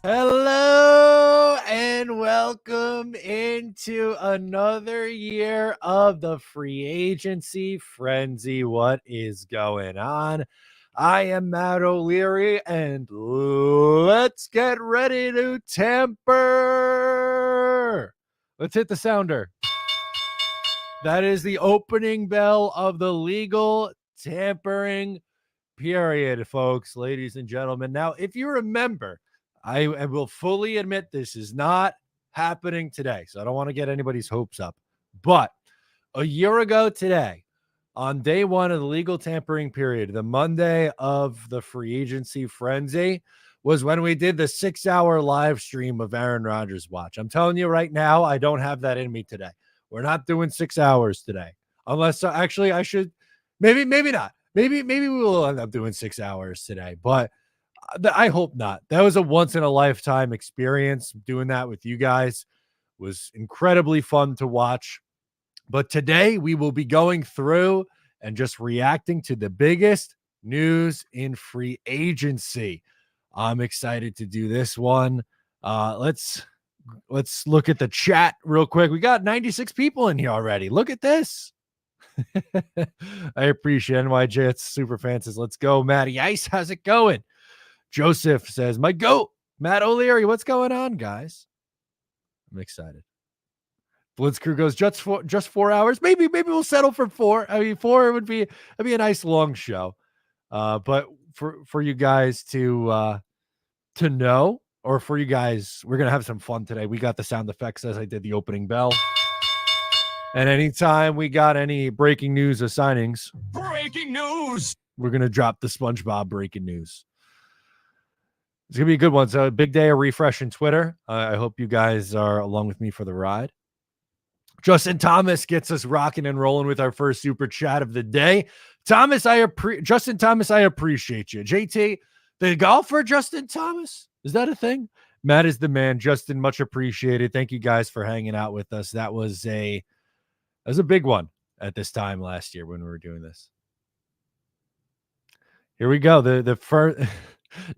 Hello and welcome into another year of the free agency frenzy. What is going on? I am Matt O'Leary, and let's get ready to tamper. Let's hit the sounder. That is the opening bell of the legal tampering period, folks, ladies and gentlemen. Now, if you remember, I will fully admit this is not happening today, so I don't want to get anybody's hopes up. But a year ago today, on day one of the legal tampering period, the Monday of the free agency frenzy, was when we did the 6-hour live stream of Aaron Rodgers watch. I'm telling you right now, I don't have that in me today. We're not doing 6 hours today. Unless actually I should, maybe not. Maybe we will end up doing 6 hours today, but I hope not. That was a once in a lifetime experience. Doing that with you guys was incredibly fun to watch. But today we will be going through and just reacting to the biggest news in free agency. I'm excited to do this one. Let's look at the chat real quick. We got 96 people in here already. Look at this. I appreciate NYJ. It's super fan says, let's go, Matty Ice. How's it going? Joseph says, my goat, Matt O'Leary. What's going on, guys? I'm excited. Blitzkrieg goes just 4 hours. Maybe we'll settle for 4. I mean, 4 would be a nice long show. But for you guys to know, or for you guys, we're gonna have some fun today. We got the sound effects as I did the opening bell. And anytime we got any breaking news or signings, we're going to drop the SpongeBob breaking news. It's going to be a good one. So a big day of refresh in Twitter. I hope you guys are along with me for the ride. Justin Thomas gets us rocking and rolling with our first super chat of the day. Justin Thomas, I appreciate you. JT, the golfer Justin Thomas, is that a thing? Matt is the man. Justin, much appreciated. Thank you guys for hanging out with us. That was a big one at this time last year when we were doing this. Here we go. The first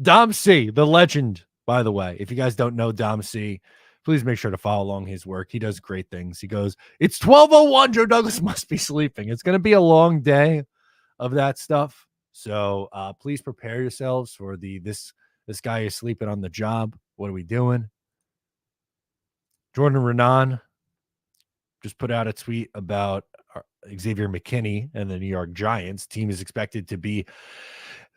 Dom C, the legend, by the way. If you guys don't know Dom C, please make sure to follow along his work. He does great things. He goes, it's 12:01. Joe Douglas must be sleeping. It's going to be a long day of that stuff. So please prepare yourselves for this guy is sleeping on the job. What are we doing? Jordan Renan just put out a tweet about Xavier McKinney and the New York Giants. Team is expected to be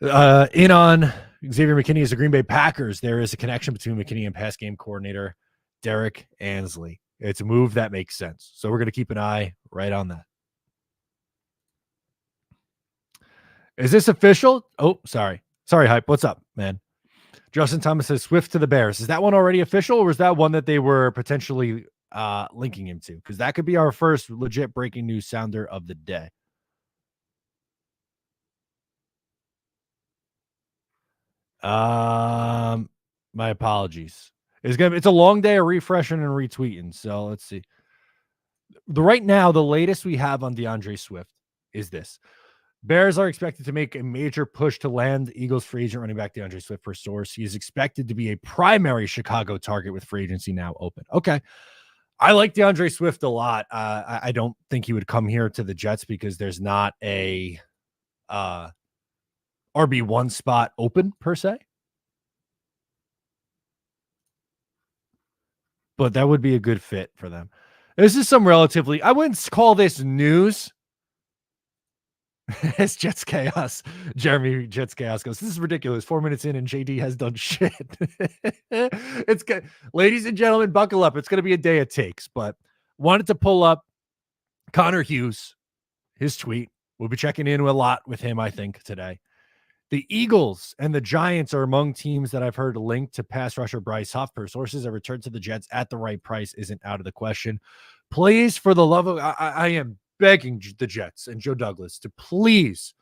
in on Xavier McKinney as the Green Bay Packers. There is a connection between McKinney and pass game coordinator Derek Ansley. It's a move that makes sense. So we're going to keep an eye right on that. Is this official? Oh, sorry. Sorry, Hype. What's up, man? Justin Thomas says Swift to the Bears. Is that one already official, or was that one that they were potentially linking him to? Because that could be our first legit breaking news sounder of the day. My apologies. It's a long day of refreshing and retweeting. So let's see. Right now, the latest we have on DeAndre Swift is this. Bears are expected to make a major push to land Eagles free agent running back DeAndre Swift per source. He is expected to be a primary Chicago target with free agency now open. Okay. I like DeAndre Swift a lot. I don't think he would come here to the Jets because there's not a RB1 spot open per se. But that would be a good fit for them. This is some relatively, I wouldn't call this news. It's Jets Chaos. Jeremy Jets Chaos goes, this is ridiculous. 4 minutes in and JD has done shit. It's good. Ladies and gentlemen, buckle up. It's going to be a day of takes, but wanted to pull up Connor Hughes, his tweet. We'll be checking in a lot with him, I think, today. The Eagles and the Giants are among teams that I've heard linked to pass rusher Bryce Huff. Per sources, a return to the Jets at the right price isn't out of the question. Please, for the love of, I am begging the Jets and Joe Douglas to please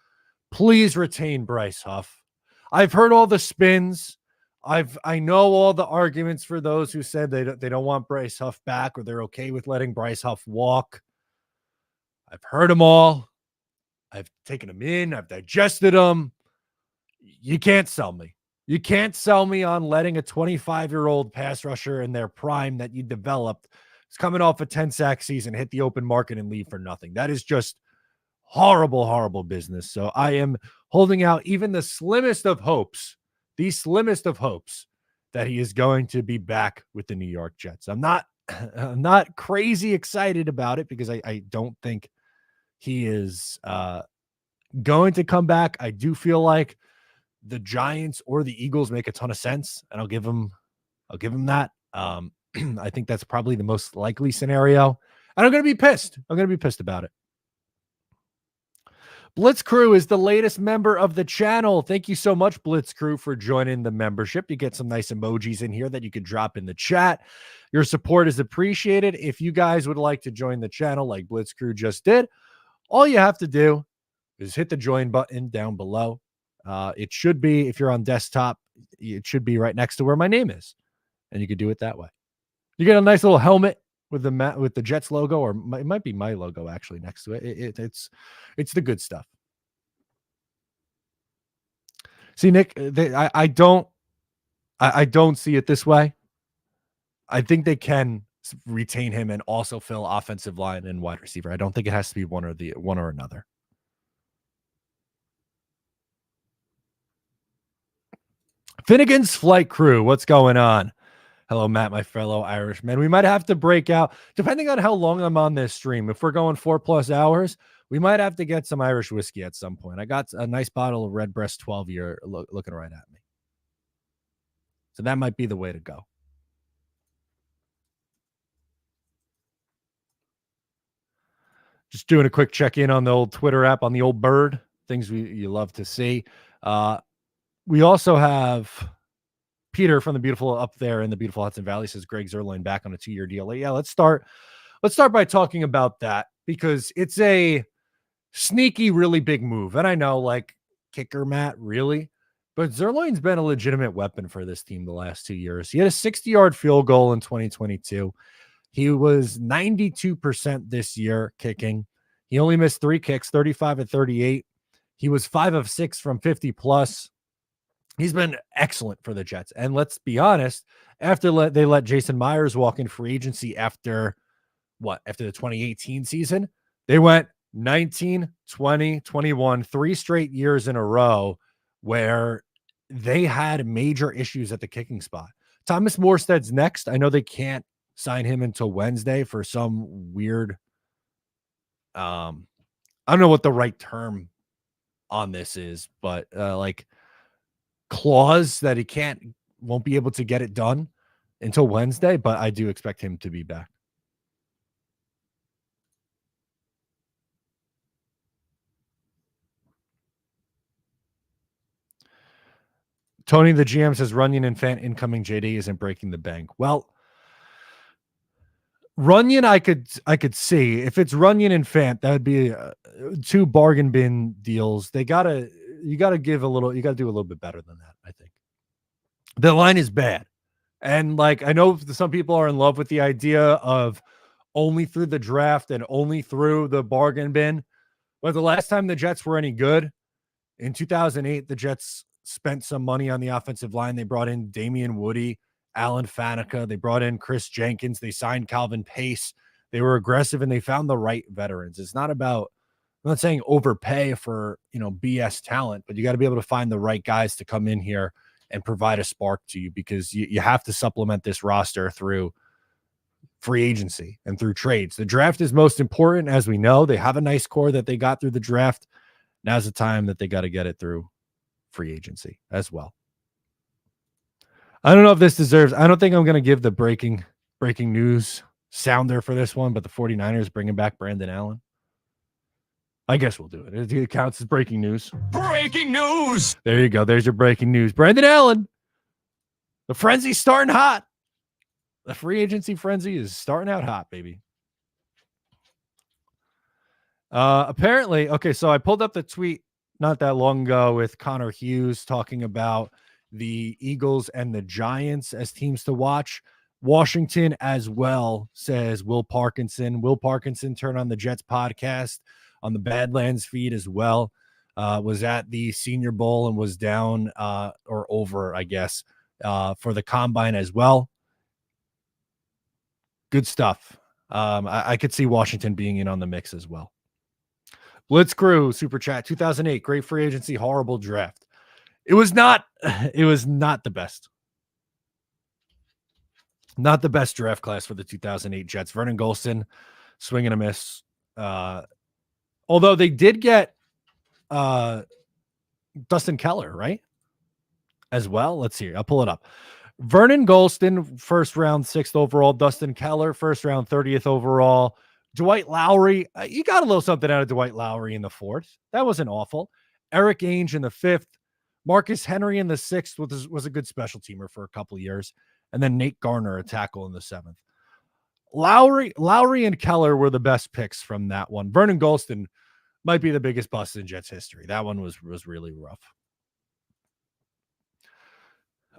retain Bryce Huff. I've heard all the spins. I know all the arguments for those who said they don't want Bryce Huff back or they're okay with letting Bryce Huff walk. I've heard them all. I've taken them in. I've digested them. You can't sell me. You can't sell me on letting a 25-year-old pass rusher in their prime that you developed is coming off a 10-sack season, hit the open market and leave for nothing. That is just horrible, horrible business. So I am holding out even the slimmest of hopes that he is going to be back with the New York Jets. I'm not crazy excited about it because I don't think he is going to come back. I do feel like the Giants or the Eagles make a ton of sense, and I'll give him that. I think that's probably the most likely scenario. And I'm going to be pissed. I'm going to be pissed about it. Blitz Crew is the latest member of the channel. Thank you so much, Blitz Crew, for joining the membership. You get some nice emojis in here that you can drop in the chat. Your support is appreciated. If you guys would like to join the channel like Blitz Crew just did, all you have to do is hit the join button down below. It should be, if you're on desktop, it should be right next to where my name is, and you could do it that way. You get a nice little helmet with the Jets logo, or it might be my logo actually next to it. It's the good stuff. See, Nick, I don't see it this way. I think they can retain him and also fill offensive line and wide receiver. I don't think it has to be one or another. Finnegan's Flight Crew, what's going on? Hello, Matt, my fellow Irishman. We might have to break out, depending on how long I'm on this stream. If we're going 4+ hours, we might have to get some Irish whiskey at some point. I got a nice bottle of Redbreast 12 year looking right at me. So that might be the way to go. Just doing a quick check-in on the old Twitter app, on the old bird, things you love to see. We also have Peter from the beautiful up there in the beautiful Hudson Valley says Greg Zuerlein back on a 2-year deal. Yeah, let's start by talking about that because it's a sneaky, really big move. And I know, like, kicker Matt, really, but Zuerlein's been a legitimate weapon for this team the last 2 years. He had a 60-yard field goal in 2022. He was 92% this year kicking. He only missed 3 kicks, 35 of 38. He was 5 of 6 from 50 plus. He's been excellent for the Jets. And let's be honest, after they let Jason Myers walk in free agency after the 2018 season, they went 19, 20, 21, 3 straight years in a row where they had major issues at the kicking spot. Thomas Morstead's next. I know they can't sign him until Wednesday for some weird, I don't know what the right term on this is, but clause that he won't be able to get it done until Wednesday, but I do expect him to be back. Tony, the GM, says Runyon and Fant incoming. JD isn't breaking the bank. Well, Runyon, I could see if it's Runyon and Fant, that would be 2 bargain bin deals. You got to do a little bit better than that. I think the line is bad. And I know some people are in love with the idea of only through the draft and only through the bargain bin. But the last time the Jets were any good, in 2008, the Jets spent some money on the offensive line. They brought in Damian Woody, Alan Faneca. They brought in Chris Jenkins. They signed Calvin Pace. They were aggressive and they found the right veterans. It's not about, I'm not saying overpay for, BS talent, but you got to be able to find the right guys to come in here and provide a spark to you because you have to supplement this roster through free agency and through trades. The draft is most important, as we know. They have a nice core that they got through the draft. Now's the time that they got to get it through free agency as well. I don't know if this deserves, I don't think I'm going to give the breaking news sounder for this one, but the 49ers bringing back Brandon Allen. I guess we'll do it. It counts as breaking news. Breaking news! There you go. There's your breaking news. Brandon Allen. The frenzy's starting hot. The free agency frenzy is starting out hot, baby. Apparently, okay, so I pulled up the tweet not that long ago with Connor Hughes talking about the Eagles and the Giants as teams to watch. Washington as well says Will Parkinson. Will Parkinson turn on the Jets podcast on the Badlands feed as well. was at the Senior Bowl and was down or over, I guess, for the combine as well. Good stuff. I could see Washington being in on the mix as well. Blitz Crew Super Chat 2008, great free agency, horrible draft. It was not the best. Not the best draft class for the 2008 Jets. Vernon Gholston, swing and a miss. Although they did get Dustin Keller, right? As well. Let's see. I'll pull it up. Vernon Gholston, first round, 6th overall. Dustin Keller, first round, 30th overall. Dwight Lowry, you got a little something out of Dwight Lowry in the 4th. That wasn't awful. Eric Ainge in the 5th. Marcus Henry in the 6th was a good special teamer for a couple of years. And then Nate Garner, a tackle in the 7th. Lowry and Keller were the best picks from that one. Vernon Gholston might be the biggest bust in Jets history. That one was really rough.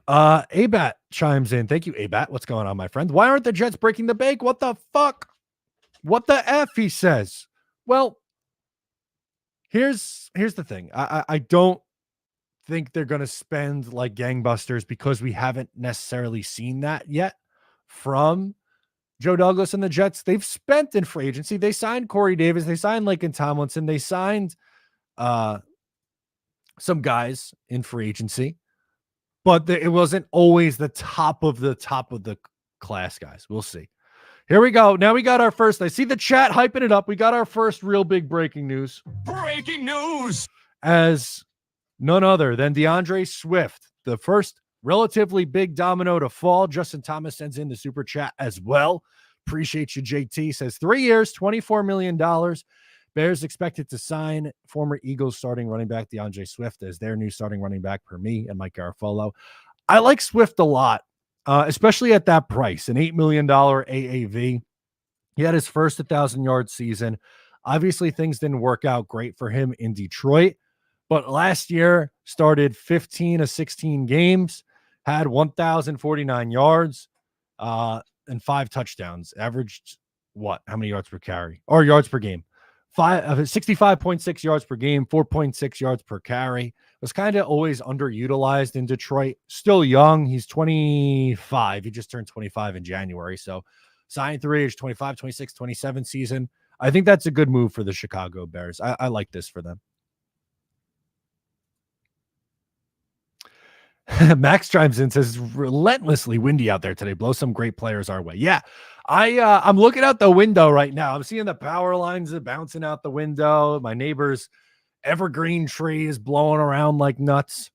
Abat chimes in. Thank you, Abat. What's going on, my friend? Why aren't the Jets breaking the bank? What the fuck? What the F, he says. Well, here's the thing. I don't think they're going to spend like gangbusters because we haven't necessarily seen that yet from Joe Douglas and the Jets. They've spent in free agency. They signed Corey Davis. They signed Laken Tomlinson. They signed some guys in free agency, but it wasn't always the top of the class guys. We'll see. Here we go. Now we got our first. I see the chat hyping it up. We got our first real big breaking news. Breaking news! As none other than DeAndre Swift, the first relatively big domino to fall. Justin Thomas sends in the super chat as well. Appreciate you, JT. Says 3 years, $24 million. Bears expected to sign former Eagles starting running back DeAndre Swift as their new starting running back per me and Mike Garafolo. I like Swift a lot. Especially at that price, an $8 million AAV. He had his first 1,000-yard season. Obviously, things didn't work out great for him in Detroit, but last year started 15 of 16 games, had 1,049 yards and 5 touchdowns, averaged what? How many yards per carry or yards per game? 65.6 yards per game, 4.6 yards per carry. Was kind of always underutilized in Detroit. Still young. He's 25. He just turned 25 in January. So signed through age 25, 26, 27 season. I think that's a good move for the Chicago Bears. I like this for them. Max chimes in, says relentlessly windy out there today. Blow some great players our way. Yeah, I'm looking out the window right now. I'm seeing the power lines bouncing out the window. My neighbor's evergreen tree is blowing around like nuts.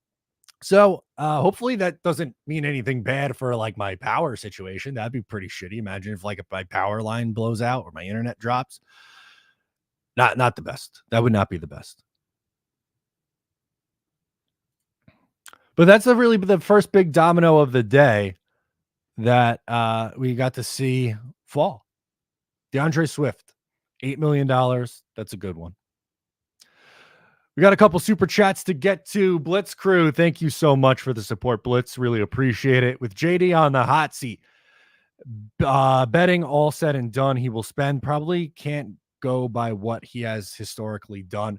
So hopefully that doesn't mean anything bad for like my power situation. That'd be pretty shitty. Imagine if my power line blows out or my internet drops. Not the best. That would not be the best. But that's really the first big domino of the day that we got to see fall. DeAndre Swift, $8 million. That's a good one. We got a couple super chats to get to. Blitz Crew, thank you so much for the support, Blitz. Really appreciate it. With JD on the hot seat, betting all said and done, he will spend. Probably can't go by what he has historically done.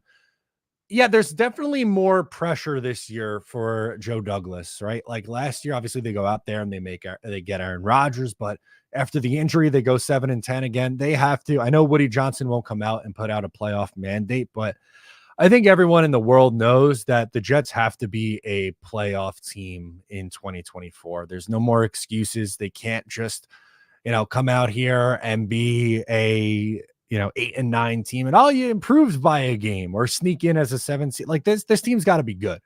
Yeah, there's definitely more pressure this year for Joe Douglas, right? Like last year, obviously they go out there and they get Aaron Rodgers, but after the injury, they go 7-10 again. They have to. I know Woody Johnson won't come out and put out a playoff mandate, but I think everyone in the world knows that the Jets have to be a playoff team in 2024. There's no more excuses. They can't just, come out here and be a 8-9 team and all you improves by a game or sneak in as a 7 seed. Like this team's got to be good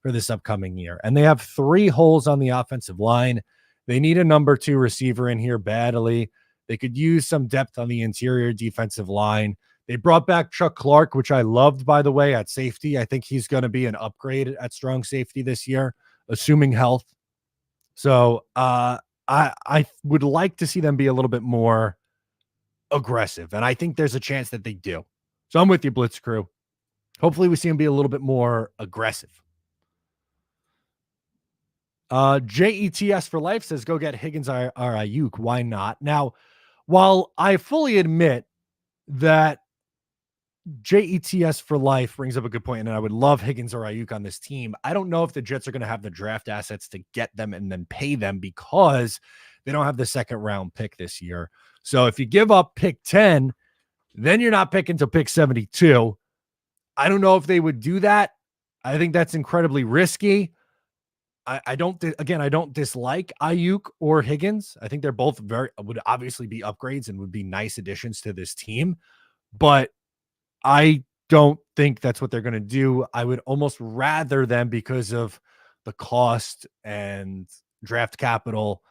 for this upcoming year. And they have 3 holes on the offensive line. They need a number 2 receiver in here badly. They could use some depth on the interior defensive line. They brought back Chuck Clark, which I loved, by the way, at safety. I think he's going to be an upgrade at strong safety this year, assuming health. So I would like to see them be a little bit more aggressive, and I think there's a chance that they do. So I'm with you, Blitz Crew. Hopefully we see him be a little bit more aggressive. JETS for life says go get Higgins or Ayuk. Why not? Now, while I fully admit that JETS for life brings up a good point, and I would love Higgins or Ayuk on this team. I don't know if the Jets are going to have the draft assets to get them and then pay them because they don't have the second round pick this year. So if you give up pick 10, then you're not picking to pick 72. I don't know if they would do that. I think that's incredibly risky. I don't dislike Ayuk or Higgins. I think they're both would obviously be upgrades and would be nice additions to this team, but I don't think that's what they're going to do. I would almost rather them, because of the cost and draft capital,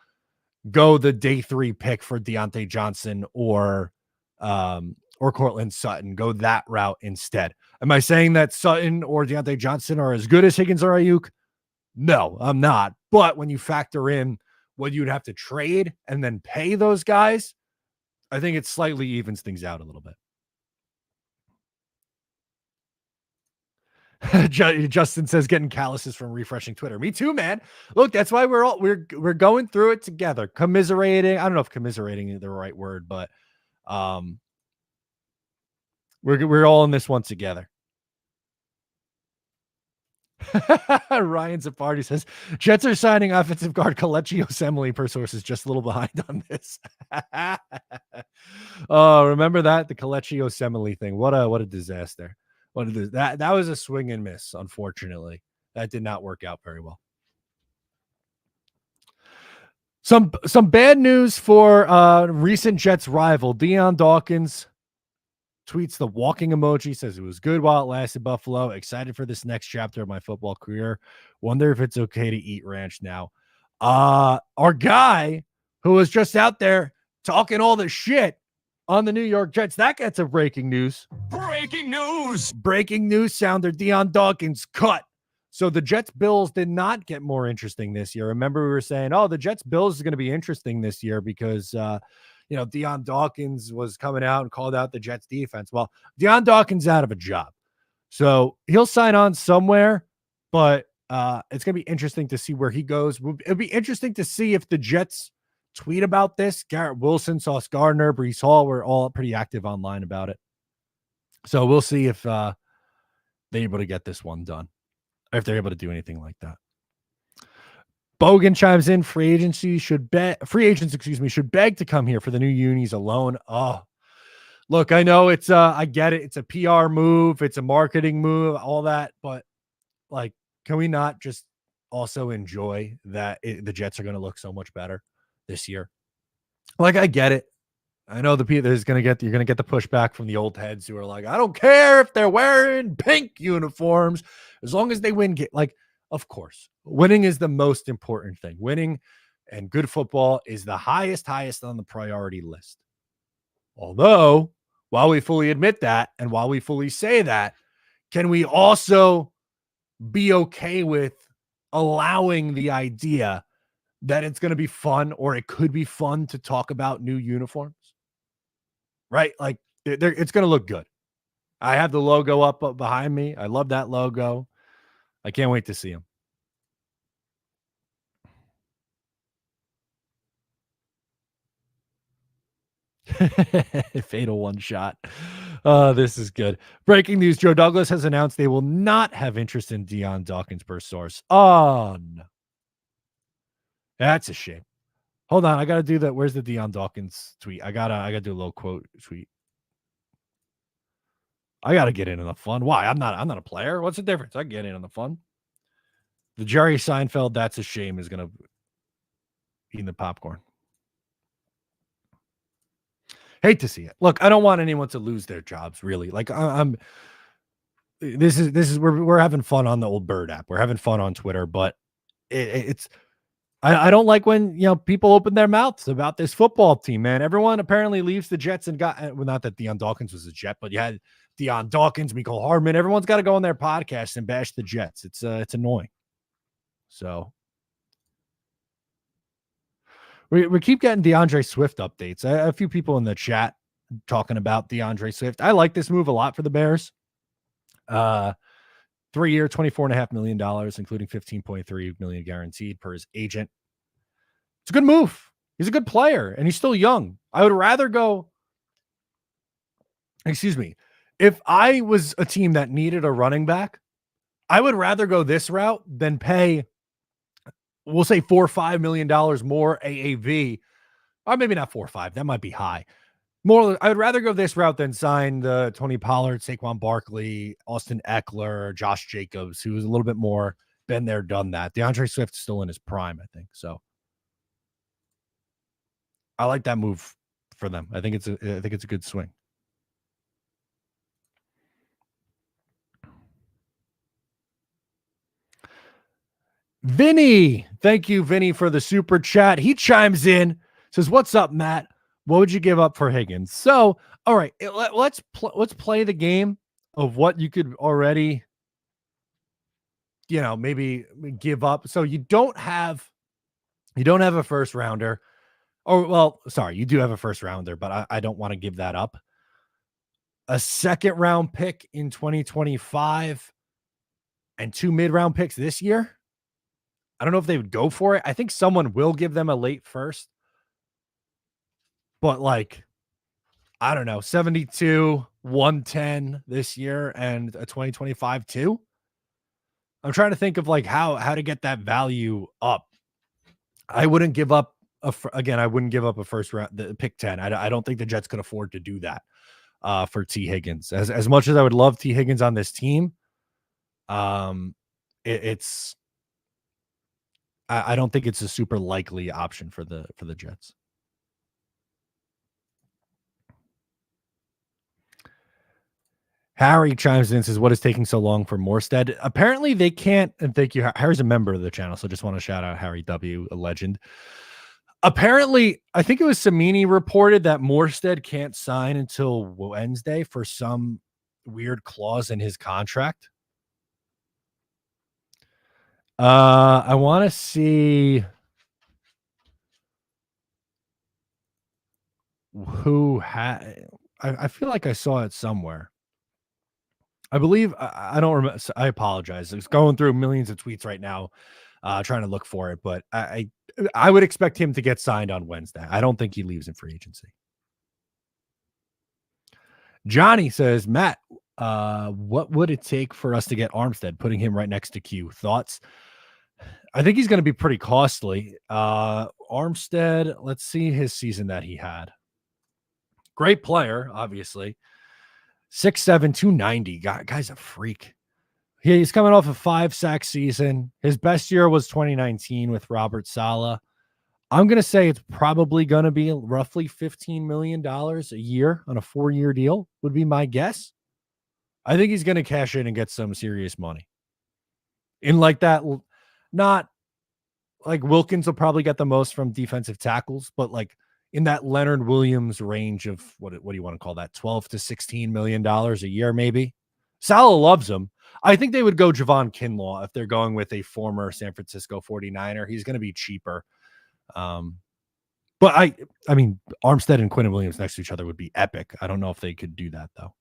go the day 3 pick for Deontay Johnson or Cortland Sutton. Go that route instead. Am I saying that Sutton or Deontay Johnson are as good as Higgins or Ayuk? No, I'm not. But when you factor in what you'd have to trade and then pay those guys, I think it slightly evens things out a little bit. Justin says getting calluses from refreshing Twitter. Me too, man. Look, that's why we're going through it together. Commiserating. I don't know if commiserating is the right word, but we're all in this one together. Ryan Zapardi says Jets are signing offensive guard Kelechi Osemele per sources, just a little behind on this. Oh, remember that? The Kelechi Osemele thing. What a disaster. That was a swing and miss, unfortunately. That did not work out very well. Some bad news for recent Jets rival. Dion Dawkins tweets the walking emoji, says it was good while it lasted, Buffalo. Excited for this next chapter of my football career. Wonder if it's okay to eat ranch now. Our guy who was just out there talking all the shit on the New York Jets, that gets a breaking news. Breaking news sounder, Dion Dawkins cut. So the Jets-Bills did not get more interesting this year. Remember, we were saying, oh, the Jets-Bills is going to be interesting this year because Dion Dawkins was coming out and called out the Jets defense. Well, Dion Dawkins out of a job. So he'll sign on somewhere, but it's going to be interesting to see where he goes. It'll be interesting to see if the Jets tweet about this. Garrett Wilson, Sauce Gardner, Breece Hall were all pretty active online about it. So we'll see if they're able to get this one done, or if they're able to do anything like that. Bogan chimes in. Free agents should beg to come here for the new unis alone. Oh, look, I know it's I get it. It's a PR move. It's a marketing move, all that. But like, can we not just also enjoy that the Jets are going to look so much better this year? Like, I get it. I know you're going to get the pushback from the old heads who are like, I don't care if they're wearing pink uniforms as long as they win. Of course, winning is the most important thing. Winning and good football is the highest on the priority list. Although, while we fully admit that, and while we fully say that, can we also be okay with allowing the idea that it's going to be fun, or it could be fun to talk about new uniforms? Right? Like, it's going to look good. I have the logo up behind me. I love that logo. I can't wait to see him. Fatal one shot. This is good. Breaking news. Joe Douglas has announced they will not have interest in Dion Dawkins per source. Oh, no. That's a shame. Hold on. I got to do that. Where's the Dion Dawkins tweet? I gotta do a little quote tweet. I got to get in on the fun. Why? I'm not a player. What's the difference? I can get in on the fun. The Jerry Seinfeld, that's a shame, is going to eat the popcorn. Hate to see it. Look, I don't want anyone to lose their jobs, really. Like, this is we're having fun on the old Bird app. We're having fun on Twitter, but I don't like when people open their mouths about this football team, man. Everyone apparently leaves the Jets and not that Dion Dawkins was a Jet, but you had Dion Dawkins, Mecole Hardman. Everyone's got to go on their podcast and bash the Jets. It's annoying. So we keep getting DeAndre Swift updates. A few people in the chat talking about DeAndre Swift. I like this move a lot for the Bears. 3-year, $24.5 million, including $15.3 million guaranteed per his agent. It's a good move. He's a good player, and he's still young. I would rather go. Excuse me. If I was a team that needed a running back, I would rather go this route than pay, we'll say $4 or $5 million more AAV, or maybe not 4 or 5. That might be high. More, I would rather go this route than sign the Tony Pollard, Saquon Barkley, Austin Eckler, Josh Jacobs, who is a little bit more been there, done that. DeAndre Swift is still in his prime, I think. So I like that move for them. I think it's a good swing. Vinny, thank you, Vinny, for the super chat. He chimes in, says, "What's up, Matt? What would you give up for Higgins?" So, all right, let's play the game of what you could already, maybe give up. So you don't have a first rounder, or well, sorry, you do have a first rounder, but I don't want to give that up. A second round pick in 2025 and 2 mid-round picks this year. I don't know if they would go for it. I think someone will give them a late first. But like, I don't know, 72, 110 this year and a 2025 too. I'm trying to think of like how to get that value up. I wouldn't give up I wouldn't give up a first round, the pick 10. I don't think the Jets could afford to do that for T. Higgins. As much as I would love T. Higgins on this team, it's I don't think it's a super likely option for the Jets. Harry chimes in and says, "What is taking so long for Morstead?" Apparently they can't, and thank you. Harry's a member of the channel, so just want to shout out Harry W., a legend. Apparently, I think it was Samini reported that Morstead can't sign until Wednesday for some weird clause in his contract. I want to see who had. I feel like I saw it somewhere. I believe I don't remember. I apologize. It's going through millions of tweets right now, trying to look for it. But I would expect him to get signed on Wednesday. I don't think he leaves in free agency. Johnny says, "Matt, what would it take for us to get Armstead? Putting him right next to Q. Thoughts?" I think he's going to be pretty costly. Armstead, let's see his season that he had. Great player, obviously. 6'7", 290. Guy's a freak. He's coming off a 5-sack season. His best year was 2019 with Robert Saleh. I'm going to say it's probably going to be roughly $15 million a year on a 4-year deal would be my guess. I think he's going to cash in and get some serious money. In like that, not like Wilkins will probably get the most from defensive tackles, but like in that Leonard Williams range of what do you want to call that? $12 to $16 million a year, maybe. Saleh loves him. I think they would go Javon Kinlaw if they're going with a former San Francisco 49er. He's going to be cheaper. But I mean, Armstead and Quinnen Williams next to each other would be epic. I don't know if they could do that though.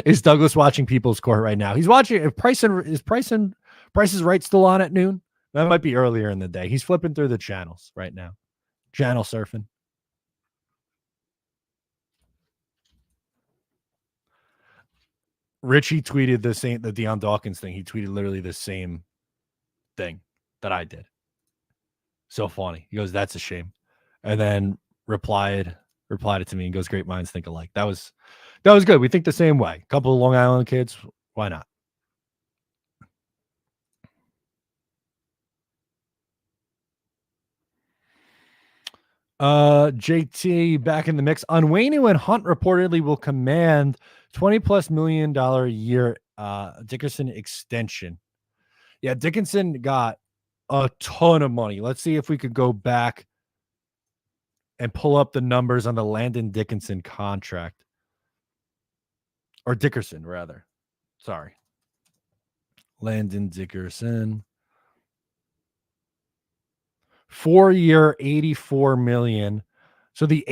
Is Douglas watching People's Court right now? He's watching. If Price is Right still on at noon? That might be earlier in the day. He's flipping through the channels right now. Channel surfing. Richie tweeted the Dion Dawkins thing. He tweeted literally the same thing that I did. So funny. He goes, "That's a shame," and then replied it to me and goes, "Great minds think alike." That was good. We think the same way. A couple of Long Island kids. Why not? JT back in the mix. Onwenu and Hunt reportedly will command $20+ million a year Dickerson extension. Yeah, Dickinson got a ton of money. Let's see if we could go back and pull up the numbers on the Landon Dickinson contract. Or Dickerson, rather. Sorry. Landon Dickerson. 4-year, $84 million. So the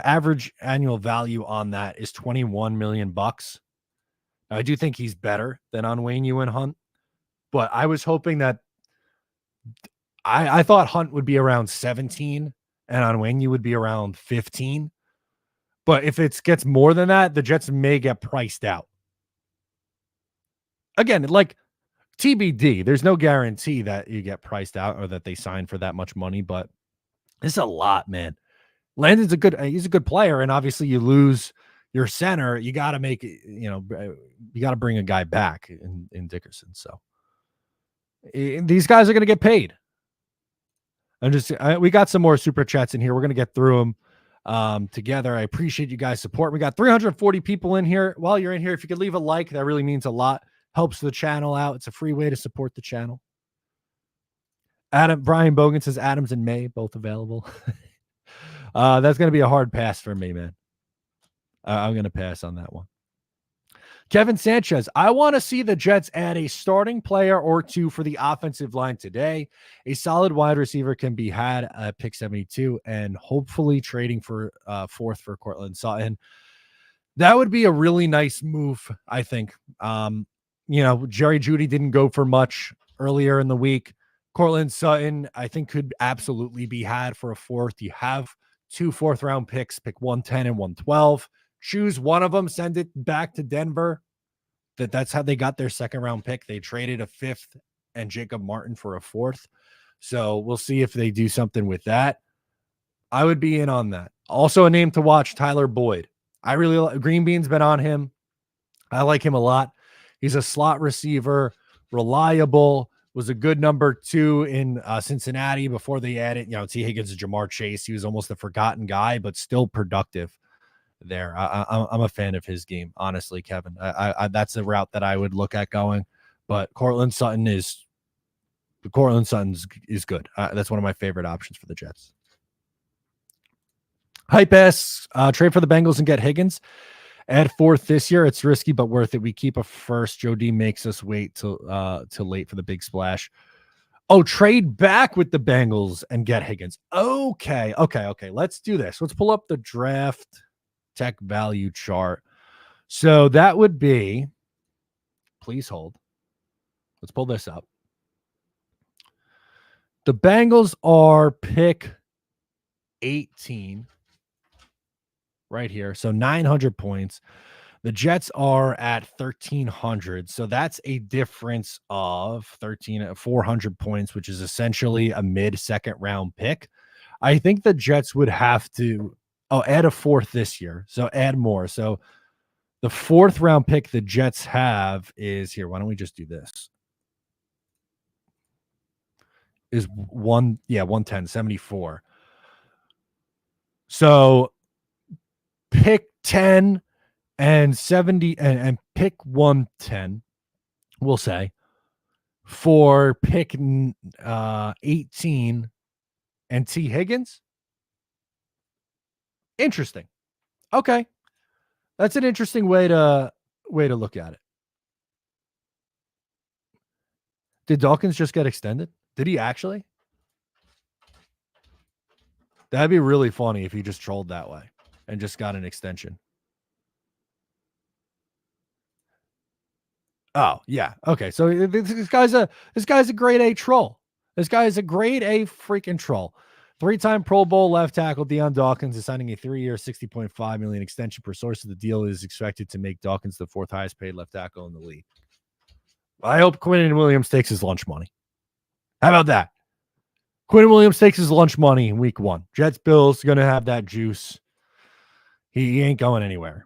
average annual value on that is $21 million. I do think he's better than Onwenu and Hunt, but I was hoping that I thought Hunt would be around 17 and Onwenu would be around 15. But if it gets more than that, the Jets may get priced out. Again, like TBD, there's no guarantee that you get priced out or that they sign for that much money, but it's a lot, man. Landon's he's a good player, and obviously you lose your center, you got to make it, you got to bring a guy back in Dickerson. So these guys are going to get paid. We got some more super chats in here. We're going to get through them together. I appreciate you guys' support. We got 340 people in here. While you're in here, if you could leave a like, that really means a lot. Helps the channel out. It's a free way to support the channel. Brian Bogan says Adams and May both available. That's going to be a hard pass for me, man. I'm going to pass on that one. Kevin Sanchez, I want to see the Jets add a starting player or two for the offensive line today. A solid wide receiver can be had at pick 72 and hopefully trading for fourth for Cortland Sutton. That would be a really nice move, I think. Jerry Jeudy didn't go for much earlier in the week. Cortland Sutton, I think, could absolutely be had for a fourth. You have 2 fourth-round picks, pick 110 and 112. Choose one of them, send it back to Denver. That's how they got their second-round pick. They traded a fifth and Jacob Martin for a fourth. So we'll see if they do something with that. I would be in on that. Also a name to watch, Tyler Boyd. I really like Green Bean's been on him. I like him a lot. He's a slot receiver, reliable, was a good number 2 in Cincinnati before they added, T. Higgins and Jamar Chase. He was almost a forgotten guy, but still productive there. I'm a fan of his game, honestly, Kevin. That's the route that I would look at going. But Cortland Sutton is good. That's one of my favorite options for the Jets. Hype ass, trade for the Bengals and get Higgins. Add fourth this year. It's risky, but worth it. We keep a first. Joe D makes us wait till late for the big splash. Oh, trade back with the Bengals and get Higgins. Okay. Let's do this. Let's pull up the draft tech value chart. So that would be, please hold. Let's pull this up. The Bengals are pick 18 right here. So 900 points. The Jets are at 1,300. So that's a difference of 400 points, which is essentially a mid-second round pick. I think the Jets would have to add a fourth this year. So add more. So the fourth round pick the Jets have is here. Why don't we just do this? Is 110, 74. So pick 10 and 70 and pick 110, we'll say, for pick 18 and T. Higgins. Interesting. Okay. That's an interesting way to look at it. Did Dawkins just get extended? Did he actually? That'd be really funny if he just trolled that way and just got an extension. Oh, yeah. Okay. So this guy's a grade A troll. This guy is a grade A freaking troll. 3-time Pro Bowl left tackle Dion Dawkins is signing a 3-year, $60.5 million extension per source. The deal is expected to make Dawkins the 4th highest paid left tackle in the league. I hope Quinnen Williams takes his lunch money. How about that? Quinnen Williams takes his lunch money in week 1. Jets Bills going to have that juice. He ain't going anywhere.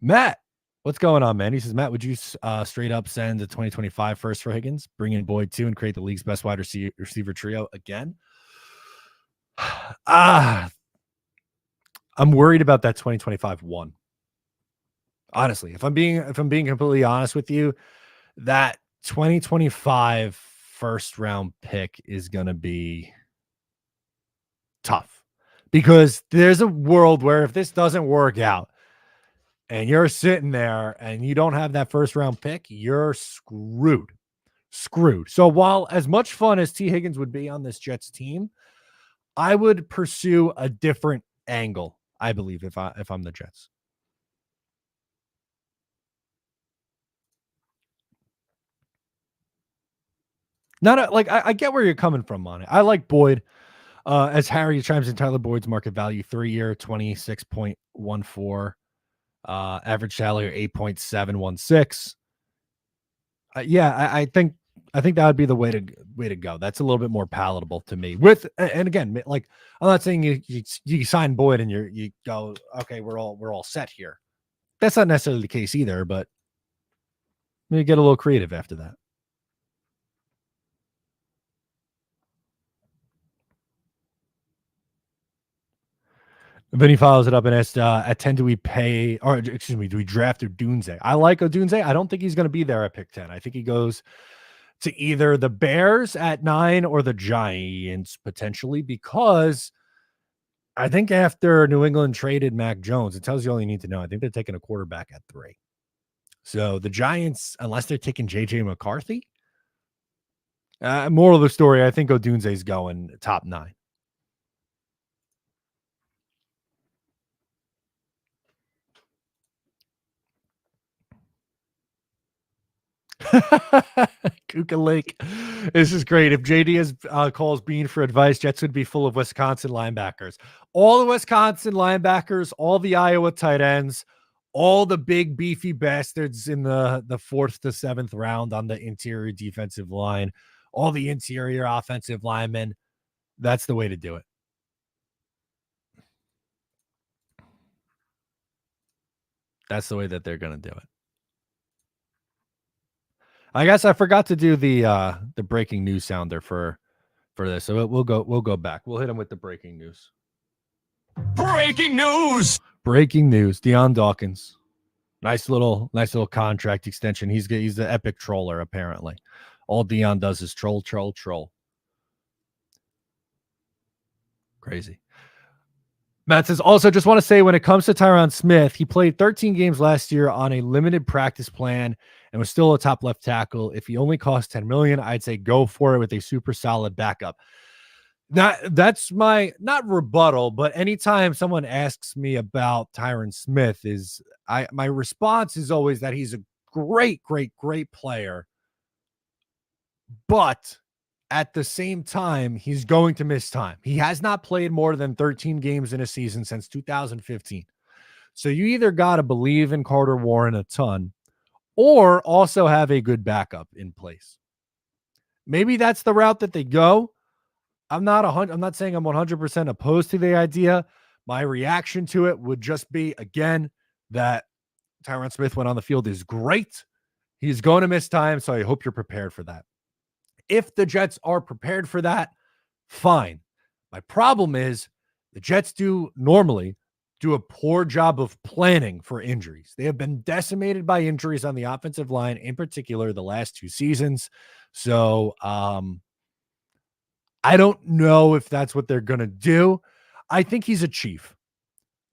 Matt, what's going on, man? He says, Matt, would you straight up send the 2025 first for Higgins, bring in Boyd 2, and create the league's best wide receiver trio again? I'm worried about that 2025 1. Honestly, if I'm being completely honest with you, that 2025 first round pick is going to be tough because there's a world where if this doesn't work out and you're sitting there and you don't have that first round pick, you're screwed. So while as much fun as T. Higgins would be on this Jets team, I would pursue a different angle, I believe, if I'm the Jets. I get where you're coming from on it. I like Boyd. As Harry chimes in, Tyler Boyd's market value 3-year, 26.14. Average salary 8.716. Yeah, I think that would be the way to go. That's a little bit more palatable to me. And again, like I'm not saying you sign Boyd and you go, okay, we're all set here. That's not necessarily the case either, but maybe get a little creative after that. Then he follows it up and asks, at 10, do we draft Odunze? I like Odunze. I don't think he's going to be there at pick 10. I think he goes to either the Bears at 9 or the Giants potentially, because I think after New England traded Mac Jones, it tells you all you need to know. I think they're taking a quarterback at 3. So the Giants, unless they're taking JJ McCarthy, moral of the story, I think Odunze's going top 9. Kuka Lake. This is great. If JD has calls Bean for advice, Jets would be full of Wisconsin linebackers. All the Wisconsin linebackers, all the Iowa tight ends, all the big beefy bastards in the 4th to 7th round on the interior defensive line, all the interior offensive linemen. That's the way to do it. That's the way that they're going to do it. I guess I forgot to do the breaking news sounder for this. So we'll go back. We'll hit him with the breaking news. Breaking news. Breaking news. Dion Dawkins. Nice little contract extension. He's the epic troller, apparently. All Dion does is troll. Crazy. Matt says, also just want to say when it comes to Tyron Smith, he played 13 games last year on a limited practice plan and was still a top left tackle. If he only cost $10 million, I'd say go for it with a super solid backup. That's my not rebuttal, but anytime someone asks me about Tyron Smith, my response is always that he's a great player, but at the same time, he's going to miss time. He has not played more than 13 games in a season since 2015. So you either got to believe in Carter Warren a ton or also have a good backup in place. Maybe that's the route that they go. I'm not saying I'm 100% opposed to the idea. My reaction to it would just be, again, that Tyron Smith went on the field is great. He's going to miss time, so I hope you're prepared for that. If the Jets are prepared for that, fine. My problem is the Jets normally do a poor job of planning for injuries. They have been decimated by injuries on the offensive line, in particular the last 2 seasons. So I don't know if that's what they're going to do. I think he's a Chief.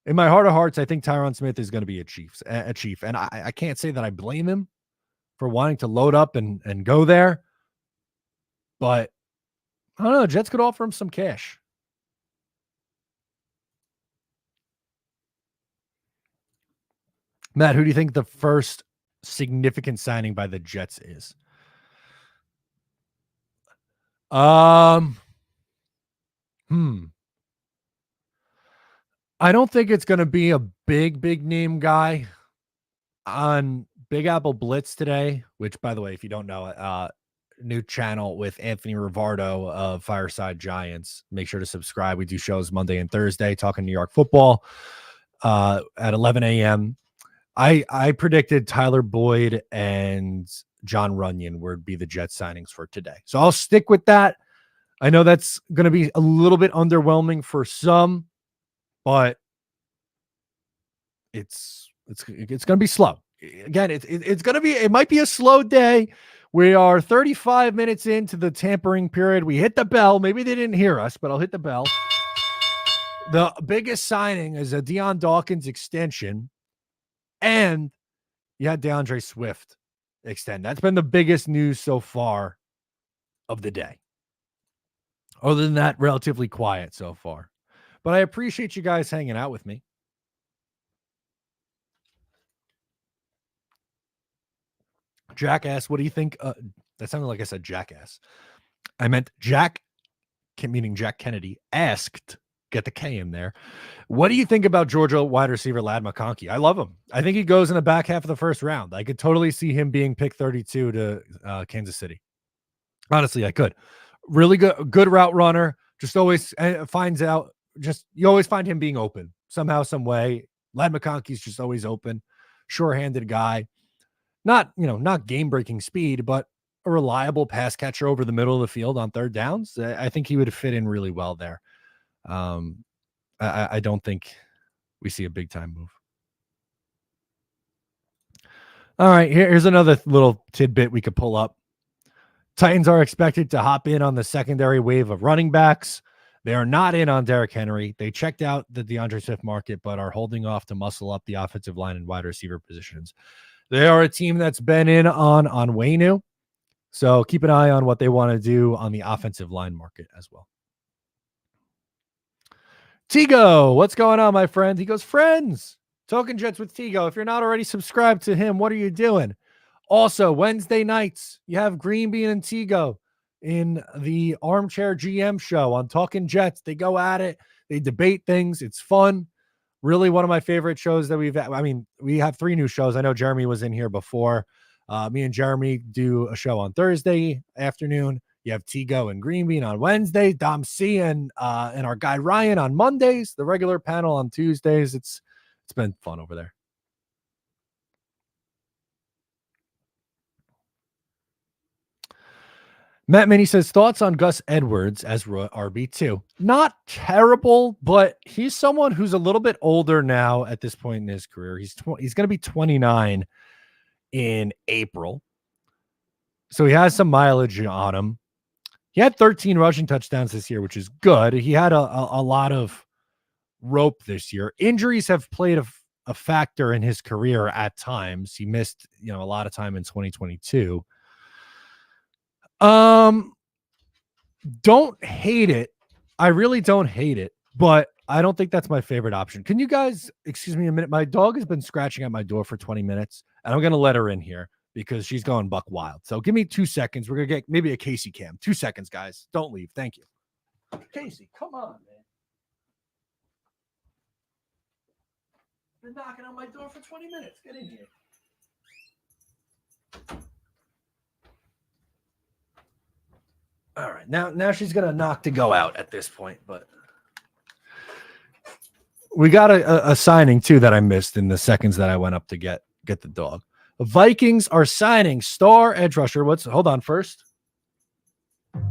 In my heart of hearts, I think Tyron Smith is going to be a Chief. And I can't say that I blame him for wanting to load up and go there. But I don't know. Jets could offer him some cash. Matt, who do you think the first significant signing by the Jets is? I don't think it's going to be a big name guy on Big Apple Blitz today, which, by the way, if you don't know, new channel with Anthony Rivardo of Fireside Giants. Make sure to subscribe. We do shows Monday and Thursday talking New York football at 11 a.m. I predicted Tyler Boyd and John Runyon would be the Jets signings for today. So I'll stick with that. I know that's going to be a little bit underwhelming for some, but it's going to be slow. Again, it's going to be, it might be a slow day. We are 35 minutes into the tampering period. We hit the bell. Maybe they didn't hear us, but I'll hit the bell. The biggest signing is a Dion Dawkins extension, and you had DeAndre Swift extend. That's been the biggest news so far of the day. Other than that, relatively quiet so far. But I appreciate you guys hanging out with me. Jackass, what do you think? That sounded like I said jackass. I meant Jack meaning Jack Kennedy, asked, get the K in there, what do you think about Georgia wide receiver Ladd McConkey? I love him. I think he goes in the back half of the first round. I could totally see him being pick 32 to Kansas City. Honestly, I could. Really good route runner. Just always finds out. You always find him being open somehow, some way. Ladd McConkey's just always open. Sure-handed guy. Not game-breaking speed, but a reliable pass catcher over the middle of the field on third downs. I think he would fit in really well there. I don't think we see a big-time move. All right, here's another little tidbit we could pull up. Titans are expected to hop in on the secondary wave of running backs. They are not in on Derrick Henry. They checked out the DeAndre Swift market, but are holding off to muscle up the offensive line and wide receiver positions. They are a team that's been in on Wainu. So keep an eye on what they want to do on the offensive line market as well. Tigo, what's going on, my friend? He goes, friends, Talking Jets with Tigo. If you're not already subscribed to him, what are you doing? Also, Wednesday nights, you have Green Bean and Tigo in the Armchair GM show on Talking Jets. They go at it. They debate things. It's fun. Really one of my favorite shows that we have 3 new shows. I know Jeremy was in here before. Me and Jeremy do a show on Thursday afternoon. You have Tigo and Green Bean on Wednesday, Dom C and our guy Ryan on Mondays, the regular panel on Tuesdays. It's been fun over there. Matt Minnie says, thoughts on Gus Edwards as RB2. Not terrible, but he's someone who's a little bit older now at this point in his career. He's going to be 29 in April. So he has some mileage on him. He had 13 rushing touchdowns this year, which is good. He had a lot of rope this year. Injuries have played a factor in his career at times. He missed, a lot of time in 2022. Don't hate it. I really don't hate it, but I don't think that's my favorite option. Can you guys excuse me a minute? My dog has been scratching at my door for 20 minutes, and I'm going to let her in here because she's going buck wild. So give me 2 seconds. We're going to get maybe a Casey cam. 2 seconds, guys. Don't leave. Thank you. Casey, come on, man. Been knocking on my door for 20 minutes. Get in here. All right, now she's gonna knock to go out at this point, but we got a signing too that I missed in the seconds that I went up to get the dog. The Vikings are signing star edge rusher. Hold on first.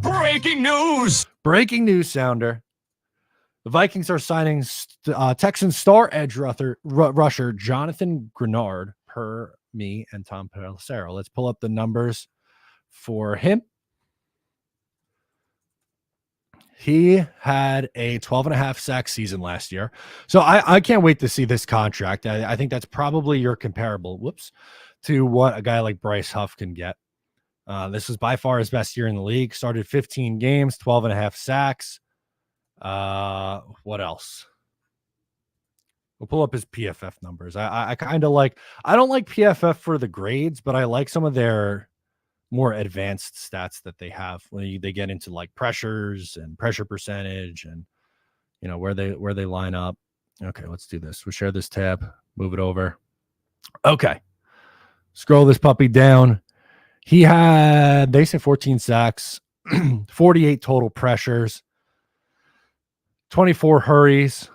Breaking news! Breaking news sounder. The Vikings are signing Texans star edge rusher Jonathan Greenard per me and Tom Pelissero. Let's pull up the numbers for him. He had a 12.5 sack season last year. So I can't wait to see this contract. I think that's probably your comparable, to what a guy like Bryce Huff can get. This was by far his best year in the league. Started 15 games, 12.5 sacks. What else? We'll pull up his PFF numbers. I kind of like, I don't like PFF for the grades, but I like some of their more advanced stats that they have when they get into like pressures and pressure percentage and where they line up. Okay, let's do this. We'll share this tab, move it over. Okay, scroll this puppy down. He had, they say 14 sacks, 48 total pressures, 24 hurries.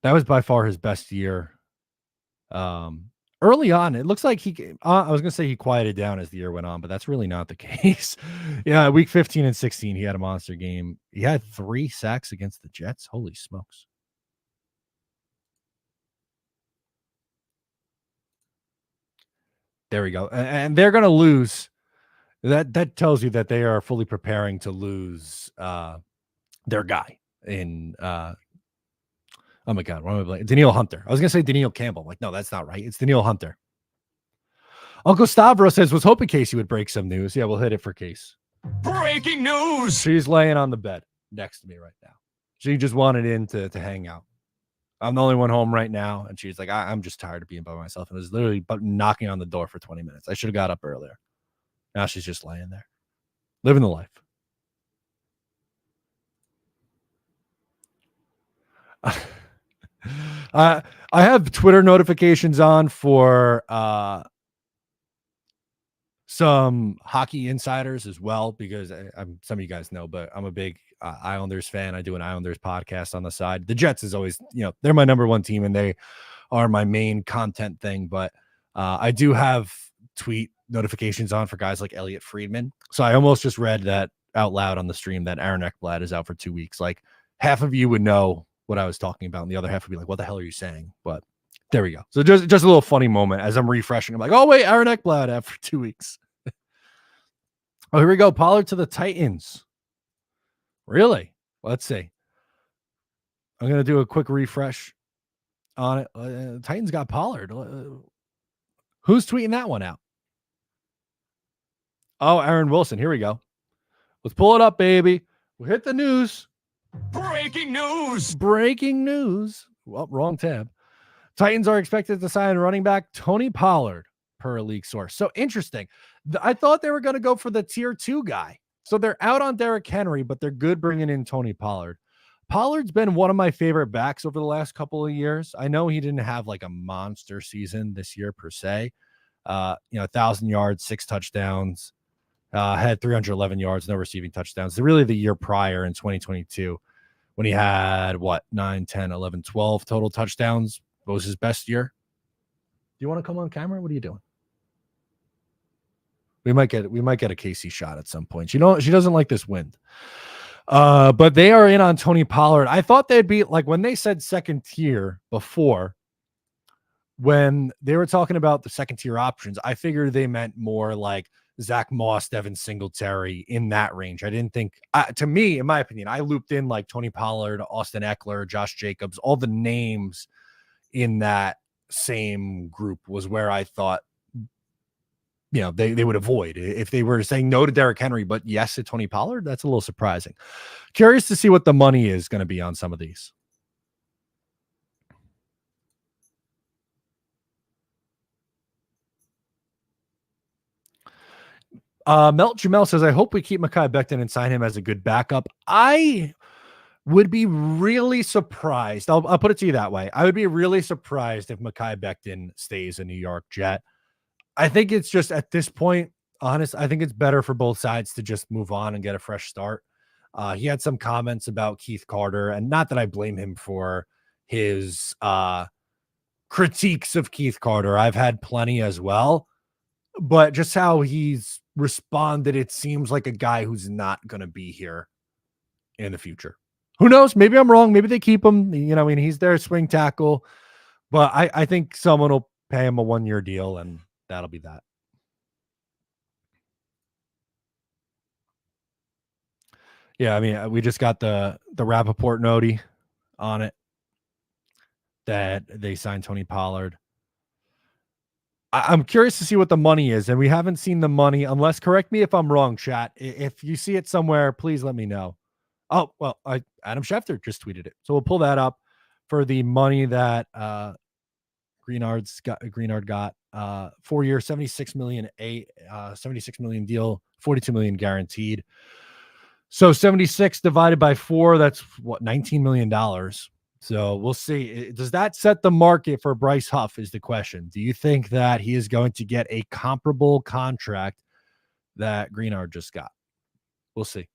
That was by far his best year. Early on, it looks like I was going to say he quieted down as the year went on, but that's really not the case. Yeah, week 15 and 16, he had a monster game. He had 3 sacks against the Jets. Holy smokes. There we go. And they're going to lose. That tells you that they are fully preparing to lose their guy in oh my God, what am I blanking? Danielle Hunter. I was going to say Danielle Campbell. I'm like, no, that's not right. It's Danielle Hunter. Uncle Stavro says, was hoping Casey would break some news. Yeah, we'll hit it for Case. Breaking news! She's laying on the bed next to me right now. She just wanted in to hang out. I'm the only one home right now. And she's like, I'm just tired of being by myself. And it was literally knocking on the door for 20 minutes. I should have got up earlier. Now she's just laying there, living the life. I have Twitter notifications on for some hockey insiders as well, because some of you guys know, but I'm a big Islanders fan. I do an Islanders podcast on the side. The Jets is always, they're my number one team and they are my main content thing. But I do have tweet notifications on for guys like Elliot Friedman. So I almost just read that out loud on the stream that Aaron Ekblad is out for 2 weeks. Like, half of you would know what I was talking about, and the other half would be like, what the hell are you saying? But there we go. So just a little funny moment as I'm refreshing. I'm like, oh wait, Aaron Ekblad out for 2 weeks. Oh, here we go. Pollard to the Titans. Really? Let's see. I'm going to do a quick refresh on it. Titans got Pollard. Who's tweeting that one out? Oh, Aaron Wilson. Here we go. Let's pull it up, baby. We'll hit the news. Breaking news. Breaking news. Well, wrong tab. Titans are expected to sign running back Tony Pollard, per a league source. So interesting. I thought they were going to go for the tier 2 guy. So they're out on Derrick Henry, but they're good bringing in Tony Pollard. Pollard's been one of my favorite backs over the last couple of years. I know he didn't have like a monster season this year per se. 1,000 yards, 6 touchdowns, had 311 yards, no receiving touchdowns. Really the year prior in 2022 when he had 9, 10, 11, 12 total touchdowns. What was his best year? Do you want to come on camera? What are you doing? We might get a Casey shot at some point. She doesn't like this wind. But they are in on Tony Pollard. I thought they'd be like, when they said second tier before, when they were talking about the second tier options, I figured they meant more like Zach Moss, Devin Singletary, in that range. I didn't think, to me, in my opinion, I looped in like Tony Pollard, Austin Eckler, Josh Jacobs, all the names in that same group was where I thought, they would avoid if they were saying no to Derrick Henry, but yes to Tony Pollard. That's a little surprising. Curious to see what the money is going to be on some of these. Melt Jamel says, I hope we keep Mekhi Becton and sign him as a good backup. I would be really surprised. I'll put it to you that way. I would be really surprised if Mekhi Becton stays a New York Jet. I think it's just at this point, I think it's better for both sides to just move on and get a fresh start. He had some comments about Keith Carter, and not that I blame him for his critiques of Keith Carter. I've had plenty as well, but just how he's responded, it seems like a guy who's not going to be here in the future. Who knows? Maybe I'm wrong. Maybe they keep him. He's their swing tackle, but I think someone will pay him a 1-year deal, and that'll be that. Yeah, we just got the Rappaport noti on it that they signed Tony Pollard. I'm curious to see what the money is, and we haven't seen the money, unless, correct me if I'm wrong, chat. If you see it somewhere, please let me know. Oh, well, Adam Schefter just tweeted it. So we'll pull that up for the money that Greenard got 4 year, 76 million deal, 42 million guaranteed. So 76 divided by 4, that's $19 million. So we'll see. Does that set the market for Bryce Huff is the question. Do you think that he is going to get a comparable contract that Greenard just got? We'll see.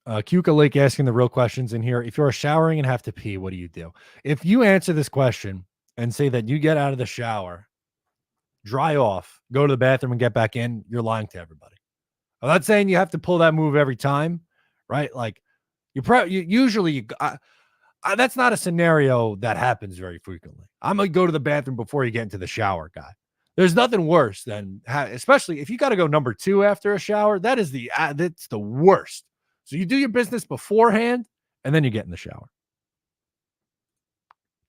Cuca Lake asking the real questions in here. If you're showering and have to pee, what do you do? If you answer this question and say that you get out of the shower, dry off, go to the bathroom and get back in, you're lying to everybody. I'm not saying you have to pull that move every time, right? Like that's not a scenario that happens very frequently. I'm going to go to the bathroom before you get into the shower, guy. There's nothing worse than, especially if you got to go number 2 after a shower, that's the worst. So you do your business beforehand, and then you get in the shower.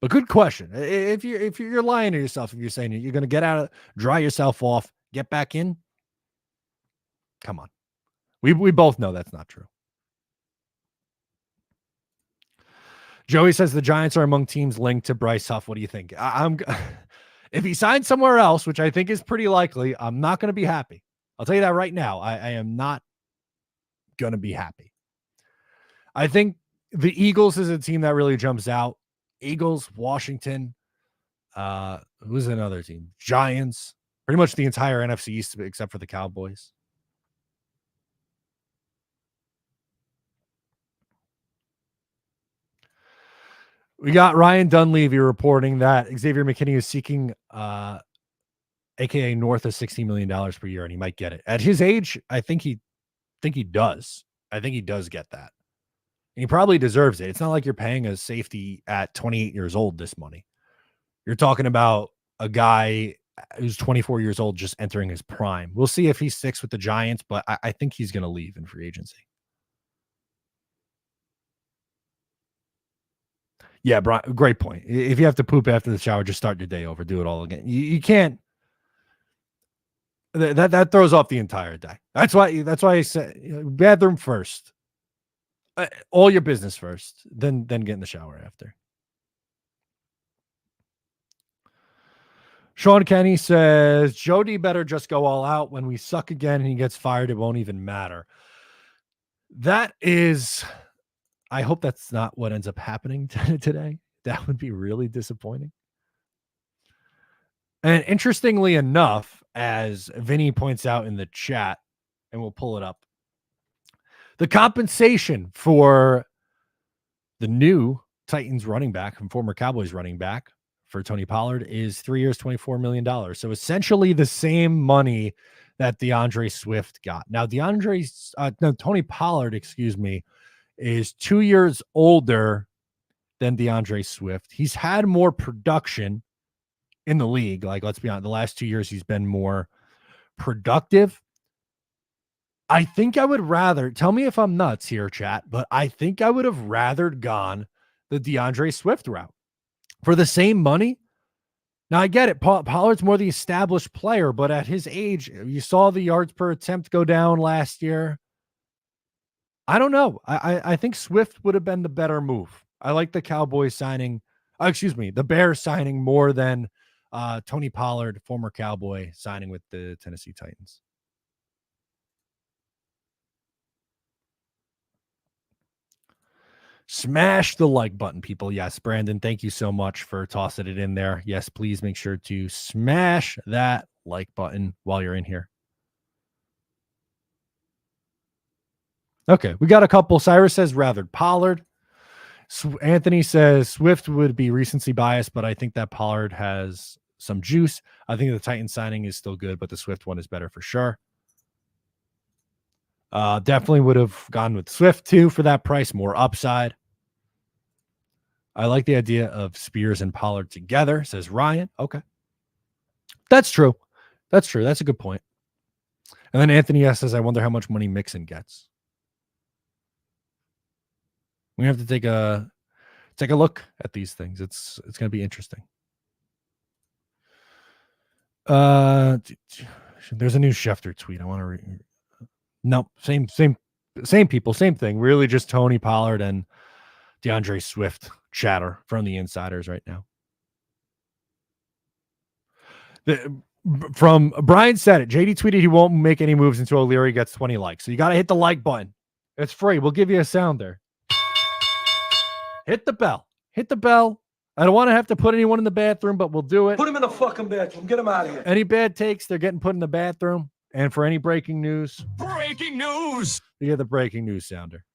But good question. If you're lying to yourself, if you're saying you're going to get out, dry yourself off, get back in, come on. We both know that's not true. Joey says the Giants are among teams linked to Bryce Huff. What do you think? If he signs somewhere else, which I think is pretty likely, I'm not going to be happy. I'll tell you that right now. I am not going to be happy. I think the Eagles is a team that really jumps out. Eagles, Washington, who's another team? Giants, pretty much the entire NFC East except for the Cowboys. We got Ryan Dunleavy reporting that Xavier McKinney is seeking, AKA north of $16 million per year, and he might get it. At his age, I think he does. I think he does get that. And he probably deserves it. It's not like you're paying a safety at 28 years old this money. You're talking about a guy who's 24 years old just entering his prime. We'll see if he sticks with the Giants, but I think he's going to leave in free agency. Yeah, Brian, great point. If you have to poop after the shower, just start your day over. Do it all again. You can't. That throws off the entire day. That's why I said bathroom first. All your business first, then get in the shower after. Sean Kenny says, Jody better just go all out. When we suck again and he gets fired, it won't even matter. That is, I hope that's not what ends up happening today. That would be really disappointing. And interestingly enough, as Vinny points out in the chat, and we'll pull it up, the compensation for the new Titans running back and former Cowboys running back for Tony Pollard is 3 years, $24 million. So essentially the same money that DeAndre Swift got. Now, Tony Pollard, is 2 years older than DeAndre Swift. He's had more production in the league. Like, let's be honest, the last 2 years he's been more productive. I think I would rather, tell me if I'm nuts here, chat, but I think I would have rather gone the DeAndre Swift route for the same money. Now, I get it. Pollard's more the established player, but at his age, you saw the yards per attempt go down last year. I don't know. I think Swift would have been the better move. I like the Cowboys signing, the Bears signing more than Tony Pollard, former Cowboy, signing with the Tennessee Titans. Smash the like button, people. Yes, Brandon, thank you so much for tossing it in there. Yes, please make sure to smash that like button while you're in here. Okay, we got a couple. Cyrus says rather Pollard. Anthony says Swift would be recency biased, but I think that Pollard has some juice. I think the Titans signing is still good, but the Swift one is better for sure. Definitely would have gone with Swift too for that price, more upside. I like the idea of Spears and Pollard together, says Ryan. Okay. That's true. That's a good point. And then Anthony S says, I wonder how much money Mixon gets. We have to take a look at these things. It's going to be interesting. There's a new Schefter tweet. I want to read. No, same people, same thing. Really just Tony Pollard and DeAndre Swift chatter from the insiders right now. From Brian said it. JD tweeted he won't make any moves until O'Leary gets 20 likes. So you got to hit the like button. It's free. We'll give you a sounder. Hit the bell. Hit the bell. I don't want to have to put anyone in the bathroom, but we'll do it. Put him in the fucking bathroom. Get him out of here. Any bad takes, they're getting put in the bathroom. And for any breaking news, you get the breaking news sounder.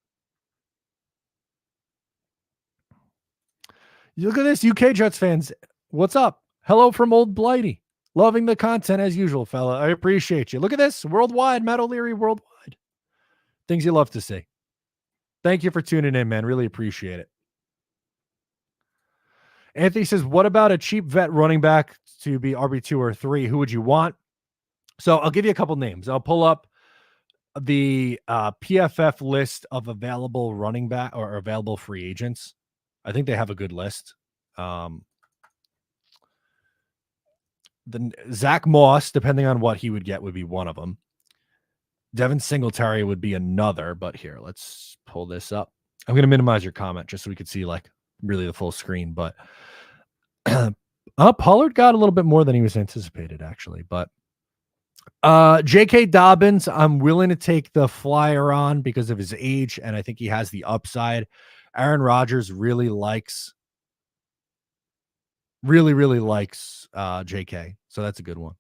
You look at this, UK Jets fans. What's up? Hello from Old Blighty. Loving the content as usual, fella. I appreciate you. Look at this. Worldwide, Matt O'Leary worldwide. Things you love to see. Thank you for tuning in, man. Really appreciate it. Anthony says, what about a cheap vet running back to be RB2 or 3? Who would you want? So I'll give you a couple names. I'll pull up the PFF list of available running back or available free agents. I think they have a good list. The Zach Moss, depending on what he would get, would be one of them. Devin Singletary would be another, but here, let's pull this up. I'm going to minimize your comment just so we could see like really the full screen, but Pollard got a little bit more than he was anticipated actually, but J.K. Dobbins, I'm willing to take the flyer on because of his age, and I think he has the upside. Aaron Rodgers really likes J.K., so that's a good one.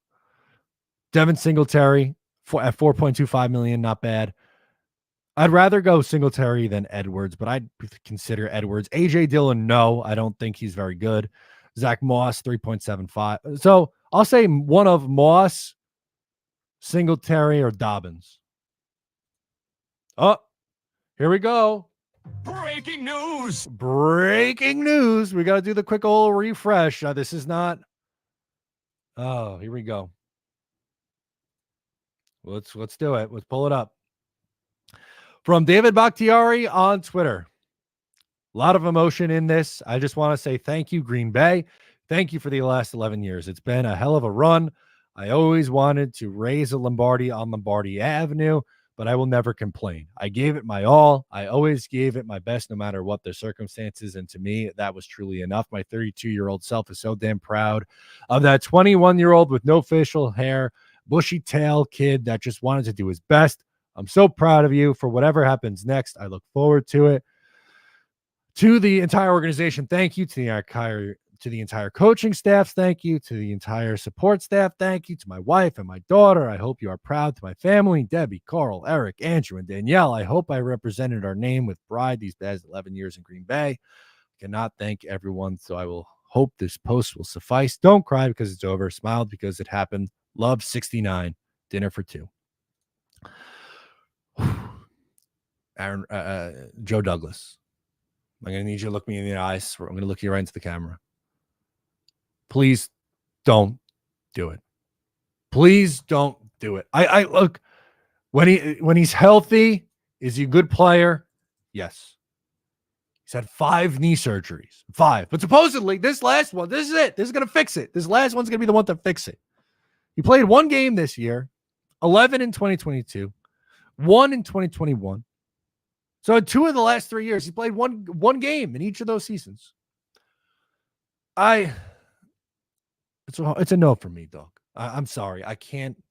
Devin Singletary at $4.25 million, not bad. I'd rather go Singletary than Edwards, but I'd consider Edwards. A.J. Dillon, no, I don't think he's very good. Zach Moss, 3.75. So I'll say one of Moss, Singletary, or Dobbins. Oh, here we go. Breaking news. Breaking news. We got to do the quick old refresh. This is not. Oh, here we go. Let's do it. Let's pull it up. From David Bakhtiari on Twitter. A lot of emotion in this. I just want to say thank you, Green Bay. Thank you for the last 11 years. It's been a hell of a run. I always wanted to raise a Lombardi on Lombardi Avenue, but I will never complain. I gave it my all. I always gave it my best no matter what the circumstances, and to me, that was truly enough. My 32-year-old self is so damn proud of that 21-year-old with no facial hair, bushy tail kid that just wanted to do his best. I'm so proud of you. For whatever happens next, I look forward to it. To the entire organization, thank you. To the entire coaching staff, thank you. To the entire support staff, thank you. To my wife and my daughter, I hope you are proud. To my family, Debbie, Carl, Eric, Andrew, and Danielle, I hope I represented our name with pride these past 11 years in Green Bay. I cannot thank everyone, so I will hope this post will suffice. Don't cry because it's over. Smile because it happened. Love 69. Dinner for two. Aaron, Joe Douglas. I'm going to need you to look me in the eyes. I'm going to look you right into the camera. Please don't do it. Please don't do it. I look, when he's healthy, is he a good player? Yes. He's had 5 knee surgeries. 5. But supposedly, this last one, this is it. This is going to fix it. This last one's going to be the one to fix it. He played 1 game this year, 11 in 2022, 1 in 2021. So in 2 of the last 3 years, he played one game in each of those seasons. It's a no for me, dog. I'm sorry. I can't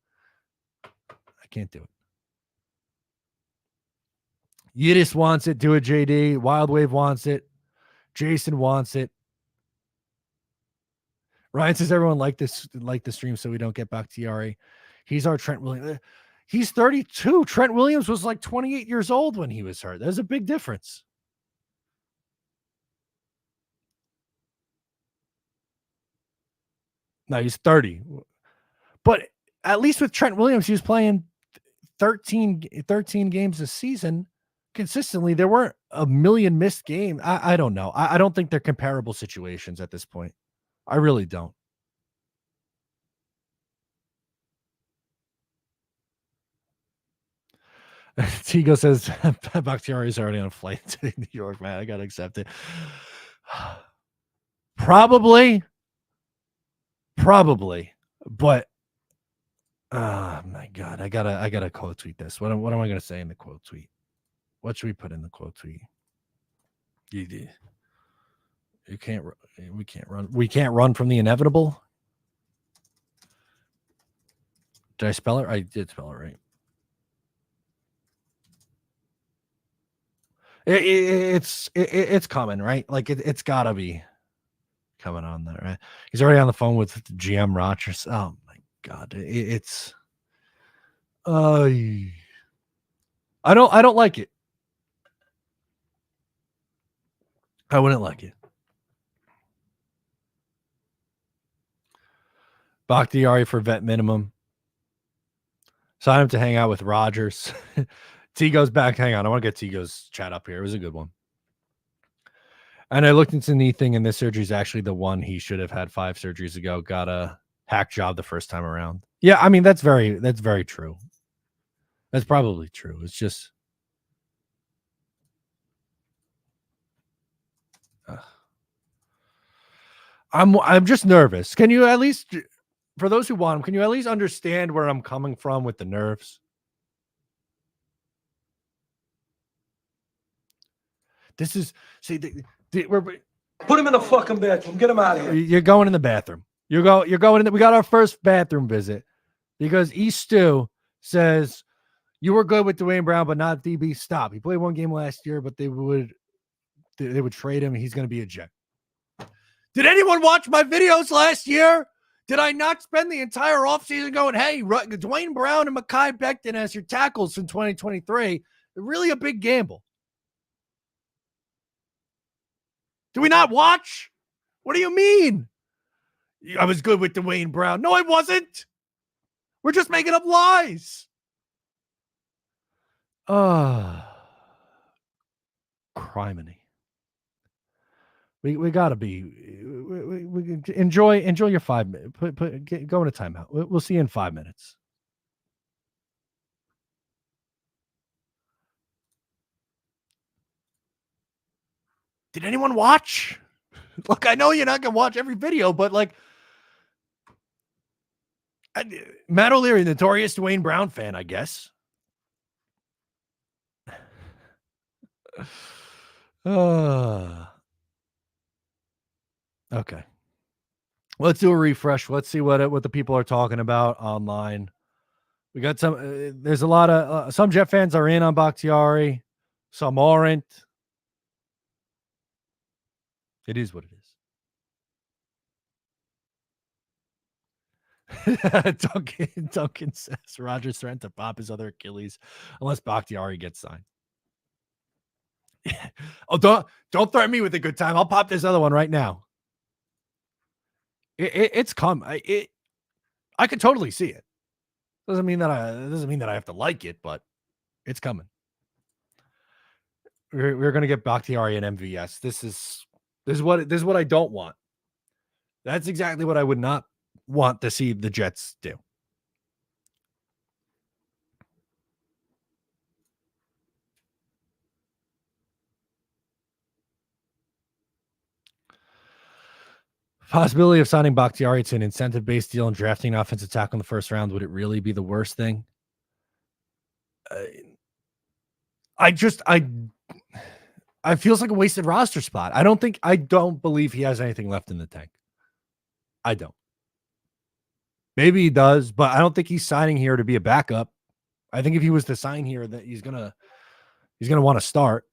do it. Yidis wants it. Do it, JD. Wild Wave wants it. Jason wants it. Ryan says everyone like the stream so we don't get Bakhtiari. He's our Trent Williams. He's 32. Trent Williams was like 28 years old when he was hurt. There's a big difference. No, he's 30. But at least with Trent Williams, he was playing 13 games a season consistently. There weren't a million missed games. I don't know. I don't think they're comparable situations at this point. I really don't. Tigo says Bakhtiari is already on a flight to New York, man. I gotta accept it. Probably, but oh my god, I gotta quote tweet this. What am I gonna say in the quote tweet? What should we put in the quote tweet? We can't run. We can't run from the inevitable. Did I spell it? I did spell it right. It's coming, right? Like it's gotta be coming on there, right? He's already on the phone with GM Rogers. Oh my god, it's I don't like it. I wouldn't like it. Bakhtiari for vet minimum. Sign him to hang out with Rogers. T goes back. Hang on. I want to get T goes chat up here. It was a good one. And I looked into knee thing, and this surgery is actually the one he should have had 5 surgeries ago. Got a hack job the first time around. Yeah, I mean, that's very true. That's probably true. It's just I'm just nervous. Can you at least, for those who want him, can you at least understand where I'm coming from with the nerves? This is we're Put him in the fucking bathroom. Get him out of here. You're going in the bathroom. You're going in. We got our first bathroom visit. because Stu says you were good with Dwayne Brown, but not DB. Stop. He played one game last year, but they would trade him. He's going to be a Jet. Did anyone watch my videos last year? Did I not spend the entire offseason going, hey, Dwayne Brown and Mekhi Becton as your tackles in 2023? Really a big gamble. Do we not watch? What do you mean? I was good with Dwayne Brown. No, I wasn't. We're just making up lies. Criminy. We gotta be. We enjoy your 5 minutes. Go into timeout. We'll see you in 5 minutes. Did anyone watch? Look, I know you're not gonna watch every video, but like, Matt O'Leary, notorious Dwayne Brown fan, I guess. Okay. Let's do a refresh. Let's see what the people are talking about online. We got some. There's a lot of some Jet fans are in on Bakhtiari. Some aren't. It is what it is. Duncan says Rodgers threatened to pop his other Achilles unless Bakhtiari gets signed. Oh, don't threaten me with a good time. I'll pop this other one right now. It's come. I could totally see it. Doesn't mean that I have to like it, but it's coming. We're gonna get Bakhtiari and MVS. This is what I don't want. That's exactly what I would not want to see the Jets do. Possibility of signing Bakhtiari to an incentive-based deal and drafting an offensive tackle in the first round. Would it really be the worst thing? I feels like a wasted roster spot. I don't believe he has anything left in the tank. I don't. Maybe he does, but I don't think he's signing here to be a backup. I think if he was to sign here, that he's gonna want to start.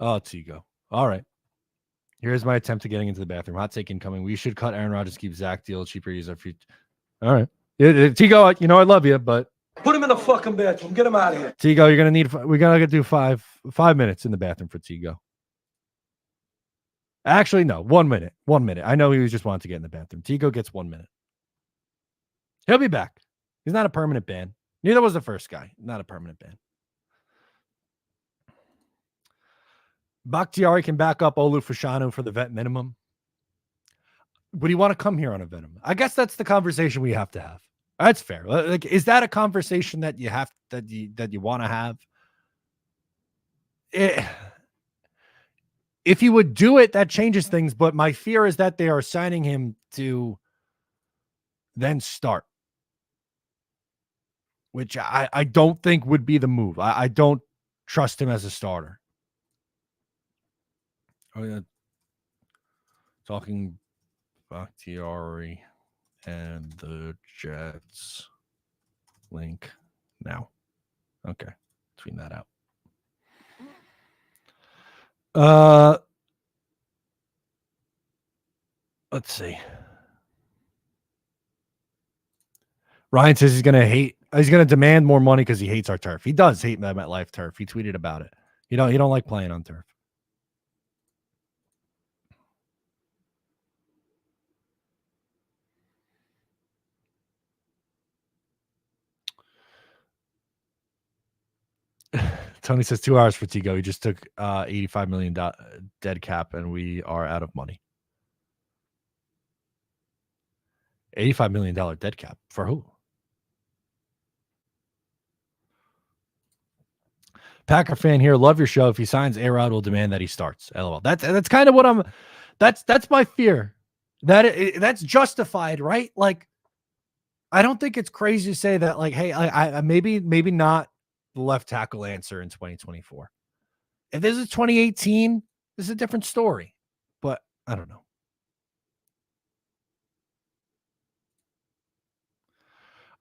Oh, Tigo. All right. Here's my attempt to getting into the bathroom. Hot take incoming. We should cut Aaron Rodgers, keep Zach deal, cheaper use our future. All right. Tigo, you know I love you, but Put him in the fucking bathroom. Get him out of here. Tigo, we're gonna do 5 minutes in the bathroom for Tigo. Actually, no, 1 minute. 1 minute. I know he was just wanting to get in the bathroom. Tigo gets 1 minute. He'll be back. He's not a permanent ban. Neither was the first guy. Not a permanent ban. Bakhtiari can back up Olu Fashanu for the vet minimum. Would he want to come here on a vet minimum? I guess that's the conversation we have to have. That's fair. Like, is that a conversation that you have that you want to have? If he would do it, that changes things. But my fear is that they are signing him to then start, which I don't think would be the move. I don't trust him as a starter. Oh, yeah. Talking Bakhtiari and the Jets link now. Okay. Tweet that out. Let's see. Ryan says he's going to demand more money because he hates our turf. He does hate MetLife turf. He tweeted about it. You don't like playing on turf. Tony says 2 hours for Tigo. He just took $85 million dead cap, and we are out of money. $85 million dead cap for who? Packer fan here. Love your show. If he signs, A-Rod will demand that he starts. LOL. That's kind of what I'm. That's my fear. That's justified, right? Like, I don't think it's crazy to say that. Like, hey, I maybe not the left tackle answer in 2024. If this is 2018, this is a different story. But I don't know.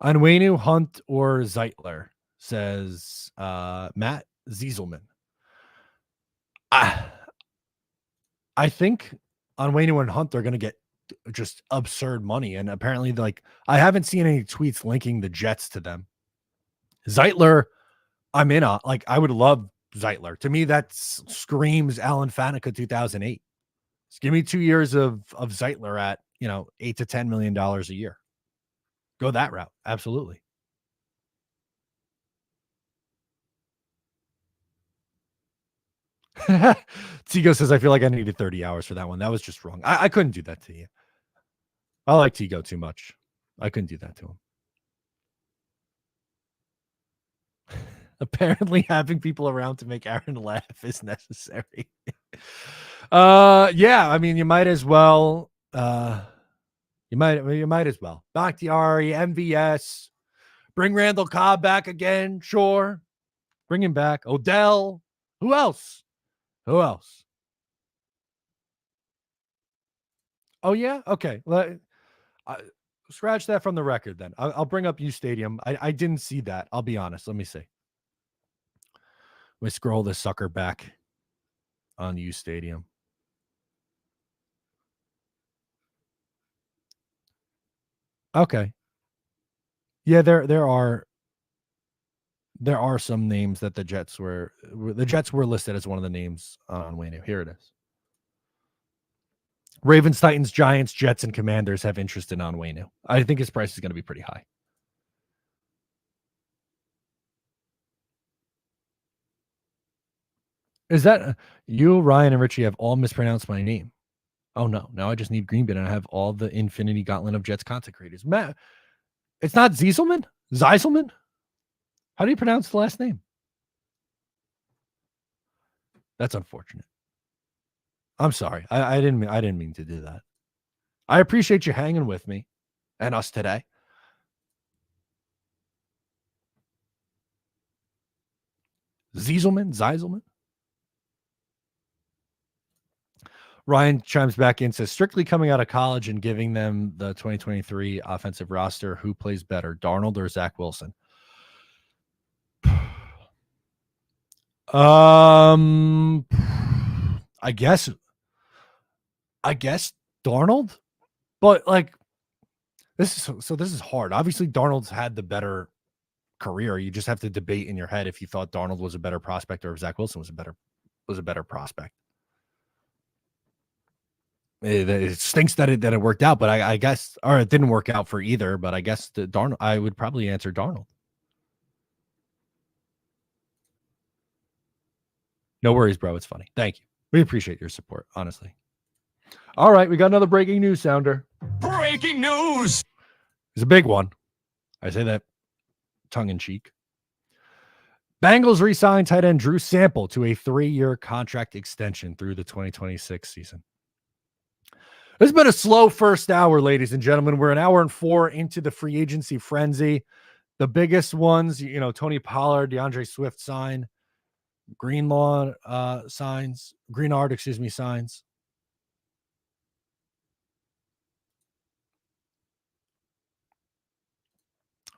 Onwenu, Hunt, or Zeitler, says Matt Zieselman. I think Onwenu and Hunt are going to get just absurd money. And apparently, like, I haven't seen any tweets linking the Jets to them. Zeitler, I'm in on. Like, I would love Zeitler. To me, that screams Alan Faneca 2008. Just give me 2 years of Zeitler at, $8 to $10 million a year. Go that route. Absolutely. Tigo says, I feel like I needed 30 hours for that one. That was just wrong. I couldn't do that to you. I like Tigo too much. I couldn't do that to him. Apparently having people around to make Aaron laugh is necessary. Yeah, I mean, you might as well. You might as well. Bakhtiari, MVS, bring Randall Cobb back again. Sure. Bring him back. Odell. Who else? Oh, yeah? Okay. Scratch that from the record then. I'll bring up U Stadium. I didn't see that. I'll be honest. Let me see. Let me scroll this sucker back on U Stadium. Okay. Yeah, there are some names that the Jets were listed as one of the names on Wayne. Here it is. Ravens, Titans, Giants, Jets, and Commanders have interest in Onwenu. I think his price is going to be pretty high. Is that you, Ryan, and Richie have all mispronounced my name? Oh, no. Now I just need Greenbin, and I have all the Infinity Gauntlet of Jets consecrators. Matt, it's not Zieselman? Zieselman? How do you pronounce the last name? That's unfortunate. I'm sorry. I didn't mean to do that. I appreciate you hanging with me and us today. Zieselman? Ryan chimes back in, says, strictly coming out of college and giving them the 2023 offensive roster, who plays better, Darnold or Zach Wilson? I guess Darnold, but like this is hard. Obviously, Darnold's had the better career. You just have to debate in your head if you thought Darnold was a better prospect or if Zach Wilson was a better prospect. It stinks that it worked out, but I guess, or it didn't work out for either. But I guess Darnold, I would probably answer Darnold. No worries, bro. It's funny. Thank you. We appreciate your support, honestly. All right, we got another breaking news sounder. Breaking news. It's a big one. I say that tongue in cheek. Bengals re-signed tight end Drew Sample to a 3-year contract extension through the 2026 season. It's been a slow first hour, ladies and gentlemen. We're an hour and 4 into the free agency frenzy. The biggest ones, Tony Pollard, DeAndre Swift sign, Greenard signs.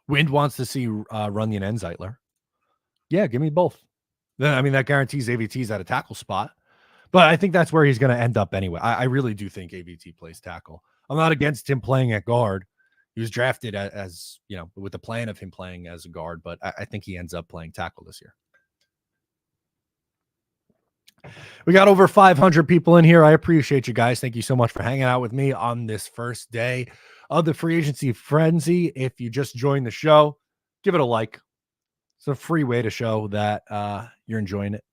Wind wants to see Runyon and Zeitler. Yeah, give me both. I mean, that guarantees AVT's at a tackle spot. But I think that's where he's going to end up anyway. I really do think AVT plays tackle. I'm not against him playing at guard. He was drafted as with the plan of him playing as a guard, but I think he ends up playing tackle this year. We got over 500 people in here. I appreciate you guys. Thank you so much for hanging out with me on this first day of the free agency frenzy. If you just joined the show, give it a like. It's a free way to show that you're enjoying it.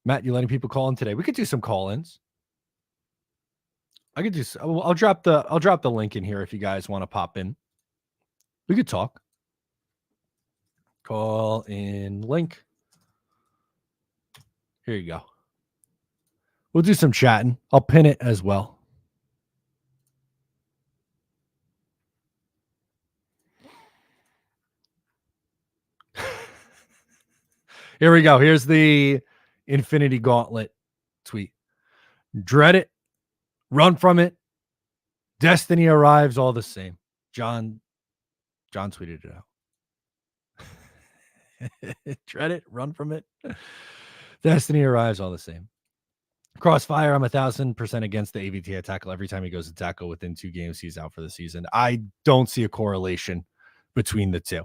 Matt, you letting people call in today? We could do some call-ins. I'll drop the link in here if you guys want to pop in. We could talk. Call in link. Here you go. We'll do some chatting. I'll pin it as well. Here we go. Here's the Infinity Gauntlet tweet. Dread it, run from it. Destiny arrives all the same. John tweeted it out. Dread it, run from it. Destiny arrives all the same. Crossfire, I'm 1,000% against the AVT tackle. Every time he goes to tackle within 2 games, he's out for the season. I don't see a correlation between the two.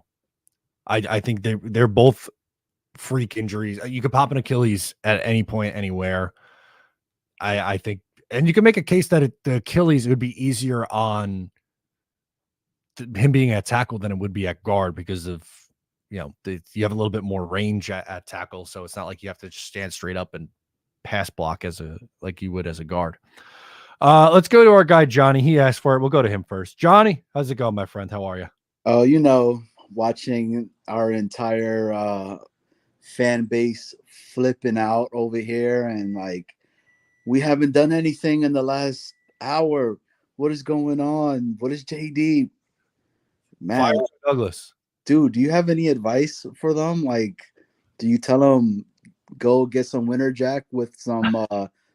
I think they're both freak injuries. You could pop an Achilles at any point, anywhere. I think, and you can make a case that the Achilles, it would be easier on him being at tackle than it would be at guard because of, you have a little bit more range at tackle. So it's not like you have to just stand straight up and pass block like you would as a guard. Let's go to our guy, Johnny. He asked for it. We'll go to him first. Johnny, how's it going, my friend? How are you? Oh, watching our entire fan base flipping out over here, and we haven't done anything in the last hour. What is going on? What is JD? Man, Fire Douglas. Dude, do you have any advice for them? Do you tell them go get some Winter Jack with some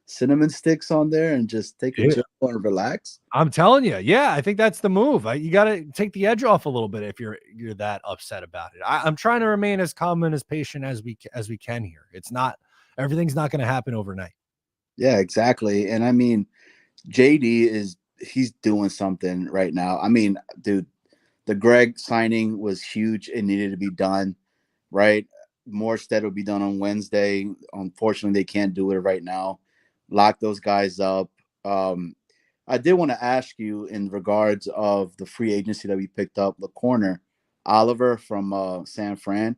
cinnamon sticks on there and just take a chill and relax? I'm telling you, yeah, I think that's the move. You got to take the edge off a little bit if you're that upset about it. I'm trying to remain as calm and as patient as we can here. Everything's not going to happen overnight. Yeah, exactly. And I mean, JD he's doing something right now. I mean, dude, the Greg signing was huge. It needed to be done, right? Morstead will be done on Wednesday. Unfortunately, they can't do it right now. Lock those guys up. I did want to ask you in regards of the free agency that we picked up, the corner, Oliver from San Fran.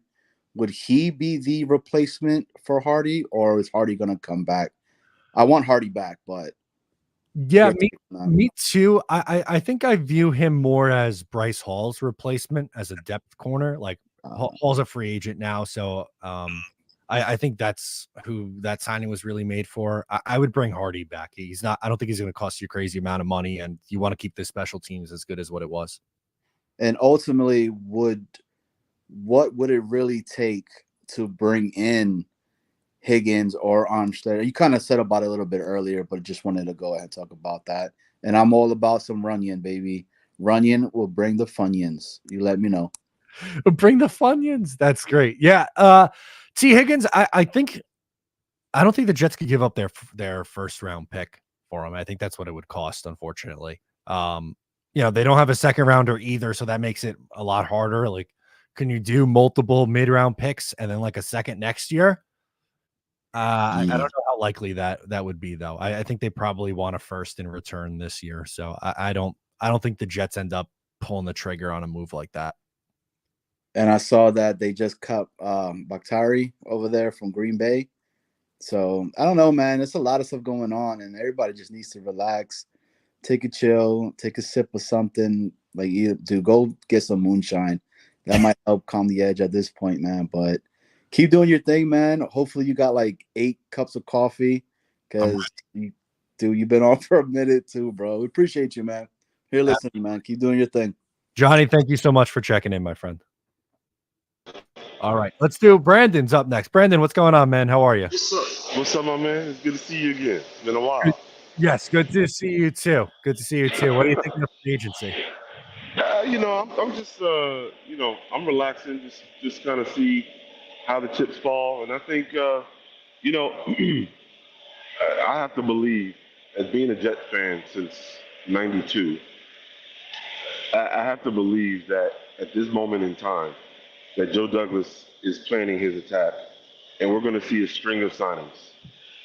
Would he be the replacement for Hardy, or is Hardy going to come back? I want Hardy back, but yeah, me too. I think I view him more as Bryce Hall's replacement as a depth corner. Hall's a free agent now, so I think that's who that signing was really made for. I would bring Hardy back. I don't think he's going to cost you a crazy amount of money, and you want to keep the special teams as good as what it was. And ultimately, what would it really take to bring in Higgins or Armstead? You kind of said about it a little bit earlier, but just wanted to go ahead and talk about that. And I'm all about some Runyon, baby. Runyon will bring the Funyuns. You let me know. Bring the Funyuns. That's great. Yeah. T. Higgins, I don't think the Jets could give up their first round pick for him. I think that's what it would cost, unfortunately. They don't have a second rounder either, so that makes it a lot harder. Can you do multiple mid-round picks and then a second next year? I don't know how likely that would be, though. I think they probably want a first in return this year. So I don't think the Jets end up pulling the trigger on a move like that. And I saw that they just cut Bakhtiari over there from Green Bay. So I don't know, man. There's a lot of stuff going on, and everybody just needs to relax, take a chill, take a sip of something. Go get some moonshine. That might help calm the edge at this point, man. But keep doing your thing, man. Hopefully you got 8 cups of coffee, because you've been on for a minute too, bro. We appreciate you, man. Here, listening, man. Keep doing your thing. Johnny, thank you so much for checking in, my friend. All right, let's do Brandon's up next. Brandon, what's going on, man? How are you? What's up, my man? It's good to see you again. It's been a while. Yes, good to see you too. Good to see you too. What do you think of the agency? I'm just, I'm relaxing, just kind of see how the chips fall, and I think, I have to believe, as being a Jets fan since '92, I have to believe that at this moment in time, that Joe Douglas is planning his attack, and we're going to see a string of signings.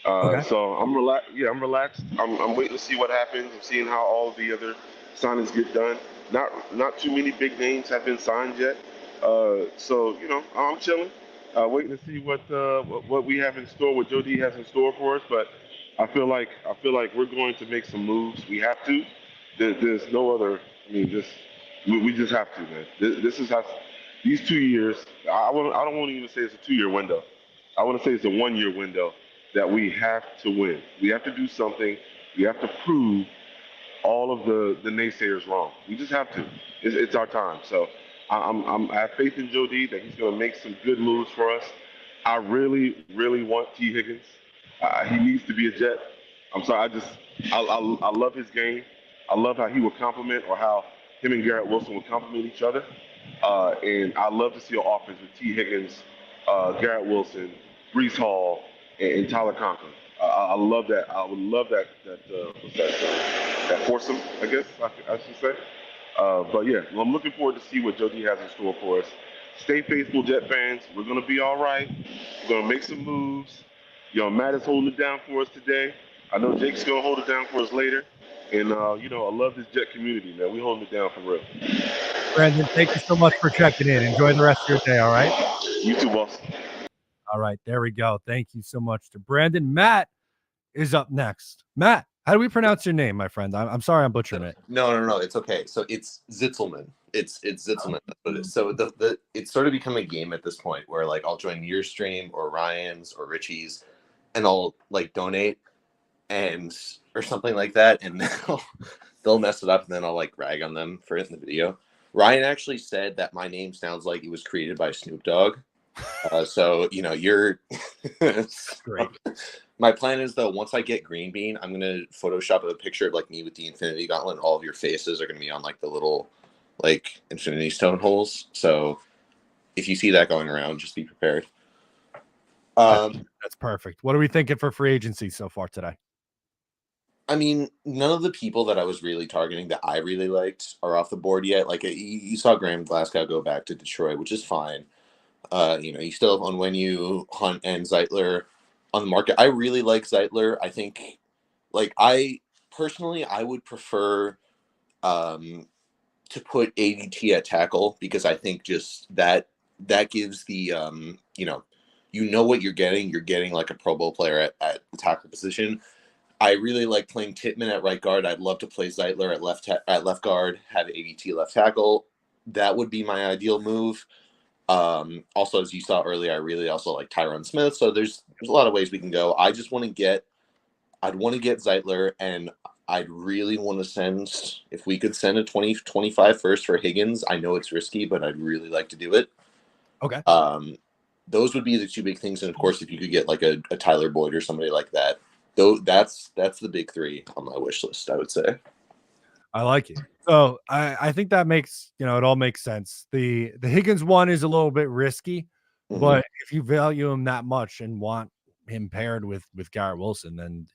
Okay. So I'm relaxed. Yeah, I'm relaxed. I'm waiting to see what happens. I'm seeing how all the other signings get done. Not too many big names have been signed yet. So I'm chilling, waiting to see what we have in store, what Joe D has in store for us. But I feel like we're going to make some moves. We have to. There's no other. I mean, we just have to, man. This is how. These 2 years, I don't want to even say it's a 2-year window. I want to say it's a 1-year window that we have to win. We have to do something. We have to prove all of the naysayers wrong. We just have to. It's our time. So I have faith in Joe D that he's going to make some good moves for us. I really, really want T. Higgins. He needs to be a Jet. I'm sorry. I love his game. I love how he would complement, or how him and Garrett Wilson would complement each other. And I love to see an offense with T. Higgins, Garrett Wilson, Brees Hall, and Tyler Conklin. I love that. I would love that foursome, I guess I should say. But yeah, well, I'm looking forward to see what Joe D has in store for us. Stay faithful, Jet fans. We're gonna be all right. We're gonna make some moves. Matt is holding it down for us today. I know Jake's gonna hold it down for us later. And I love this Jet community, man. We holding it down for real. Brandon, thank you so much for checking in. Enjoy the rest of your day. All right. You too, boss. All right, there we go. Thank you so much to Brandon. Matt is up next. Matt, how do we pronounce your name, my friend? I'm sorry I'm butchering it. No. It's okay. So it's Zitzelman. It's Zitzelman. That's what it is. So it's sort of become a game at this point where like I'll join your stream or Ryan's or Richie's, and I'll like donate or something like that, and they'll mess it up, and then I'll like rag on them for it in the video. Ryan actually said that my name sounds like it was created by Snoop Dogg. So you're Great. My plan is, though, once I get Green Bean, I'm gonna Photoshop a picture of like me with the Infinity Gauntlet, and all of your faces are gonna be on like the little like Infinity Stone holes. So if you see that going around, just be prepared. That's perfect. What are we thinking for free agency so far today? I mean, none of the people that I was really targeting that I really liked are off the board yet. Like you saw Graham Glasgow go back to Detroit, which is fine. You still have Onwenu, Hunt, and Zeitler on the market. I really like Zeitler. I think, like, I would prefer to put ADT at tackle, because I think just that gives the what you're getting. You're getting like a Pro Bowl player at the tackle position. I really like playing Tittman at right guard. I'd love to play Zeitler at left guard, have ADT left tackle. That would be my ideal move. Also, as you saw earlier, I really also like Tyron Smith. So there's a lot of ways we can go. I'd want to get Zeitler, and I'd really want to send, if we could send a 2025 first for Higgins. I know it's risky, but I'd really like to do it. Okay. Those would be the two big things. And of course, if you could get like a Tyler Boyd or somebody like that, though, that's the big three on my wish list, I would say. I like it. So I think that makes, it all makes sense. The Higgins one is a little bit risky, but if you value him that much and want him paired with Garrett Wilson, then,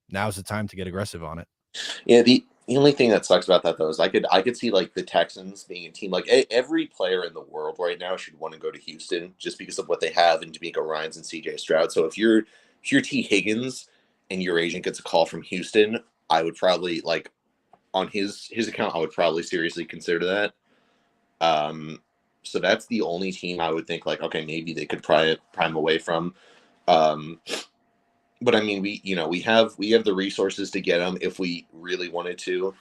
now's the time to get aggressive on it. Yeah. The only thing that sucks about that, though, is I could see like the Texans being a team, like every player in the world right now should want to go to Houston just because of what they have in D'Amico Ryans and CJ Stroud. So if you're T. Higgins and your agent gets a call from Houston, I would probably, like, on his account, I would probably seriously consider that. So that's the only team I would think, like, okay, maybe they could prime away from. But I mean, we have the resources to get him if we really wanted to,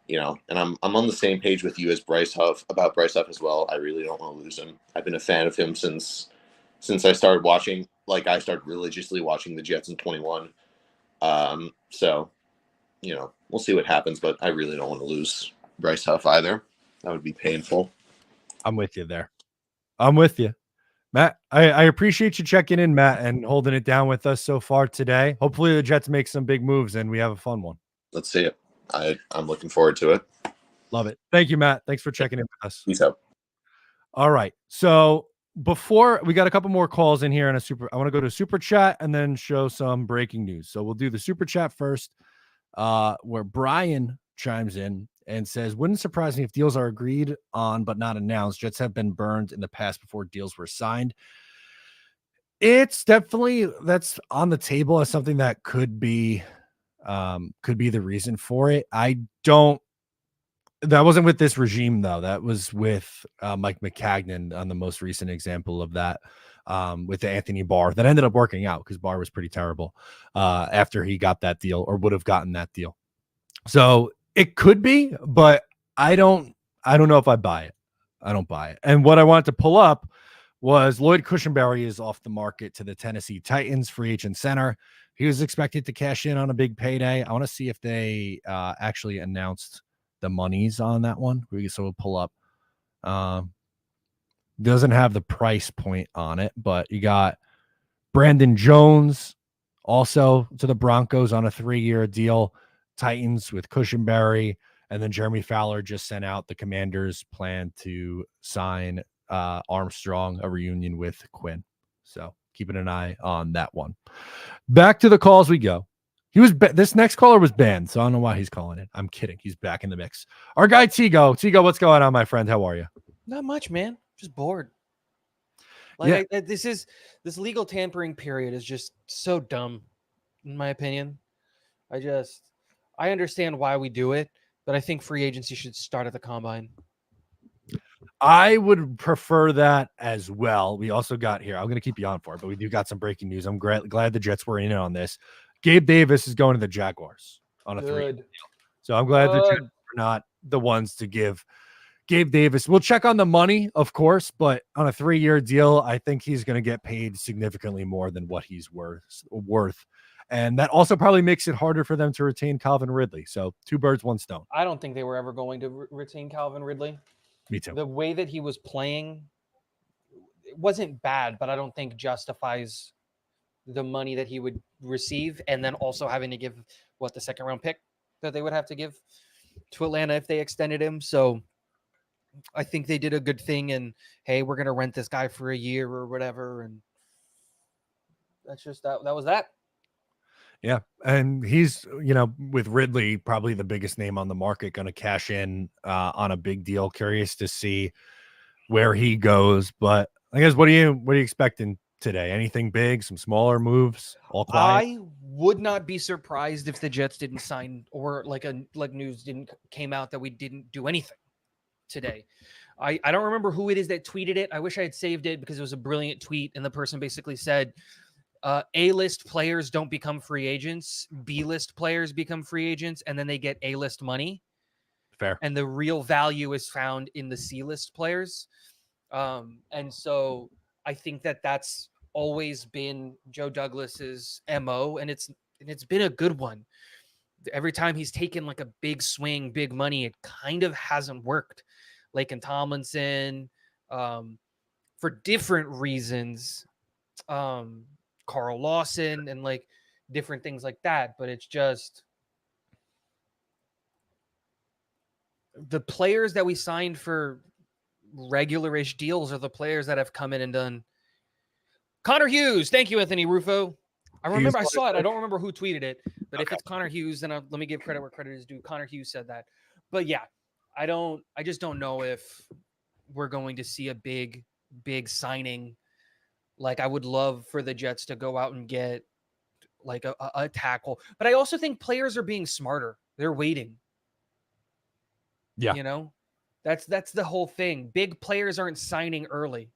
and I'm on the same page with you as Bryce Huff about Bryce Huff as well. I really don't want to lose him. I've been a fan of him since I started watching. Like, I started religiously watching the Jets in 21. So, we'll see what happens, but I really don't want to lose Bryce Huff either. That would be painful. I'm with you there. I'm with you, Matt. I appreciate you checking in, Matt, and holding it down with us so far today. Hopefully the Jets make some big moves and we have a fun one. Let's see it. I'm looking forward to it. Love it. Thank you, Matt. Thanks for checking in with us. Peace out. All right. So before we got a couple more calls in here and I want to go to super chat and then show some breaking news. So we'll do the super chat first, where Brian chimes in and says, wouldn't surprise me if deals are agreed on but not announced. Jets have been burned in the past before deals were signed. It's definitely, that's on the table as something that could be the reason for it. That wasn't with this regime, though. That was with Mike McCagnon on the most recent example of that, with the Anthony Barr. That ended up working out because Barr was pretty terrible after he got that deal, or would have gotten that deal. So it could be, but I don't know if I buy it. I don't buy it. And what I wanted to pull up was Lloyd Cushenberry is off the market to the Tennessee Titans, free agent center. He was expected to cash in on a big payday. I want to see if they actually announced the monies on that one. So we'll pull up. Doesn't have the price point on it, but you got Brandon Jones also to the Broncos on a 3-year deal. Titans with Cushenberry, and then Jeremy Fowler just sent out the Commanders' plan to sign Armstrong, a reunion with Quinn. So keeping an eye on that one. Back to the calls we go. This next caller was banned, so I don't know why he's calling it. I'm kidding. He's back in the mix. Our guy Tigo. Tigo, what's going on, my friend? How are you? Not much, man. Just bored. This legal tampering period is just so dumb, in my opinion. I understand why we do it, but I think free agency should start at the combine. I would prefer that as well. We also got here. I'm going to keep you on for it, but we do got some breaking news. I'm glad the Jets were in on this. Gabe Davis is going to the Jaguars on a 3-year deal. So I'm glad the Jets are not the ones to give Gabe Davis. We'll check on the money, of course, but on a 3-year deal, I think he's going to get paid significantly more than what he's worth. And that also probably makes it harder for them to retain Calvin Ridley. So 2 birds, 1 stone. I don't think they were ever going to retain Calvin Ridley. Me too. The way that he was playing, it wasn't bad, but I don't think justifies the money that he would receive, and then also having to give the 2nd round pick that they would have to give to Atlanta if they extended him. So I think they did a good thing, and hey, we're going to rent this guy for a year or whatever. And that's just that was that. Yeah. And he's, with Ridley, probably the biggest name on the market, going to cash in on a big deal. Curious to see where he goes. But I guess, what are you expecting today? Anything big, some smaller moves, all quiet? I would not be surprised if the Jets didn't sign, or like news came out that we didn't do anything today. I don't remember who it is that tweeted it. I wish I had saved it because it was a brilliant tweet. And the person basically said, A-list players don't become free agents. B-list players become free agents, and then they get A-list money. Fair. And the real value is found in the C-list players. And so I think that's always been Joe Douglas's MO, and it's been a good one. Every time he's taken like a big swing, big money, it kind of hasn't worked. Laken Tomlinson, for different reasons. Carl Lawson and like different things like that. But it's just the players that we signed for regular-ish deals are the players that have come in and done. Connor Hughes. Thank you, Anthony Rufo. I saw it. I don't remember who tweeted it, but if it's Connor Hughes, then let me give credit where credit is due. Connor Hughes said that. But yeah, I just don't know if we're going to see a big signing. Like, I would love for the Jets to go out and get like a tackle. But I also think players are being smarter. They're waiting. Yeah. That's the whole thing. Big players aren't signing early.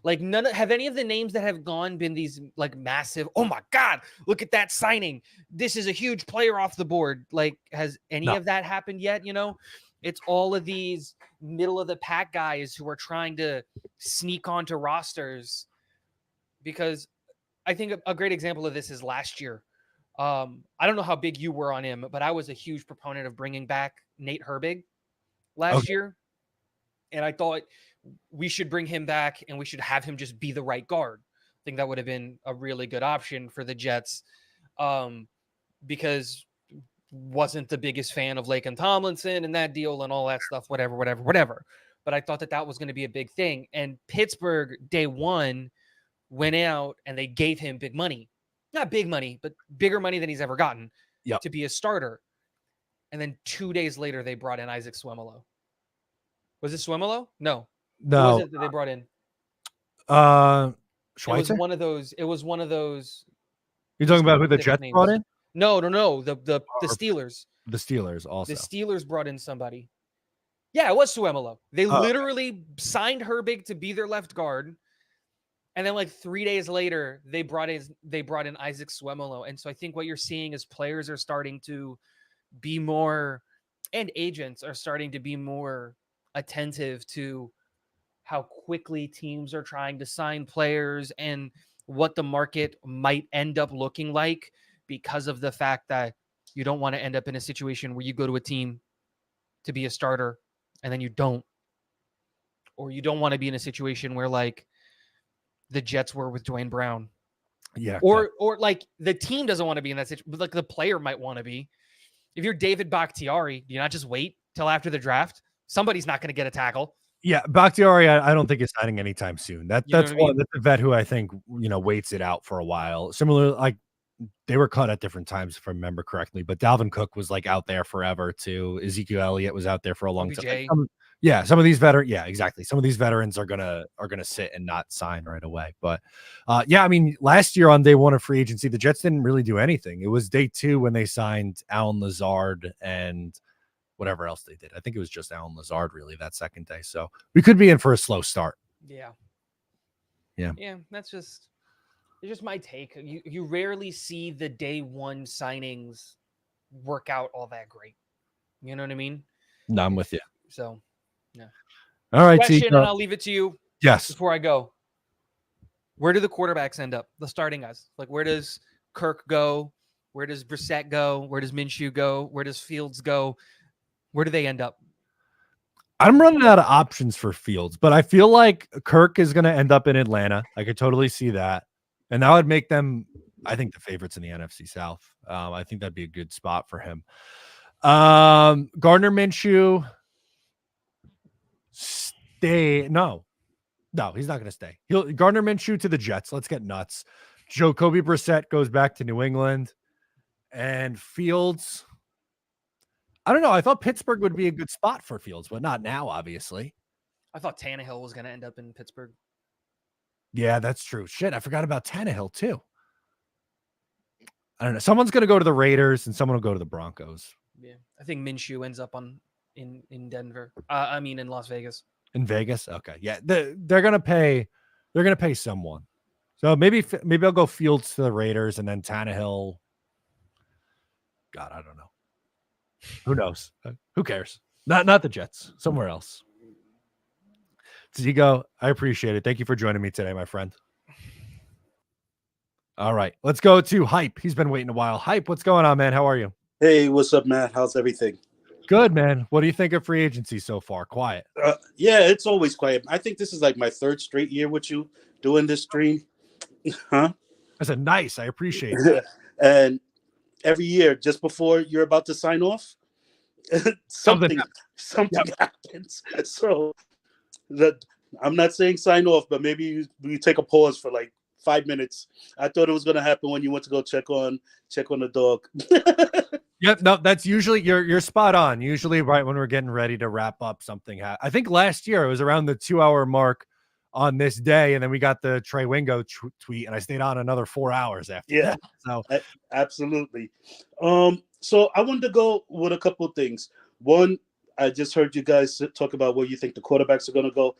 Like, have any of the names that have gone been these like massive, oh my God, look at that signing. This is a huge player off the board. Like, has any of that happened yet? It's all of these middle of the pack guys who are trying to sneak onto rosters. Because I think a great example of this is last year. I don't know how big you were on him, but I was a huge proponent of bringing back Nate Herbig last year. And I thought we should bring him back and we should have him just be the right guard. I think that would have been a really good option for the Jets, because wasn't the biggest fan of Laken Tomlinson and that deal and all that stuff, whatever. But I thought that was going to be a big thing. And Pittsburgh, day one, went out and they gave him big money. Not big money, but bigger money than he's ever gotten to be a starter. And then 2 days later, they brought in Isaac Swemelo. Was it Swemelo? No. Who was it that they brought in? Schweitzer? It was one of those. You're talking about who the Jets brought in? No. The Steelers. The Steelers also. The Steelers brought in somebody. Yeah, it was Swemelo. They literally signed Herbig to be their left guard. And then like 3 days later, they brought in Isaac Swemelo. And so I think what you're seeing is players are starting to be more, and agents are starting to be more attentive to how quickly teams are trying to sign players and what the market might end up looking like, because of the fact that you don't want to end up in a situation where you go to a team to be a starter and then you don't. Or you don't want to be in a situation where like the Jets were with Dwayne Brown Yeah. Or like the team doesn't want to be in that situation, but like the player might want to be. If you're David Bakhtiari, do you not just wait till after the draft? Somebody's not going to get a tackle. Yeah, Bakhtiari, I don't think is signing anytime soon. That's I mean? that's a vet who I think waits it out for a while. Similar, like they were cut at different times, if I remember correctly. But Dalvin Cook was like out there forever too. Ezekiel Elliott was out there for a long time. Some of these exactly. Some of these veterans are gonna sit and not sign right away. But I mean, last year on day one of free agency, the Jets didn't really do anything. It was day two when they signed Allen Lazard and whatever else they did. I think it was just Allen Lazard really that second day. So we could be in for a slow start. Yeah. It's just my take. You rarely see the day one signings work out all that great. You know what I mean? No, I'm with you. So, yeah. All right, question, and I'll leave it to you. Yes. Before I go, where do the quarterbacks end up? The starting guys. Like, where does Kirk go? Where does Brissett go? Where does Minshew go? Where does Fields go? Where do they end up? I'm running out of options for Fields, but I feel like Kirk is going to end up in Atlanta. I could totally see that. And that would make them, I think, the favorites in the NFC South. I think that'd be a good spot for him. Gardner Minshew, stay. No, he's not going to stay. Gardner Minshew to the Jets. Let's get nuts. Jacoby Brissett goes back to New England. And Fields, I don't know. I thought Pittsburgh would be a good spot for Fields, but not now, obviously. I thought Tannehill was going to end up in Pittsburgh. Yeah, that's true. Shit, I forgot about Tannehill, too. I don't know. Someone's going to go to the Raiders, and someone will go to the Broncos. Yeah, I think Minshew ends up in Denver. In Las Vegas. In Vegas? Okay. Yeah, they're going to pay. They're going to pay someone. So maybe I'll go Fields to the Raiders, and then Tannehill. God, I don't know. Who knows? Who cares? Not the Jets. Somewhere else. Zigo, I appreciate it. Thank you for joining me today, my friend. All right, let's go to Hype. He's been waiting a while. Hype, what's going on, man? How are you? Hey, what's up, Matt? How's everything? Good, man. What do you think of free agency so far? Quiet. Yeah, it's always quiet. I think this is like my third straight year with you doing this stream. Huh? I said, nice. I appreciate it. And every year, just before you're about to sign off, something happens. So I'm not saying sign off, but maybe you take a pause for like 5 minutes. I thought it was going to happen when you went to go check on the dog. Yep, no, that's usually you're spot on. Usually, right when we're getting ready to wrap up, something. I think last year it was around the 2-hour mark on this day, and then we got the Trey Wingo tweet, and I stayed on another 4 hours after. Yeah, that. So absolutely. So I wanted to go with a couple of things. One, I just heard you guys talk about where you think the quarterbacks are going to go.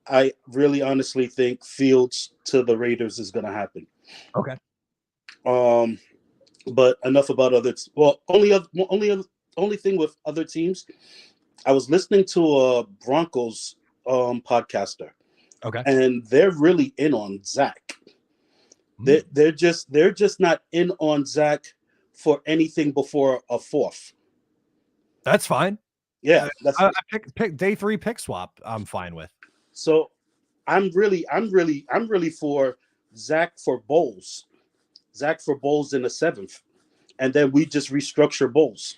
I really honestly think Fields to the Raiders is going to happen. Okay. But enough about others. Well, only thing with other teams. I was listening to a Broncos podcaster. Okay. And they're really in on Zach. They're just not in on Zach for anything before a fourth. That's fine. Yeah, I pick day 3 pick swap. I'm fine with. So I'm really for Zach for Bowles. Zach for Bowles in the 7th. And then we just restructure Bowles.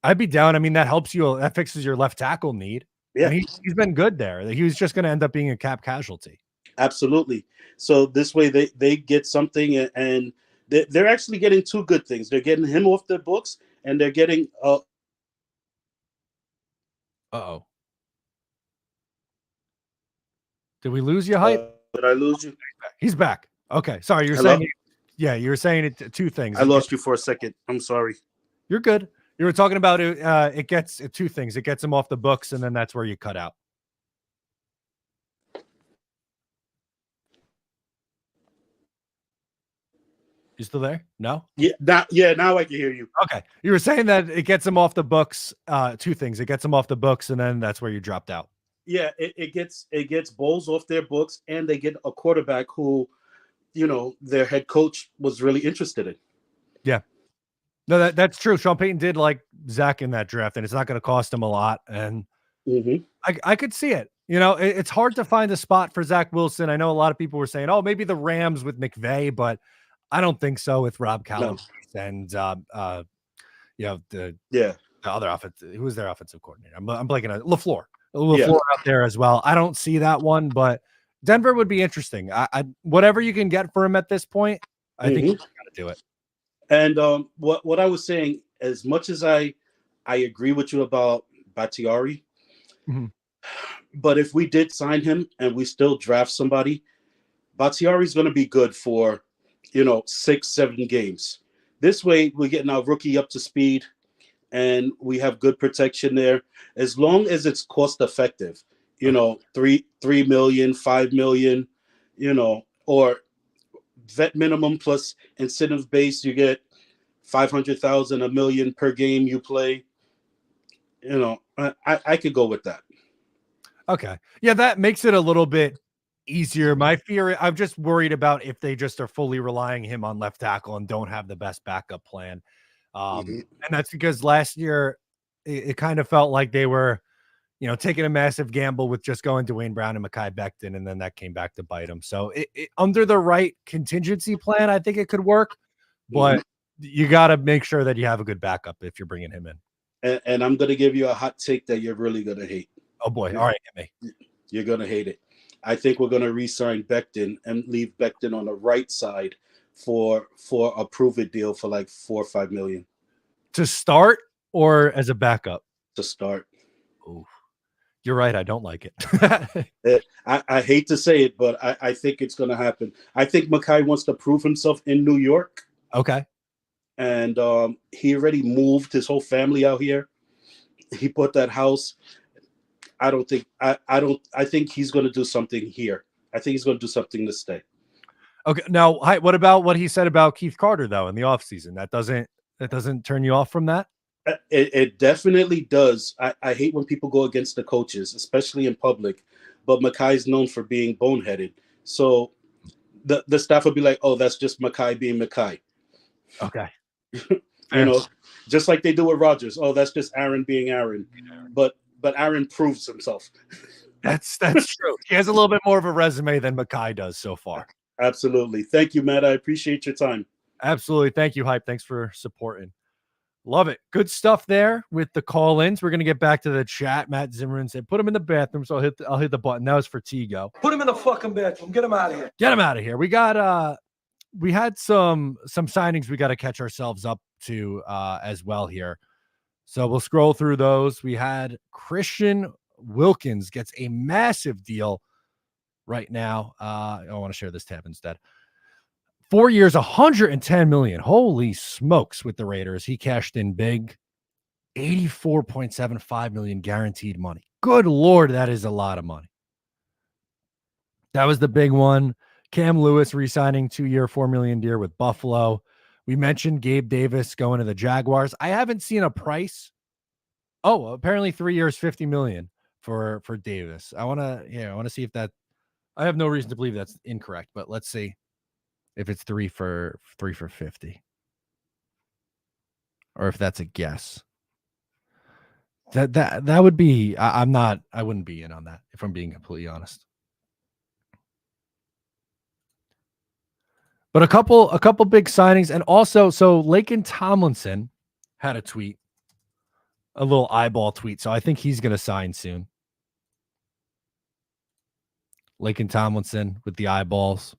I'd be down. I mean, that helps you. That fixes your left tackle need. Yeah. And he's been good there. He was just going to end up being a cap casualty. Absolutely. So this way they get something, and they're actually getting two good things. They're getting him off their books, and they're getting Uh-oh. Did we lose you, Hype? Did I lose you? He's back. Okay. Sorry. You're saying you were saying it two things. I lost you for a second. I'm sorry. You're good. You were talking about it. It gets two things. It gets him off the books, and then that's where you cut out. You still there? No? Yeah. Now I can hear you. Okay. You were saying that it gets him off the books. Two things. It gets him off the books, and then that's where you dropped out. Yeah, it gets Bowles off their books, and they get a quarterback who, their head coach was really interested in. Yeah. No, that's true. Sean Payton did like Zach in that draft, and it's not going to cost him a lot. And I could see it. You know, it's hard to find a spot for Zach Wilson. I know a lot of people were saying, oh, maybe the Rams with McVay, but I don't think so with Rob Calabrese and the other who was their offensive coordinator? I'm blanking on LaFleur. LaFleur out there as well. I don't see that one, but Denver would be interesting. I whatever you can get for him at this point, I think you got to do it. And what I was saying, as much as I agree with you about Bakhtiari, but if we did sign him and we still draft somebody, Bakhtiari is going to be good for 6-7 games. This way, we're getting our rookie up to speed, and we have good protection there. As long as it's cost effective, 3 million, 5 million, or vet minimum plus incentive base, you get 500,000, $1 million per game you play. I could go with that. Okay. Yeah, that makes it a little bit easier. My fear, I'm just worried about if they just are fully relying him on left tackle and don't have the best backup plan. And that's because last year it kind of felt like they were, taking a massive gamble with just going Dwayne Brown and Mekhi Becton, and then that came back to bite them. So under the right contingency plan, I think it could work, but you got to make sure that you have a good backup if you're bringing him in. And I'm going to give you a hot take that you're really going to hate. Oh boy. All right. Hit me. You're going to hate it. I think we're going to re-sign Becton and leave Becton on the right side for a prove-it deal for like $4 or $5 million. To start or as a backup? To start. Ooh. You're right. I don't like it. I hate to say it, but I think it's going to happen. I think Mekhi wants to prove himself in New York. Okay. And he already moved his whole family out here. He bought that house. I think he's going to do something here. I think he's going to do something to stay. Okay. Now, what about what he said about Keith Carter though in the offseason? That doesn't turn you off from that? It definitely does. I hate when people go against the coaches, especially in public, but Mekhi's known for being boneheaded. So the staff will be like, oh, that's just Mekhi being Mekhi. Okay. Just like they do with Rodgers. Oh, that's just Aaron being Aaron. But Aaron proves himself. That's true. He has a little bit more of a resume than Mekhi does so far. Absolutely. Thank you, Matt. I appreciate your time. Absolutely. Thank you, Hype. Thanks for supporting. Love it. Good stuff there with the call-ins. We're going to get back to the chat. Matt Zimmerman said, put him in the bathroom, so I'll hit the button. That was for Tigo. Put him in the fucking bathroom. Get him out of here. Get him out of here. We had some signings we got to catch ourselves up to as well here. So we'll scroll through those. We had Christian Wilkins gets a massive deal right now. I want to share this tab instead. 4 years, $110 million. Holy smokes with the Raiders. He cashed in big. $84.75 million guaranteed money. Good Lord, that is a lot of money. That was the big one. Cam Lewis re-signing 2-year, $4 million deal with Buffalo. We mentioned Gabe Davis going to the Jaguars. I haven't seen a price. Oh, apparently 3 years, $50 million for Davis. I want to see if that. I have no reason to believe that's incorrect, but let's see if it's 3 for 50, or if that's a guess. That would be. I wouldn't be in on that if I'm being completely honest. But a couple big signings, and also so Laken Tomlinson had a tweet, a little eyeball tweet. So I think he's going to sign soon. Laken Tomlinson with the eyeballs.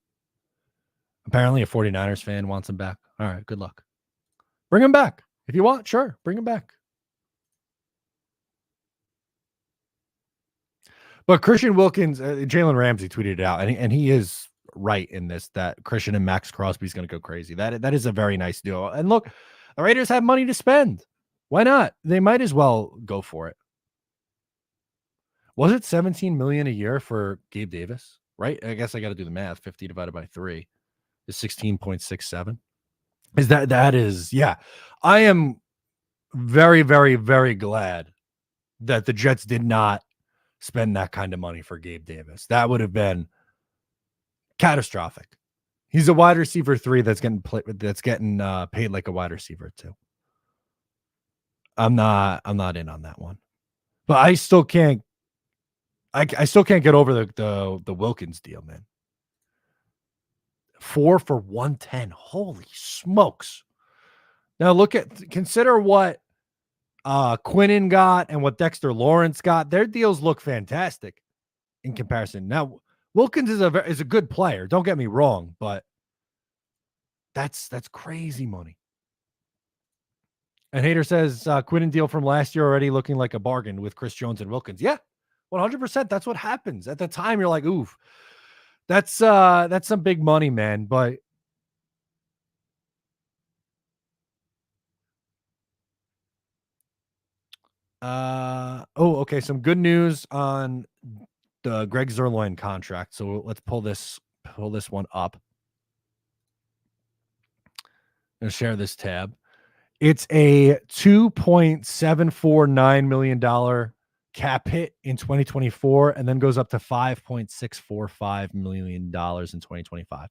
Apparently a 49ers fan wants him back. All right, good luck. Bring him back. If you want, sure, bring him back. But Christian Wilkins, Jalen Ramsey tweeted it out, and he is right in this, that Christian and Max Crosby is going to go crazy. That is a very nice duo. And look, the Raiders have money to spend. Why not? They might as well go for it. Was it $17 million a year for Gabe Davis? Right? I guess I got to do the math. 50 divided by 3 is 16.67. Is that is, yeah. I am very, very, very glad that the Jets did not spend that kind of money for Gabe Davis. That would have been catastrophic. He's a wide receiver 3 that's getting paid like a wide receiver 2. I'm not in on that one. But I still can't I still can't get over the Wilkins deal, man. 4 for 110. Holy smokes. Now consider what Quinnen got and what Dexter Lawrence got. Their deals look fantastic in comparison. Now, Wilkins is a good player. Don't get me wrong, but that's crazy money. And Hater says Quinnen deal from last year already looking like a bargain with Chris Jones and Wilkins. Yeah, 100%. That's what happens. At the time, you're like, oof, that's some big money, man. But okay. Some good news on the Greg Zuerlein contract. So let's pull this one up. I'm gonna share this tab. It's a $2.749 million cap hit in 2024, and then goes up to $5.645 million in 2025.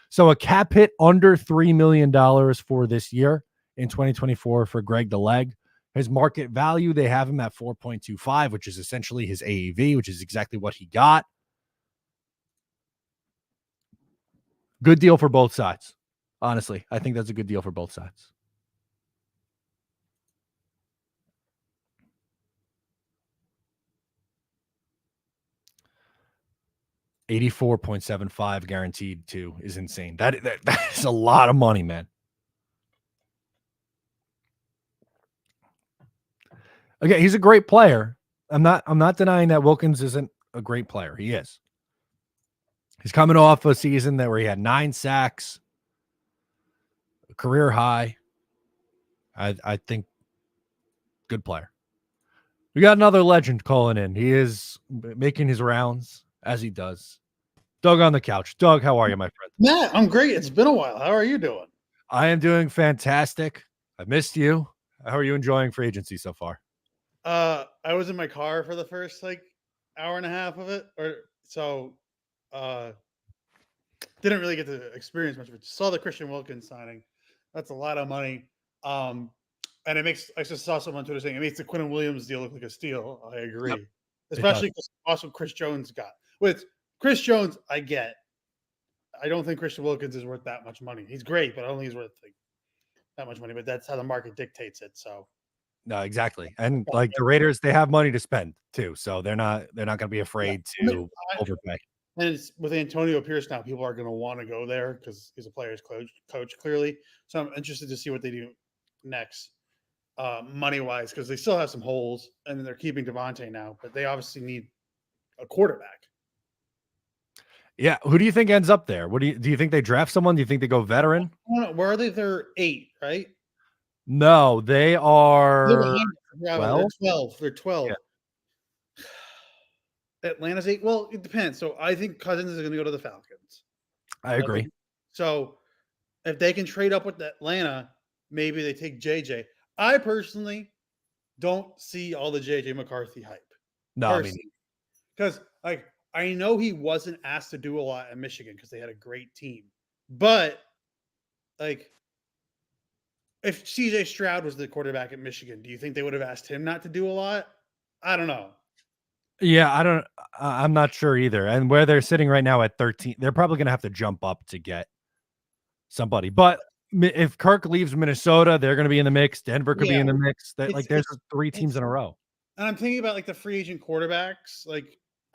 So a cap hit under $3 million for this year in 2024 for Greg the Leg. His market value, they have him at 4.25, which is essentially his AAV, which is exactly what he got. Good deal for both sides. Honestly, I think that's a good deal for both sides. $84.75 guaranteed too is insane. That is a lot of money, man. Again, he's a great player. I'm not denying that Wilkins isn't a great player. He is. He's coming off a season where he had 9 sacks, a career high. I think good player. We got another legend calling in. He is making his rounds as he does. Doug on the couch. Doug, how are you, my friend? Matt, I'm great. It's been a while. How are you doing? I am doing fantastic. I missed you. How are you enjoying free agency so far? I was in my car for the first hour and a half of it, didn't really get to experience much of it. Saw the Christian Wilkins signing. That's a lot of money. And I just saw someone on Twitter saying it makes the Quinnen Williams deal look like a steal. I agree. Yep. Especially because also Chris Jones got. With Chris Jones, I get. I don't think Christian Wilkins is worth that much money. He's great, but I don't think he's worth that much money. But that's how the market dictates it. So no, exactly. And the Raiders, they have money to spend too. So they're not going to be afraid to overpay. And it's with Antonio Pierce now, people are going to want to go there because he's a player's coach clearly. So I'm interested to see what they do next, money-wise, because they still have some holes, and then they're keeping Devontae now, but they obviously need a quarterback. Yeah, who do you think ends up there? Do you think they draft someone? Do you think they go veteran? Where are they? They're 8, right? No, they are 12. They're 12. Yeah. Atlanta's 8. Well, it depends. So I think Cousins is going to go to the Falcons. I agree. So if they can trade up with Atlanta, maybe they take JJ. I personally don't see all the JJ McCarthy hype. No, I mean, because I know he wasn't asked to do a lot at Michigan because they had a great team, but if CJ Stroud was the quarterback at Michigan, do you think they would have asked him not to do a lot? I don't know. Yeah, I'm not sure either. And where they're sitting right now at 13, they're probably going to have to jump up to get somebody. But if Kirk leaves Minnesota, they're going to be in the mix. Denver could be in the mix. There's 3 teams in a row. And I'm thinking about the free agent quarterbacks.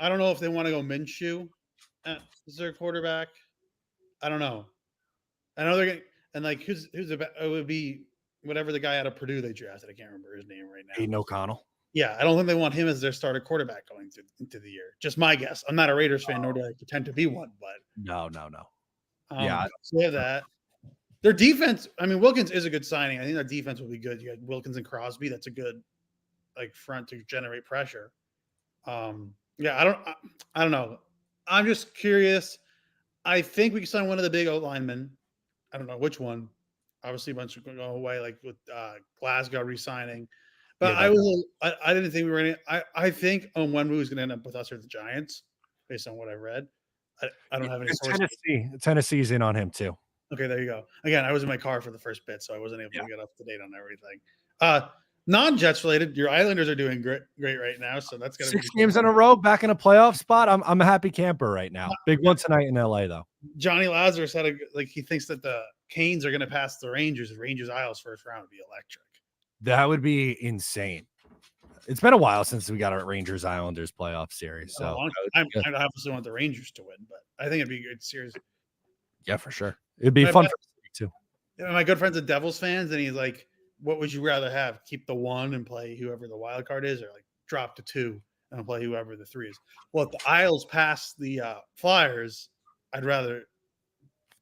I don't know if they want to go Minshew as their quarterback. I don't know. I know they're getting it would be whatever the guy out of Purdue they drafted. I can't remember his name right now. Aiden O'Connell. Yeah, I don't think they want him as their starter quarterback going into the year. Just my guess. I'm not a Raiders fan, nor do I pretend to be one. But no. Yeah, so they have that. Their defense. I mean, Wilkins is a good signing. I think their defense will be good. You got Wilkins and Crosby. That's a good front to generate pressure. Yeah, I don't know. I'm just curious. I think we can sign one of the big linemen. I don't know which one. Obviously, a bunch of go away, with Glasgow re-signing. But yeah, I didn't think we were in it. I think Onwenu is going to end up with us or the Giants, based on what I read. I don't have any sources. Tennessee's in on him too. Okay, there you go. Again, I was in my car for the first bit, so I wasn't able to get up to date on everything. Non-Jets related, your Islanders are doing great right now, so that's gonna 6 be games in a row, back in a playoff spot. I'm a happy camper right now. Big one tonight in LA though. Johnny Lazarus had he thinks that the Canes are going to pass the Rangers. The Rangers Isles first round would be electric. That would be insane. It's been a while since we got our Rangers Islanders playoff series. So I obviously want the Rangers to win, but I think it'd be a good series. Yeah, for sure. It'd be fun for me too. My good friend's a Devils fans, and he's like, what would you rather have? Keep the 1 and play whoever the wild card is, or like drop to 2 and play whoever the 3 is? Well, if the Isles pass the Flyers, I'd rather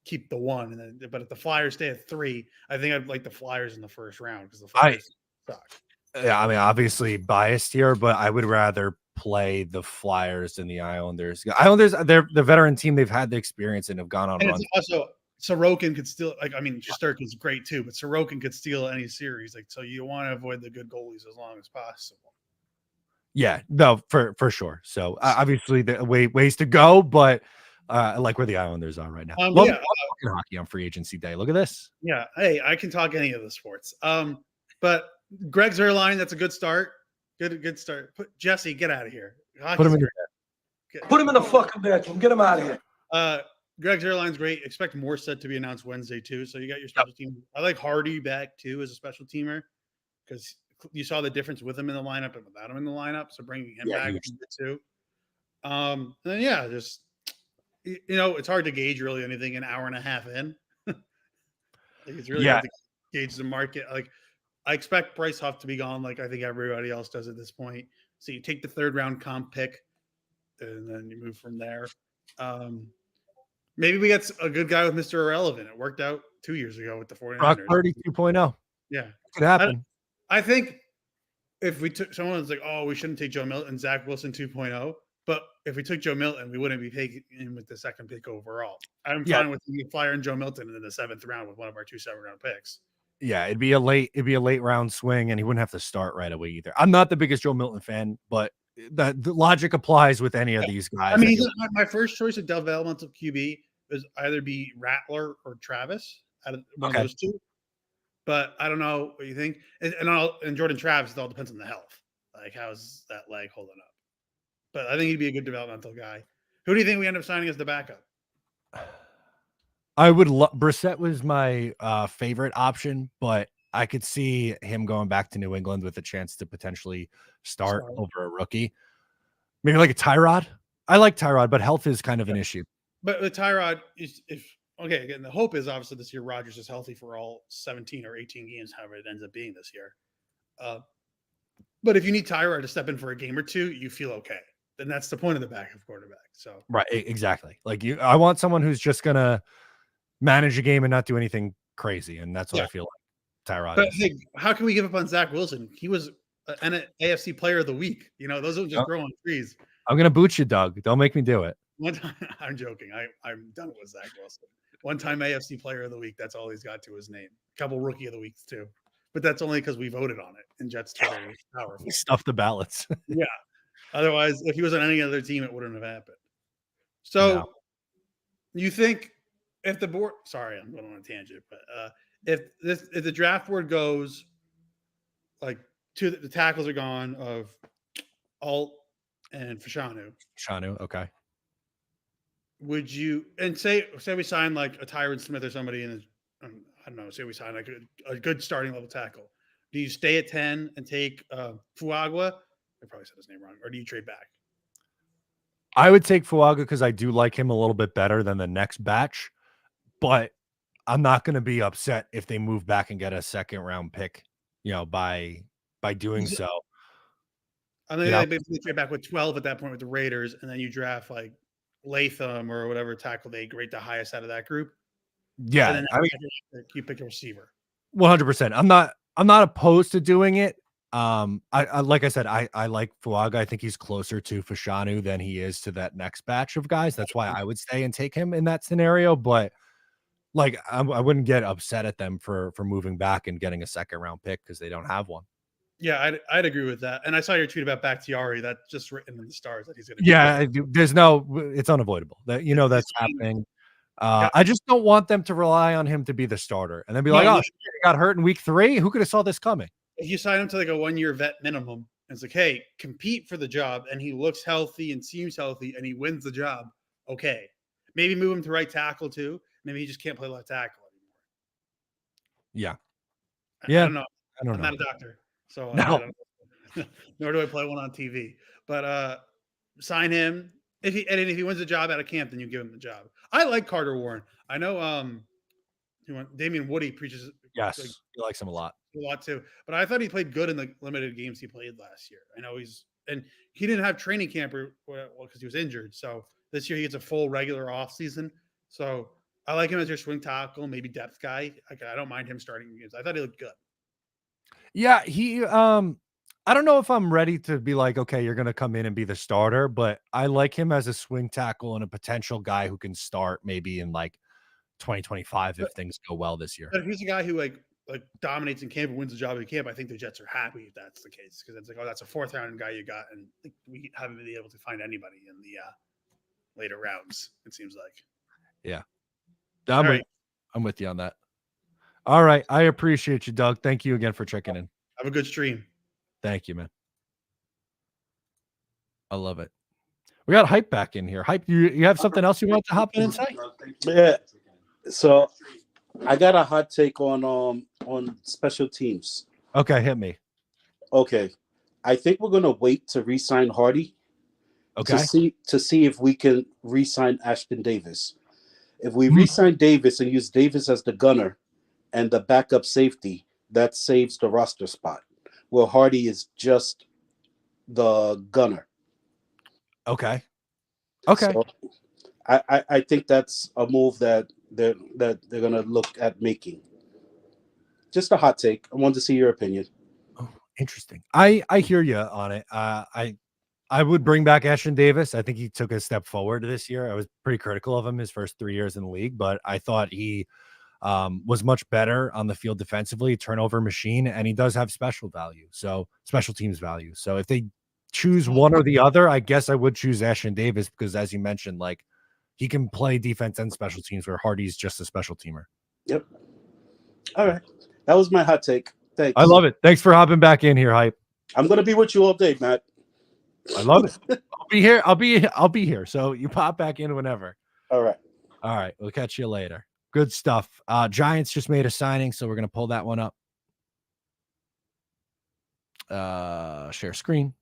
keep the 1, and then, but if the Flyers stay at 3, I think I'd like the Flyers in the first round because the Flyers suck. Yeah, I mean, obviously biased here, but I would rather play the Flyers than the Islanders. Islanders, they're the veteran team. They've had the experience and have gone on runs. Also, Sorokin could still, Shesterkin's great too, but Sorokin could steal any series. So you want to avoid the good goalies as long as possible. Yeah, no, for sure. So obviously the ways to go, but I like where the Islanders are right now. Love hockey on free agency day. Look at this. Yeah, hey, I can talk any of the sports. But Greg Zerline, that's a good start. Good start. Jesse, get out of here. Put him in your head. Put him in the fucking bedroom. Get him out of here. Greg Zerline's great. Expect Morstead to be announced Wednesday too. So you got your special team. I like Hardy back too as a special teamer because you saw the difference with him in the lineup and without him in the lineup. So bringing him back too. And then just it's hard to gauge really anything an hour and a half in. It's really hard to gauge the market. Like I expect Bryce Huff to be gone, like I think everybody else does at this point. So you take the 3rd round comp pick, and then you move from there. Maybe we get a good guy with Mr. Irrelevant. It worked out 2 years ago with the 49ers. Brock Purdy 2.0. Yeah. Could happen. I think if we took someone's like, oh, we shouldn't take Joe Milton, Zach Wilson 2.0. But if we took Joe Milton, we wouldn't be taking him with the 2nd pick overall. I'm fine with the Flyer and Joe Milton in the 7th round with one of our 2 7th-round picks. Yeah, it'd be a late round swing, and he wouldn't have to start right away either. I'm not the biggest Joe Milton fan, but the logic applies with any of these guys. I mean, my first choice of developmental QB is either be Rattler or Travis out of one of those 2. But I don't know what you think. And Jordan Travis, it all depends on the health. Like, how's that leg holding up? But I think he'd be a good developmental guy. Who do you think we end up signing as the backup? I would Brissett was my favorite option, but I could see him going back to New England with a chance to potentially start over a rookie. Maybe like a Tyrod. I like Tyrod, but health is kind of an issue. But with Tyrod, again, the hope is obviously this year Rodgers is healthy for all 17 or 18 games, however it ends up being this year. But if you need Tyrod to step in for a game or 2, you feel okay. Then that's the point of the backup quarterback. So right, exactly. Like I want someone who's just gonna manage a game and not do anything crazy, and that's what I feel like Tyrod. But hey, how can we give up on Zach Wilson? He was an AFC Player of the Week. Those don't just grow on trees. I'm gonna boot you, Doug. Don't make me do it. One time, I'm joking. I'm done with Zach Wilson. One time AFC Player of the Week. That's all he's got to his name. A couple Rookie of the Weeks too, but that's only because we voted on it. And Jets Twitter is powerful. We stuffed the ballots. Yeah. Otherwise, if he was on any other team, it wouldn't have happened. So, you think if the board? Sorry, I'm going on a tangent. But if the draft board goes like the tackles are gone of Alt and Fashanu. Okay. Would you say we sign like a Tyron Smith or somebody in I don't know, say we sign like a good starting level tackle. Do you stay at 10 and take Fuagua? I probably said his name wrong. Or do you trade back? I would take Fuagua because I do like him a little bit better than the next batch, but I'm not going to be upset if they move back and get a 2nd round pick, by doing so. And then they basically trade back with 12 at that point with the Raiders, and then you draft like Latham or whatever tackle they rate the highest out of that group. Yeah, and then you pick a receiver. 100%. I'm not opposed to doing it. I like I said, I like Fuaga. I think he's closer to Fashanu than he is to that next batch of guys. That's why I would stay and take him in that scenario. But like, I wouldn't get upset at them for moving back and getting a 2nd round pick because they don't have one. Yeah, I'd agree with that. And I saw your tweet about Bakhtiari. That's just written in the stars that he's going to. Yeah, it's unavoidable that that's happening. I just don't want them to rely on him to be the starter and then be like, oh, he got hurt in week 3. Who could have saw this coming? if you sign him to like a 1-year vet minimum, and it's like, hey, compete for the job, and he looks healthy and seems healthy, and he wins the job. Okay, maybe move him to right tackle too. Maybe he just can't play left tackle anymore. Yeah. I don't know. I don't I'm know. not a doctor, so No. I don't know. Nor do I play one on TV. But sign him. If he wins the job out of camp, then you give him the job. I like Carter Warren. I know Damian Woody preaches Yes, like, he likes him a lot. a lot too. But I thought he played good in the limited games he played last year. I know he didn't have training camp because he was injured. So this year he gets a full regular off season. So I like him as your swing tackle, maybe depth guy. I don't mind him starting games. I thought he looked good. Yeah, he I don't know if I'm ready to be like, okay, you're going to come in and be the starter, but I like him as a swing tackle and a potential guy who can start maybe in like 2025 if things go well this year. But if he's a guy who like dominates in camp and wins the job in camp, I think the Jets are happy if that's the case, because it's like, oh, that's a 4th round guy you got, and we haven't been able to find anybody in the later rounds. It seems like. Yeah, I'm with you on that. All right, I appreciate you, Doug. Thank you again for checking in. Have a good stream. Thank you, man. I love it. We got Hype back in here. Hype, you have something else you want to hop in and say? Yeah. So I got a hot take on special teams. Okay, hit me. Okay. I think we're gonna wait to re-sign Hardy. Okay. To see if we can re-sign Ashton Davis. If we re-sign Davis and use Davis as the gunner and the backup safety, that saves the roster spot. Well, Hardy is just the gunner. Okay. So I think that's a move that they're gonna look at making. Just a hot take. I wanted to see your opinion. Oh, interesting. I hear you on it. I would bring back Ashton Davis. I think he took a step forward this year. I was pretty critical of him his first 3 years in the league, but I thought he was much better on the field defensively, turnover machine, and he does have special teams value. So if they choose one or the other, I guess I would choose Ashton Davis because, as you mentioned, like he can play defense and special teams where Hardy's just a special teamer. Yep. All right. That was my hot take. Thanks. I love it. Thanks for hopping back in here, Hype. I'm going to be with you all day, Matt. I love it. I'll be here. I'll be here. So you pop back in whenever. All right. All right. We'll catch you later. Good stuff. Giants just made a signing, so we're going to pull that one up. Share screen.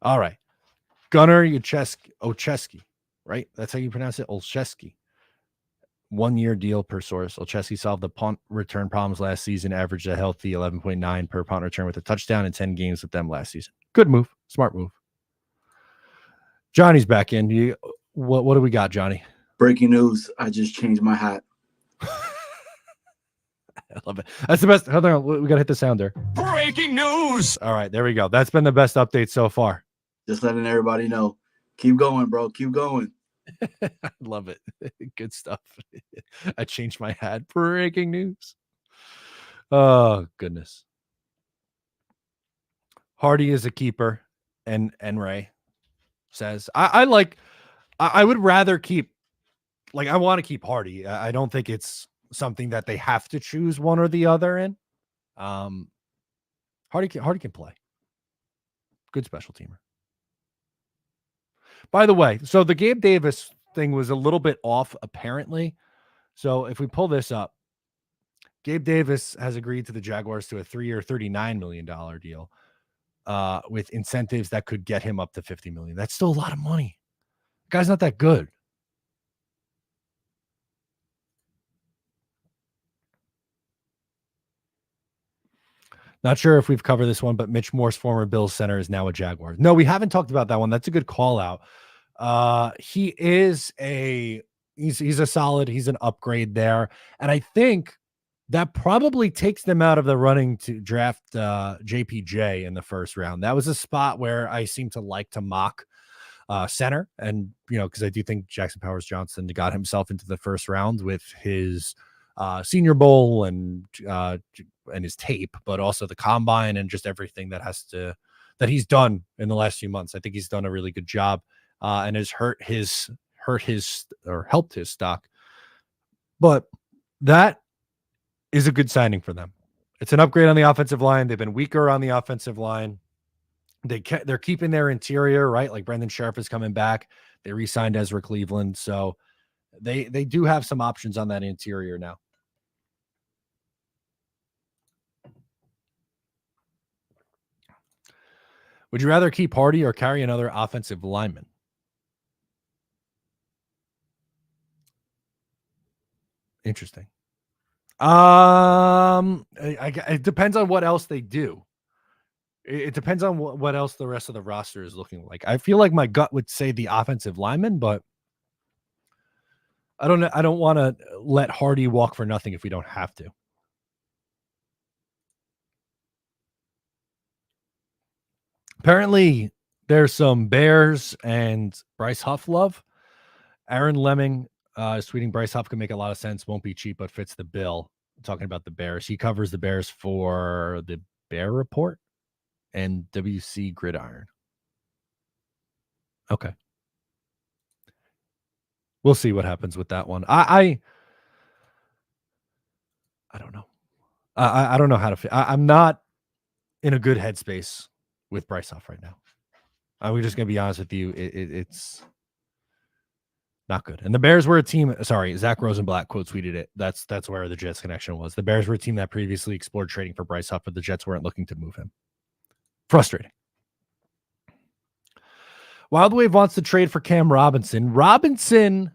All right. Gunnar Olszewski, right? That's how you pronounce it? Olszewski. 1-year deal per source. Olszewski solved the punt return problems last season, averaged a healthy 11.9 per punt return with a touchdown in 10 games with them last season. Good move. Smart move. Johnny's back in. What do we got, Johnny? Breaking news. I just changed my hat. I love it. That's the best. Hold on. We got to hit the sounder. Breaking news. All right. There we go. That's been the best update so far. Just letting everybody know. Keep going, bro. Keep going. I love it. Good stuff. I changed my hat. Breaking news. Oh, goodness. Hardy is a keeper, and Ray says, I would rather keep, I want to keep Hardy. I don't think it's something that they have to choose one or the other in. Hardy can play. Good special teamer. By the way, so the Gabe Davis thing was a little bit off, apparently. So if we pull this up, Gabe Davis has agreed to the Jaguars to a 3-year, $39 million deal with incentives that could get him up to $50 million. That's still a lot of money. The guy's not that good. Not sure if we've covered this one, but Mitch Morse, former Bills center, is now a Jaguar. No, we haven't talked about that one. That's a good call out. He is he's a solid, he's an upgrade there. And I think that probably takes them out of the running to draft JPJ in the first round. That was a spot where I seem to like to mock center. And, because I do think Jackson Powers Johnson got himself into the first round with his Senior Bowl and his tape, but also the combine and just everything that he's done in the last few months. I think he's done a really good job and has helped his stock. But That is a good signing for them. It's an upgrade on the offensive line. They've been weaker on the offensive line. They're keeping their interior, right? Like Brendan Scherf is coming back. They re-signed Ezra Cleveland. So they do have some options on that interior now. Would you rather keep Hardy or carry another offensive lineman? Interesting. It depends on what else they do. It depends on what else the rest of the roster is looking like. I feel like my gut would say the offensive lineman, but I don't know. I don't want to let Hardy walk for nothing if we don't have to. Apparently, there's some Bears and Bryce Huff love. Aaron Lemming is tweeting Bryce Huff can make a lot of sense, won't be cheap, but fits the bill. Talking about the Bears. He covers the Bears for the Bear Report and WC Gridiron. Okay. We'll see what happens with that one. I don't know. I don't know how to feel. I'm not in a good headspace with Bryce Huff right now. We're just going to be honest with you. It's not good. And the Bears were a team. Sorry, Zach Rosenblatt quote tweeted it. That's where the Jets connection was. The Bears were a team that previously explored trading for Bryce Huff, but the Jets weren't looking to move him. Frustrating. Wild Wave wants to trade for Cam Robinson. Robinson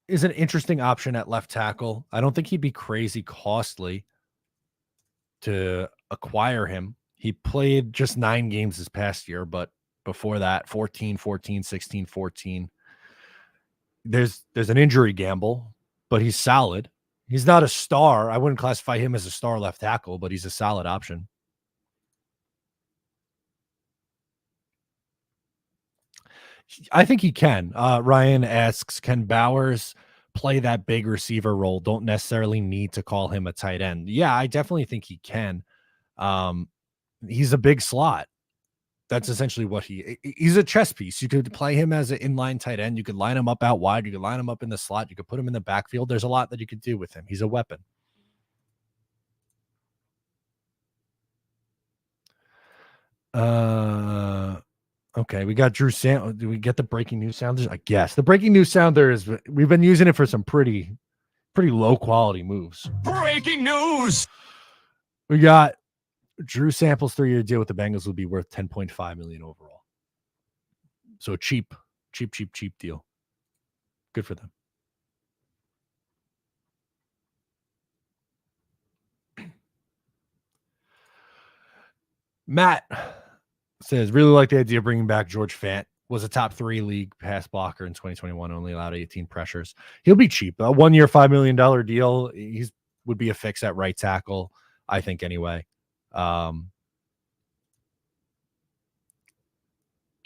is an interesting option at left tackle. I don't think he'd be crazy costly to acquire him. He played just 9 games this past year, but before that, 14, 14, 16, 14. There's an injury gamble, but he's solid. He's not a star. I wouldn't classify him as a star left tackle, but he's a solid option. I think he can. Ryan asks, can Bowers play that big receiver role? Don't necessarily need to call him a tight end. Yeah, I definitely think he can. He's a big slot. That's essentially what he's a chess piece. You could play him as an inline tight end. You could line him up out wide. You could line him up in the slot. You could put him in the backfield. There's a lot that you could do with him. He's a weapon. Okay, we got Drew Sam. Do we get the breaking news sounders? I guess the breaking news sounder is we've been using it for some pretty low quality moves. Breaking news. We got Drew Sample's 3-year deal with the Bengals would be worth $10.5 million overall. So cheap deal. Good for them. Matt says, really like the idea of bringing back George Fant. Was a top 3 league pass blocker in 2021, only allowed 18 pressures. He'll be cheap. A 1-year, $5 million deal. Would be a fix at right tackle, I think, anyway. You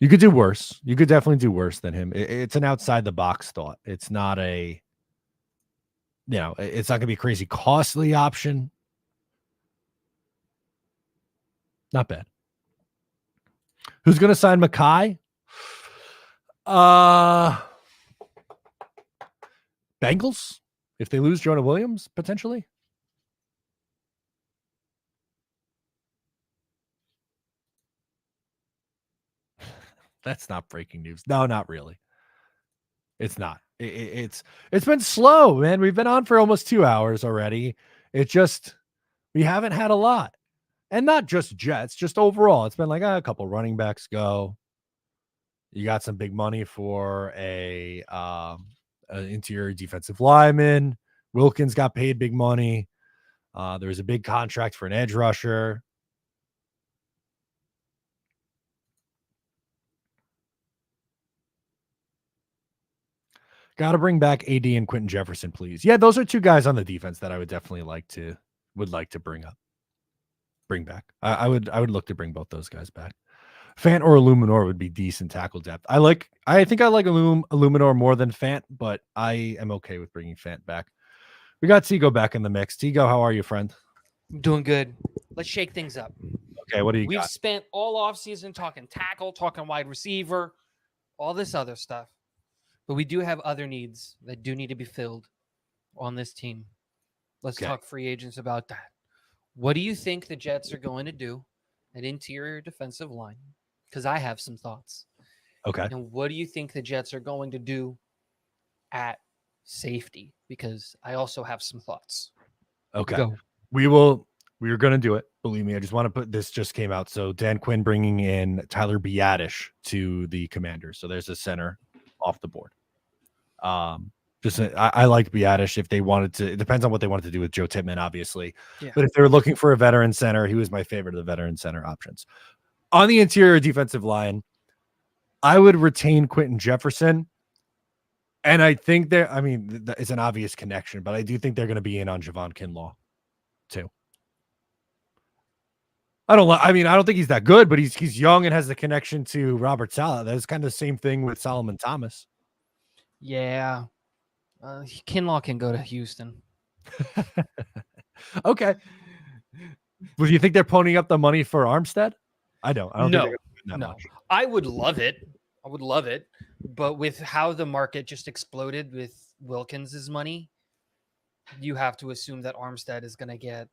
could do worse. You could definitely do worse than him. It's an outside the box thought. It's not it's not going to be a crazy costly option. Not bad. Who's going to sign Mackay? Bengals, if they lose Jonah Williams, potentially. That's not breaking news. No, not really. It's not. It's been slow, man. We've been on for almost 2 hours already. We haven't had a lot. And not just Jets, just overall. It's been like a couple running backs go. You got some big money for an interior defensive lineman. Wilkins got paid big money. There was a big contract for an edge rusher. Got to bring back AD and Quentin Jefferson, please. Yeah, those are 2 guys on the defense that I would definitely like to bring back. I would look to bring both those guys back. Fant or Illuminor would be decent tackle depth. I think I like Illuminor more than Fant, but I am okay with bringing Fant back. We got Tigo back in the mix. Tigo, how are you, friend? Doing good. Let's shake things up. Okay, what do you got? We've spent all offseason talking tackle, talking wide receiver, all this other stuff. But we do have other needs that do need to be filled on this team. Let's Okay. talk free agents about that. What do you think the Jets are going to do at interior defensive line? Because I have some thoughts. Okay. And what do you think the Jets are going to do at safety? Because I also have some thoughts. Okay. Go. We are going to do it. Believe me. I just want to put this just came out. So Dan Quinn bringing in Tyler Biadasz to the Commanders. So there's a center off the board. I like Biadasz if they wanted to. It depends on what they wanted to do with Joe Tippmann, obviously. Yeah. But if they were looking for a veteran center, he was my favorite of the veteran center options. On the interior defensive line, I would retain Quentin Jefferson. And I think it's an obvious connection, but I do think they're going to be in on Javon Kinlaw too. I don't think he's that good, but he's young and has the connection to Robert Saleh. That's kind of the same thing with Solomon Thomas. Yeah. Kinlaw can go to Houston. Okay. Well, do you think they're ponying up the money for Armstead? I don't think they're gonna do that much. I would love it. But with how the market just exploded with Wilkins's money, you have to assume that Armstead is going to get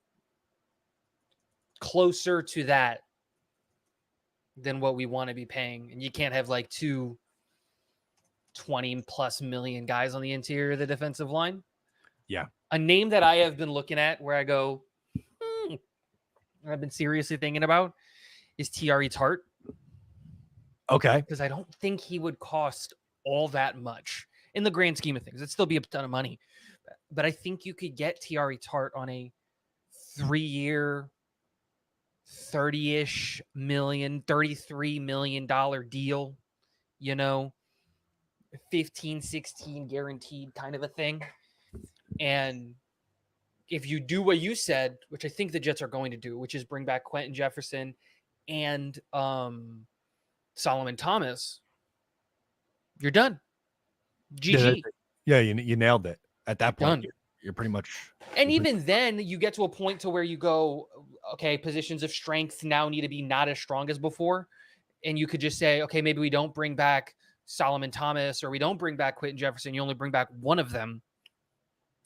closer to that than what we want to be paying. And you can't have like two $20+ million guys on the interior of the defensive line. Yeah. A name that I have been looking at where I go, I've been seriously thinking about is T.R.E. Tart. Okay. Because I don't think he would cost all that much in the grand scheme of things. It'd still be a ton of money. But I think you could get T.R.E. Tart on a 3-year, $33 million deal, 15, 16 guaranteed kind of a thing. And if you do what you said, which I think the Jets are going to do, which is bring back Quentin Jefferson and Solomon Thomas, you're done. GG. Yeah, you nailed it. At that point, you're pretty much. And even then, you get to a point to where you go, okay, positions of strength now need to be not as strong as before. And you could just say, okay, maybe we don't bring back Solomon Thomas or we don't bring back Quentin Jefferson. You only bring back one of them.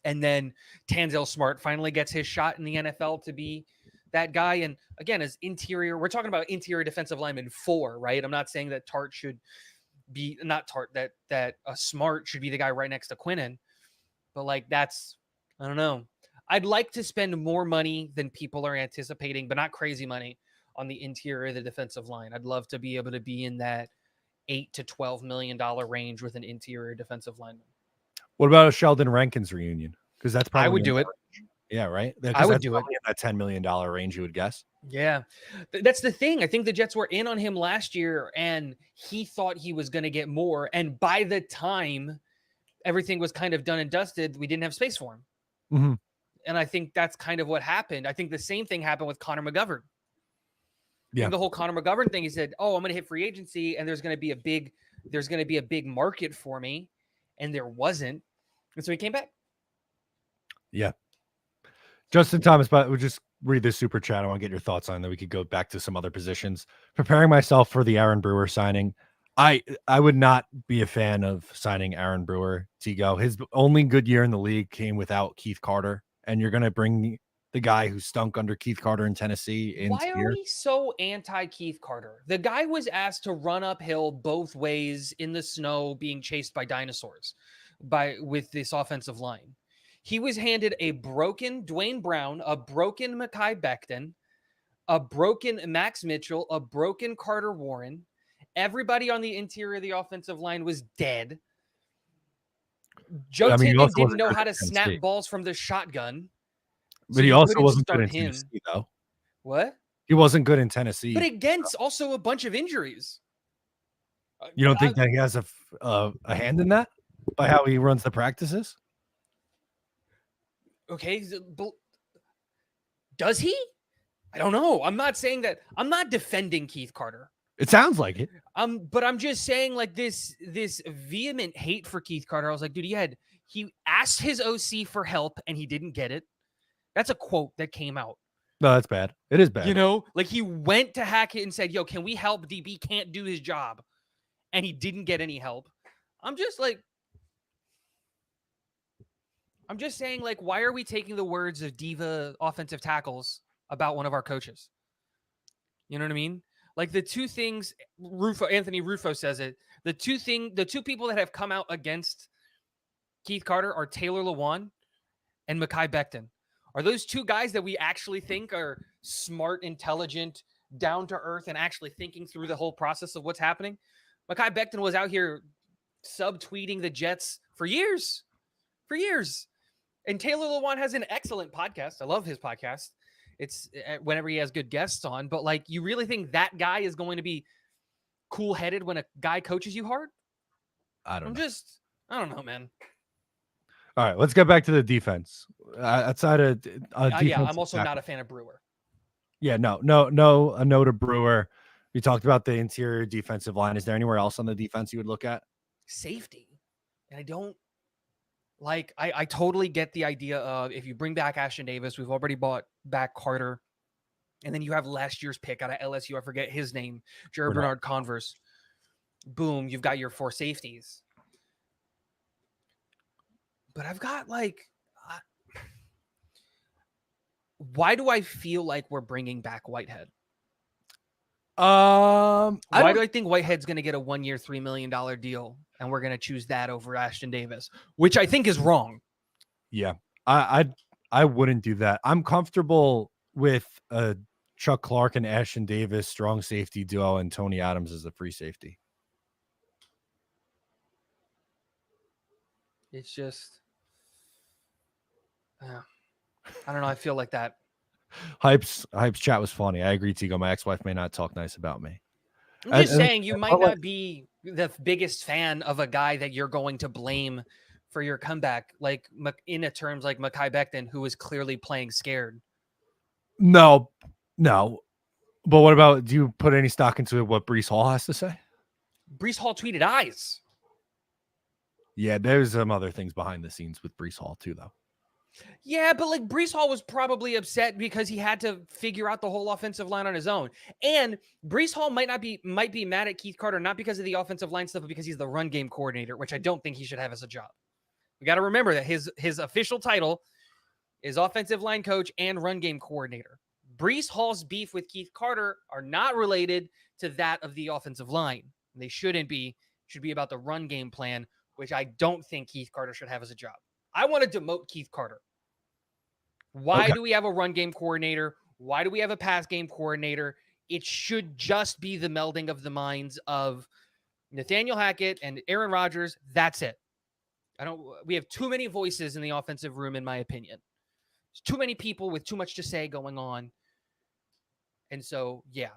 And then Tanzel Smart finally gets his shot in the NFL to be that guy. And again, as interior, we're talking about interior defensive lineman 4, right? I'm not saying that Tart should be that Smart should be the guy right next to Quinnen, but like I don't know. I'd like to spend more money than people are anticipating, but not crazy money on the interior of the defensive line. I'd love to be able to be in that $8 to $12 million range with an interior defensive lineman. What about a Sheldon Rankins reunion? Because that's probably I would do it. Yeah, right. I would do it in that $10 million range. You would guess. Yeah, that's the thing. I think the Jets were in on him last year, and he thought he was going to get more. And by the time everything was kind of done and dusted, we didn't have space for him. Mm-hmm. And I think that's kind of what happened. I think the same thing happened with Connor McGovern. Yeah, the whole Connor McGovern thing. He said, "Oh, I'm going to hit free agency, and there's going to be a big market for me," and there wasn't. And so he came back. Yeah. Justin Thomas, but we'll just read this super chat. I want to get your thoughts on that. We could go back to some other positions. Preparing myself for the Aaron Brewer signing. I would not be a fan of signing Aaron Brewer. Tigo. His only good year in the league came without Keith Carter, and you're going to bring the guy who stunk under Keith Carter in Tennessee into Why are we so anti Keith Carter? The guy was asked to run uphill both ways in the snow, being chased by dinosaurs with this offensive line. He was handed a broken Dwayne Brown, a broken Mekhi Becton, a broken Max Mitchell, a broken Carter Warren. Everybody on the interior of the offensive line was dead. Joe Tippmann didn't know how to snap balls from the shotgun. But he also wasn't good in Tennessee, though. What? He wasn't good in Tennessee. But against also a bunch of injuries. You don't think that he has a hand in that by how he runs the practices? Okay. Does he? I don't know. I'm not saying that. I'm not defending Keith Carter. It sounds like it. But I'm just saying, like, this vehement hate for Keith Carter. I was like, dude, he asked his OC for help and he didn't get it. That's a quote that came out. No, that's bad. It is bad. Like he went to Hackett and said, yo, can we help? DB can't do his job. And he didn't get any help. I'm just like, I'm just saying, like, why are we taking the words of diva offensive tackles about one of our coaches? You know what I mean? Like the two things, Anthony Rufo says it. The two people that have come out against Keith Carter are Taylor Lewan and Mekhi Becton. Are those two guys that we actually think are smart, intelligent, down to earth, and actually thinking through the whole process of what's happening? Mekhi Becton was out here subtweeting the Jets for years. And Taylor Lewan has an excellent podcast. I love his podcast. It's whenever he has good guests on, but like, you really think that guy is going to be cool-headed when a guy coaches you hard? I don't know, man. All right, let's get back to the defense. Outside of yeah, I'm also not a fan of Brewer. Yeah, no, a note of Brewer. We talked about the interior defensive line. Is there anywhere else on the defense you would look at? Safety. And I don't like, I totally get the idea of if you bring back Ashton Davis, we've already bought back Carter, and then you have last year's pick out of LSU. I forget his name, Jared Bernard Converse. Boom, you've got your 4 safeties. But I've got like, why do I feel like we're bringing back Whitehead? Why do I think Whitehead's going to get a 1-year, $3 million deal, and we're going to choose that over Ashton Davis, which I think is wrong? Yeah, I wouldn't do that. I'm comfortable with Chuck Clark and Ashton Davis strong safety duo, and Tony Adams as the free safety. It's just, I don't know. I feel like that. Hype's chat was funny. I agree, Tigo. My ex-wife may not talk nice about me. I'm just saying, you might not be the biggest fan of a guy that you're going to blame for your comeback, like in a terms like Mekhi Becton, who is clearly playing scared. No. But what about, do you put any stock into what Bryce Hall has to say? Bryce Hall tweeted eyes. Yeah, there's some other things behind the scenes with Bryce Hall too, though. Yeah, but like Bryce Hall was probably upset because he had to figure out the whole offensive line on his own. And Bryce Hall might be mad at Keith Carter, not because of the offensive line stuff, but because he's the run game coordinator, which I don't think he should have as a job. We got to remember that his official title is offensive line coach and run game coordinator. Bryce Hall's beef with Keith Carter are not related to that of the offensive line. They shouldn't be. It should be about the run game plan, which I don't think Keith Carter should have as a job. I want to demote Keith Carter. Why do we have a run game coordinator? Why do we have a pass game coordinator? It should just be the melding of the minds of Nathaniel Hackett and Aaron Rodgers. That's it. We have too many voices in the offensive room, in my opinion. There's too many people with too much to say going on. And so, yeah.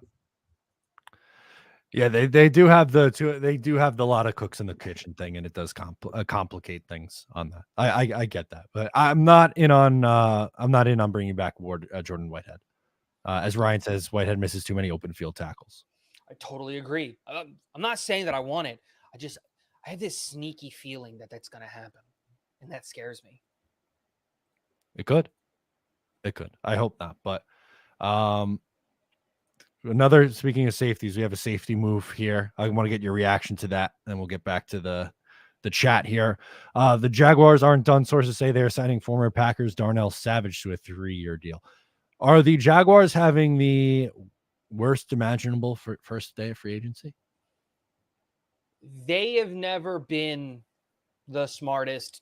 Yeah, they do have the lot of cooks in the kitchen thing, and it does complicate things on that. I get that, but I'm not in on bringing back Jordan Whitehead. As Ryan says, Whitehead misses too many open field tackles. I totally agree. I'm not saying that I want it. I have this sneaky feeling that that's going to happen, and that scares me. It could. I hope not, but speaking of safeties, we have a safety move here. I want to get your reaction to that, and we'll get back to the chat here. The Jaguars aren't done. Sources say they're signing former Packers Darnell Savage to a 3-year deal. Are the Jaguars having the worst imaginable for first day of free agency? They have never been the smartest,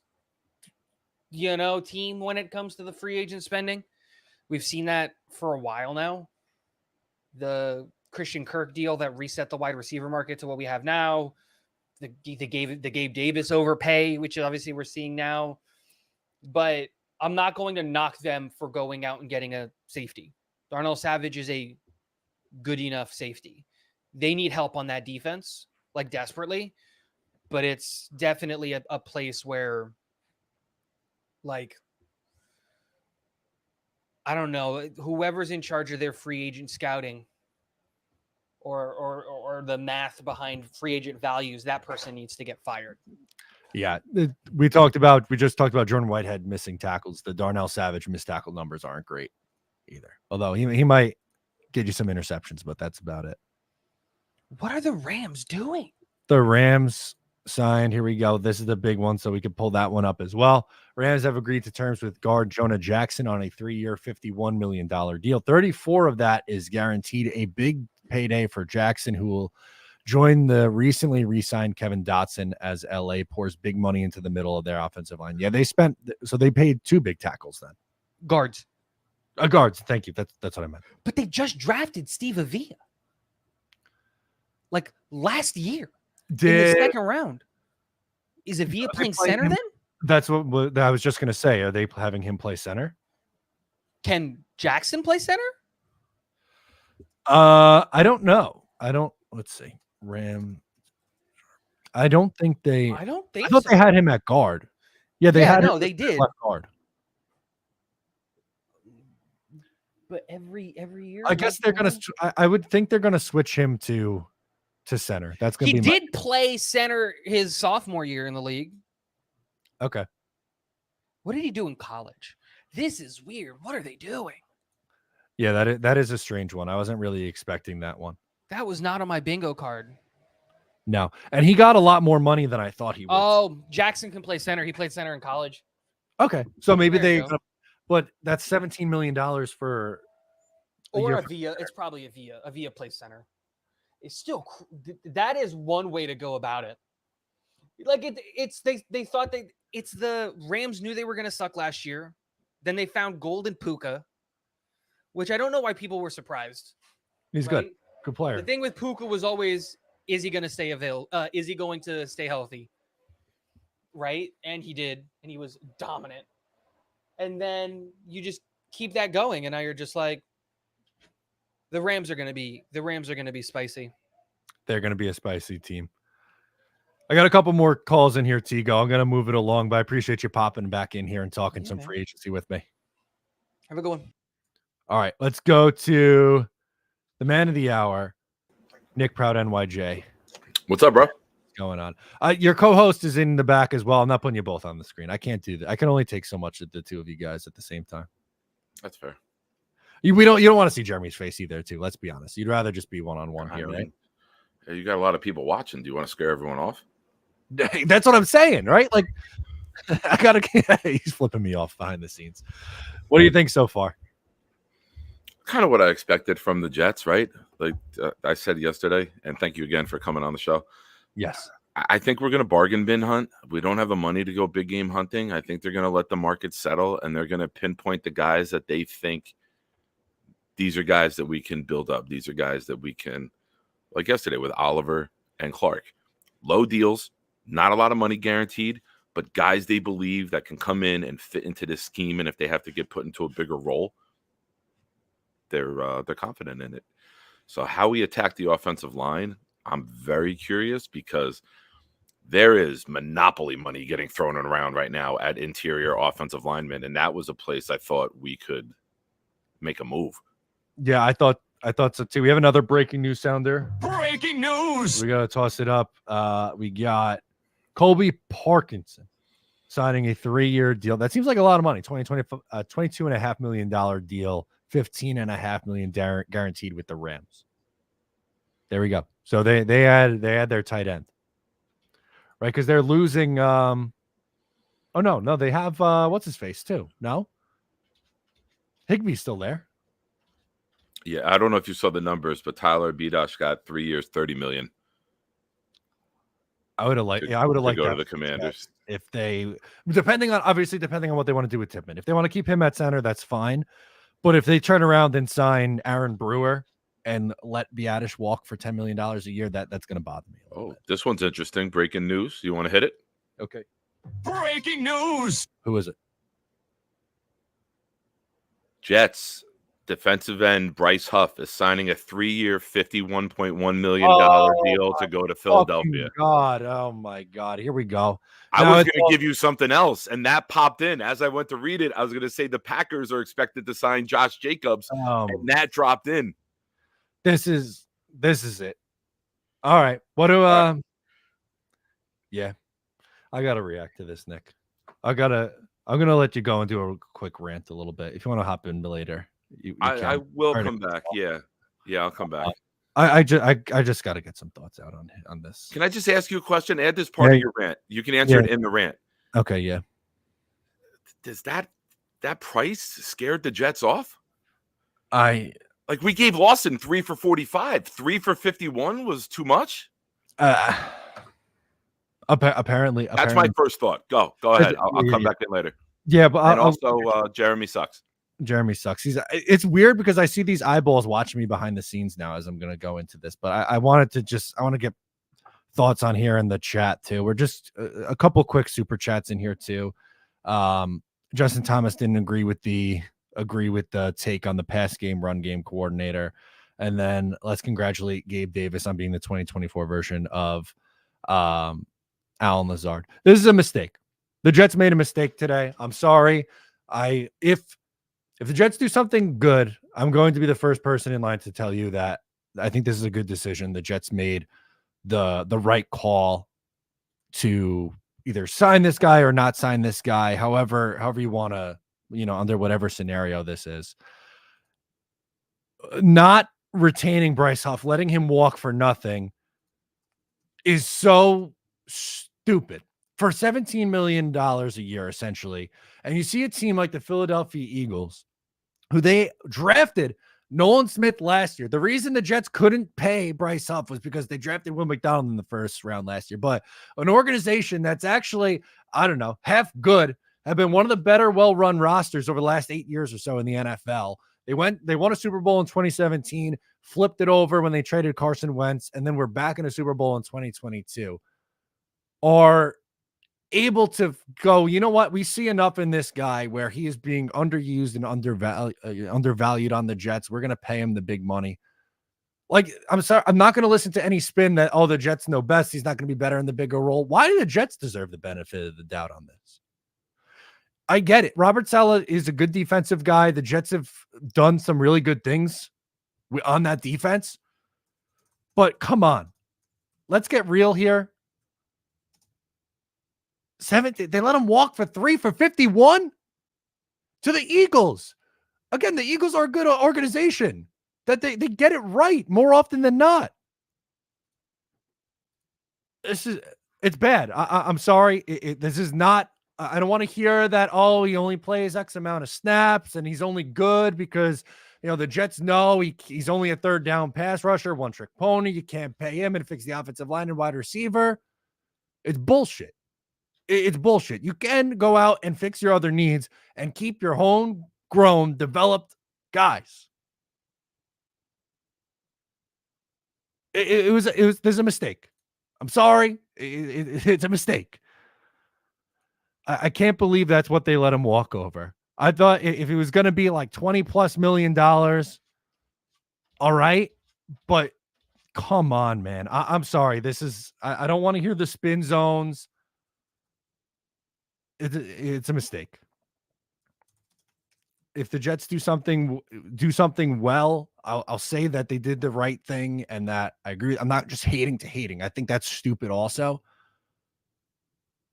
team when it comes to the free agent spending. We've seen that for a while now. The Christian Kirk deal that reset the wide receiver market to what we have now, the Gabe Davis overpay, which obviously we're seeing now. But I'm not going to knock them for going out and getting a safety. Darnell Savage is a good enough safety. They need help on that defense, like desperately. But it's definitely a place where, like, I don't know, whoever's in charge of their free agent scouting or the math behind free agent values, that person needs to get fired. Yeah, we just talked about Jordan Whitehead missing tackles. The Darnell Savage missed tackle numbers aren't great either. Although he might get you some interceptions, but that's about it. What are the Rams doing? The Rams signed. Here we go. This is the big one, so we could pull that one up as well. Rams have agreed to terms with guard Jonah Jackson on a 3-year, $51 million deal. 34 of that is guaranteed. A big payday for Jackson, who will join the recently re-signed Kevin Dotson as LA pours big money into the middle of their offensive line. Yeah, they paid 2 big tackles then. Guards. Guards. Thank you. That's what I meant. But they just drafted Steve Avila. Like last year. In the second round. Is Avila playing center then? That's what I was just going to say. Are they having him play center? Can Jackson play center? I don't know. Let's see. I don't think they. I don't think I thought so. they had him at guard. Yeah, they had. No, they did. Left guard. But every year, I guess they're gonna. I would think they're gonna switch him to center. That's gonna be. He did play center his sophomore year in the league. Okay. What did he do in college? This is weird. What are they doing? Yeah, that is a strange one. I wasn't really expecting that one. That was not on my bingo card. No, and he got a lot more money than I thought he would. Oh, Jackson can play center. He played center in college. Okay, so maybe There you they. But that's $17 million for. Or Avila. It's probably Avila. Avila plays center. It's still that is one way to go about it. Like they thought it's the Rams knew they were going to suck last year. Then they found Golden Puka, which I don't know why people were surprised. He's right? good player. The thing with Puka was always, is he going to stay is he going to stay healthy? Right? And he did, and he was dominant. And then you just keep that going, and now you're just like, the Rams are going to be spicy. They're going to be a spicy team. I got a couple more calls in here, Tigo. I'm going to move it along, but I appreciate you popping back in here and talking some free agency with me. Have a good one. All right, let's go to the man of the hour, Nick Proud NYJ. What's up, bro? What's going on? Your co-host is in the back as well. I'm not putting you both on the screen. I can't do that. I can only take so much of the two of you guys at the same time. That's fair. You don't want to see Jeremy's face either, too. Let's be honest. You'd rather just be one-on-one here, right? You got a lot of people watching. Do you want to scare everyone off? That's what I'm saying, right? Like, he's flipping me off behind the scenes. What do you think so far? Kind of what I expected from the Jets, right? Like I said yesterday, and thank you again for coming on the show. Yes. I think we're going to bargain bin hunt. We don't have the money to go big game hunting. I think they're going to let the market settle, and they're going to pinpoint the guys that they think these are guys that we can build up. These are guys that we can, like yesterday with Oliver and Clark. Low deals, not a lot of money guaranteed, but guys they believe that can come in and fit into this scheme, and if they have to get put into a bigger role, they're confident in it. So how we attack the offensive line, I'm very curious because there is monopoly money getting thrown around right now at interior offensive linemen, and that was a place I thought we could make a move. Yeah, I thought so too. We have another breaking news sounder. Breaking news. We got to toss it up. We got Colby Parkinson signing a 3-year deal. That seems like a lot of money. $22.5 million deal, $15.5 million guaranteed with the Rams. There we go. So they had their tight end, right? Because they're losing. Oh no, they have what's his face too. No, Higbee's still there. Yeah, I don't know if you saw the numbers, but Tyler Bidash got 3 years, $30 million. I would have liked. Yeah, I would have liked to go that to the Commanders if they, depending on what they want to do with Tippmann. If they want to keep him at center, that's fine. But if they turn around and sign Aaron Brewer and let Biadasz walk for $10 million a year, that's going to bother me. Oh, this one's interesting. Breaking news. You want to hit it? Okay. Breaking news. Who is it? Jets defensive end Bryce Huff is signing a 3-year, $51.1 million deal to go to Philadelphia. God, oh my God, here we go. I was going to give you something else, and that popped in as I went to read it. I was going to say the Packers are expected to sign Josh Jacobs, and that dropped in. This is it. All right, what do Yeah, I got to react to this, Nick. I'm gonna let you go and do a quick rant a little bit. If you want to hop in later. I will come back. Yeah, I'll come back. I just got to get some thoughts out on this. Can I just ask you a question? Add this part of your rant. You can answer it in the rant. Okay, yeah. Does that price scared the Jets off? Like we gave Lawson 3 for 45. 3 for 51 was too much. Apparently, that's my first thought. Go ahead. I'll come back in later. Yeah, but also Jeremy sucks. Jeremy sucks. It's weird because I see these eyeballs watching me behind the scenes now as I'm going to go into this, but I want to get thoughts on here in the chat too. We're just a couple quick super chats in here too. Justin Thomas didn't agree with the take on the pass game, run game coordinator. And then let's congratulate Gabe Davis on being the 2024 version of Alan Lazard. This is a mistake. The Jets made a mistake today. I'm sorry. If the Jets do something good, I'm going to be the first person in line to tell you that I think this is a good decision. The Jets made the right call to either sign this guy or not sign this guy. However you want to, under whatever scenario this is. Not retaining Bryce Huff, letting him walk for nothing is so stupid. For $17 million a year, essentially. And you see a team like the Philadelphia Eagles, who they drafted Nolan Smith last year. The reason the Jets couldn't pay Bryce Huff was because they drafted Will McDonald in the first round last year. But an organization that's actually, half good, have been one of the better, well-run rosters over the last 8 years or so in the NFL. They won a Super Bowl in 2017, flipped it over when they traded Carson Wentz, and then we're back in a Super Bowl in 2022. Are able to go, you know what? We see enough in this guy where he is being underused and undervalued on the Jets. We're going to pay him the big money. I'm sorry. I'm not going to listen to any spin that, the Jets know best. He's not going to be better in the bigger role. Why do the Jets deserve the benefit of the doubt on this? I get it. Robert Saleh is a good defensive guy. The Jets have done some really good things on that defense, but come on, let's get real here. They let him walk for 3 for 51 to the Eagles. Again, the Eagles are a good organization that they get it right more often than not. It's bad. I'm sorry. This is not, I don't want to hear that, he only plays X amount of snaps and he's only good because, the Jets know he's only a third down pass rusher, one trick pony. You can't pay him and fix the offensive line and wide receiver. It's bullshit. It's bullshit. You can go out and fix your other needs and keep your homegrown, developed guys. There's a mistake. I'm sorry. It's a mistake. I can't believe that's what they let him walk over. I thought if it was going to be like $20+ million, all right, but come on, man. I'm sorry. I don't want to hear the spin zones. It's a mistake. If the Jets do something well, I'll say that they did the right thing and that I agree. I'm not just hating. I think that's stupid also.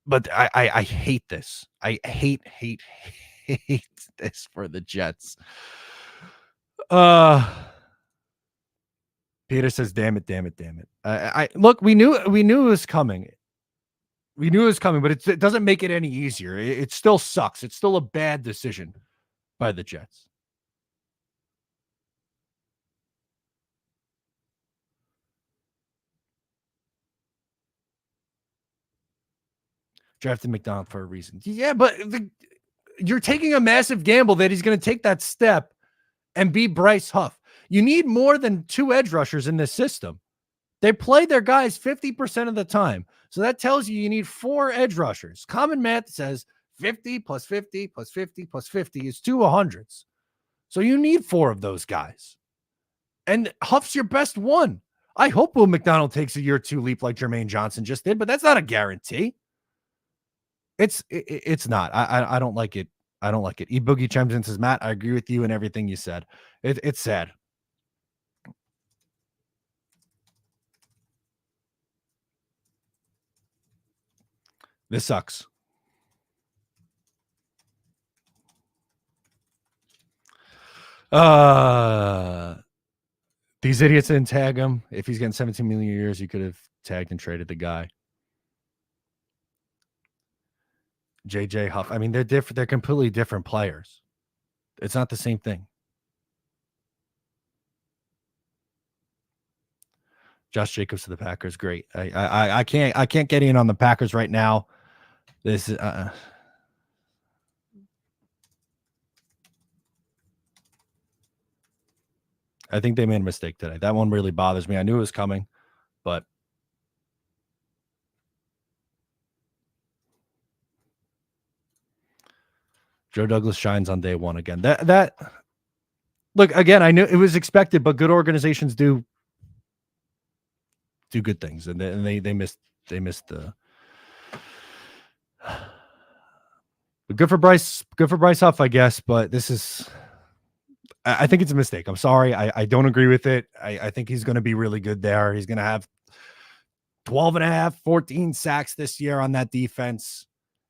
But I hate this. I hate this for the Jets. Peter says, damn it. Look, we knew it was coming. We knew it was coming, but it doesn't make it any easier. It still sucks. It's still a bad decision by the Jets. Drafted McDonald for a reason. Yeah, but you're taking a massive gamble that he's going to take that step and be Bryce Huff. You need more than 2 edge rushers in this system. They play their guys 50% of the time. So that tells you need 4 edge rushers. Common math says 50 plus 50 plus 50 plus 50 is 200s. So you need 4 of those guys. And Huff's your best one. I hope Will McDonald takes a year or 2 leap like Jermaine Johnson just did, but that's not a guarantee. It's not. I don't like it. I don't like it. E-Boogie chimes in, says, Matt, I agree with you and everything you said. It's sad. This sucks. These idiots didn't tag him. If he's getting 17 million years, you could have tagged and traded the guy. JJ Huff. I mean, they're different. They're completely different players. It's not the same thing. Josh Jacobs to the Packers, great. I can't get in on the Packers right now. This I think they made a mistake today. That one really bothers me. I knew it was coming, but Joe Douglas shines on day one again. That look again. I knew it was expected, but good organizations do good things, and they missed the. But good for Bryce Huff, I guess. But this is, I think it's a mistake. I'm sorry. I don't agree with it. I think he's going to be really good there. He's going to have 12.5, 14 sacks this year on that defense.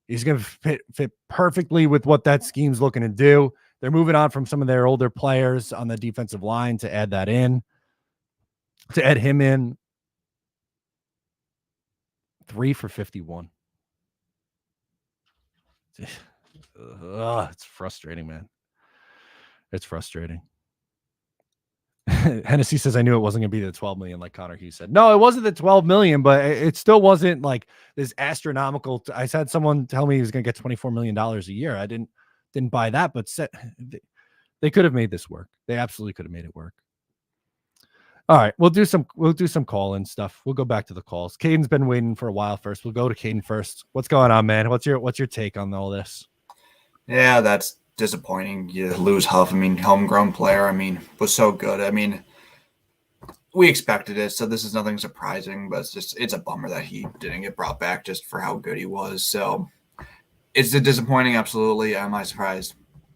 He's going to fit perfectly with what that scheme's looking to do. They're moving on from some of their older players on the defensive line to add that in, to add him in. 3 for 51. It's frustrating, man. It's frustrating. Hennessy says, I knew it wasn't going to be the 12 million like Connor Hughes said. No, it wasn't the 12 million, but it still wasn't like this astronomical. I had someone tell me he was going to get $24 million a year. I didn't buy that, but they could have made this work. They absolutely could have made it work. All right, we'll do some call-in stuff. We'll go back to the calls. Caden's been waiting for a while first. We'll go to Caden first. What's going on, man? What's your take on all this? Yeah, that's disappointing. You lose Huff. I mean, homegrown player. I mean, was so good. I mean, we expected it, so this is nothing surprising, but it's a bummer that he didn't get brought back just for how good he was. So it's disappointing, absolutely. Am I surprised?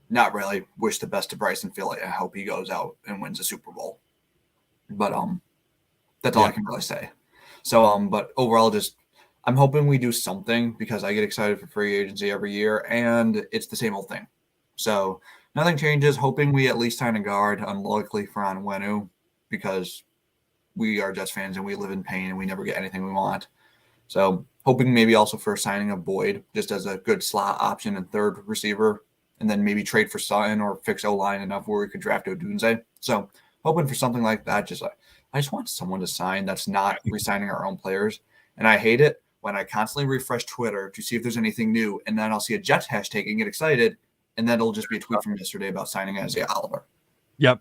Not really. Wish the best to Bryce and Philly. I hope he goes out and wins a Super Bowl. But that's all I can really say. So but overall, I'm hoping we do something because I get excited for free agency every year, and it's the same old thing. So nothing changes. Hoping we at least sign a guard, unlikely for Onwenu, because we are Jets fans and we live in pain and we never get anything we want. So hoping maybe also for signing a Boyd just as a good slot option and third receiver, and then maybe trade for Sutton or fix O-line enough where we could draft Odunze. So hoping for something like that. I just want someone to sign that's not re-signing our own players. And I hate it when I constantly refresh Twitter to see if there's anything new, and then I'll see a Jets hashtag and get excited, and then it'll just be a tweet from yesterday about signing Isaiah Oliver. Yep.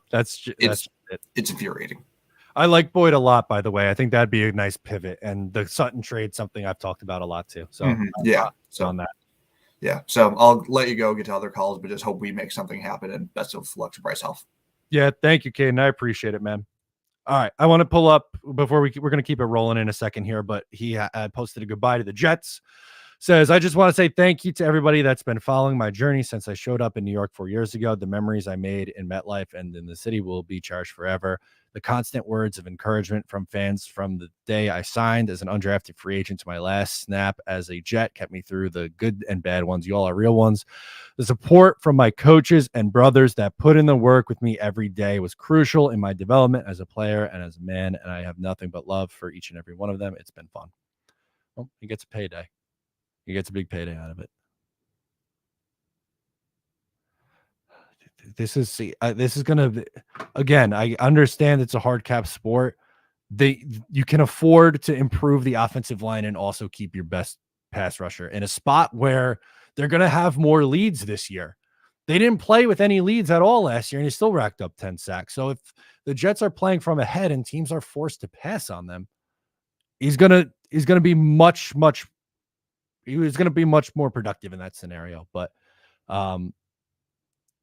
That's it's infuriating. I like Boyd a lot, by the way. I think that'd be a nice pivot, and the Sutton trade something I've talked about a lot too. So so on that. Yeah. So I'll let you go get to other calls, but just hope we make something happen, and best of luck to Bryce Huff. Yeah, thank you, Caden. I appreciate it, man. All right, I want to pull up before we're going to keep it rolling in a second here, but he posted a goodbye to the Jets. Says, I just want to say thank you to everybody that's been following my journey since I showed up in New York 4 years ago. The memories I made in MetLife and in the city will be cherished forever. The constant words of encouragement from fans from the day I signed as an undrafted free agent to my last snap as a Jet kept me through the good and bad ones. You all are real ones. The support from my coaches and brothers that put in the work with me every day was crucial in my development as a player and as a man, and I have nothing but love for each and every one of them. It's been fun. Well, he gets a payday. He gets a big payday out of it. This is going to, again, I understand it's a hard cap sport. You can afford to improve the offensive line and also keep your best pass rusher in a spot where they're going to have more leads this year. They didn't play with any leads at all last year, and he still racked up 10 sacks. So if the Jets are playing from ahead and teams are forced to pass on them, he's going to be much more productive in that scenario. But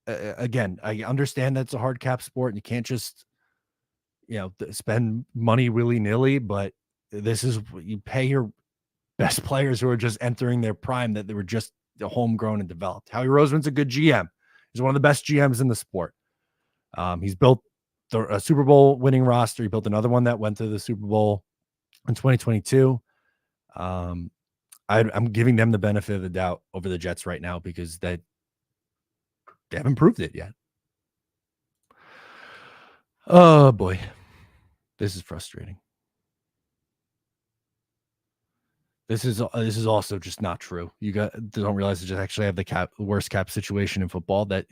again, I understand that's a hard cap sport and you can't just, spend money willy-nilly, but this is, you pay your best players who are just entering their prime, that they were just homegrown and developed. Howie Roseman's a good GM. He's one of the best GMs in the sport. He's built a Super Bowl winning roster. He built another one that went to the Super Bowl in 2022. I'm giving them the benefit of the doubt over the Jets right now because they haven't proved it yet. Oh boy, this is frustrating. This is also just not true. You don't realize they just actually have the worst cap situation in football. I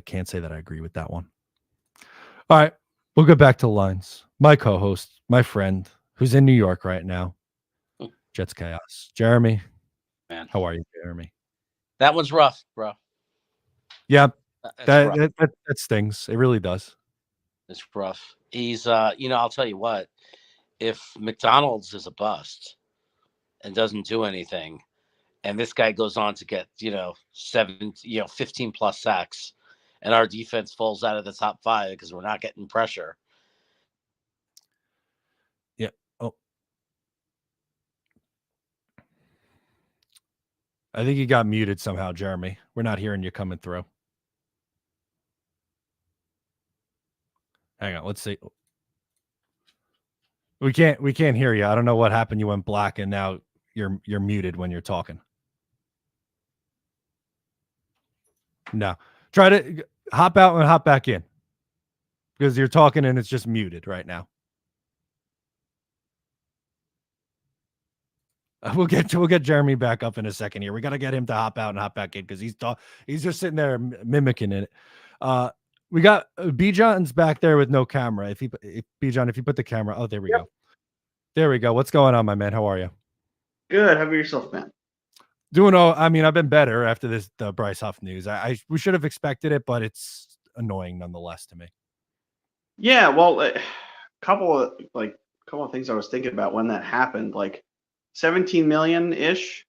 can't say that I agree with that one. All right, we'll go back to the lines. My co-host, my friend, who's in New York right now, Jets Chaos. Jeremy, man, how are you, Jeremy? That was rough, bro. Yeah, That's that stings. It really does. It's rough. He's, I'll tell you what. If McDonald's is a bust and doesn't do anything, and this guy goes on to get 15 plus sacks, and our defense falls out of the top 5 because we're not getting pressure. Yeah. Oh, I think you got muted somehow, Jeremy. We're not hearing you coming through. Hang on. Let's see. We can't hear you. I don't know what happened. You went black, and now you're muted when you're talking. No, try to hop out and hop back in because you're talking and it's just muted right now. We'll get Jeremy back up in a second here. We got to get him to hop out and hop back in because he's just sitting there mimicking it. We got B-John's back there with no camera. If B-John, if you put the camera, oh, there we go. There we go. What's going on, my man? How are you? Good. How about yourself, man? Doing all. I mean, I've been better after the Bryce Huff news. We should have expected it, but it's annoying nonetheless to me. Yeah, well, a couple of things I was thinking about when that happened. Like 17 million ish,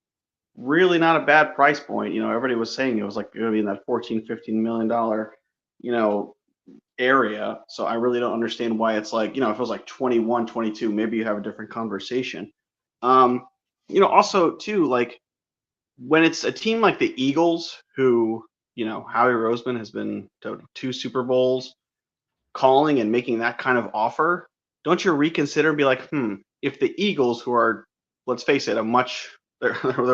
really not a bad price point. Everybody was saying it was like going to be in that 14-15 million dollar, area. So I really don't understand why it's like, if it was like 21, 22, maybe you have a different conversation. Also too, like when it's a team like the Eagles, who, Howie Roseman has been to 2 Super Bowls, calling and making that kind of offer, don't you reconsider and be like, if the Eagles, who are, let's face it, they're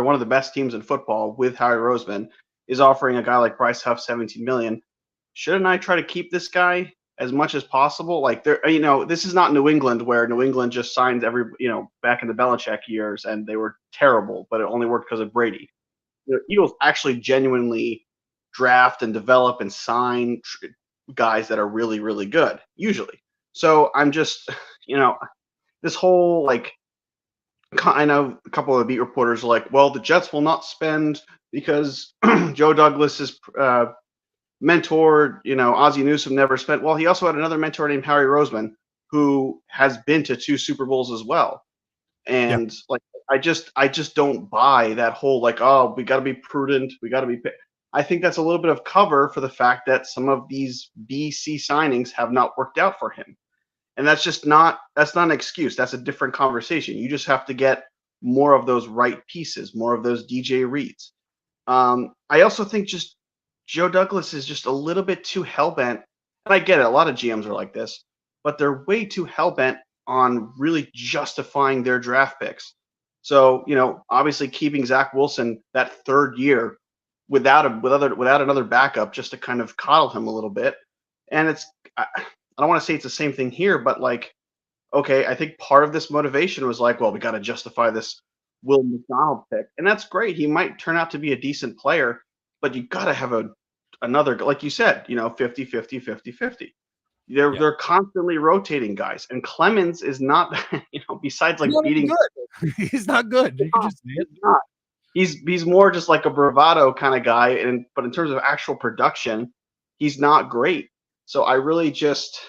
one of the best teams in football with Howie Roseman, is offering a guy like Bryce Huff 17 million. Shouldn't I try to keep this guy as much as possible? Like this is not New England, where New England just signed back in the Belichick years and they were terrible, but it only worked because of Brady. The Eagles actually genuinely draft and develop and sign guys that are really, really good, usually. So I'm just, this whole, like, I know a couple of beat reporters are like, well, the Jets will not spend because Joe Douglas's mentor, Ozzie Newsome never spent. Well, he also had another mentor named Howie Roseman, who has been to 2 Super Bowls as well. And I just don't buy that whole, like, oh, we got to be prudent. We got to be. I think that's a little bit of cover for the fact that some of these BC signings have not worked out for him. And that's not an excuse. That's a different conversation. You just have to get more of those right pieces, more of those DJ Reeds. I also think just Joe Douglas is just a little bit too hellbent. And I get it. A lot of GMs are like this, but they're way too hellbent on really justifying their draft picks. So, obviously keeping Zach Wilson that 3rd year without another backup just to kind of coddle him a little bit. And I don't want to say it's the same thing here, but like, okay, I think part of this motivation was like, well, we got to justify this Will McDonald pick. And that's great. He might turn out to be a decent player, but you got to have another, like you said, 50, 50, 50, 50. They're constantly rotating guys. And Clemens is not, besides like beating. Good. He's not good. You can just say it. He's not. He's more just like a bravado kind of guy, but in terms of actual production, he's not great. So I really just,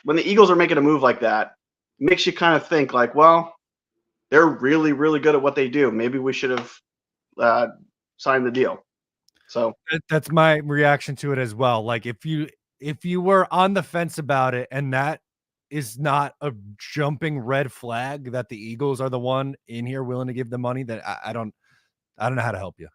when the Eagles are making a move like that, it makes you kind of think like, well, they're really, really good at what they do. Maybe we should have signed the deal. So that's my reaction to it as well. Like if you were on the fence about it and that is not a jumping red flag that the Eagles are the one in here willing to give the money, that I don't know how to help you.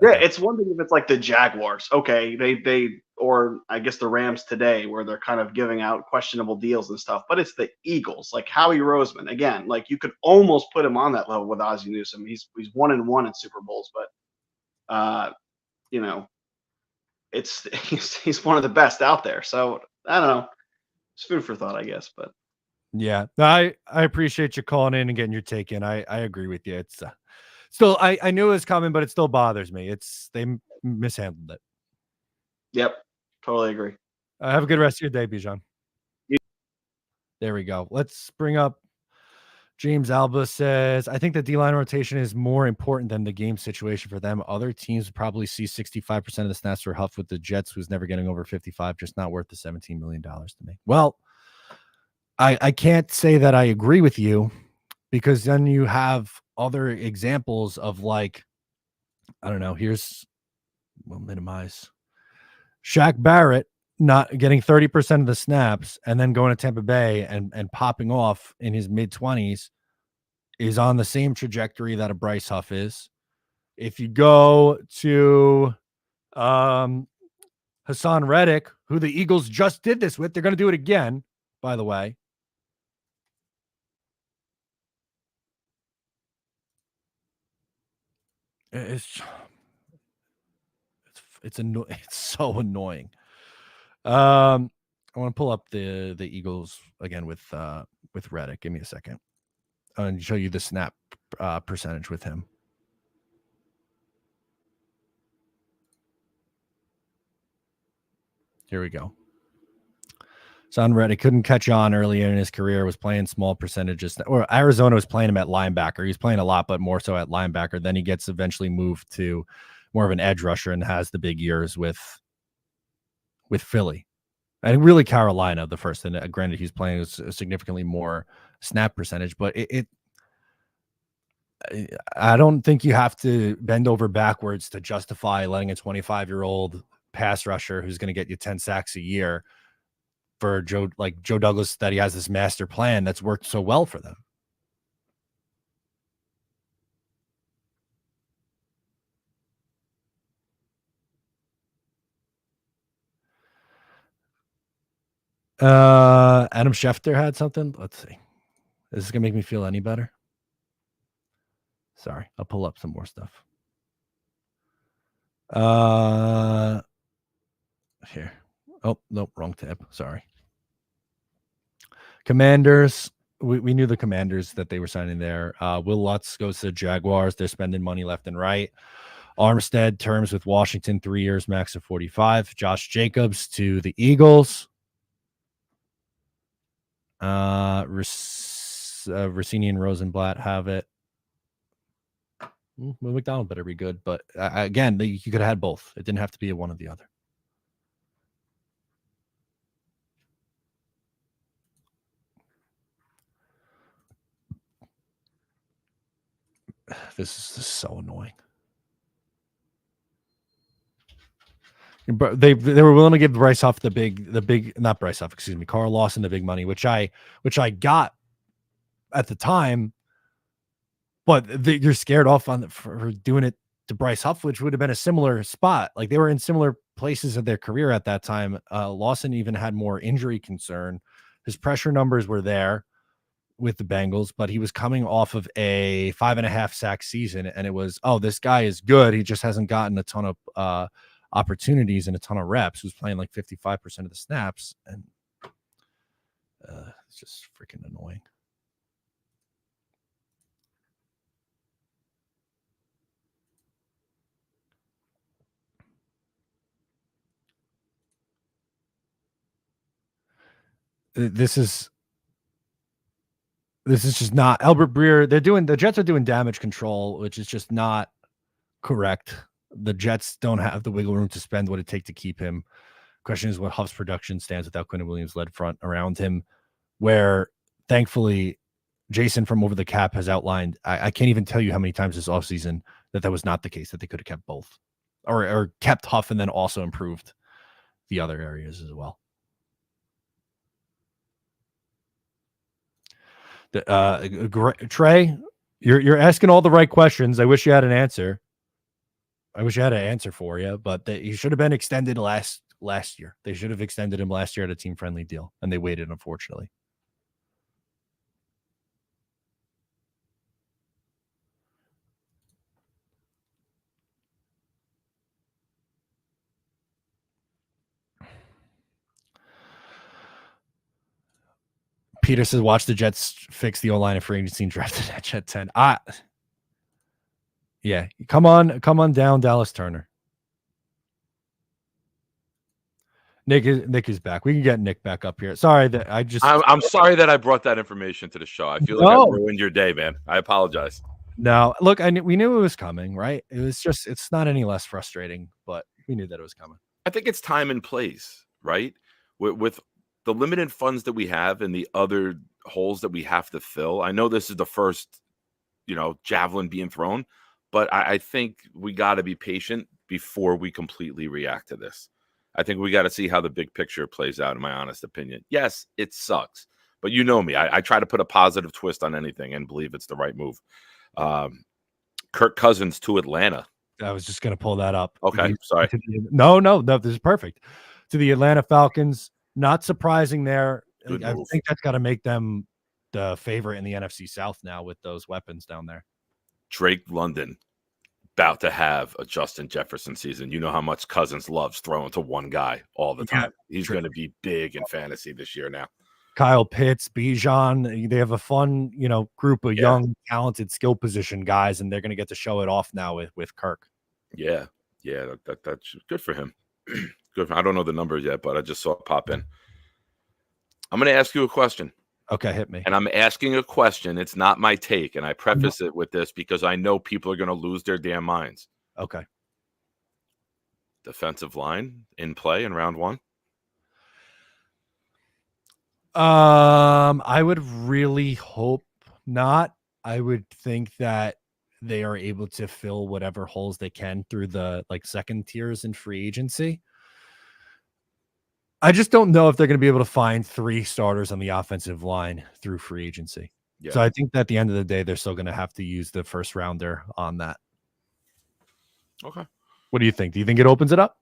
Yeah, it's one thing if it's like the Jaguars. Okay, they or I guess the Rams today, where they're kind of giving out questionable deals and stuff. But it's the Eagles, like Howie Roseman. Again, like you could almost put him on that level with Ozzie Newsome. He's 1-1 in Super Bowls, but he's one of the best out there. So I don't know. It's food for thought, I guess. But yeah, I appreciate you calling in and getting your take in. I agree with you. It's still I knew it was coming, but it still bothers me. They mishandled it. Yep, totally agree. Have a good rest of your day, Bijan. There we go. Let's bring up James Alba says, I think the D-line rotation is more important than the game situation for them. Other teams would probably see 65% of the snaps for Huff with the Jets, who's never getting over 55, just not worth the $17 million to me. Well, I can't say that I agree with you, because then you have other examples of, like, I don't know, we'll minimize Shaq Barrett not getting 30% of the snaps and then going to Tampa Bay and popping off in his mid-20s is on the same trajectory that a Bryce Huff is. If you go to Hassan Reddick, who the Eagles just did this with, they're going to do it again, by the way. It's so annoying. I want to pull up the Eagles again with Reddick. Give me a second. I'm going to show you the snap percentage with him. Here we go. Son Reddick couldn't catch on earlier in his career, was playing small percentages. Or Arizona was playing him at linebacker. He's playing a lot, but more so at linebacker. Then he gets eventually moved to more of an edge rusher and has the big years with Philly. And really Carolina, the first. And granted, he's playing a significantly more snap percentage, but I don't think you have to bend over backwards to justify letting a 25-year-old pass rusher who's going to get you 10 sacks a year for Joe Douglas, that he has this master plan that's worked so well for them. Adam Schefter had something. Let's see. Is this going to make me feel any better? Sorry, I'll pull up some more stuff. Here. Oh, nope, wrong tab. Sorry. Commanders. We knew the Commanders that they were signing there. Will Lutz goes to the Jaguars. They're spending money left and right. Armstead terms with Washington, 3 years, max of 45. Josh Jacobs to the Eagles. Rossini and Rosenblatt have it. Well, McDonald better be good, but again, you could have had both. It didn't have to be one or the other. This is so annoying. They were willing to give Bryce Huff Carl Lawson the big money, which I got at the time, but you're scared off for doing it to Bryce Huff, which would have been a similar spot. Like, they were in similar places of their career at that time. Lawson even had more injury concern. His pressure numbers were there with the Bengals, but he was coming off of a 5.5 sack season, and it was, oh, this guy is good. He just hasn't gotten a ton of opportunities and a ton of reps. He was playing like 55% of the snaps, and it's just freaking annoying. This is just not Albert Breer. The Jets are doing damage control, which is just not correct. The Jets don't have the wiggle room to spend what it takes to keep him. Question is what Huff's production stands without Quinn Williams led front around him, where thankfully Jason from Over the Cap has outlined. I can't even tell you how many times this offseason that was not the case, that they could have kept both or kept Huff and then also improved the other areas as well. Trey, you're asking all the right questions. I wish you had an answer. For you, but he should have been extended last year. They should have extended him last year at a team-friendly deal, and they waited, unfortunately. Peter says, watch the Jets fix the O-line and free agency and draft the Jet 10. Yeah, come on down, Dallas Turner. Nick is back. We can get Nick back up here. Sorry that I'm sorry that I brought that information to the show. I feel like I ruined your day, man. I apologize. No, look, we knew it was coming, right? It's not any less frustrating, but we knew that it was coming. I think it's time and place, right? With the limited funds that we have and the other holes that we have to fill. I know this is the first, javelin being thrown, but I think we got to be patient before we completely react to this. I think we got to see how the big picture plays out, in my honest opinion. Yes, it sucks, but you know me. I try to put a positive twist on anything and believe it's the right move. Kirk Cousins to Atlanta. I was just going to pull that up. Okay, sorry. No, this is perfect. To the Atlanta Falcons, not surprising there. I think that's got to make them the favorite in the NFC South now with those weapons down there. Drake London about to have a Justin Jefferson season. You know how much Cousins loves throwing to one guy all the time. He's going to be big in fantasy this year now. Kyle Pitts, Bijan, they have a fun, group of young, talented skill position guys, and they're going to get to show it off now with Kirk. Yeah, that's good for him. Good. I don't know the numbers yet, but I just saw it pop in. I'm going to ask you a question. Okay, hit me. And I'm asking a question. It's not my take, and I preface it with this because I know people are going to lose their damn minds. Okay. Defensive line in play in round 1? I would really hope not. I would think that they are able to fill whatever holes they can through the second tiers in free agency. I just don't know if they're going to be able to find 3 starters on the offensive line through free agency. Yeah. So I think that at the end of the day, they're still going to have to use the first rounder on that. Okay. What do you think? Do you think it opens it up?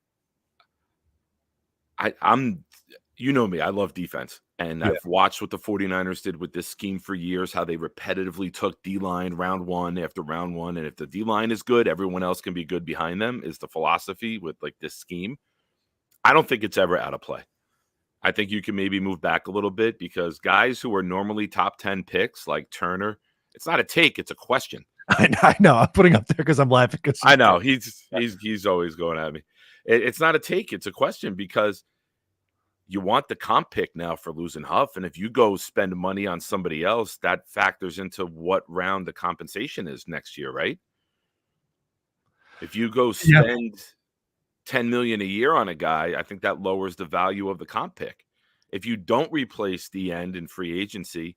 I'm you know me, I love defense. And I've watched what the 49ers did with this scheme for years, how they repetitively took D-line round 1 after round 1. And if the D-line is good, everyone else can be good behind them, is the philosophy with this scheme. I don't think it's ever out of play. I think you can maybe move back a little bit because guys who are normally top 10 picks like Turner, it's not a take, it's a question. I know. I'm putting up there because I'm laughing. I know. He's always going at me. It's not a take, it's a question because you want the comp pick now for losing Huff. And if you go spend money on somebody else, that factors into what round the compensation is next year, right? If you go spend $10 million a year on a guy, I think that lowers the value of the comp pick. If you don't replace the end in free agency,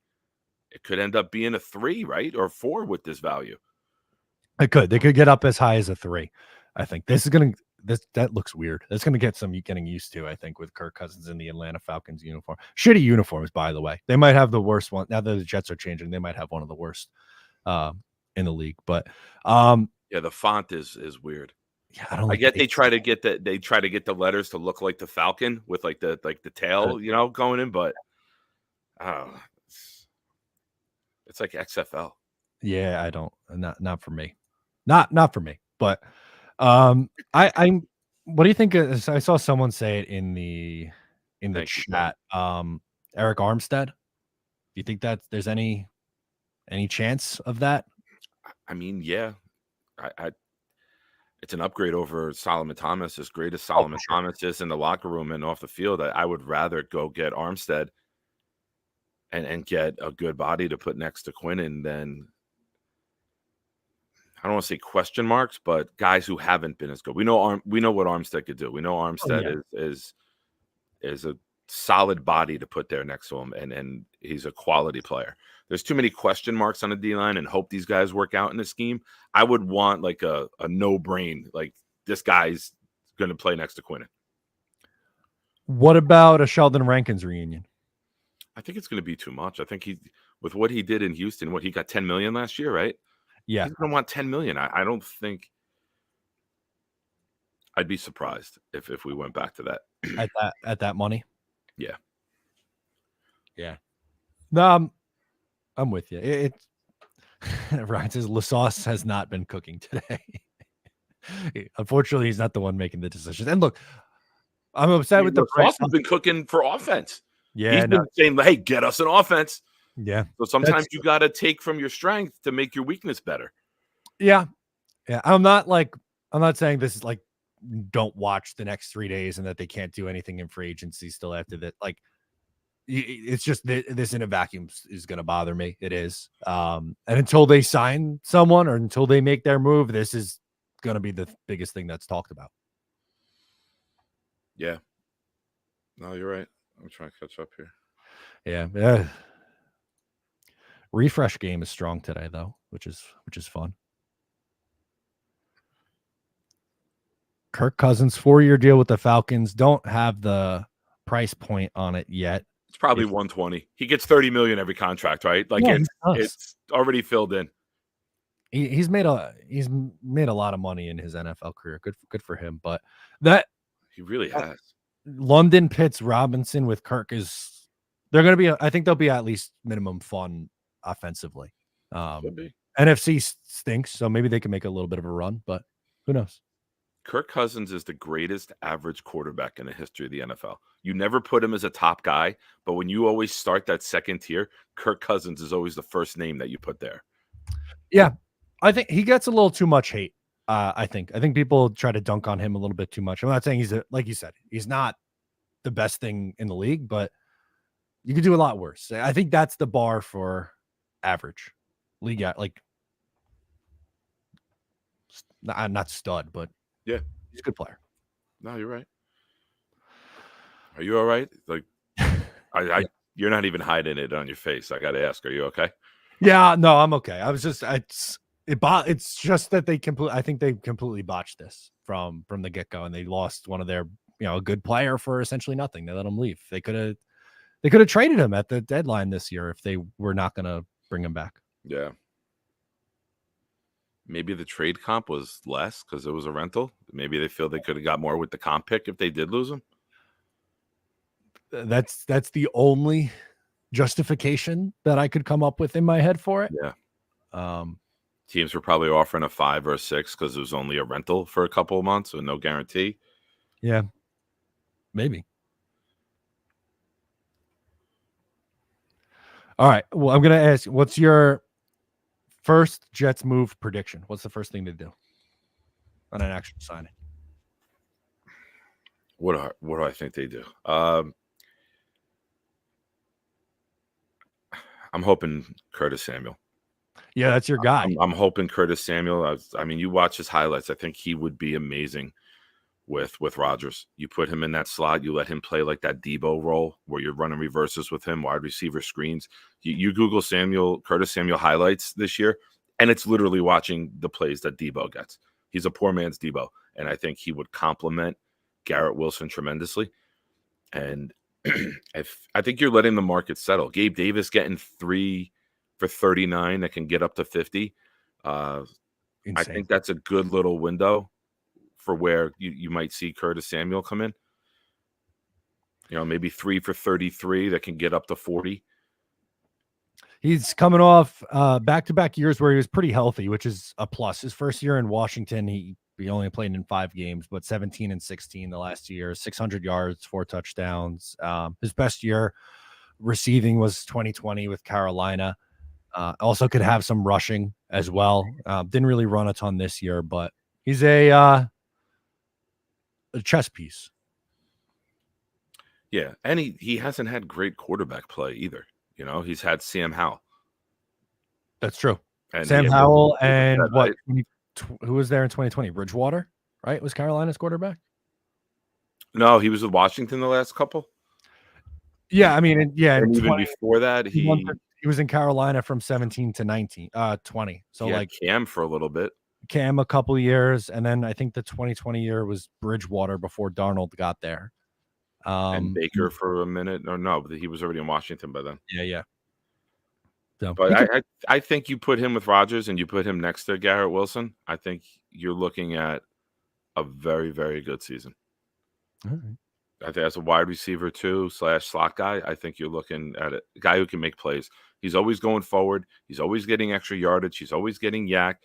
it could end up being a 3, right? Or 4 with this value. They could get up as high as a 3. I think that looks weird. That's going to get some getting used to, I think, with Kirk Cousins in the Atlanta Falcons uniform. Shitty uniforms, by the way. They might have the worst one. Now that the Jets are changing, they might have one of the worst in the league. But the font is weird. Yeah, I get they try to get the letters to look like the Falcon with the tail, going in, but it's like XFL. Yeah, I don't. Not for me. Not for me. But I'm. What do you think? I saw someone say it in the chat. Eric Armstead. Do you think that there's any chance of that? I mean, yeah. It's an upgrade over Solomon Thomas. As great as Solomon Thomas is in the locker room and off the field, I would rather go get Armstead and get a good body to put next to Quinnen than, I don't want to say question marks, but guys who haven't been as good. We know what Armstead could do. We know Armstead is a solid body to put there next to him, and he's a quality player. There's too many question marks on the D-line and hope these guys work out in the scheme. I would want a no-brain, this guy's going to play next to Quinnen. What about a Sheldon Rankins reunion? I think it's going to be too much. I think with what he did in Houston, he got $10 million last year, right? Yeah. He's going to want $10 million. I don't think I'd be surprised if we went back to that. At that money? Yeah. Yeah. No, I'm with you. Ryan says LaSauce has not been cooking today. Unfortunately, he's not the one making the decisions. And look, I'm upset with the LaSauce has been cooking for offense. Yeah, He's been saying, hey, get us an offense. Yeah. So sometimes you got to take from your strength to make your weakness better. Yeah. Yeah. I'm not saying this is like, don't watch the next 3 days and that they can't do anything in free agency still after that. Like, it's just this in a vacuum is going to bother me. It is. And until they sign someone or until they make their move, this is going to be the biggest thing that's talked about. Yeah. No, you're right. I'm trying to catch up here. Yeah. Refresh game is strong today though, which is fun. Kirk Cousins 4-year deal with the Falcons. Don't have the price point on it yet. It's probably 120. He gets 30 million every contract, right? Like it's already filled in. He's made a lot of money in his NFL career. Good for him. But that he really has. London Pitts Robinson with Kirk they're going to be. I think they'll be at least minimum fun offensively. Could be. NFC stinks, so maybe they can make a little bit of a run, but who knows? Kirk Cousins is the greatest average quarterback in the history of the NFL. You never put him as a top guy, but when you always start that second tier, Kirk Cousins is always the first name that you put there. Yeah, I think he gets a little too much hate. I think people try to dunk on him a little bit too much. I'm not saying like you said, he's not the best thing in the league, but you could do a lot worse. I think that's the bar for average league. Like, not stud, but yeah, he's a good player. No, you're right. Are you all right? Like, you're not even hiding it on your face. I got to ask, are you okay? Yeah, no, I'm okay. I was just, it's just that I think they completely botched this from the get go, and they lost one of their, a good player for essentially nothing. They let him leave. They could have traded him at the deadline this year if they were not going to bring him back. Yeah. Maybe the trade comp was less because it was a rental. Maybe they feel they could have got more with the comp pick if they did lose him. That's the only justification that I could come up with in my head for it. Yeah. Teams were probably offering a 5 or a 6 because it was only a rental for a couple of months with no guarantee. Yeah. Maybe. All right. Well, I'm going to ask you, what's your first Jets move prediction? What's the first thing to do on an actual signing? What do I think they do? I'm hoping Curtis Samuel. Yeah, that's your guy. I'm hoping Curtis Samuel. I mean, you watch his highlights. I think he would be amazing with Rodgers. You put him in that slot. You let him play like that Debo role where you're running reverses with him, wide receiver screens. You Google Curtis Samuel highlights this year, and it's literally watching the plays that Debo gets. He's a poor man's Debo, and I think he would complement Garrett Wilson tremendously. And I think you're letting the market settle. Gabe Davis getting 3 for 39 that can get up to 50. I think that's a good little window for where you might see Curtis Samuel come in. Maybe 3 for 33 that can get up to 40. He's coming off back-to-back years where he was pretty healthy, which is a plus. His first year in Washington, he only played in 5 games, but 17 and 16 the last 2 years, 600 yards, 4 touchdowns. His best year receiving was 2020 with Carolina. Also could have some rushing as well. Didn't really run a ton this year, but he's a chess piece. Yeah, and he hasn't had great quarterback play either. He's had Sam Howell. That's true. And Sam Howell and what? Who was there in 2020? Bridgewater, right? Was Carolina's quarterback? No, he was with Washington the last couple. Yeah, I mean, yeah. And even before that, he was in Carolina from 17 to 20. So Cam for a little bit. Cam a couple of years, and then I think the 2020 year was Bridgewater before Darnold got there. And Baker for a minute. No, he was already in Washington by then. Yeah. So, but I think you put him with Rodgers and you put him next to Garrett Wilson. I think you're looking at a very, very good season. All right. I think as a wide receiver too / slot guy, I think you're looking at a guy who can make plays. He's always going forward. He's always getting extra yardage. He's always getting yak.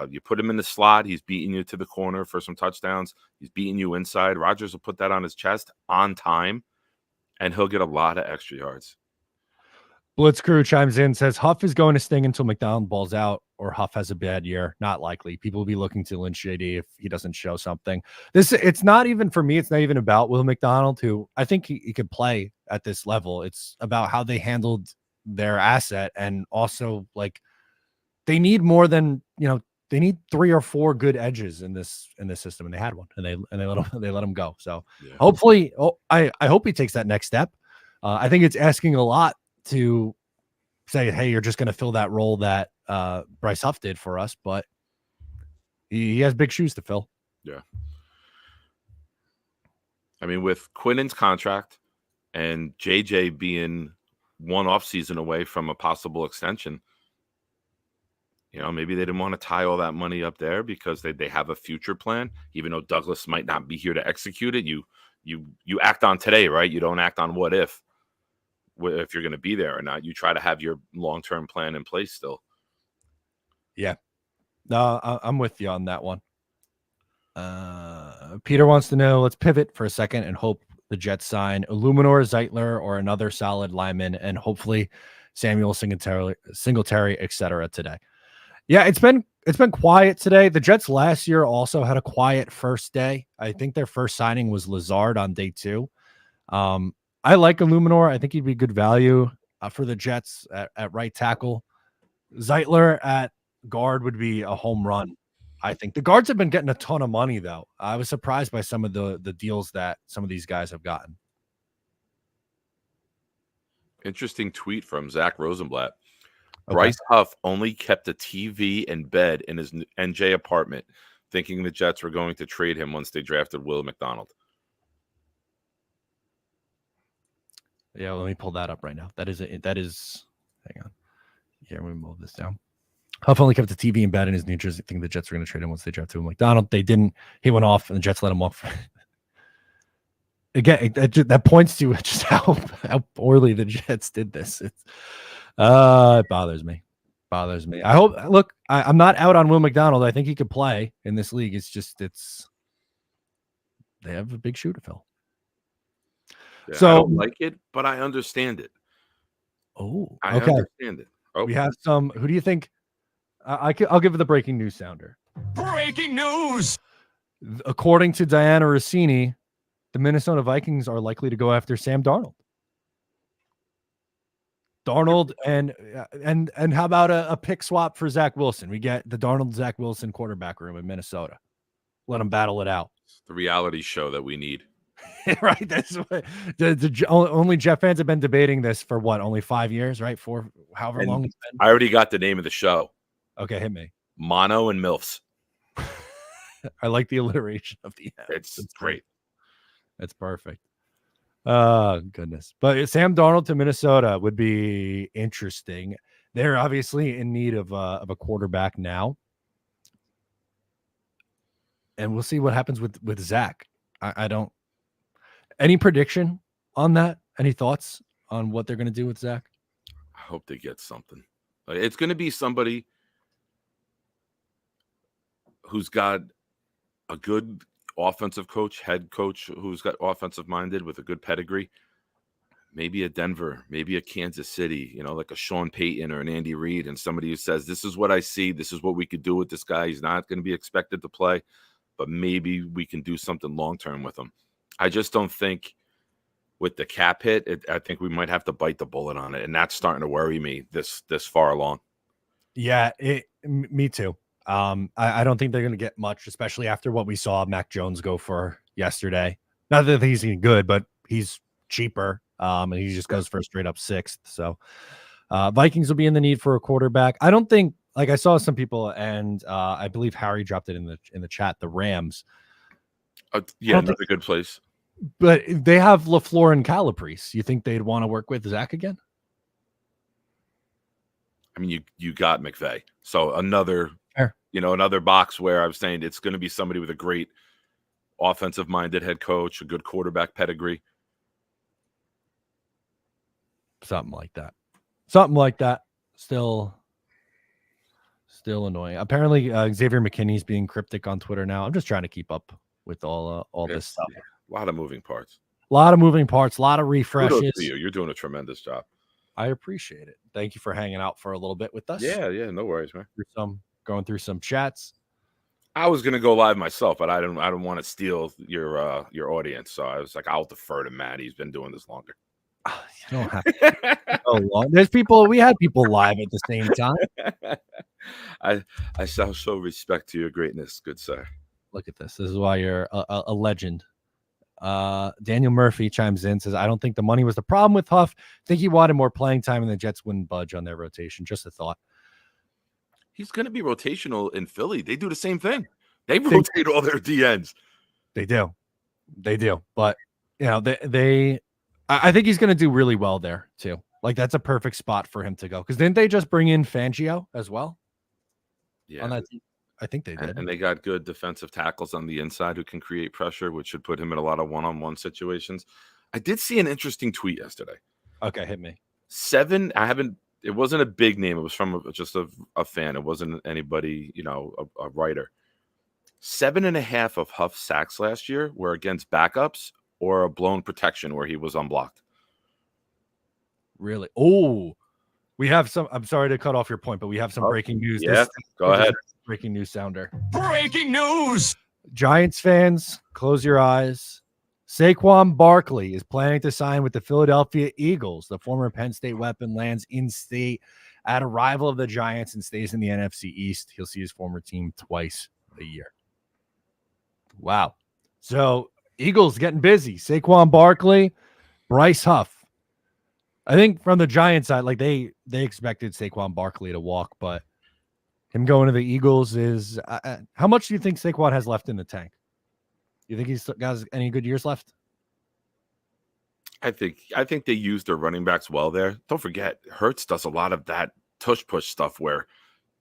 You put him in the slot, he's beating you to the corner for some touchdowns. He's beating you inside. Rodgers will put that on his chest on time. and he'll get a lot of extra yards. Blitz Crew chimes in, says Huff is going to sting until McDonald balls out or Huff has a bad year. Not likely. People will be looking to lynch JD if he doesn't show something. It's not even for me. It's not even about Will McDonald, who I think he could play at this level. It's about how they handled their asset, and also like they need more than, they need 3 or 4 good edges in this system, and they had one, and they let him go. So hopefully, I hope he takes that next step. I think it's asking a lot to say, hey, you're just going to fill that role that Bryce Huff did for us, but he has big shoes to fill. Yeah. I mean, with Quinnen's contract and JJ being one off season away from a possible extension, maybe they didn't want to tie all that money up there because they have a future plan, even though Douglas might not be here to execute it. You act on today, right? You don't act on what if you're going to be there or not. You try to have your long-term plan in place still. Yeah. No, I'm with you on that one. Peter wants to know, let's pivot for a second and hope the Jets sign Illuminor, Zeitler, or another solid lineman, and hopefully Samuel Singletary, etc. today. Yeah, it's been quiet today. The Jets last year also had a quiet first day. I think their first signing was Lazard on day 2. I like Illuminor. I think he'd be good value for the Jets at right tackle. Zeitler at guard would be a home run. I think the guards have been getting a ton of money, though. I was surprised by some of the deals that some of these guys have gotten. Interesting tweet from Zach Rosenblatt. Okay. Bryce Huff only kept a TV and bed in his NJ apartment, thinking the Jets were going to trade him once they drafted Will McDonald. Yeah, let me pull that up right now. That is, hang on. Here, let me move this down. Huff only kept the TV in bed in his New Jersey, thinking the Jets were going to trade him once they drafted Will McDonald. They didn't. He went off, and the Jets let him off. Again, that points to just how poorly the Jets did this. It bothers me. I hope. Look, I'm not out on Will McDonald. I think he could play in this league. It's just they have a big shoe to fill. Yeah, so I don't like it, but I understand it. Oh, I okay. understand it. Oh. We have some. Who do you think? I'll give it the breaking news sounder. Breaking news! According to Diana Rossini, the Minnesota Vikings are likely to go after Sam Darnold. And how about a pick swap for Zach Wilson? We get the Darnold-Zach Wilson quarterback room in Minnesota. Let them battle it out. It's the reality show that we need. Right. That's what only Jet fans have been debating this for what? Only 5 years, right? For however long it's been. I already got the name of the show. Okay, hit me. Mono and MILFs. I like the alliteration of the end. It's great. That's perfect. Oh, goodness. But Sam Darnold to Minnesota would be interesting. They're obviously in need of a quarterback now. And we'll see what happens with Zach. I don't. Any prediction on that? Any thoughts on what they're going to do with Zach? I hope they get something. It's going to be somebody who's got a good offensive coach, head coach, who's got offensive minded with a good pedigree. Maybe a Denver, maybe a Kansas City, like a Sean Payton or an Andy Reid, and somebody who says, this is what I see. This is what we could do with this guy. He's not going to be expected to play, but maybe we can do something long-term with him. I just don't think with the cap hit, I think we might have to bite the bullet on it. And that's starting to worry me this far along. Yeah, me too. I don't think they're going to get much, especially after what we saw Mac Jones go for yesterday. Not that he's any good, but he's cheaper. And he just goes for a straight up 6th. So Vikings will be in the need for a quarterback. I don't think, like I saw some people, and I believe Harry dropped it in the chat, the Rams. Yeah, another good place. But they have LaFleur and Calabrese. You think they'd want to work with Zach again? I mean, you got McVay. So another, Fair. Another box where I was saying it's going to be somebody with a great offensive-minded head coach, a good quarterback pedigree. Something like that. Still annoying. Apparently, Xavier McKinney's being cryptic on Twitter now. I'm just trying to keep up with all this stuff. A lot of moving parts. A lot of moving parts, a lot of refreshes. Kudos to you. You're doing a tremendous job. I appreciate it. Thank you for hanging out for a little bit with us. Yeah, no worries, man. Going through some chats. I was gonna go live myself, but I don't want to steal your audience. So I was like, I'll defer to Matt. He's been doing this longer. You don't have to go long. There's people. We had people live at the same time. I so respect to your greatness, good sir. Look at this. This is why you're a legend. Daniel Murphy chimes in, says, I don't think the money was the problem with Huff. I think he wanted more playing time, and the Jets wouldn't budge on their rotation. Just a thought. He's going to be rotational in Philly. They do the same thing. They rotate all their DNs. They do. But, I think he's going to do really well there, too. Like, that's a perfect spot for him to go. Because didn't they just bring in Fangio as well? Yeah. On that team? I think they did. And they got good defensive tackles on the inside who can create pressure, which should put him in a lot of one-on-one situations. I did see an interesting tweet yesterday. Okay, hit me. It wasn't a big name. It was from just a fan. It wasn't anybody, a writer. 7.5 of Huff's sacks last year were against backups or a blown protection where he was unblocked. Really? Oh, we have some. I'm sorry to cut off your point, but we have some breaking news. Yeah, go ahead. Breaking news sounder. Breaking news. Giants fans, close your eyes. Saquon Barkley is planning to sign with the Philadelphia Eagles. The former Penn State weapon lands in state at a rival of the Giants and stays in the NFC East. He'll see his former team twice a year. Wow. So Eagles getting busy. Saquon Barkley, Bryce Huff. I think from the Giants side, like they expected Saquon Barkley to walk, but him going to the Eagles is how much do you think Saquon has left in the tank? You think he's got any good years left? I think they used their running backs well there. Don't forget, Hurts does a lot of that tush-push stuff where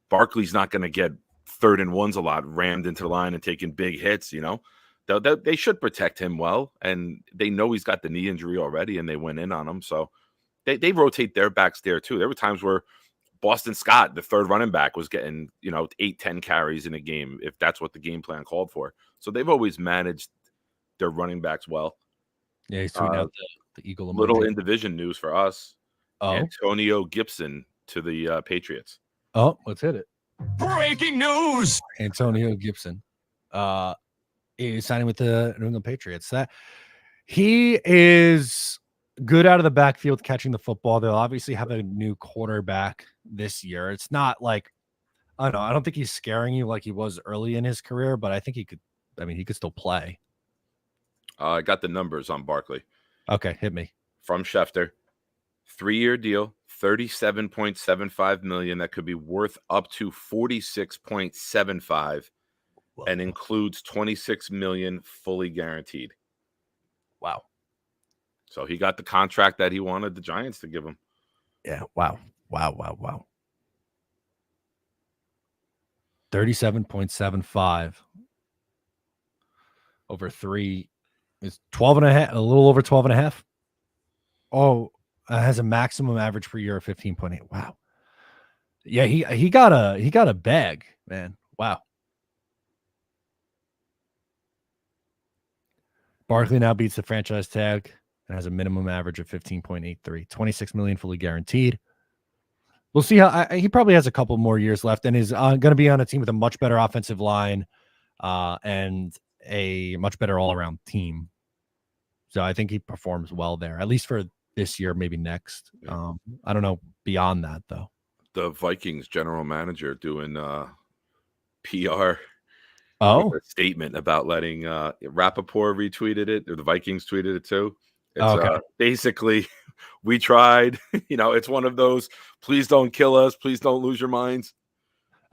Barkley's not going to get 3rd and 1s a lot, rammed into the line and taking big hits, They should protect him well, and they know he's got the knee injury already, and they went in on him. So they rotate their backs there too. There were times where Boston Scott, the 3rd running back, was getting 8-10 carries in a game if that's what the game plan called for. So they've always managed their running backs well. Yeah, he's tweeting out the Eagle. Little in division news for us. Oh. Antonio Gibson to the Patriots. Oh, let's hit it. Breaking news. Antonio Gibson is signing with the New England Patriots. That he is good out of the backfield catching the football. They'll obviously have a new quarterback this year. It's not like, I don't think he's scaring you like he was early in his career, but I think he could still play. I got the numbers on Barkley. Okay, hit me. From Schefter. 3-year deal, $37.75 million. That could be worth up to $46.75 and includes $26 million fully guaranteed. Wow. So he got the contract that he wanted the Giants to give him. Yeah. Wow. 37.75 over 3 is 12.5, a little over 12.5. Oh, has a maximum average per year of 15.8. Wow. Yeah, he got a bag, man. Wow. Barkley now beats the franchise tag and has a minimum average of 15.83. $26 million fully guaranteed. We'll see how he probably has a couple more years left and is going to be on a team with a much better offensive line and a much better all-around team. So I think he performs well there, at least for this year, maybe next. I don't know beyond that, though. The Vikings general manager doing PR statement about letting Rappaport retweeted it, or the Vikings tweeted it too. It's basically, we tried. It's one of those, please don't kill us. Please don't lose your minds.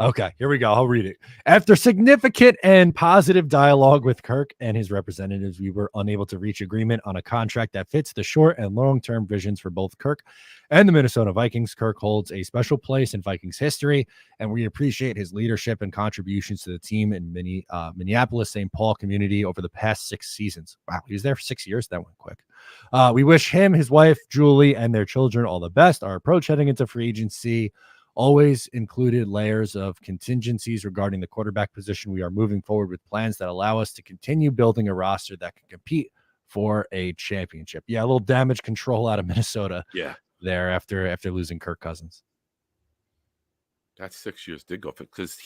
Okay, here we go. I'll read it. After significant and positive dialogue with Kirk and his representatives, we were unable to reach agreement on a contract that fits the short and long-term visions for both Kirk and the Minnesota Vikings. Kirk holds a special place in Vikings history, and we appreciate his leadership and contributions to the team in Minneapolis, St. Paul community over the past 6 seasons. Wow, he was there for 6 years. That went quick. We wish him, his wife, Julie, and their children all the best. Our approach heading into free agency always included layers of contingencies regarding the quarterback position. We are moving forward with plans that allow us to continue building a roster that can compete for a championship. Yeah, a little damage control out of Minnesota. Yeah. There after losing Kirk Cousins. That 6 years did go because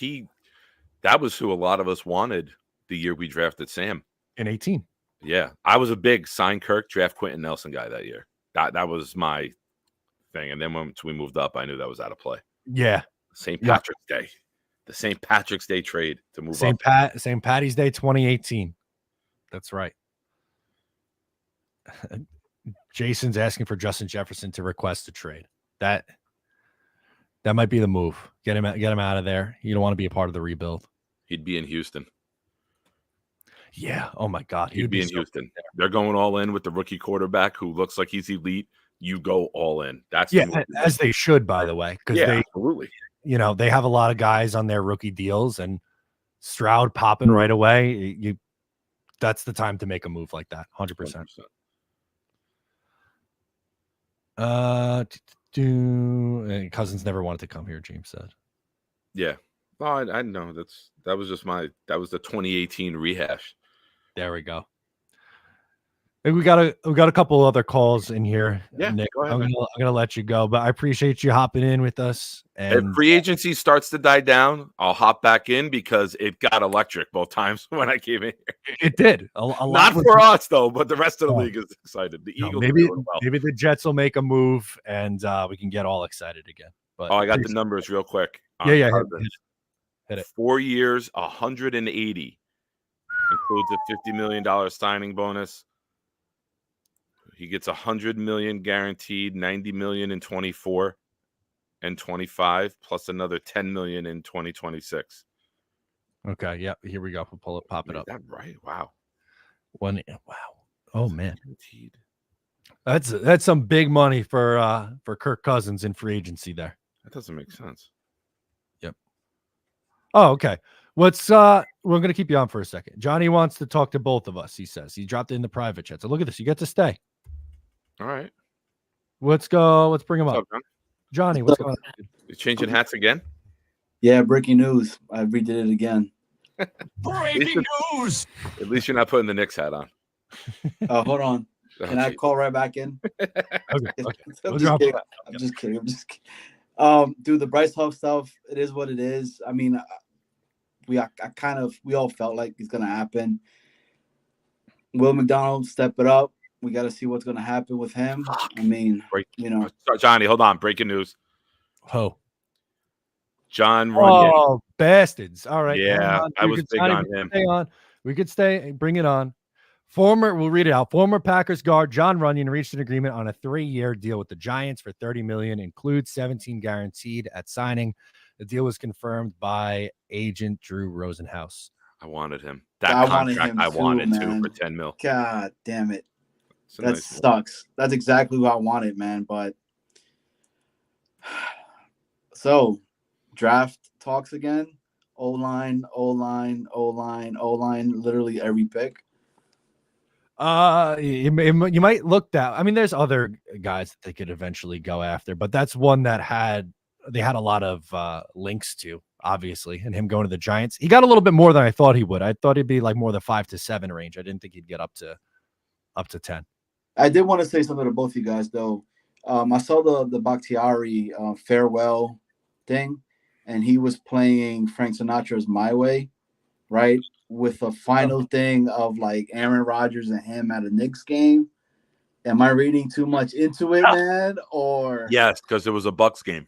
that was who a lot of us wanted the year we drafted Sam. In 18. Yeah. I was a big sign Kirk, draft Quentin Nelson guy that year. That was my thing. And then once we moved up, I knew that was out of play. Yeah. St. Patrick's Day. The St. Patrick's Day trade to move St. up. St. Patty's Day 2018. That's right. Jason's asking for Justin Jefferson to request a trade. That might be the move. Get him out of there. You don't want to be a part of the rebuild. He'd be in Houston. Yeah. Oh my God. He'd be in Houston. They're going all in with the rookie quarterback who looks like he's elite. You go all in. That's as they should, by the way, because they absolutely. They have a lot of guys on their rookie deals, and Stroud popping right away. That's the time to make a move like that. 100%. Cousins never wanted to come here, James said. Yeah. Oh, I know. That was the 2018 rehash. There we go. We got a couple other calls in here. Yeah, Nick, go ahead, I'm gonna let you go, but I appreciate you hopping in with us. And if free agency starts to die down, I'll hop back in because it got electric both times when I came in here. It did. A lot Not for us though, but the rest of the league is excited. The Eagles maybe well. Maybe the Jets will make a move and we can get all excited again. But I got the numbers real quick. Yeah. Hit it. 4 years, 180 includes a $50 million signing bonus. He gets $100 million guaranteed, $90 million in 24 and 25, plus another $10 million in 2026. Okay, yeah, here we go. We'll pop it up. Is that right? Wow. Wow. Oh man, guaranteed. That's some big money for Kirk Cousins in free agency there. That doesn't make sense. Yep. Oh, okay. We're gonna keep you on for a second. Johnny wants to talk to both of us. He says he dropped in the private chat. So look at this. You get to stay. All right. Let's go. Let's bring him up. Johnny, what's going on? You changing hats again? Yeah, breaking news. I redid it again. Breaking news. At least you're not putting the Knicks hat on. Hold on. Can I call right back in? Okay. I'm just kidding. Dude, the Bryce Huff stuff, it is what it is. I mean, we all felt like it's gonna happen. Will McDonald step it up? We got to see what's going to happen with him. I mean, Johnny, hold on. Breaking news. Oh, John Runyon. Oh, bastards. All right. Yeah, I was big on him. Stay on. We could stay. Bring it on. We'll read it out. Former Packers guard John Runyon reached an agreement on a 3-year deal with the Giants for $30 million, includes 17 guaranteed at signing. The deal was confirmed by agent Drew Rosenhaus. I wanted him. That contract I wanted too for $10 million. God damn it. That sucks. That's exactly what I wanted, man. But so draft talks again. O-line, literally every pick. You might look that. I mean, there's other guys that they could eventually go after, but that's one that they had a lot of links to, obviously, and him going to the Giants. He got a little bit more than I thought he would. I thought he'd be like more the 5 to 7 range. I didn't think he'd get up to 10. I did want to say something to both of you guys, though. I saw the Bakhtiari farewell thing, and he was playing Frank Sinatra's My Way, right? With a final thing of like Aaron Rodgers and him at a Knicks game. Am I reading too much into it, man? Or yes, because it was a Bucks game.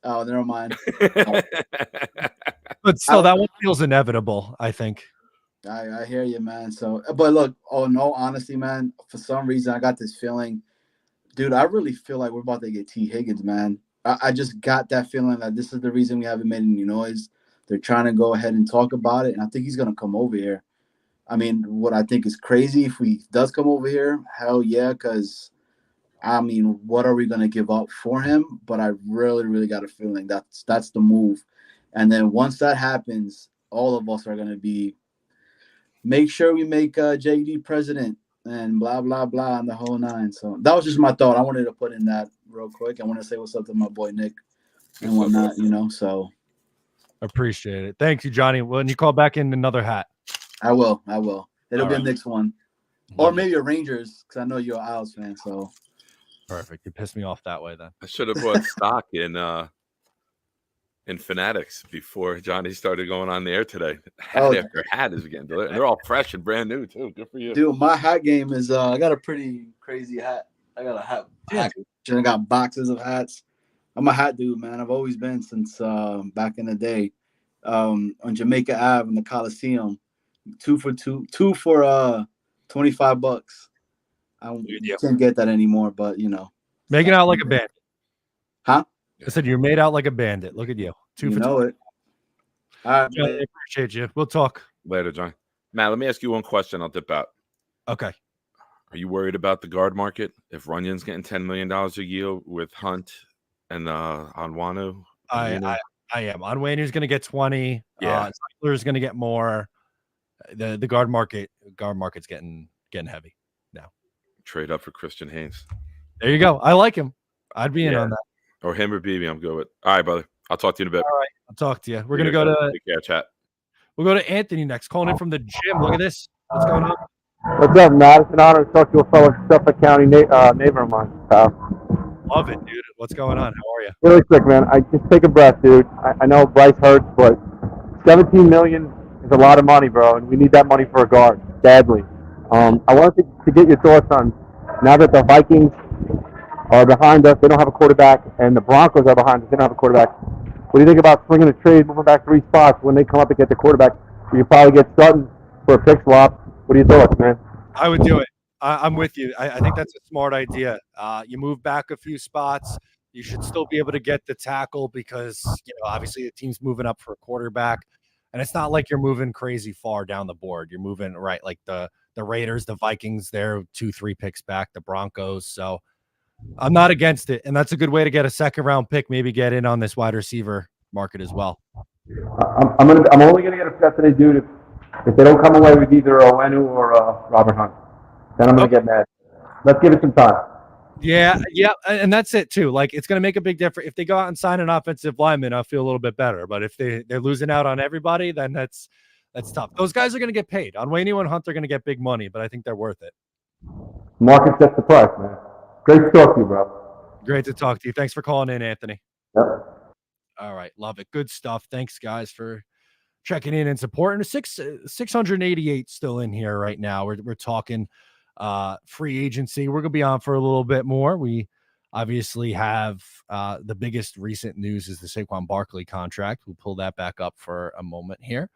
Oh, never mind. But still, that one feels inevitable, I think. I hear you, man. So, but look, no, honestly, man, for some reason, I got this feeling, dude, I really feel like we're about to get T. Higgins, man. I just got that feeling that this is the reason we haven't made any noise. They're trying to go ahead and talk about it, and I think he's going to come over here. I mean, what I think is crazy if he does come over here, hell yeah, because, I mean, what are we going to give up for him? But I really, really got a feeling that's the move. And then once that happens, all of us are going to be, make sure we make JD president and blah, blah, blah, and the whole nine. So that was just my thought. I wanted to put in that real quick. I want to say what's up to my boy Nick and whatnot, so. Appreciate it. Thank you, Johnny. When you call back in another hat. I will. It'll be right. a Knicks one. Or maybe a Rangers, because I know you're an Isles fan. So perfect. You pissed me off that way then. I should have bought stock in Fanatics before Johnny started going on the air today. Hat after hat is getting delivered. And they're all fresh and brand new too. Good for you. Dude, my hat game is I got a pretty crazy hat. I got a hat. I got boxes of hats. I'm a hat dude, man. I've always been since back in the day. On Jamaica Ave in the Coliseum. Two for $25. I can't get that anymore, but you know. Making out like a bandit. Huh? I said you're made out like a bandit. Look at you. 2 for 20. It. All right, John, I appreciate you. We'll talk later, John. Matt, let me ask you one question. I'll dip out. Okay. Are you worried about the guard market? If Runyon's getting $10 million a year with Hunt and Onwenu? I am. Onwenu's going to get 20. Yeah. Zeitler's going to get more. The guard market's getting heavy now. Trade up for Christian Haynes. There you go. I like him. I'd be in on that. Or him or BB, I'm good with. All right, brother. I'll talk to you in a bit. All right. I'll talk to you. We're going to go to take care, chat. We'll go to Anthony next, calling in from the gym. Look at this. What's going on? What's up, Matt? It's an honor to talk to a fellow Suffolk County neighbor of mine, pal. Love it, dude. What's going on? How are you? Really quick, man. I just take a breath, dude. I know Bryce hurts, but $17 million is a lot of money, bro, and we need that money for a guard badly. I wanted to get your thoughts on now that the Vikings are behind us, they don't have a quarterback, and the Broncos are behind us, they don't have a quarterback. What do you think about swinging a trade, moving back 3 spots when they come up and get the quarterback? You probably get Sutton for a pick swap. What are your thoughts, man? I would do it. I'm with you. I think that's a smart idea. You move back a few spots. You should still be able to get the tackle because, obviously the team's moving up for a quarterback. And it's not like you're moving crazy far down the board. You're moving right like the Raiders, the Vikings, they're 2-3 picks back, the Broncos. So I'm not against it. And that's a good way to get a second-round pick, maybe get in on this wide receiver market as well. I'm only going to get upset today, dude, if they don't come away with either Onwenu or Robert Hunt. Then I'm going to get mad. Let's give it some time. Yeah, and that's it too. Like it's going to make a big difference if they go out and sign an offensive lineman. I'll feel a little bit better. But if they're losing out on everybody, then that's tough. Those guys are going to get paid. Onwenu and Hunt are going to get big money, but I think they're worth it. Market sets the price, man. Great to talk to you, bro. Great to talk to you. Thanks for calling in, Anthony. Yep. All right, love it. Good stuff. Thanks, guys, for checking in and supporting. 688 still in here right now. We're talking free agency. We're gonna be on for a little bit more. We obviously have the biggest recent news is the Saquon Barkley contract. We'll pull that back up for a moment here.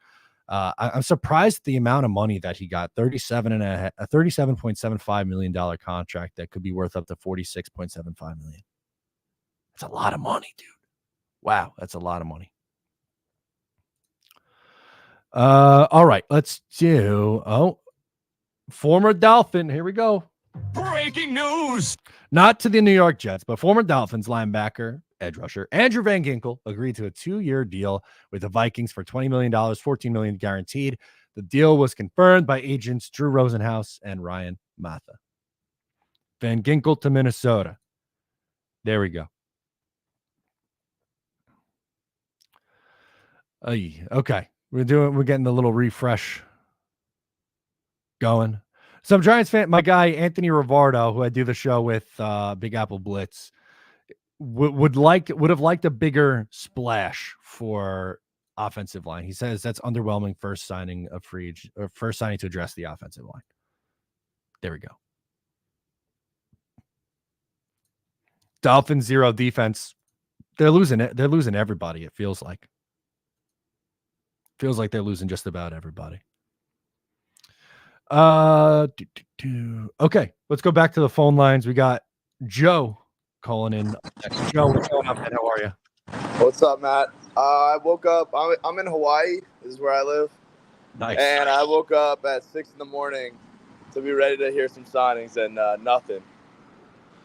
I'm surprised at the amount of money that he got. $37.75 million contract that could be worth up to $46.75 million. That's a lot of money, dude. Wow, that's a lot of money. All right, let's do former Dolphin. Here we go. Breaking news. Not to the New York Jets, but former Dolphins linebacker, edge rusher Andrew Van Ginkel agreed to a 2-year deal with the Vikings for $20 million, $14 million guaranteed. The deal was confirmed by agents Drew Rosenhaus and Ryan Matha. Van Ginkel to Minnesota. There we go. Okay. We're getting the little refresh going. Some Giants fan, my guy Anthony Rivardo, who I do the show with, Big Apple Blitz, would have liked a bigger splash for offensive line. He says that's underwhelming first signing to address the offensive line. There we go. Dolphins 0 defense. They're losing it. They're losing everybody. It feels like. Feels like they're losing just about everybody. Okay, let's go back to the phone lines. We got Joe calling in. Joe, what's going on, man? How are you? What's up, Matt? I woke up. I'm in Hawaii. This is where I live. Nice. And I woke up at 6 in the morning to be ready to hear some signings, and nothing.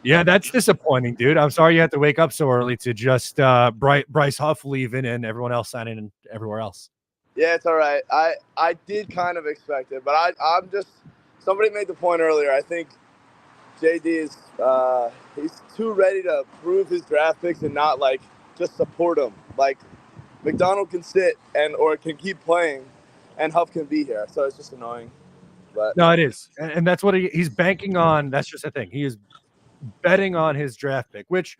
Yeah, that's disappointing, dude. I'm sorry you had to wake up so early to just Bryce Huff leaving and everyone else signing everywhere else. Yeah, it's all right. I did kind of expect it, but I'm just – somebody made the point earlier. I think JD is he's too ready to prove his draft picks and not, like, just support them. Like, McDonald can sit or can keep playing, and Huff can be here. So it's just annoying. But No, it is, and that's what he's banking on. That's just the thing. He is betting on his draft pick, which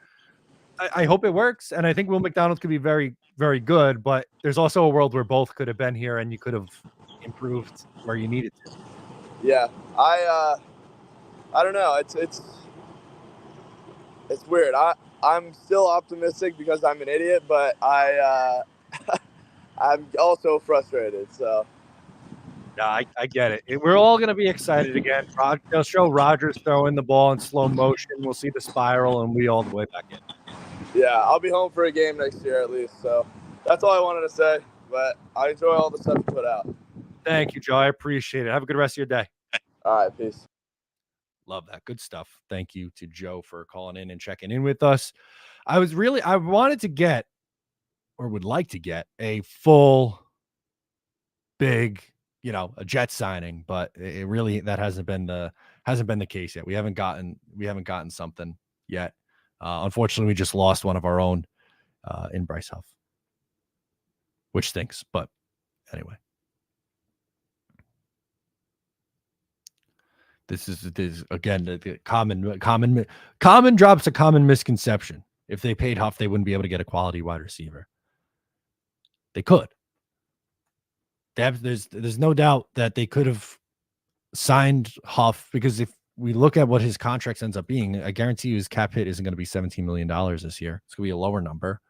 I hope it works. And I think Will McDonald could be very, very good. But there's also a world where both could have been here, and you could have improved where you needed to. Yeah, I don't know. It's weird. I'm still optimistic because I'm an idiot, but I'm also frustrated. So. Yeah, I get it. We're all going to be excited again. They'll show Rodgers throwing the ball in slow motion. We'll see the spiral, and we all the way back in. Yeah, I'll be home for a game next year at least. So that's all I wanted to say. But I enjoy all the stuff you put out. Thank you, Joe. I appreciate it. Have a good rest of your day. All right, peace. Love that. Good stuff. Thank you to Joe for calling in and checking in with us. I wanted to get, or would like to get, a full, big, a Jet signing, but it really, that hasn't been the case yet. We haven't gotten something yet. Unfortunately, we just lost one of our own in Bryce Huff, which stinks. But anyway, this is again the common drops a common misconception. If they paid Huff, they wouldn't be able to get a quality wide receiver. They could. There's no doubt that they could have signed Huff, because if we look at what his contract ends up being, I guarantee you his cap hit isn't going to be $17 million this year. It's going to be a lower number,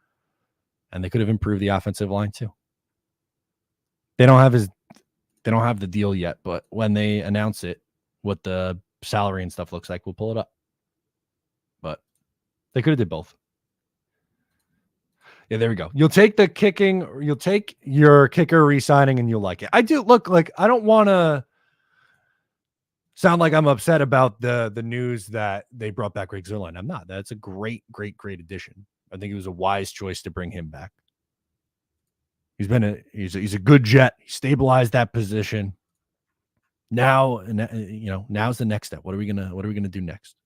and they could have improved the offensive line too. They don't have the deal yet, but when they announce it, what the salary and stuff looks like, we'll pull it up. But they could have did both. Yeah, there we go. You'll take you'll take your kicker re-signing, and you'll like it. I do look like, I don't want to sound like I'm upset about the news that they brought back Greg Zuerlein. I'm not. That's a great addition. I think it was a wise choice to bring him back. He's a good Jet. He stabilized that position. Now, now's the next step. What are we gonna do next?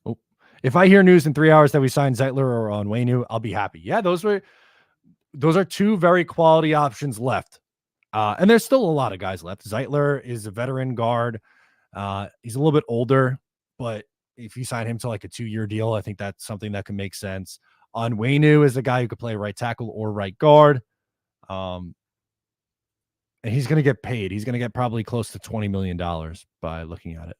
Oh, if I hear news in 3 hours that we signed Zeitler or Onwenu, I'll be happy. Yeah, those are two very quality options left. And there's still a lot of guys left. Zeitler is a veteran guard. He's a little bit older, but if you sign him to like a 2-year deal, I think that's something that can make sense. Onwenu is a guy who could play right tackle or right guard. And he's going to get paid. He's going to get probably close to $20 million by looking at it.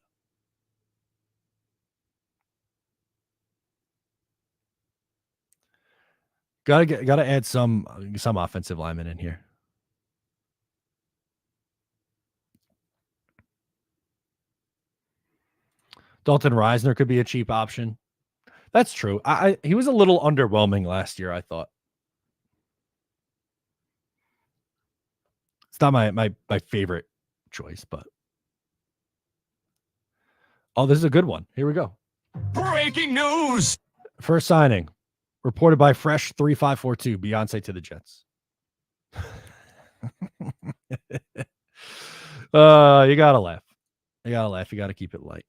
Got to add some offensive linemen in here. Dalton Reisner could be a cheap option. That's true. He was a little underwhelming last year, I thought. It's not my favorite choice, but this is a good one. Here we go. Breaking news. First signing, reported by Fresh 3542, Beyonce to the Jets. You gotta laugh. You gotta keep it light.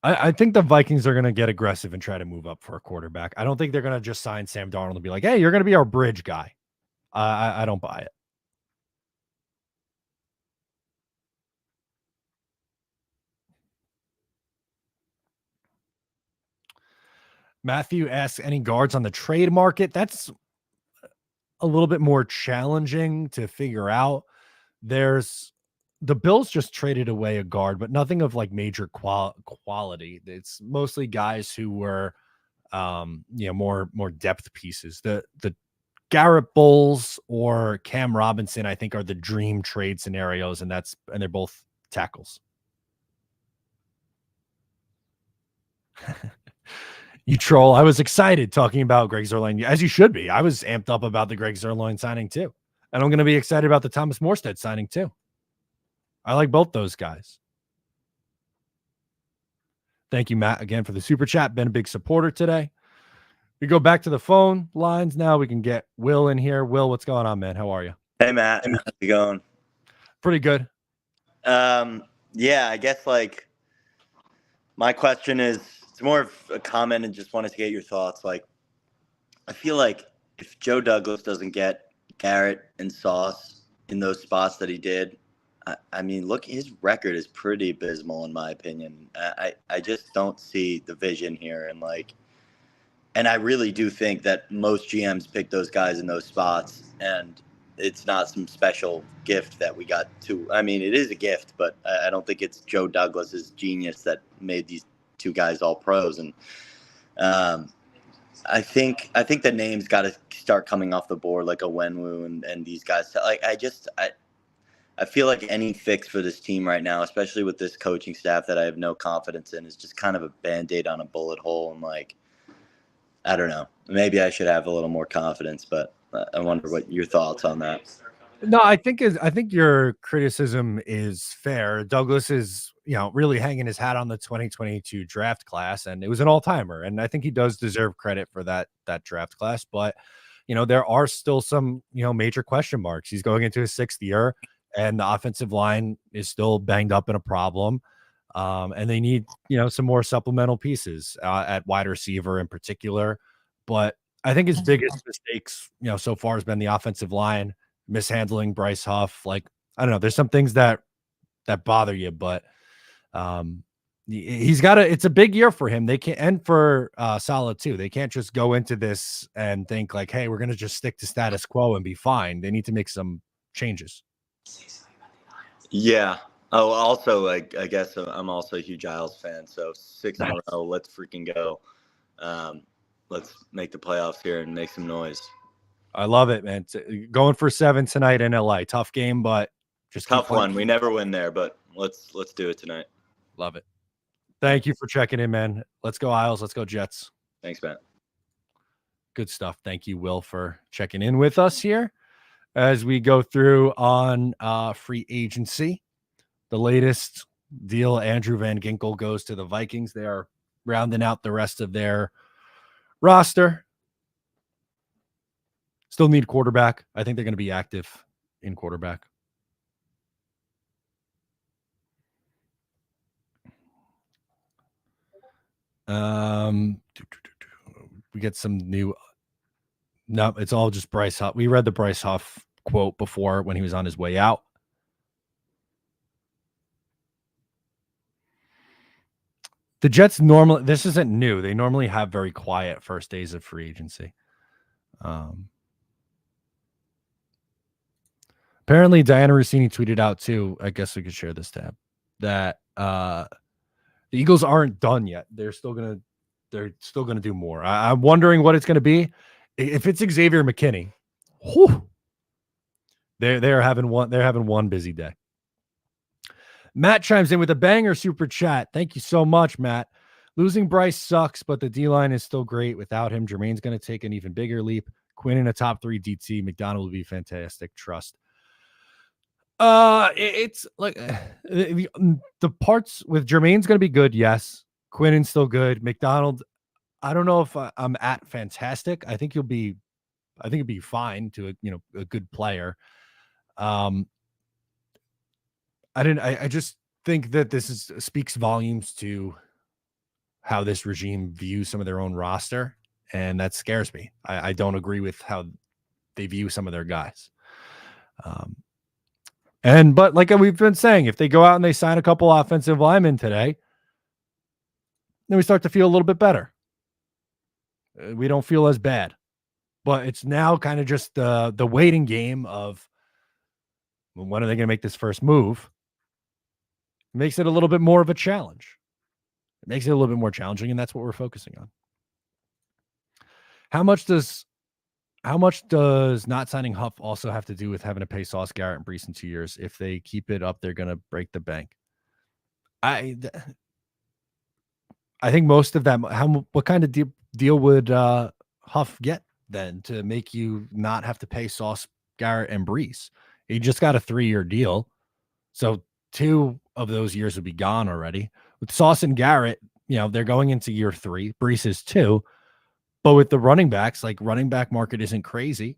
I think the Vikings are going to get aggressive and try to move up for a quarterback. I don't think they're going to just sign Sam Darnold and be like, hey, you're going to be our bridge guy. I don't buy it. Matthew asks, any guards on the trade market? That's a little bit more challenging to figure out. The Bills just traded away a guard, but nothing of like major quality. It's mostly guys who were, more depth pieces. The Garrett Bowles or Cam Robinson, I think, are the dream trade scenarios, and they're both tackles. You troll. I was excited talking about Greg Zuerlein, as you should be. I was amped up about the Greg Zuerlein signing too, and I'm going to be excited about the Thomas Morstead signing too. I like both those guys. Thank you, Matt, again for the super chat. Been a big supporter today. We go back to the phone lines now. We can get Will in here. Will, what's going on, man? How are you? Hey, Matt. How's it going? Pretty good. Yeah, I guess like my question is, it's more of a comment and just wanted to get your thoughts. Like, I feel like if Joe Douglas doesn't get Garrett and Sauce in those spots that he did, I mean, look, his record is pretty abysmal in my opinion. I just don't see the vision here, and I really do think that most GMs pick those guys in those spots, and it's not some special gift that we got to. I mean, it is a gift, but I don't think it's Joe Douglas's genius that made these two guys all pros. And I think the names got to start coming off the board, like a Wenwu and these guys. Like I feel like any fix for this team right now, especially with this coaching staff that I have no confidence in, is just kind of a Band-Aid on a bullet hole. And I don't know. Maybe I should have a little more confidence, but I wonder what your thoughts on that. No, I think your criticism is fair. Douglas is, really hanging his hat on the 2022 draft class, and it was an all-timer. And I think he does deserve credit for that draft class. But, there are still some, major question marks. He's going into his 6th year, and the offensive line is still banged up and a problem. And they need, some more supplemental pieces at wide receiver in particular. But I think his biggest mistakes, so far has been the offensive line, mishandling Bryce Huff. I don't know. There's some things that bother you, but it's a big year for him. They can't, and for Saleh too. They can't just go into this and think hey, we're going to just stick to status quo and be fine. They need to make some changes. Yeah. Oh, also, I guess I'm also a huge Isles fan. So 6 in a row. Let's freaking go. Let's make the playoffs here and make some noise. I love it, man. Going for 7 tonight in LA. Tough game, but just tough one. We never win there, but let's do it tonight. Love it. Thank you for checking in, man. Let's go Isles. Let's go Jets. Thanks, man. Good stuff. Thank you, Will, for checking in with us here as we go through on free agency. The latest deal, Andrew Van Ginkel goes to the Vikings. They are rounding out the rest of their roster. Still need quarterback. I think they're going to be active in quarterback. We get some new. No, it's all just Bryce Huff. We read the Bryce Huff quote before when he was on his way out. The Jets normally, this isn't new. They normally have very quiet first days of free agency. Apparently, Diana Rossini tweeted out too. I guess we could share this tab that the Eagles aren't done yet. They're still gonna do more. I'm wondering what it's gonna be. If it's Xavier McKinney, they're having one busy day. Matt chimes in with a banger super chat. Thank you so much, Matt. Losing Bryce sucks, but the D-line is still great. Without him, Jermaine's going to take an even bigger leap. Quinn in a top 3 DT. McDonald will be fantastic. Trust. It's the parts with Jermaine's going to be good. Yes. Quinn's still good. McDonald, I don't know if I'm at fantastic. I think he'll be fine to a good player. I just think that this speaks volumes to how this regime views some of their own roster, and that scares me. I don't agree with how they view some of their guys. But like we've been saying, if they go out and they sign a couple offensive linemen today, then we start to feel a little bit better. We don't feel as bad, but it's now kind of just the waiting game of when are they going to make this first move. It makes it a little bit more of a challenge. It makes it a little bit more challenging, and that's what we're focusing on. How much does not signing Huff also have to do with having to pay Sauce Garrett and Bryce in 2 years? If they keep it up, they're going to break the bank. I think most of that. What kind of deal would Huff get then to make you not have to pay Sauce Garrett and Bryce? He just got a 3-year deal, so 2 of those years would be gone already. With Sauce and Garrett, they're going into year 3. Bryce is 2. But with the running backs, running back market isn't crazy.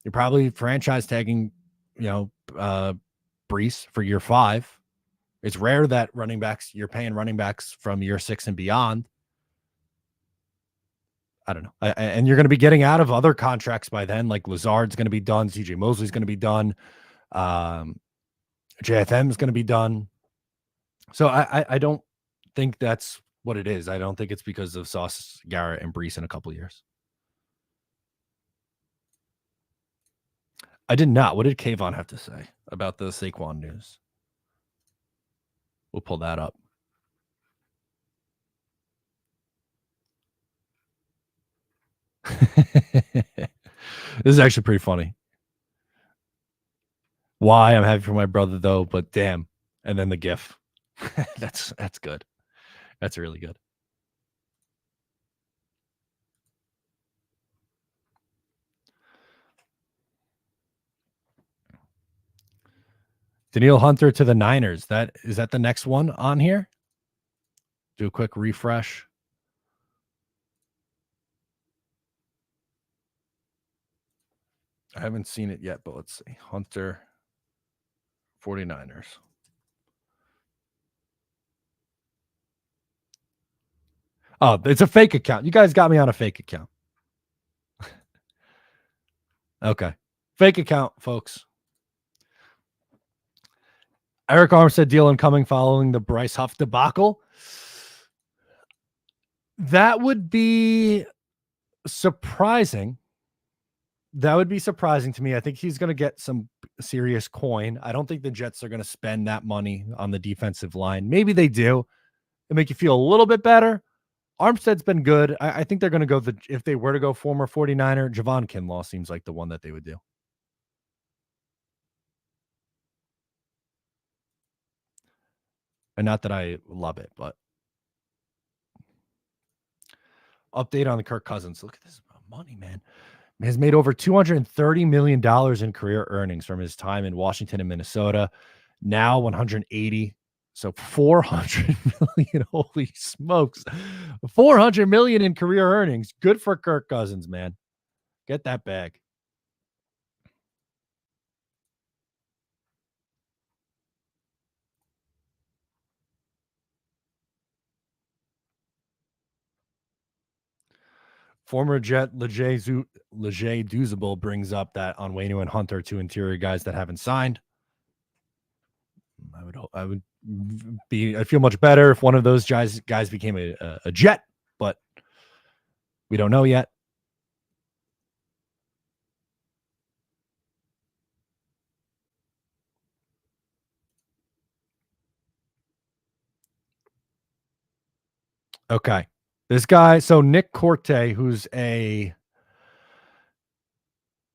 You're probably franchise tagging, Bryce for year 5. It's rare that you're paying running backs from year 6 and beyond. I don't know. And you're going to be getting out of other contracts by then. Like Lazard's going to be done. CJ Mosley's going to be done. JFM is going to be done. So I don't think that's what it is. I don't think it's because of Sauce, Garrett, and Brees in a couple of years. I did not. What did Kayvon have to say about the Saquon news? We'll pull that up. This is actually pretty funny. Why? I'm happy for my brother though, but damn. And then the GIF. That's good. That's really good. Danielle Hunter to the Niners. Is that the next one on here? Do a quick refresh. I haven't seen it yet, but let's see. Hunter, 49ers. Oh, it's a fake account. You guys got me on a fake account. Okay. Fake account, folks. Eric Armstead deal incoming following the Bryce Huff debacle. That would be surprising. That would be surprising to me. I think he's going to get some serious coin. I don't think the Jets are going to spend that money on the defensive line. Maybe they do. It'll make you feel a little bit better. Armstead's been good. I think they're going to go if they were to go former 49er, Javon Kinlaw seems like the one that they would do. And not that I love it, but update on the Kirk Cousins. Look at this money, man. Has made over $230 million in career earnings from his time in Washington and Minnesota. Now 180. So 400 million. Holy smokes. 400 million in career earnings. Good for Kirk Cousins, man. Get that bag. Former Jet Leger Duzable brings up that Onwenu and Hunter, two interior guys that haven't signed. I'd feel much better if one of those guys became a Jet, but we don't know yet. Okay. This guy, so Nick Corte, who's a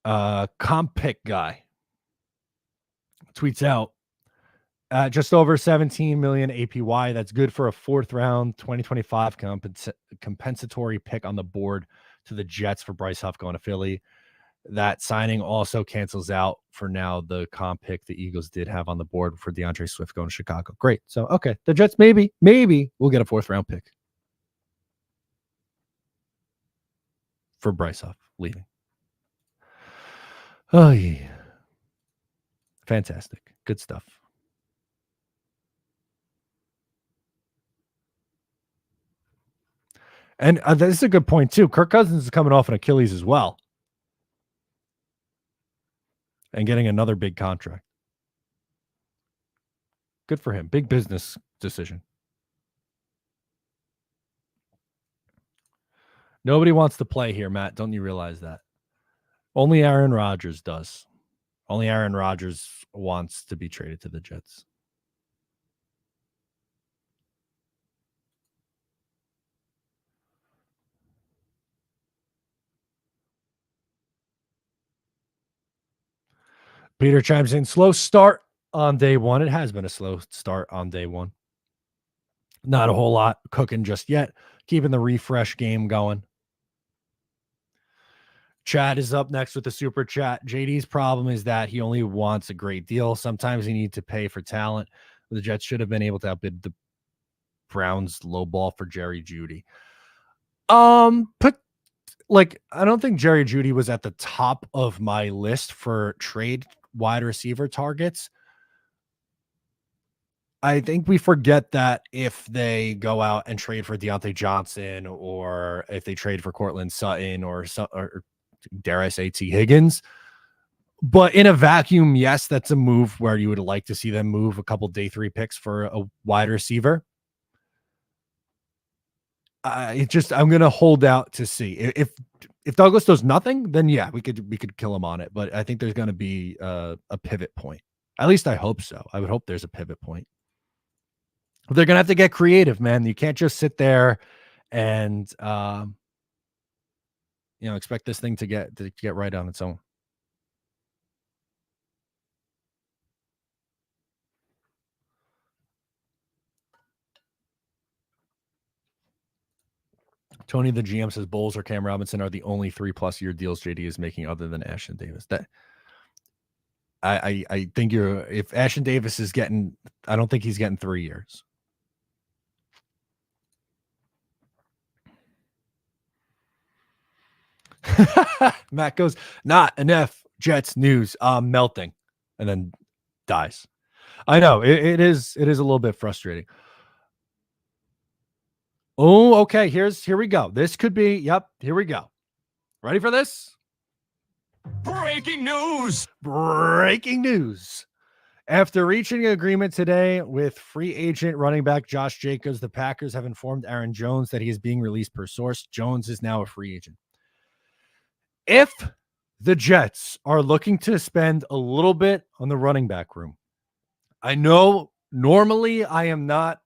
comp pick guy, tweets out just over 17 million APY. That's good for a 4th round 2025 compensatory pick on the board to the Jets for Bryce Huff going to Philly. That signing also cancels out for now the comp pick the Eagles did have on the board for DeAndre Swift going to Chicago. Great. So, okay. The Jets maybe will get a 4th round pick for Bryce Huff leaving. Oh, yeah. Fantastic. Good stuff. And this is a good point, too. Kirk Cousins is coming off an Achilles as well. And getting another big contract. Good for him. Big business decision. Nobody wants to play here, Matt. Don't you realize that? Only Aaron Rodgers does. Only Aaron Rodgers wants to be traded to the Jets. Peter chimes in. Slow start on day one. It has been a slow start on day one. Not a whole lot cooking just yet. Keeping the refresh game going. Chad is up next with the super chat. JD's problem is that he only wants a great deal. Sometimes you need to pay for talent. The Jets should have been able to outbid the Browns low ball for Jerry Jeudy. I don't think Jerry Jeudy was at the top of my list for trade wide receiver targets. I think we forget that if they go out and trade for Deontay Johnson, or if they trade for Cortland Sutton, or dare I say T. Higgins, but in a vacuum, yes, that's a move where you would like to see them move a couple day 3 picks for a wide receiver. I'm going to hold out to see if Douglas does nothing, then yeah, we could kill him on it. But I think there's going to be a pivot point. At least I hope so. I would hope there's a pivot point. They're going to have to get creative, man. You can't just sit there and, expect this thing to get right on its own. Tony, the GM, says Bowles or Cam Robinson are the only 3+ year deals JD is making other than Ashton Davis. That I think if Ashton Davis is getting, I don't think he's getting 3 years. Matt goes, not enough Jets news. Melting, and then dies. I know it is a little bit frustrating. Oh, okay. Here we go. This could be. Yep. Here we go. Ready for this? Breaking news. Breaking news. After reaching an agreement today with free agent running back Josh Jacobs, the Packers have informed Aaron Jones that he is being released per source. Jones is now a free agent. If the Jets are looking to spend a little bit on the running back room, I know normally I am not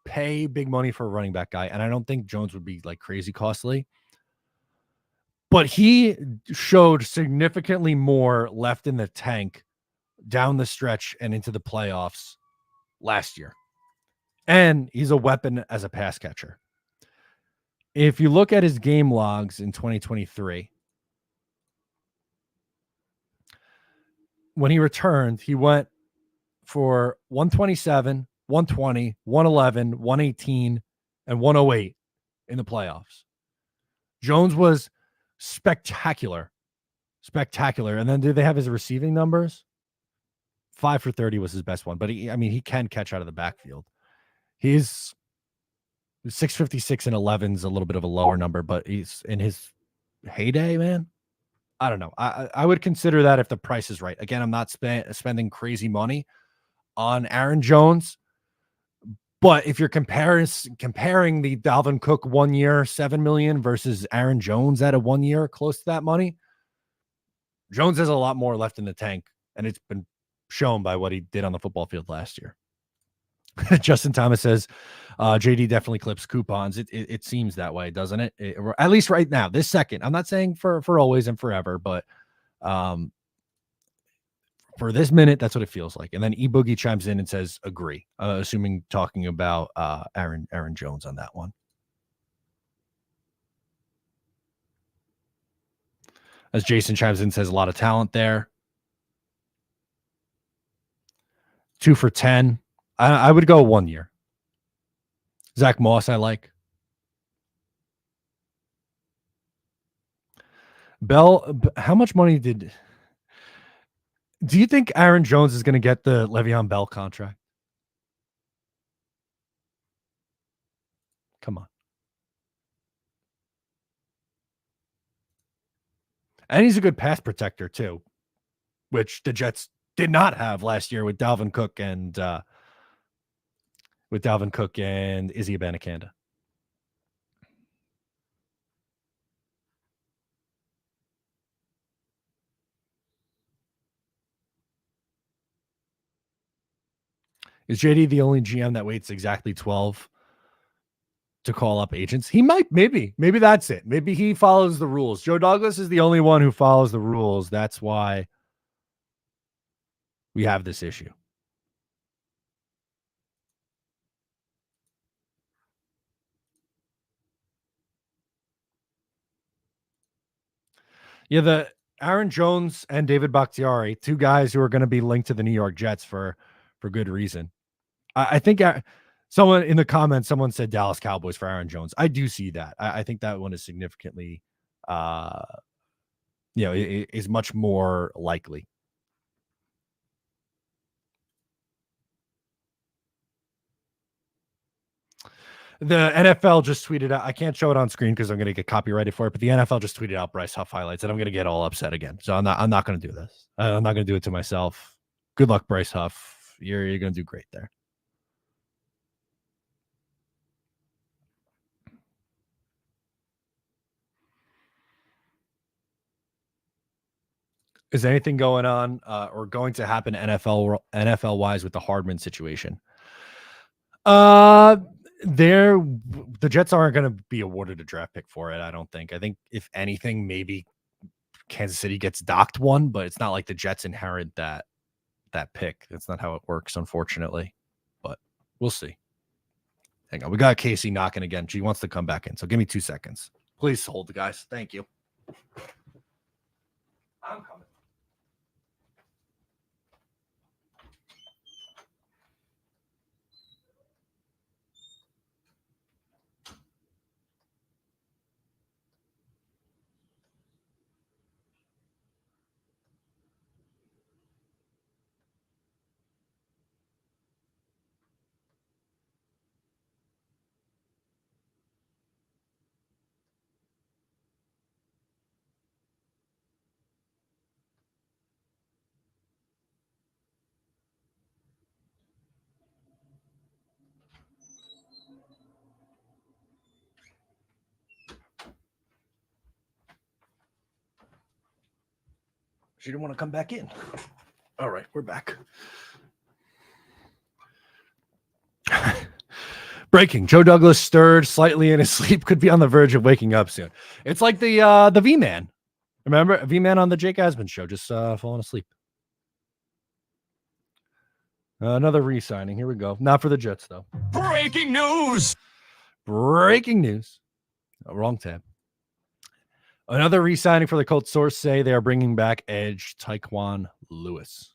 pay big money for a running back guy, and I don't think Jones would be like crazy costly. But he showed significantly more left in the tank down the stretch and into the playoffs last year. And he's a weapon as a pass catcher. If you look at his game logs in 2023, when he returned, he went for 127, 120, 111, 118, and 108 in the playoffs. Jones was spectacular. And then do they have his receiving numbers? 5 for 30 was his best one, but he can catch out of the backfield. He's 656 and 11 is a little bit of a lower number, but he's in his heyday, man. I don't know. I would consider that if the price is right. Again, I'm not spending crazy money on Aaron Jones, but if you're comparing the Dalvin Cook 1 year, $7 million versus Aaron Jones at a 1 year close to that money, Jones has a lot more left in the tank, and it's been shown by what he did on the football field last year. Justin Thomas says, JD definitely clips coupons. It seems that way, doesn't it? At least right now, this second. I'm not saying for always and forever, but for this minute, that's what it feels like. And then E-Boogie chimes in and says, agree, assuming talking about Aaron Jones on that one. As Jason chimes in and says, a lot of talent there. 2 for 10. I would go 1 year. Zach Moss, I like. Bell, how much money do you think Aaron Jones is going to get the Le'Veon Bell contract? Come on. And he's a good pass protector too, which the Jets did not have last year with Dalvin Cook and Izzy Abanikanda. Is JD the only GM that waits exactly 12 to call up agents? He might, maybe that's it. Maybe he follows the rules. Joe Douglas is the only one who follows the rules. That's why we have this issue. Yeah, the Aaron Jones and David Bakhtiari, 2 guys who are going to be linked to the New York Jets for good reason. I think someone in the comments, someone said Dallas Cowboys for Aaron Jones. I do see that. I think that one is significantly, is much more likely. The NFL just tweeted out. I can't show it on screen because I'm going to get copyrighted for it. But the NFL just tweeted out Bryce Huff highlights, and I'm going to get all upset again. So I'm not going to do this. I'm not going to do it to myself. Good luck, Bryce Huff. You're going to do great there. Is anything going on or going to happen NFL wise with the Hardman situation? The Jets aren't going to be awarded a draft pick for it. I don't think. I think if anything, maybe Kansas City gets docked one, but it's not like the Jets inherit that pick. That's not how it works, unfortunately. But we'll see. Hang on, we got Casey knocking again. She wants to come back in, so give me 2 seconds. Please hold, guys. Thank you. I'm coming. She didn't want to come back in. All right, we're back. Breaking. Joe Douglas stirred slightly in his sleep, could be on the verge of waking up soon. It's like the V-Man. Remember? V-Man on the Jake Asman show, just falling asleep. Another re-signing. Here we go. Not for the Jets, though. Breaking news. Breaking news. Oh, wrong tab. Another re-signing for the Colts. Source say they are bringing back edge Tyquan Lewis.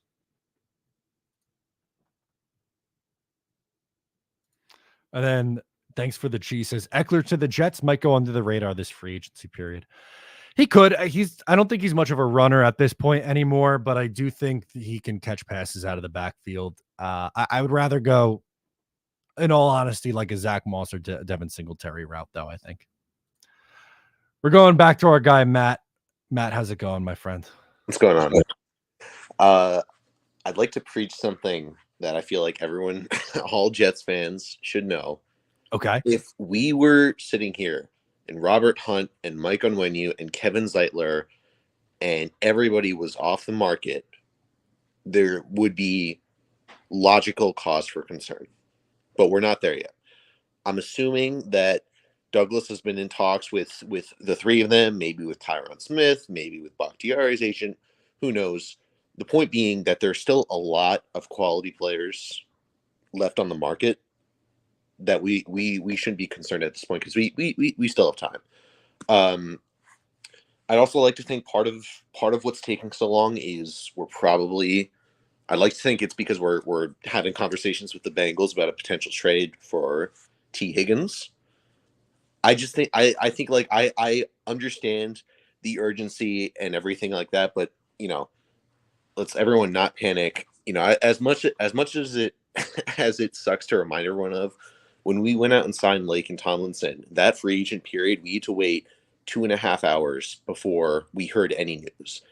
And then thanks for the cheese. Says Eckler to the Jets might go under the radar this free agency period. He could. I don't think he's much of a runner at this point anymore, but I do think he can catch passes out of the backfield. I would rather go, in all honesty, like a Zach Moss or Devin Singletary route, though, I think. We're going back to our guy, Matt. Matt, how's it going, my friend? What's going on? I'd like to preach something that I feel like everyone, all Jets fans, should know. Okay. If we were sitting here and Robert Hunt and Mike Onwenu and Kevin Zeitler and everybody was off the market, there would be logical cause for concern. But we're not there yet. I'm assuming that Douglas has been in talks with the three of them, maybe with Tyron Smith, maybe with Bakhtiari's agent. Who knows? The point being that there's still a lot of quality players left on the market that we shouldn't be concerned at this point because we still have time. I'd also like to think part of what's taking so long is I'd like to think it's because we're having conversations with the Bengals about a potential trade for T. Higgins. I just think I think like I understand the urgency and everything like that, but let's everyone not panic. As much as it as it sucks to remind everyone of, when we went out and signed Lake and Tomlinson, that free agent period, we had to wait 2.5 hours before we heard any news.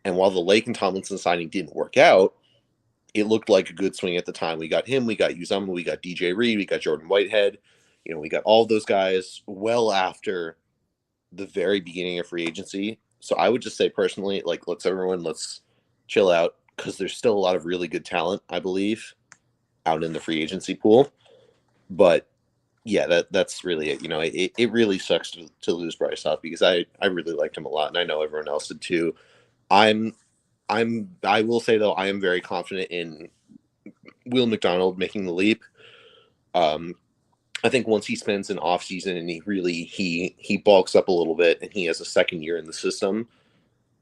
And while the Lake and Tomlinson signing didn't work out, it looked like a good swing at the time. We got him, we got Uzama, we got DJ Reed, we got Jordan Whitehead. We got all those guys well after the very beginning of free agency. So I would just say personally, like, let's chill out because there's still a lot of really good talent, I believe, out in the free agency pool. But yeah, that's really it. It really sucks to lose Bryce Huff because I really liked him a lot, and I know everyone else did too. I will say though, I am very confident in Will McDonald making the leap. I think once he spends an off season and he bulks up a little bit and he has a second year in the system,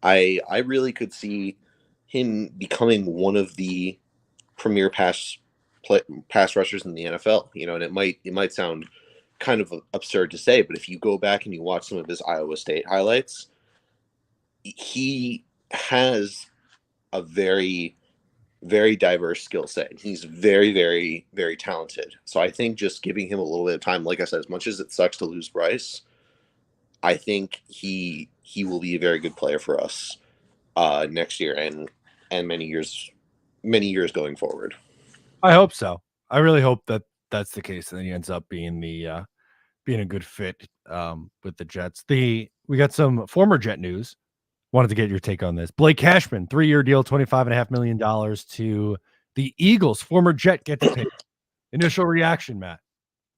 I really could see him becoming one of the premier pass rushers in the NFL. And it might sound kind of absurd to say, but if you go back and you watch some of his Iowa State highlights, he has a very very diverse skill set. He's very, very, very talented. So I think just giving him a little bit of time, like I said, as much as it sucks to lose Bryce, I think he will be a very good player for us next year and many years going forward. I hope so. I really hope that that's the case, and then he ends up being being a good fit with the Jets. We got some former Jet news. Wanted to get your take on this. Blake Cashman, 3-year deal, $25.5 million to the Eagles. Former Jet get the pick. Initial reaction, Matt.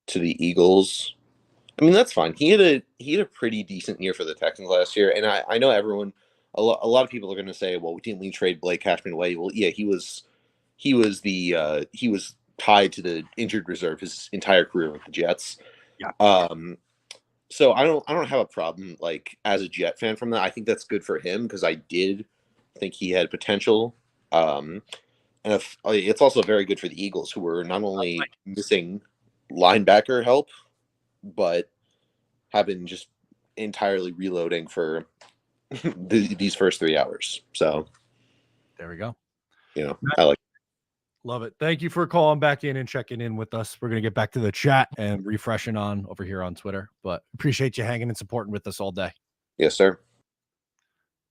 To the Eagles, I mean, that's fine. He had a pretty decent year for the Texans last year, and I know everyone, a lot of people are going to say, well, didn't we trade Blake Cashman away? Well, yeah, he was tied to the injured reserve his entire career with the Jets. Yeah. So I don't have a problem, like, as a Jet fan from that. I think that's good for him because I did think he had potential. And it's also very good for the Eagles, who were not only missing linebacker help, but have been just entirely reloading for these first 3 hours. So there we go. I like it. Love it. Thank you for calling back in and checking in with us. We're going to get back to the chat and refreshing on over here on Twitter, but appreciate you hanging and supporting with us all day. Yes, sir.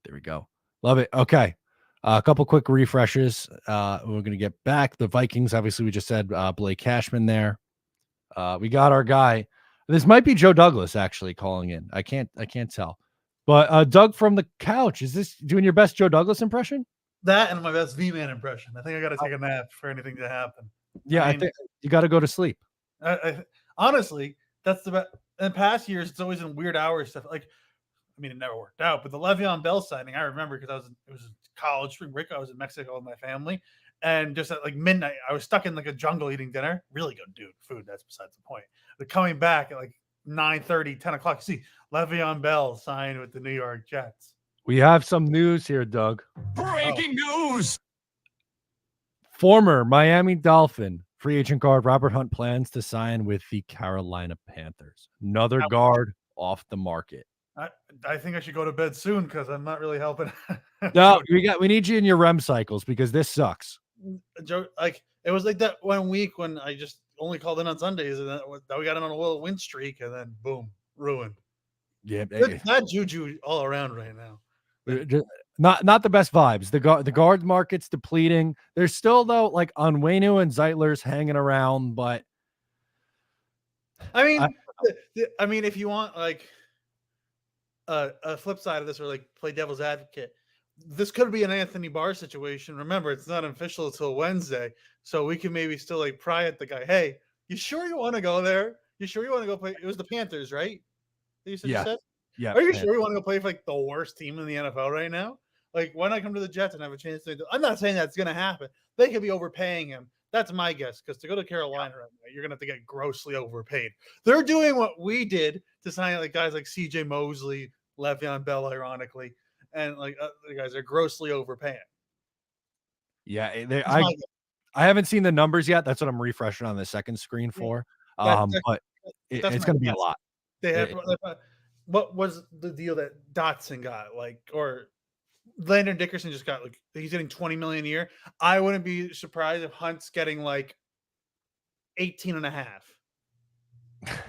There we go. Love it. Okay. A couple quick refreshes. We're going to get back. The Vikings, obviously, we just said Blake Cashman there. We got our guy. This might be Joe Douglas actually calling in. I can't tell. But Doug from the couch, is this doing your best Joe Douglas impression? That and my best V-Man impression. I think I got to take a nap for anything to happen. Yeah, I think you got to go to sleep. Honestly, that's the best. In past years, it's always in weird hours stuff. Like, I mean, it never worked out. But the Le'Veon Bell signing, I remember because it was college spring break. I was in Mexico with my family, and just at like midnight, I was stuck in like a jungle eating dinner. Really good food. That's besides the point. But coming back at like 9:30, 10 o'clock, see Le'Veon Bell signed with the New York Jets. We have some news here, Doug. Breaking news. Former Miami Dolphin free agent guard Robert Hunt plans to sign with the Carolina Panthers. Another guard off the market. I think I should go to bed soon because I'm not really helping. No, we need you in your REM cycles because this sucks. Joe, like it was like that 1 week when I just only called in on Sundays, and then we got in on a little win streak, and then boom, ruined. Yeah, it's not juju all around right now. Not the best vibes. The guard market's depleting. There's still though like Onwenu and Zeitler's hanging around, but I mean, if you want like a flip side of this, or like play devil's advocate, this could be an Anthony Barr situation. Remember, it's not official until Wednesday, so we can maybe still like pry at the guy. Hey, you sure you want to go there? You sure you want to go play? It was the Panthers, right? You said. Yeah. Are you sure you want to go play for like the worst team in the NFL right now? Like, why not come to the Jets and have a chance to? I'm not saying that's going to happen. They could be overpaying him. That's my guess. Because to go to Carolina right now, you're going to have to get grossly overpaid. They're doing what we did to sign like guys like C.J. Mosley, Le'Veon Bell, ironically, and like other guys are grossly overpaying. Yeah, I haven't seen the numbers yet. That's what I'm refreshing on the second screen for. But it's going to be a lot. They have. What was the deal that Dotson got? Like, or Landon Dickerson just got like he's getting $20 million a year. I wouldn't be surprised if Hunt's getting like 18.5.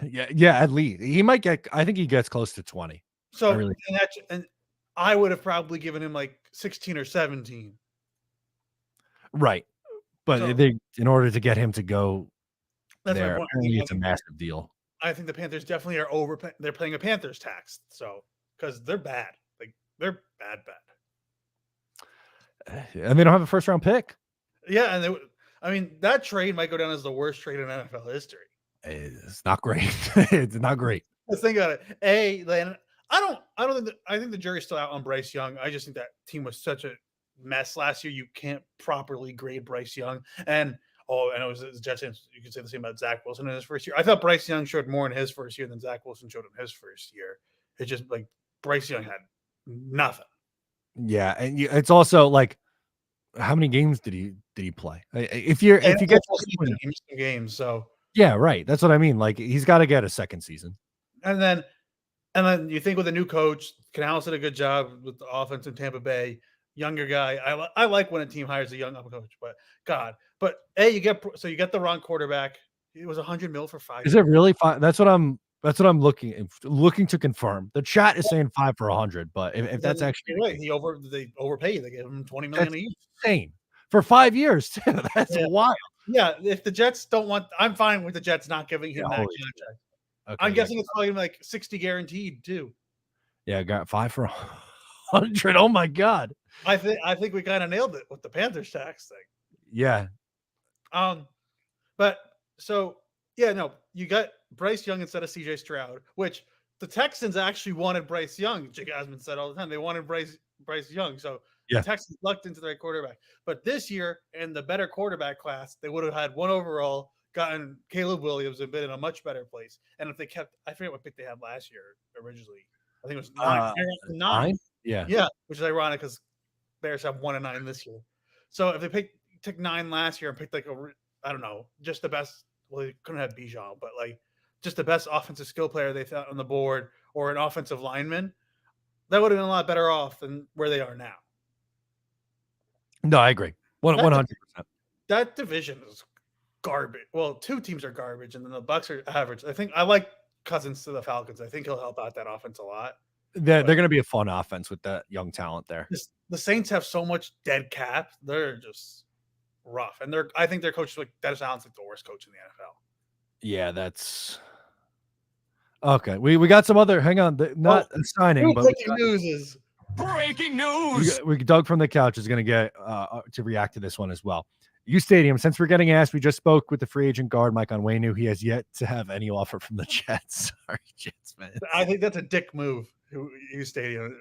Yeah, at least he might get. I think he gets close to 20. So and I would have probably given him like 16 or 17. Right, but in order to get him to go there, it's a massive deal. I think the Panthers definitely are overpaying. They're paying a Panthers tax, so because they're bad, like they're bad. And they don't have a first round pick. Yeah, and that trade might go down as the worst trade in NFL history. It's not great. It's not great. Let's think about it. Landon, I think the jury's still out on Bryce Young. I just think that team was such a mess last year. You can't properly grade Bryce Young. And I know the Jets. You could say the same about Zach Wilson in his first year. I thought Bryce Young showed more in his first year than Zach Wilson showed in his first year. It's just like Bryce Young had nothing. Yeah, and it's also like, how many games did he play? If you get some games, so yeah, right. That's what I mean. Like he's got to get a second season. And then you think with a new coach, Canales did a good job with the offense in Tampa Bay. younger guy. I like when a team hires a young up coach, but God, but you get the wrong quarterback. It was $100 million for 5 Is years. it really 5? That's what I'm looking to confirm. The chat is saying 5 for 100, but if that's actually right, they overpaid. They gave him $20 million that's a year. insane for 5 years too. That's Yeah. wild. Yeah, if the Jets don't want, I'm fine with the Jets not giving him that holy contract. Okay, I'm guessing it's probably like 60 guaranteed too. Yeah, got 5 for 100. Oh my god. I think we kind of nailed it with the Panthers tax thing. Yeah. But so yeah, no, you got Bryce Young instead of CJ Stroud, which the Texans actually wanted Bryce Young. Jake Asman said all the time they wanted Bryce Young. So Yeah. the Texans lucked into the right quarterback. But this year, in the better quarterback class, they would have had 1 overall, gotten Caleb Williams, and been in a much better place. And if they kept, I forget what pick they had last year originally. I think it was 9. Yeah. Yeah, which is ironic because Bears have 1 and 9 this year. So if they took 9 last year and picked like I don't know, just the best. Well, they couldn't have Bijan, but like just the best offensive skill player they found on the board, or an offensive lineman, that would have been a lot better off than where they are now. No, I agree. 100%. That division is garbage. Well, 2 teams are garbage, and then the Bucs are average. I think I like Cousins to the Falcons. I think he'll help out that offense a lot. They're going to be a fun offense with that young talent there. The Saints have so much dead cap; they're just rough, and I think their coach, like Dennis Allen's, like the worst coach in the NFL. Yeah, that's okay. We got some other. Hang on, not a signing, but breaking news. We Doug from the couch is going to get to react to this one as well. U Stadium. Since we're getting asked, we just spoke with the free agent guard Mike Onwenu. He has yet to have any offer from the Jets. Sorry, Jets man. I think that's a dick move. U Stadium.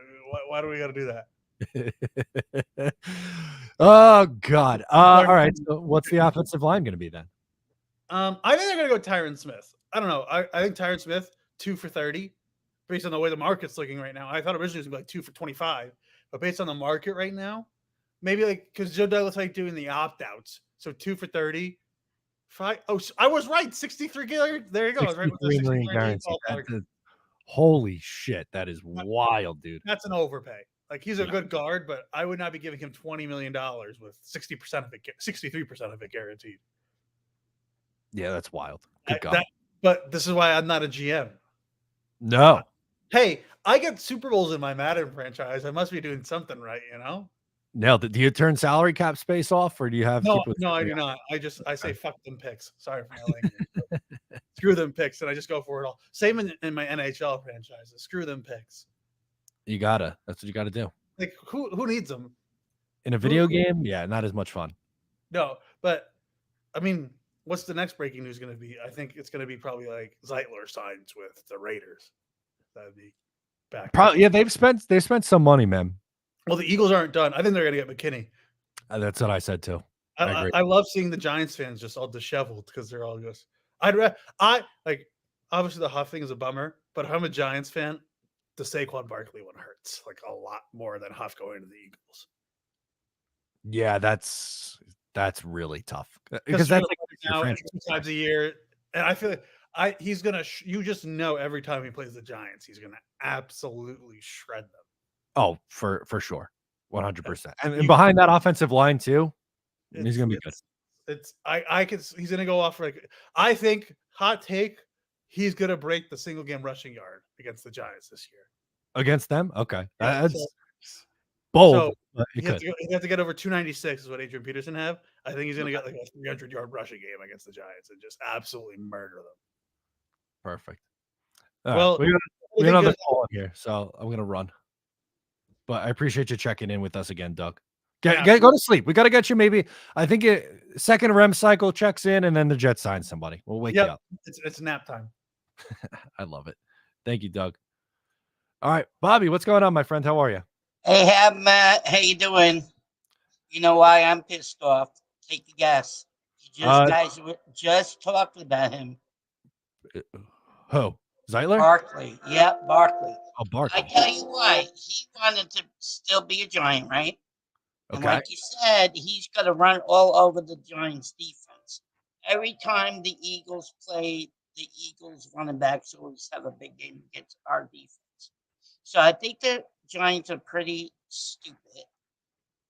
Why do we got to do that? Oh God. All right. So what's the offensive line going to be then? I think they're going to go Tyron Smith. I don't know. I think Tyron Smith 2 for 30, based on the way the market's looking right now. I thought originally it was going to be like 2 for 25, but based on the market right now, maybe like because Joe Douglas like doing the opt outs, so 2 for 30. I was right. 63 guaranteed. There you go. I was right with the 63 guaranteed. Holy shit, that is wild, dude. That's an overpay. Like he's a good guard, but I would not be giving him $20 million with 63% of it guaranteed. Yeah, that's wild. Good God. But this is why I'm not a GM. No. Hey, I get Super Bowls in my Madden franchise. I must be doing something right, you know? Now, do you turn salary cap space off, or do you have? No, I do not. I say fuck them picks. Sorry for my language. Screw them picks, and I just go for it all. Same in my NHL franchises. Screw them picks. You gotta. That's what you gotta do. Like who needs them in a video game? Yeah, not as much fun. No, but I mean, what's the next breaking news going to be? I think it's going to be probably like Zeitler signs with the Raiders. That'd be back. Probably, yeah. They've spent some money, man. Well, the Eagles aren't done. I think they're going to get McKinney. That's what I said too. I love seeing the Giants fans just all disheveled because they're all just. I like obviously the Huff thing is a bummer, but if I'm a Giants fan, the Saquon Barkley one hurts like a lot more than Huff going to the Eagles. Yeah, that's really tough because that's like now 2 times a year, and I feel like he's gonna. You just know every time he plays the Giants, he's gonna absolutely shred them. Oh, for sure, 100%. And behind that offensive line too, he's gonna be good. He's gonna go off like I think hot take. He's gonna break the single game rushing yard against the Giants this year. Against them, okay, that's bold. So he has to get over 296 is what Adrian Peterson have. I think he's going to get like a 300-yard rushing game against the Giants and just absolutely murder them. Perfect. Well, we got another call in here, so I'm going to run. But I appreciate you checking in with us again, Doug. Go to sleep. We got to get you maybe. I think second REM cycle checks in, and then the Jets sign somebody. We'll wake you up. It's nap time. I love it. Thank you, Doug. All right, Bobby, what's going on, my friend? How are you? Hey, Matt. How you doing? You know why I'm pissed off? Take a guess. Guys were just talking about him. Who? Zeitler? Barkley. Yeah, Barkley. Oh, Barkley. I tell you why. He wanted to still be a Giant, right? And Okay. like you said, he's going to run all over the Giants' defense. Every time the Eagles play, the Eagles running backs always have a big game against our defense. So I think the Giants are pretty stupid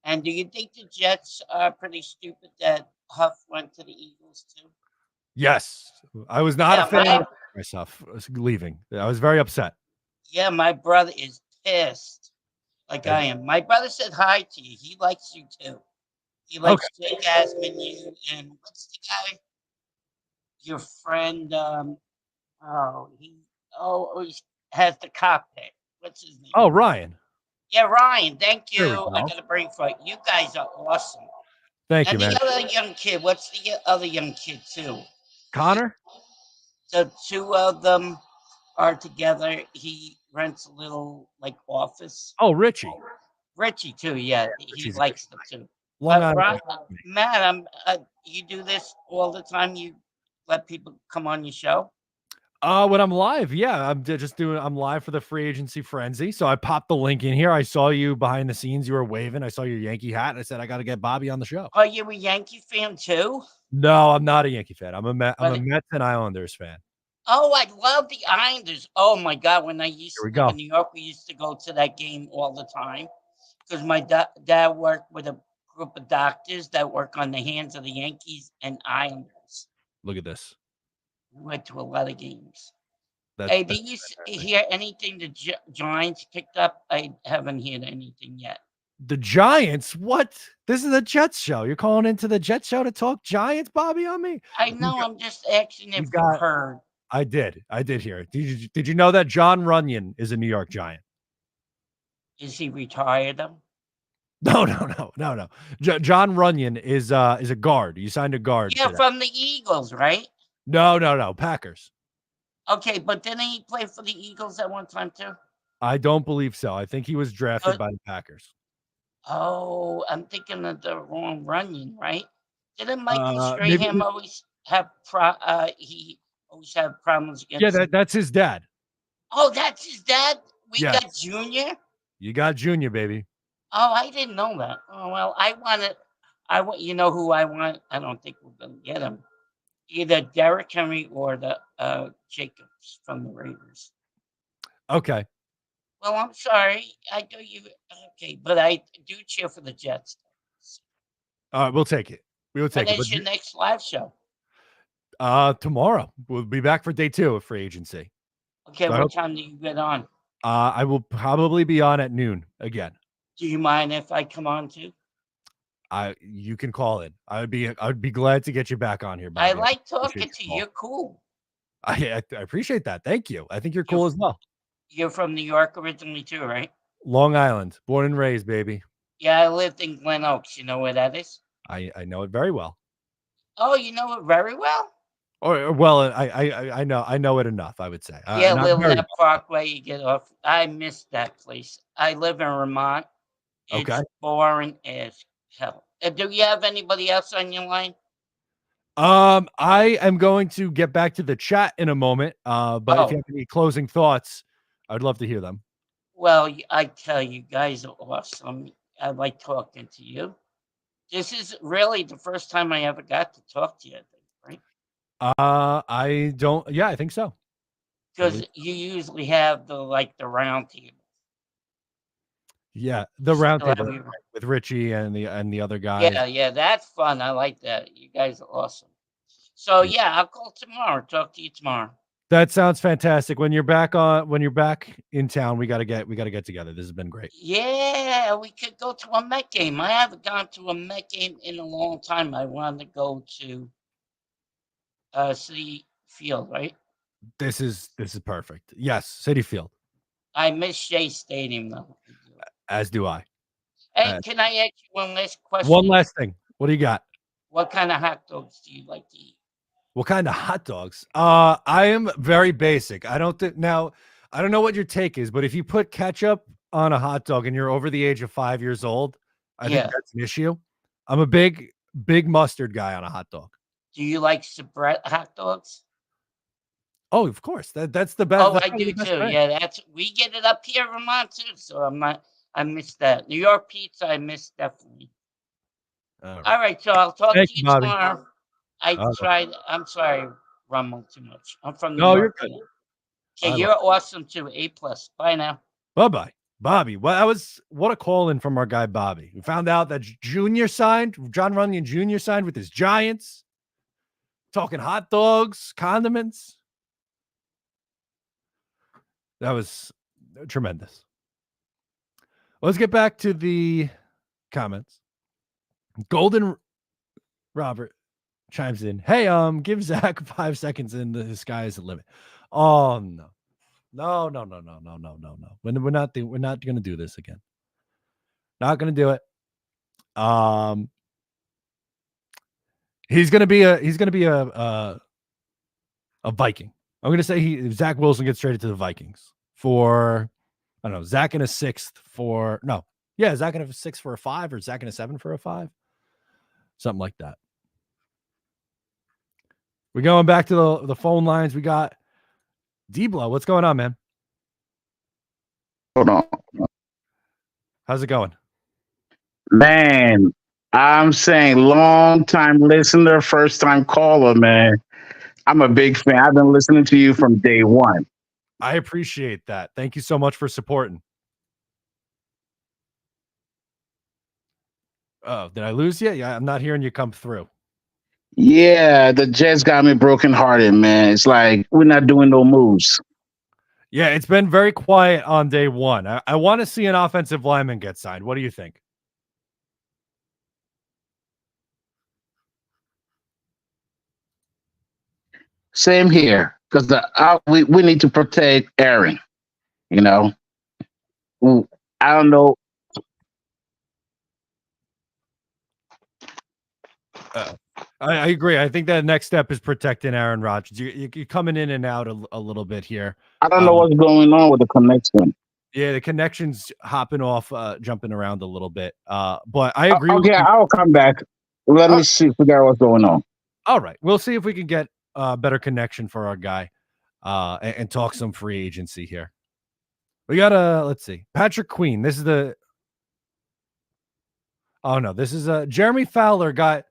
And do you think the Jets are pretty stupid that Huff went to the Eagles too? Yes, I was not a fan of Bryce Huff leaving. I was very upset. Yeah, my brother is pissed, like I am. My brother said hi to you. He likes you too. He likes Jake Asman, you, and what's the guy? Your friend. He has the cockpit. What's his name? Oh, Ryan. Yeah, Ryan. Thank There we you. I go. got a brain fart. You guys are awesome. Thank you, And man. the other young kid. What's the other young kid too? Connor? The two of them are together. He rents a little like office. Oh, Richie. Richie too. Yeah, he Richie's a likes them too. Long Island. Ron, Matt, you do this all the time. You let people come on your show. When I'm live, yeah, I'm live for the free agency frenzy. So I popped the link in here. I saw you behind the scenes. You were waving. I saw your Yankee hat. And I said, I got to get Bobby on the show. Are you a Yankee fan too? No, I'm not a Yankee fan. I'm a Mets and Islanders fan. Oh, I love the Islanders. Oh my God. When I used to live in New York, we used to go to that game all the time because my dad worked with a group of doctors that work on the hands of the Yankees and Islanders. Look at this. We went to a lot of games. Hey, did you hear anything the Giants picked up? I haven't heard anything yet. The Giants? What? This is a Jets show. You're calling into the Jets show to talk Giants, Bobby, on me? I know. I'm just asking if you heard. I did hear it. Did you know that John Runyon is a New York Giant? Is he retired? No. John Runyon is a guard. You signed a guard. Yeah, from the Eagles, right? No. Packers. Okay, but didn't he play for the Eagles at one time too? I don't believe so. I think he was drafted by the Packers. Oh, I'm thinking of the wrong Runyon, right? Didn't Michael Strahan always have he always had problems against? Yeah, that's his dad. Oh, that's his dad? We got Junior? You got Junior, baby. Oh, I didn't know that. Oh, well, you know who I want? I don't think we're going to get him. Either Derrick Henry or the Jacobs from the Raiders. Okay. Well, I'm sorry. I do you okay, but I do cheer for the Jets. All right, we'll take it. We will take it. When is your next live show? Tomorrow. We'll be back for day 2 of free agency. Okay, so what time do you get on? I will probably be on at noon again. Do you mind if I come on too? You can call it. I'd be glad to get you back on here, Bobby. I like talking to you. You're cool. I appreciate that. Thank you. I think you're cool as well. You're from New York originally too, right? Long Island, born and raised, baby. Yeah, I lived in Glen Oaks. You know where that is? I know it very well. Oh, you know it very well? Or well, I know it enough, I would say. Yeah, Lillian Parkway, you get off. I miss that place. I live in Vermont. It's boring as hell. Do you have anybody else on your line? I am going to get back to the chat in a moment. But if you have any closing thoughts, I'd love to hear them. Well, I tell you guys are awesome. I like talking to you. This is really the first time I ever got to talk to you, I think, right? I don't. Yeah, I think so. Because you usually have the round table. Yeah, the round table with Richie and the other guys. Yeah, that's fun. I like that. You guys are awesome. So yeah, I'll call tomorrow. Talk to you tomorrow. That sounds fantastic. When you're back in town, we gotta get together. This has been great. Yeah, we could go to a Met game. I haven't gone to a Met game in a long time. I wanted to go to City Field, right? This is perfect. Yes, City Field. I miss Shea Stadium though. As do I. Hey, can I ask you one last question? One last thing. What do you got? What kind of hot dogs do you like to eat? What kind of hot dogs? I am very basic. I don't know what your take is, but if you put ketchup on a hot dog and you're over the age of 5 years old, I think that's an issue. I'm a big mustard guy on a hot dog. Do you like Sabrett hot dogs? Oh, of course. That's the best. Oh, I do too. Brand. Yeah, we get it up here in Vermont too. So I miss that. New York pizza, I miss definitely. All right, so I'll talk to you tomorrow. I'm sorry, rumble too much. I'm from New York. You're good. Okay, you're awesome too. A+. Bye now. Bye-bye. Bobby, what a call in from our guy Bobby. We found out that John Runyon Jr. signed with his Giants. Talking hot dogs, condiments. That was tremendous. Let's get back to the comments. Golden Robert chimes in. Hey, give Zach 5 seconds and the sky is the limit. Oh no. No. We're not gonna do this again. Not gonna do it. He's gonna be a Viking. I'm gonna say Zach Wilson gets traded to the Vikings for, I don't know, Zach in a 6th for Zach in a 6 for a 5 or Zach in a 7 for a 5. Something like that. We're going back to the phone lines. We got D-Blow. What's going on, man? Hold on. How's it going? Man, I'm saying long time listener, first time caller, man. I'm a big fan. I've been listening to you from day one. I appreciate that. Thank you so much for supporting. Oh, did I lose you? Yeah, I'm not hearing you come through. Yeah, the Jets got me brokenhearted, man. It's like we're not doing no moves. Yeah, it's been very quiet on day one. I want to see an offensive lineman get signed. What do you think? Same here, because we need to protect Aaron. You know, I don't know. I agree. I think that next step is protecting Aaron Rodgers. You're coming in and out a little bit here. I don't know what's going on with the connection. Yeah, the connection's hopping off, jumping around a little bit. But I agree. Okay, I'll come back. Let me figure out what's going on. All right, we'll see if we can get a better connection for our guy, and talk some free agency here. We got let's see, Patrick Queen. This is the. Oh no, this is Jeremy Fowler got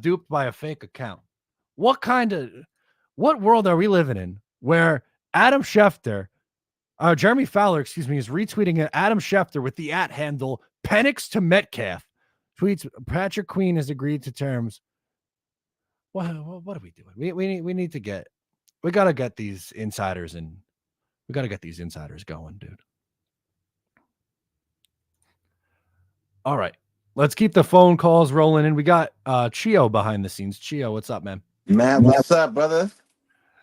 duped by a fake account. What world are we living in where Jeremy Fowler, is retweeting Adam Schefter with the @handle Penix to Metcalf. Tweets Patrick Queen has agreed to terms. What are we doing? We gotta get these insiders going, dude. All right. Let's keep the phone calls rolling in. We got Chio behind the scenes. Chio, what's up, man? Matt, what's up, brother?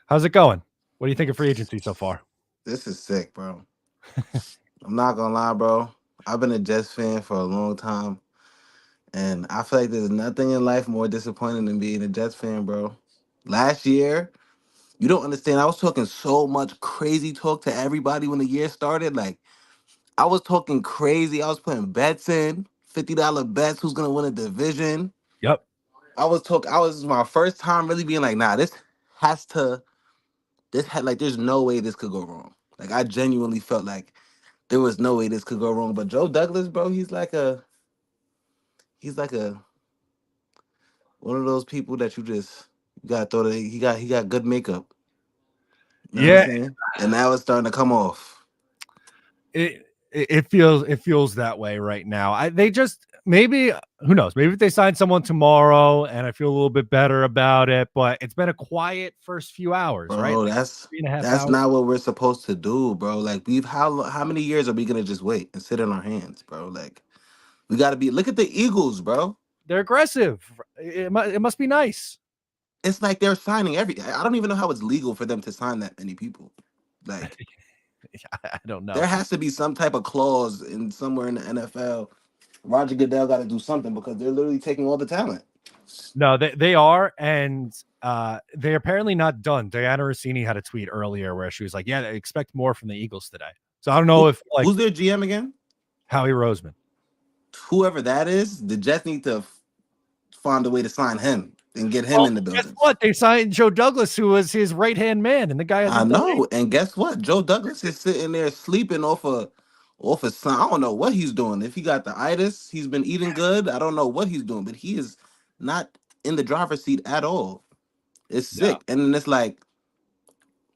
How's it going? What do you think of free agency so far? This is sick, bro. I'm not gonna lie, bro. I've been a Jets fan for a long time, and I feel like there's nothing in life more disappointing than being a Jets fan, bro. Last year, you don't understand. I was talking so much crazy talk to everybody when the year started. Like, I was talking crazy. I was putting bets in, $50 bets, who's gonna win a division. Yep. Was my first time really being like, nah, there's no way this could go wrong. Like, I genuinely felt like there was no way this could go wrong. But Joe Douglas, bro, he's like one of those people that you gotta throw he got good makeup. You know what I'm saying? And now it's starting to come off. It feels that way right now. They just, maybe, who knows? Maybe if they sign someone tomorrow and I feel a little bit better about it, but it's been a quiet first few hours, bro, right? Like that's 3.5 hours. That's not what we're supposed to do, bro. Like, how many years are we gonna just wait and sit in our hands, bro? Like, we gotta look at the Eagles, bro. They're aggressive. It must be nice. It's like they're signing I don't even know how it's legal for them to sign that many people. Like, I don't know. There has to be some type of clause somewhere in the NFL. Roger Goodell got to do something because they're literally taking all the talent. No, they are, and they're apparently not done. Diana Rossini had a tweet earlier where she was like, "Yeah, they expect more from the Eagles today." So I don't know if who's their GM again? Howie Roseman. Whoever that is, the Jets need to find a way to sign him and get him in the building. Guess what? They signed Joe Douglas, who was his right-hand man, and the guy. I know, and guess what? Joe Douglas is sitting there sleeping off a son. I don't know what he's doing. If he got the itis, he's been eating good. I don't know what he's doing, but he is not in the driver's seat at all. It's sick, and it's like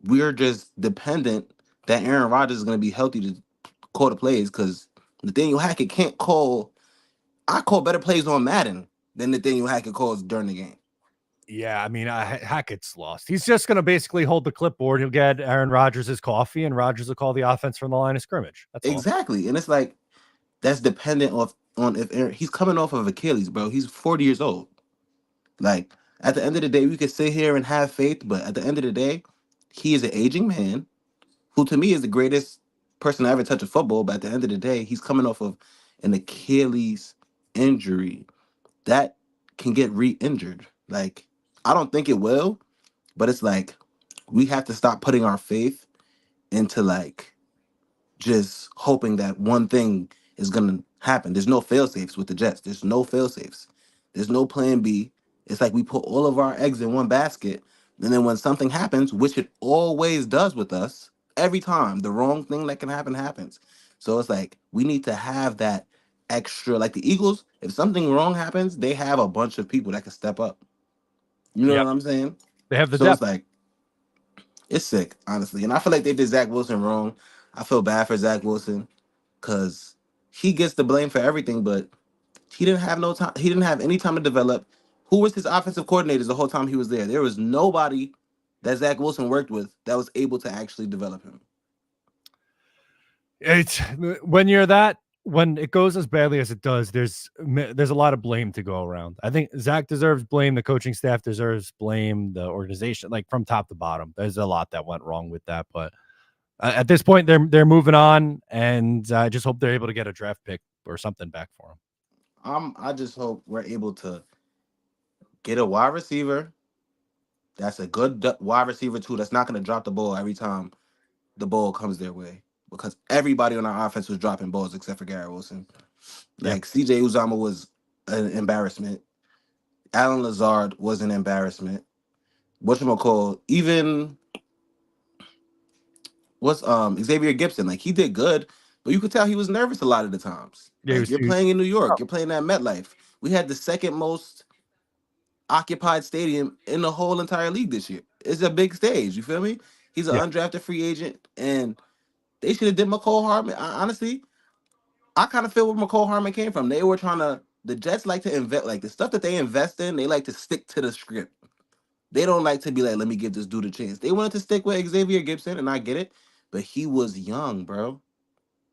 we're just dependent that Aaron Rodgers is going to be healthy to call the plays because Nathaniel Hackett can't call. I call better plays on Madden than Nathaniel Hackett calls during the game. Yeah, I mean, Hackett's lost. He's just going to basically hold the clipboard. He'll get Aaron Rodgers his coffee, and Rodgers will call the offense from the line of scrimmage. That's exactly. And it's like that's dependent on if Aaron, he's coming off of Achilles, bro. He's 40 years old. Like, at the end of the day, we could sit here and have faith, but at the end of the day, he is an aging man who, to me, is the greatest person to ever touch a football. But at the end of the day, he's coming off of an Achilles injury that can get re-injured. Like, I don't think it will, but it's like we have to stop putting our faith into like just hoping that one thing is gonna happen. There's no fail safes with the Jets. There's no fail safes. There's no plan B. It's like we put all of our eggs in one basket, and then when something happens, which it always does with us, every time the wrong thing that can happen happens. So it's like we need to have that extra. Like the Eagles, if something wrong happens, they have a bunch of people that can step up. You know what I'm saying? They have the so depth. It's like it's sick, honestly, and I feel like they did Zach Wilson wrong. I feel bad for Zach Wilson because he gets the blame for everything, but he didn't have no time. He didn't have any time to develop. Who was his offensive coordinators the whole time he was there? There was nobody that Zach Wilson worked with that was able to actually develop him. It's when it goes as badly as it does, there's a lot of blame to go around. I think Zach deserves blame. The coaching staff deserves blame. The organization, like from top to bottom, there's a lot that went wrong with that. But at this point, they're moving on, and I just hope they're able to get a draft pick or something back for him. I just hope we're able to get a wide receiver that's a good wide receiver too. That's not going to drop the ball every time the ball comes their way. Because everybody on our offense was dropping balls except for Garrett Wilson. Like CJ Uzama was an embarrassment. Alan Lazard was an embarrassment. Whatchamacallit, even Xavier Gibson, like he did good, but you could tell he was nervous a lot of the times. Yeah, like, you're playing in New York, you're playing at MetLife. We had the second most occupied stadium in the whole entire league this year. It's a big stage, you feel me? He's an undrafted free agent, and they should have did McCole Hardman. Honestly, I kind of feel where McCole Hardman came from. They were trying to. The Jets like to invest, like the stuff that they invest in. They like to stick to the script. They don't like to be like, let me give this dude a chance. They wanted to stick with Xavier Gibson, and I get it, but he was young, bro.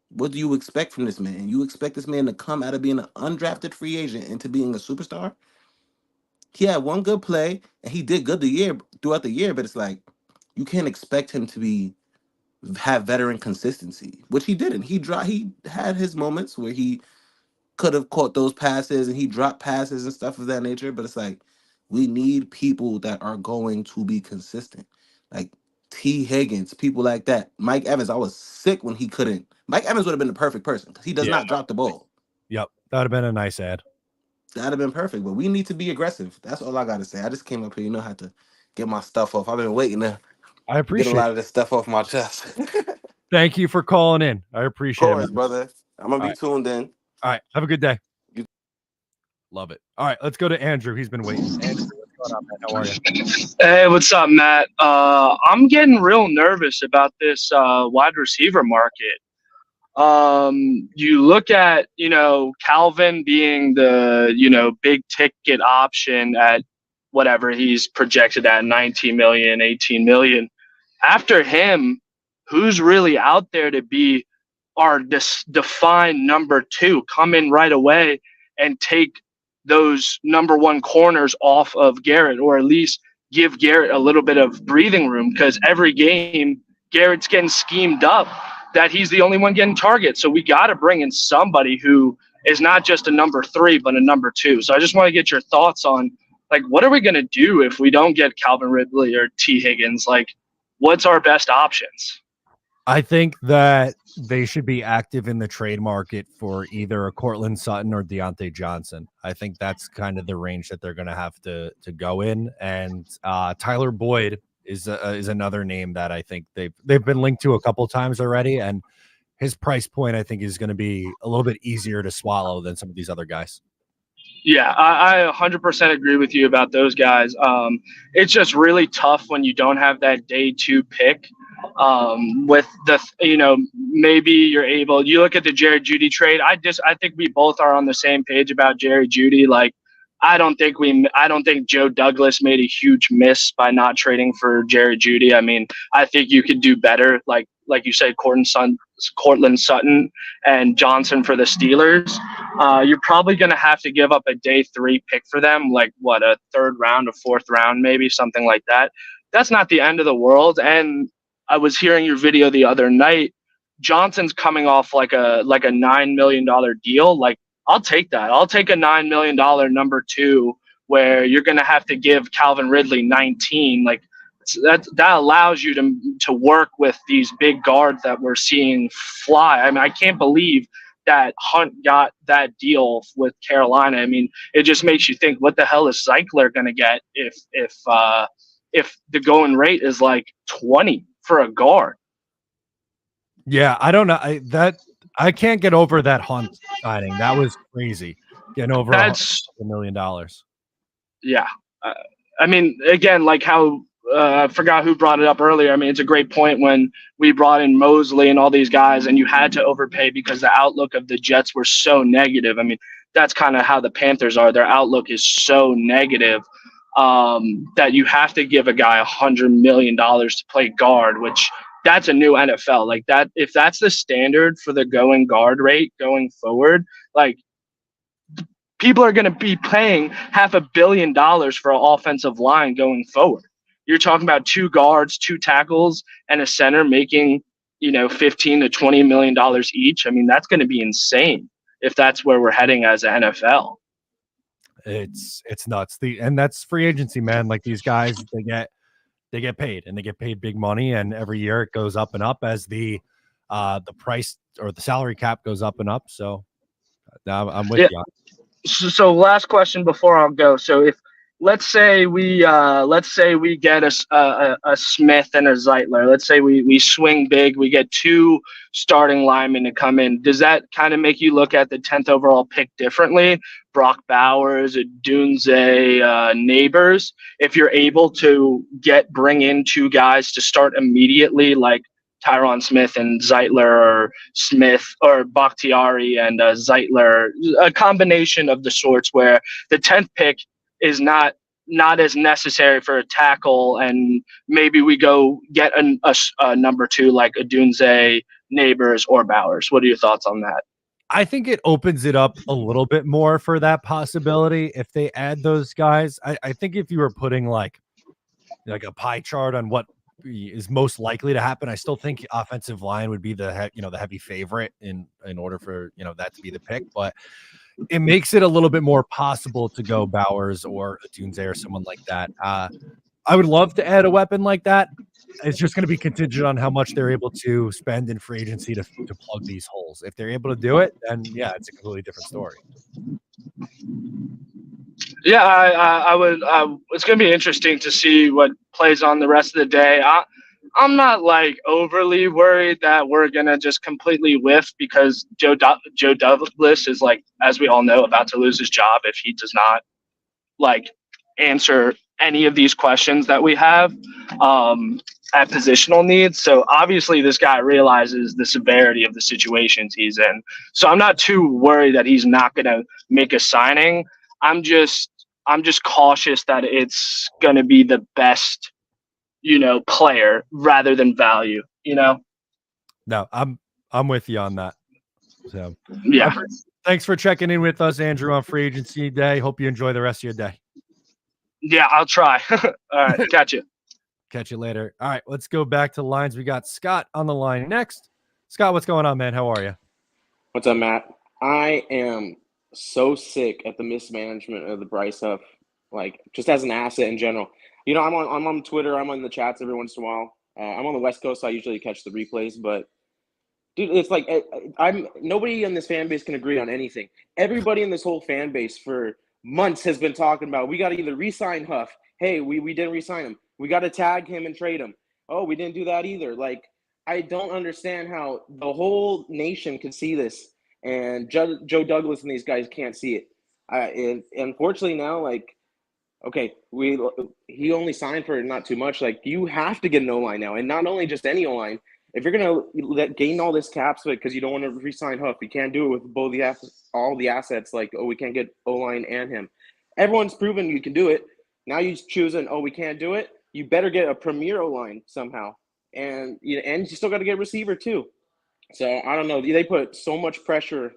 What do you expect from this man? You expect this man to come out of being an undrafted free agent into being a superstar? He had one good play, and he did good throughout the year, but it's like you can't expect him to have veteran consistency, which he didn't. He had his moments where he could have caught those passes and he dropped passes and stuff of that nature, but it's like we need people that are going to be consistent, like T. Higgins, people like that. Mike Evans, I was sick when he couldn't. Mike Evans would have been the perfect person because he does not drop the ball. Yep, that would have been a nice ad. That'd have been perfect, but we need to be aggressive. That's all I got to say. I just came up here, how to get my stuff off. I've been waiting to I appreciate get a lot of this stuff off my chest. Thank you for calling in. I appreciate it, it, brother. I'm gonna be tuned in. All right, have a good day. Love it. All right, let's go to Andrew. He's been waiting. Andrew, what's going on, man? How are you? Hey, what's up, Matt? I'm getting real nervous about this wide receiver market. You look at, Calvin being the, big ticket option at whatever he's projected at 19 million, 18 million. After him, who's really out there to be our defined number two, come in right away and take those number one corners off of Garrett, or at least give Garrett a little bit of breathing room, because every game Garrett's getting schemed up that he's the only one getting targets. So we got to bring in somebody who is not just a number three, but a number two. So I just want to get your thoughts on, what are we going to do if we don't get Calvin Ridley or T. Higgins? What's our best options? I think that they should be active in the trade market for either a Cortland Sutton or Deontay Johnson. I think that's kind of the range that they're going to have to go in. And Tyler Boyd is another name that I think they've been linked to a couple times already, and his price point I think is going to be a little bit easier to swallow than some of these other guys. Yeah, I 100% agree with you about those guys. It's just really tough when you don't have that day two pick. With the, maybe you look at the Jerry Jeudy trade. I think we both are on the same page about Jerry Jeudy. Like, I don't think Joe Douglas made a huge miss by not trading for Jerry Jeudy. I mean, I think you could do better. Like you said, Cortland Sutton and Johnson for the Steelers. You're probably going to have to give up a day 3 pick for them, like a 3rd round, a 4th round, maybe something like that. That's not the end of the world. And I was hearing your video the other night. Johnson's coming off like a $9 million deal. Like, I'll take that. I'll take a $9 million number 2 where you're going to have to give Calvin Ridley 19. Like, that allows you to work with these big guards that we're seeing fly. I mean, I can't believe that Hunt got that deal with Carolina. I mean, it just makes you think, what the hell is Zeitler going to get if the going rate is like 20 for a guard? Yeah, I don't know. I can't get over that Hunt signing. That was crazy. Getting over $1 million. Yeah. I mean, again, like how I forgot who brought it up earlier. I mean, it's a great point when we brought in Mosley and all these guys, and you had to overpay because the outlook of the Jets were so negative. I mean, that's kind of how the Panthers are. Their outlook is so negative that you have to give a guy $100 million to play guard, which that's a new NFL. Like that, if that's the standard for the going guard rate going forward, like people are going to be paying $500 million for an offensive line going forward. You're talking about 2 guards, 2 tackles, and a center making, $15 to $20 million each. I mean, that's going to be insane if that's where we're heading as an NFL. It's nuts. And that's free agency, man. Like, these guys, they get paid, and they get paid big money, and every year it goes up and up as the price or the salary cap goes up and up. So I'm with you. So last question before I'll go. So if let's say we get a Smith and a Zeitler. Let's say we swing big. We get 2 starting linemen to come in. Does that kind of make you look at the 10th overall pick differently? Brock Bowers, Dunze, Neighbors. If you're able to bring in 2 guys to start immediately, like Tyron Smith and Zeitler, or Smith or Bakhtiari and Zeitler, a combination of the sorts where the 10th pick is not as necessary for a tackle, and maybe we go get a number 2 like a Dunze, Neighbors, or Bowers. What are your thoughts on that? I think it opens it up a little bit more for that possibility if they add those guys. I think if you were putting like a pie chart on what is most likely to happen, I still think offensive line would be the heavy favorite in order for that to be the pick, but it makes it a little bit more possible to go Bowers or Dunze or someone like that. I would love to add a weapon like that. It's just going to be contingent on how much they're able to spend in free agency to plug these holes. If they're able to do it, then yeah, it's a completely different story. Yeah, I would. It's going to be interesting to see what plays on the rest of the day. I'm not like overly worried that we're going to just completely whiff, because Joe Douglas is, like, as we all know, about to lose his job if he does not answer any of these questions that we have at positional needs. So obviously this guy realizes the severity of the situations he's in. So I'm not too worried that he's not going to make a signing. I'm just cautious that it's going to be the best, player rather than value, No, I'm with you on that. So yeah. Thanks for checking in with us, Andrew, on free agency day. Hope you enjoy the rest of your day. Yeah, I'll try. All right. Catch you. Catch you later. All right, let's go back to lines. We got Scott on the line next. Scott, what's going on, man? How are you? What's up, Matt? I am so sick at the mismanagement of the Bryce Huff, just as an asset in general. I'm on Twitter. I'm on the chats every once in a while. I'm on the West Coast, so I usually catch the replays. But dude, it's like nobody in this fan base can agree on anything. Everybody in this whole fan base for months has been talking about, we got to either re-sign Huff. Hey, we didn't re-sign him. We got to tag him and trade him. Oh, we didn't do that either. I don't understand how the whole nation can see this, and Joe Douglas and these guys can't see it. And unfortunately now, okay, he only signed for not too much. Like, you have to get an O-line now, and not only just any O-line. If you're gonna gain all this cap space because you don't want to re-sign Huff, you can't do it with all the assets. Like, oh, we can't get O-line and him. Everyone's proven you can do it. Now you choosing, oh, we can't do it. You better get a premier O-line somehow, and you still got to get a receiver too. So I don't know. They put so much pressure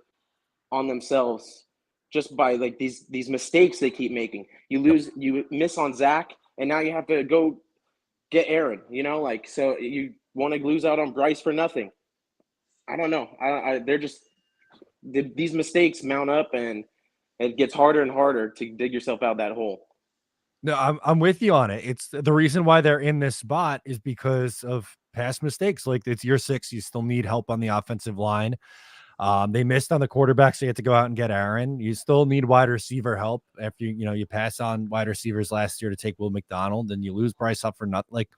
on themselves just by like these mistakes they keep making. You miss on Zach, and now you have to go get Aaron. Like, so you want to lose out on Bryce for nothing. I don't know. They're just these mistakes mount up, and it gets harder and harder to dig yourself out that hole. No, I'm with you on it. It's the reason why they're in this spot is because of past mistakes. Like, it's year 6, you still need help on the offensive line. They missed on the quarterback, so you had to go out and get Aaron. You still need wide receiver help after you pass on wide receivers last year to take Will McDonald, and you lose Bryce Huff for nothing. Like,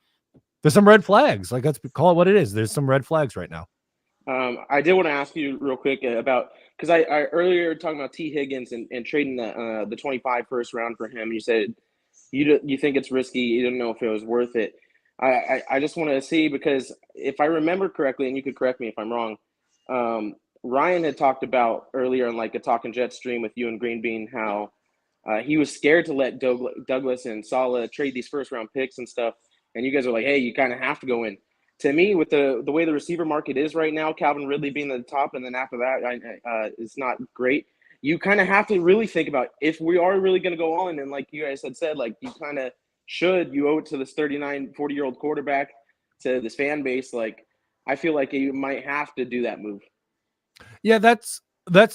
there's some red flags. Like, let's call it what it is. There's some red flags right now. I did want to ask you real quick about, because I earlier talking about T. Higgins and trading the 25 first round for him. You said you think it's risky. You didn't know if it was worth it. I just want to see, because if I remember correctly, and you could correct me if I'm wrong, Ryan had talked about earlier in like a Talking Jet stream with you and Green Bean how he was scared to let Douglas and Saleh trade these first round picks and stuff. And you guys are like, hey, you kind of have to go in. To me, with the way the receiver market is right now, Calvin Ridley being at the top, and then after that, it's not great. You kind of have to really think about if we are really going to go on. And like you guys had said, like, you kind of you owe it to this 39, 40-year-old quarterback, to this fan base. Like, I feel like you might have to do that move. Yeah, that's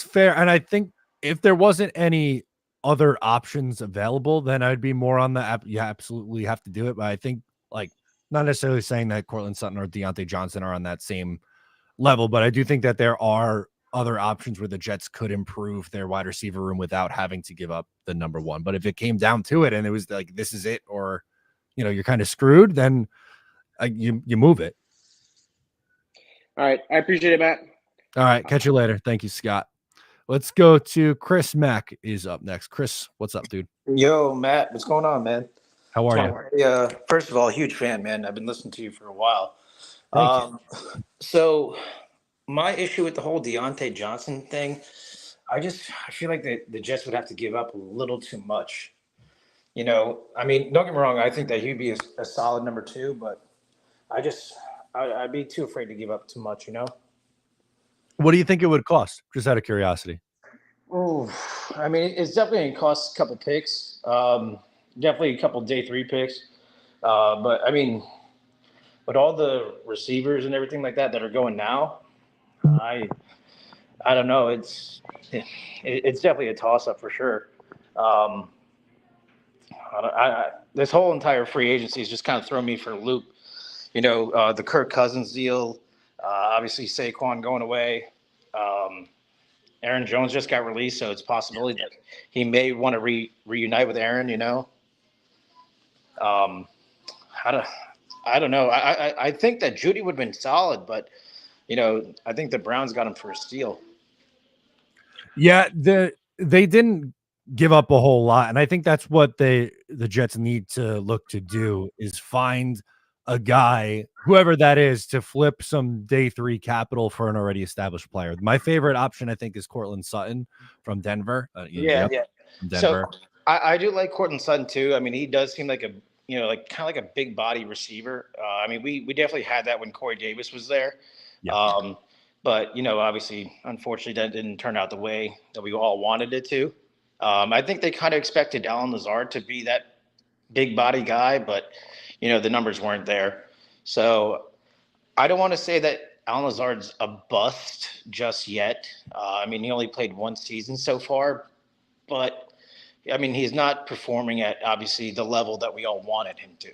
fair. And I think if there wasn't any other options available, then I'd be more on the app. You absolutely have to do it. But I think, like, not necessarily saying that Cortland Sutton or Deontay Johnson are on that same level, but I do think that there are other options where the Jets could improve their wide receiver room without having to give up the number one. But if it came down to it and it was like, this is it, or, you're kind of screwed, then you move it. All right. I appreciate it, Matt. All right. Catch you later. Thank you, Scott. Let's go to Chris Mack is up next. Chris, what's up, dude? Yo, Matt, what's going on, man? How are you? First of all, huge fan, man. I've been listening to you for a while. Thank you. So my issue with the whole Deontay Johnson thing, I feel like the Jets would have to give up a little too much. I mean, don't get me wrong. I think that he'd be a solid number 2, but I'd be too afraid to give up too much, What do you think it would cost? Just out of curiosity. Oh, I mean, it's definitely going to cost a couple picks. Definitely a couple day 3 picks. But I mean, with all the receivers and everything like that are going now, I don't know. It's definitely a toss up for sure. This whole entire free agency is just kind of throwing me for a loop. The Kirk Cousins deal, obviously Saquon going away. Aaron Jones just got released, so it's a possibility that he may want to reunite with Aaron. I don't know. I think that Judy would have been solid, but I think the Browns got him for a steal. Yeah, they didn't give up a whole lot, and I think that's what the Jets need to look to do is find a guy, whoever that is, to flip some day 3 capital for an already established player. My favorite option, I think, is Cortland Sutton from Denver. Yeah. From Denver. So I do like Cortland Sutton too. I mean, he does seem like kind of like a big body receiver. I mean, we definitely had that when Corey Davis was there. Yeah. But obviously, unfortunately, that didn't turn out the way that we all wanted it to. I think they kind of expected Allen Lazard to be that big body guy, but the numbers weren't there. So I don't want to say that Allen Lazard's a bust just yet. I mean, he only played 1 season so far, but I mean, he's not performing at obviously the level that we all wanted him to.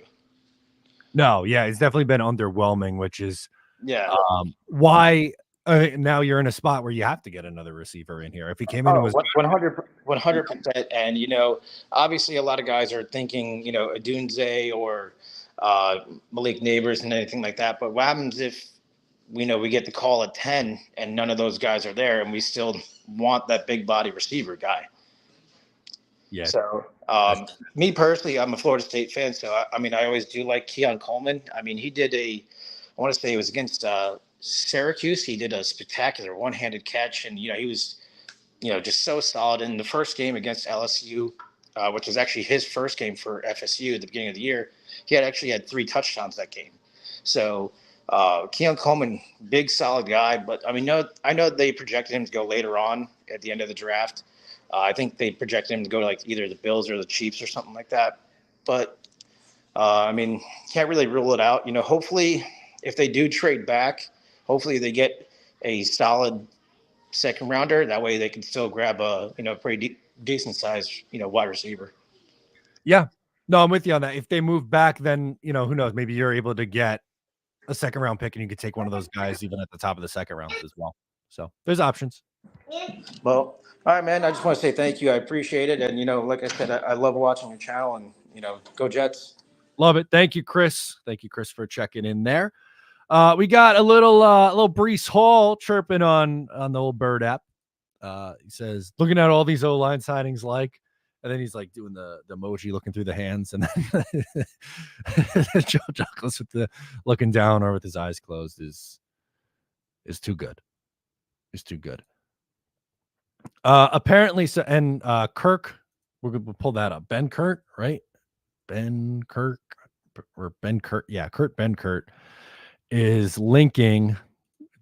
No, yeah, it's definitely been underwhelming, which is why now you're in a spot where you have to get another receiver in here. If he came in and was 100%, and obviously a lot of guys are thinking Adunze or Malik Neighbors and anything like that. But what happens if we get the call at 10 and none of those guys are there, and we still want that big body receiver guy? Yeah. So, me personally, I'm a Florida State fan, so I mean, I always do like Keon Coleman. I mean, he did I want to say it was against Syracuse. He did a spectacular one-handed catch, and he was, just so solid in the first game against LSU, which was actually his first game for FSU at the beginning of the year. He had 3 touchdowns that game. So, Keon Coleman, big solid guy, but I mean, I know they projected him to go later on at the end of the draft. I think they projected him to go to like either the Bills or the Chiefs or something like that. But I mean, can't really rule it out. Hopefully, if they do trade back, hopefully they get a solid second rounder. That way, they can still grab a pretty decent size wide receiver. Yeah, no, I'm with you on that. If they move back, then who knows? Maybe you're able to get a second round pick, and you could take one of those guys even at the top of the second round as well. So there's options. Well, all right, man. I just want to say thank you. I appreciate it. And, like I said, I love watching your channel, and, go Jets. Love it. Thank you, Chris. Thank you, Chris, for checking in there. We got a little Bryce Hall chirping on the old Bird app. He says, looking at all these O-line signings, and then he's like doing the emoji looking through the hands, and then Joe Douglas with the looking down or with his eyes closed is too good. It's too good. Apparently, so and Kirk, we'll pull that up. Ben Kurt, right? Ben Kirk or Ben Kurt, yeah, Kurt Ben Kurt is linking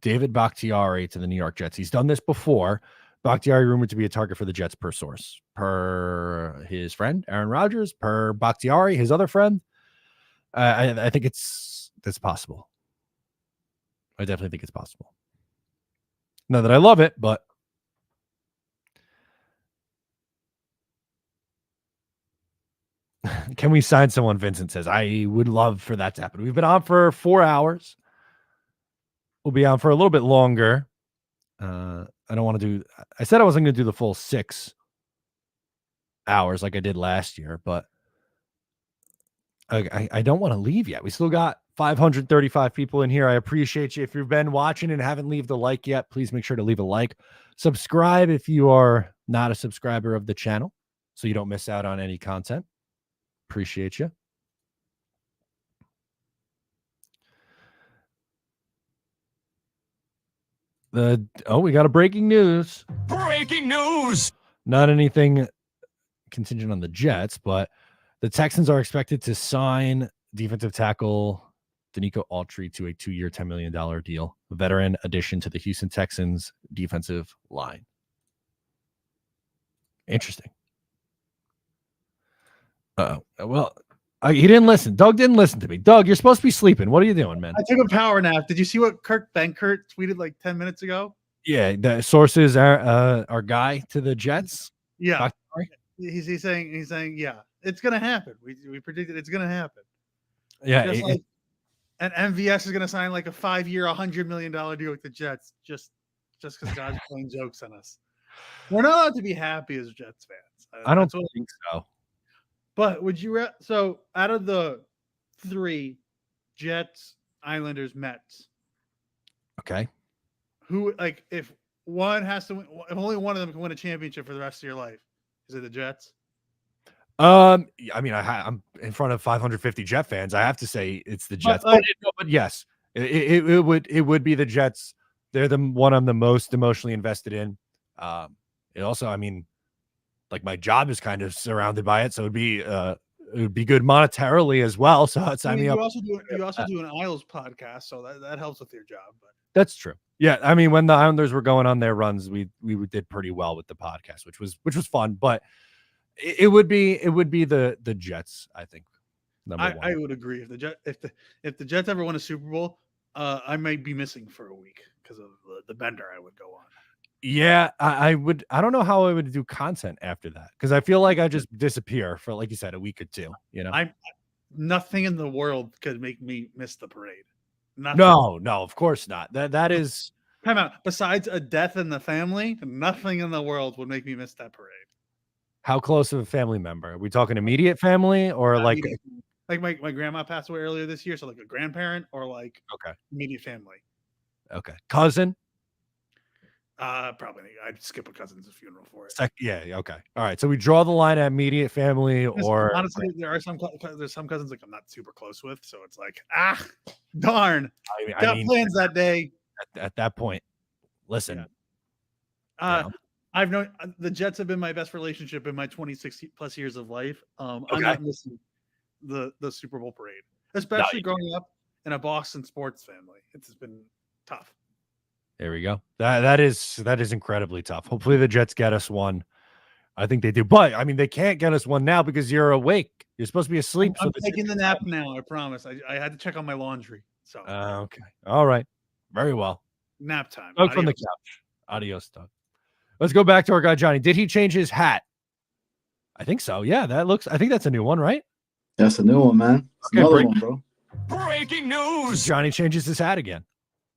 David Bakhtiari to the New York Jets. He's done this before. Bakhtiari rumored to be a target for the Jets per source, per his friend Aaron Rodgers, per Bakhtiari, his other friend. I think that's possible. I definitely think it's possible. Not that I love it, but can we sign someone? Vincent says, I would love for that to happen. We've been on for 4 hours. We'll be on for a little bit longer. I don't want to do, I said I wasn't going to do the full 6 hours like I did last year, but I don't want to leave yet. We still got 535 people in here. I appreciate you. If you've been watching and haven't left a like yet, please make sure to leave a like. Subscribe if you are not a subscriber of the channel so you don't miss out on any content. Appreciate you. We got a breaking news. Breaking news. Not anything contingent on the Jets, but the Texans are expected to sign defensive tackle Danico Autry to a 2-year, $10 million deal. A veteran addition to the Houston Texans defensive line. Interesting. Well, he didn't listen. Doug didn't listen to me. Doug, you're supposed to be sleeping. What are you doing, man? I took a power nap. Did you see what Kurt Benkert tweeted like 10 minutes ago? Yeah, the sources are our guy to the Jets. Yeah, he's saying yeah, it's gonna happen. We predicted it's gonna happen. Yeah, and MVS is gonna sign like a 5-year, $100 million deal with the Jets just because God's playing jokes on us. We're not allowed to be happy as Jets fans. I don't think so. But would you so out of the 3 Jets, Islanders, Mets, okay, who like if one has to win, if only one of them can win a championship for the rest of your life, is it the Jets? I mean, I'm in front of 550 Jet fans. I have to say it's the Jets. But yes, it would be the Jets. They're the one I'm the most emotionally invested in. It also, I mean, like my job is kind of surrounded by it, so it would be good monetarily as well. So it's you also do an Isles podcast, so that helps with your job. But that's true. Yeah, I mean, when the Islanders were going on their runs, we did pretty well with the podcast, which was fun. But it would be the Jets, I think. I would agree if the Jets ever won a Super Bowl, I might be missing for a week because of the bender I would go on. Yeah, I would. I don't know how I would do content after that because I feel like I just disappear for, like you said, a week or two. Nothing in the world could make me miss the parade. Nothing. No, of course not. That is time out. Besides a death in the family, nothing in the world would make me miss that parade. How close of a family member? Are we talking immediate family or like my grandma passed away earlier this year, so like a grandparent or like okay immediate family. Okay, cousin. Probably I'd skip a Cousins' funeral for it. Yeah. Okay. All right. So we draw the line at immediate family, or honestly, there's some cousins like I'm not super close with, so it's like darn. Got plans that day. At that point, listen. I've known the Jets have been my best relationship in my 26 plus years of life. I'm not missing the Super Bowl parade, especially growing up in a Boston sports family. It's been tough. There we go. That is incredibly tough. Hopefully the Jets get us one. I think they do, but I mean they can't get us one now because you're awake. You're supposed to be asleep. I'm taking the nap now. I promise. I had to check on my laundry. So okay. All right. Very well. Nap time. Smoke from the couch. Adios, Doug. Let's go back to our guy Johnny. Did he change his hat? I think so. Yeah, I think that's a new one, right? That's a new one, man. It's another one, bro. Breaking news. Johnny changes his hat again.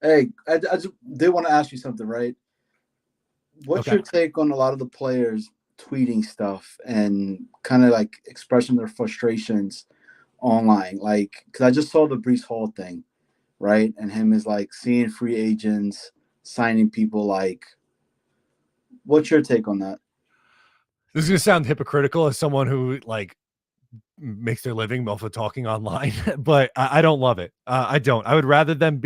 Hey, I just did want to ask you something, right? What's your take on a lot of the players tweeting stuff and kind of like expressing their frustrations online? Like, because I just saw the Bryce Huff thing, right? And him is like seeing free agents, signing people. Like, what's your take on that? This is going to sound hypocritical as someone who like makes their living off of talking online, but I don't love it. I don't. I would rather them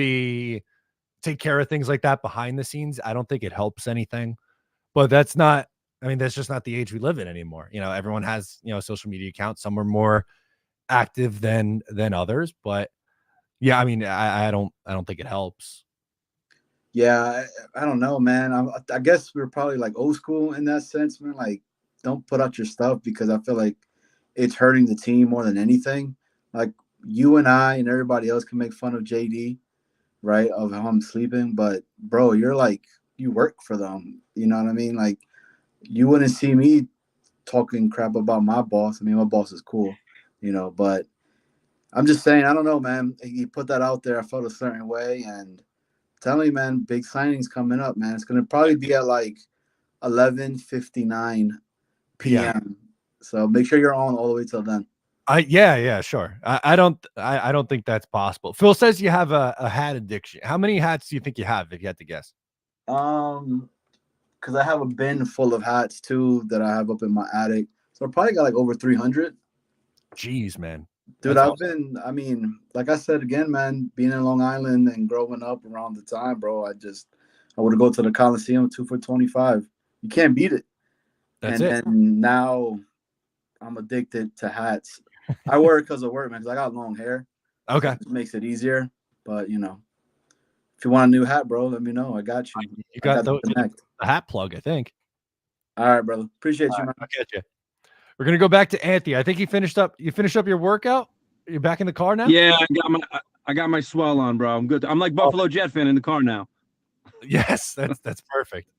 take care of things like that behind the scenes. I don't think it helps anything, but that's just not the age we live in anymore. You know, everyone has, a social media account. Some are more active than others, but yeah, I mean, I don't think it helps. Yeah, I don't know, man. I guess we're probably like old school in that sense, man. Like, don't put out your stuff because I feel like it's hurting the team more than anything. Like, you and I and everybody else can make fun of JD, right, of how I'm sleeping. But, bro, you're like, you work for them. You know what I mean? Like, you wouldn't see me talking crap about my boss. I mean, my boss is cool, but I'm just saying, I don't know, man. He put that out there. I felt a certain way. And telling you, man, big signings coming up, man. It's going to probably be at like 11:59 p.m. Yeah. So make sure you're on all the way till then. Yeah, sure. I don't think that's possible. Phil says you have a hat addiction. How many hats do you think you have, if you had to guess? Because I have a bin full of hats too that I have up in my attic. So I probably got like over 300. Jeez, man. Dude, I mean, like I said again, man, being in Long Island and growing up around the time, bro, I would go to the Coliseum 2 for $25. You can't beat it. And now I'm addicted to hats. I wear it because of work, man, because I got long hair. Okay. So it makes it easier. But, if you want a new hat, bro, let me know. I got you. You got the hat plug, I think. All right, brother. Appreciate you, man. I'll catch you. We're going to go back to Anthony. I think you finished up your workout. You're back in the car now? Yeah, I got my swell on, bro. I'm good. I'm like Buffalo Jet fan in the car now. Yes, that's perfect.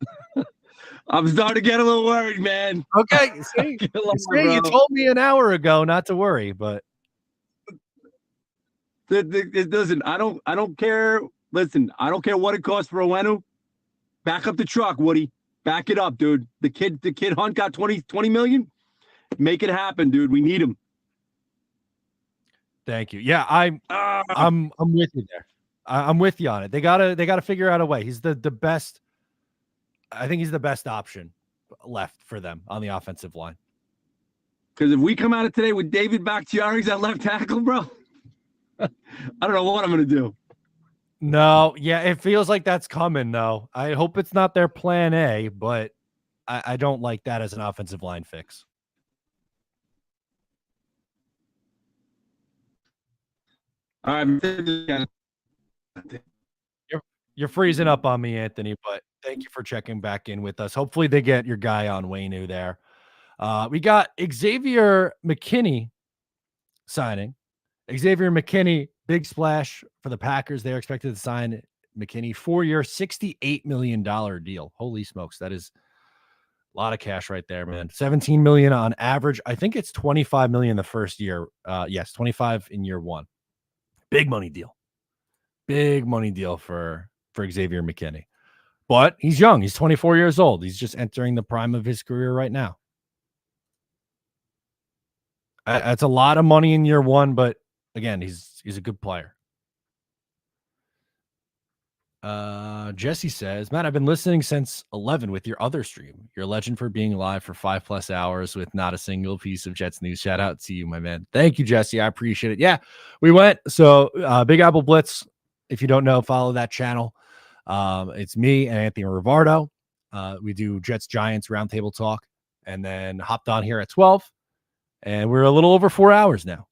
I'm starting to get a little worried, man. Okay. See, you told me an hour ago not to worry, but listen, I don't care. Listen, I don't care what it costs for Owenu. Back up the truck, Woody. Back it up, dude. The kid Hunt got 20 million. Make it happen, dude. We need him. Thank you. Yeah, I'm with you there. I'm with you on it. They gotta figure out a way. He's the best. I think he's the best option left for them on the offensive line. Because if we come out of today with David Bakhtiari's at left tackle, bro, I don't know what I'm gonna do. No, yeah, it feels like that's coming though. I hope it's not their plan A, but I don't like that as an offensive line fix. You're freezing up on me, Anthony, but thank you for checking back in with us. Hopefully they get your guy on Wainu there. We got Xavier McKinney signing. Xavier McKinney, big splash for the Packers. They're expected to sign McKinney 4-year, $68 million deal. Holy smokes. That is a lot of cash right there, man. $17 million on average. I think it's $25 million the first year. Yes, 25 in year one. Big money deal. Big money deal for Xavier McKinney. But he's young. He's 24 years old. He's just entering the prime of his career right now. That's a lot of money in year one, but again, he's a good player. Jesse says, Matt, I've been listening since 11 with your other stream. You're a legend for being live for 5+ hours with not a single piece of Jets news. Shout out to you, my man. Thank you, Jesse. I appreciate it. Yeah, we went. So Big Apple Blitz, if you don't know, follow that channel. It's me and Anthony Rivardo. We do Jets Giants roundtable talk, and then hopped on here at 12. And we're a little over 4 hours now.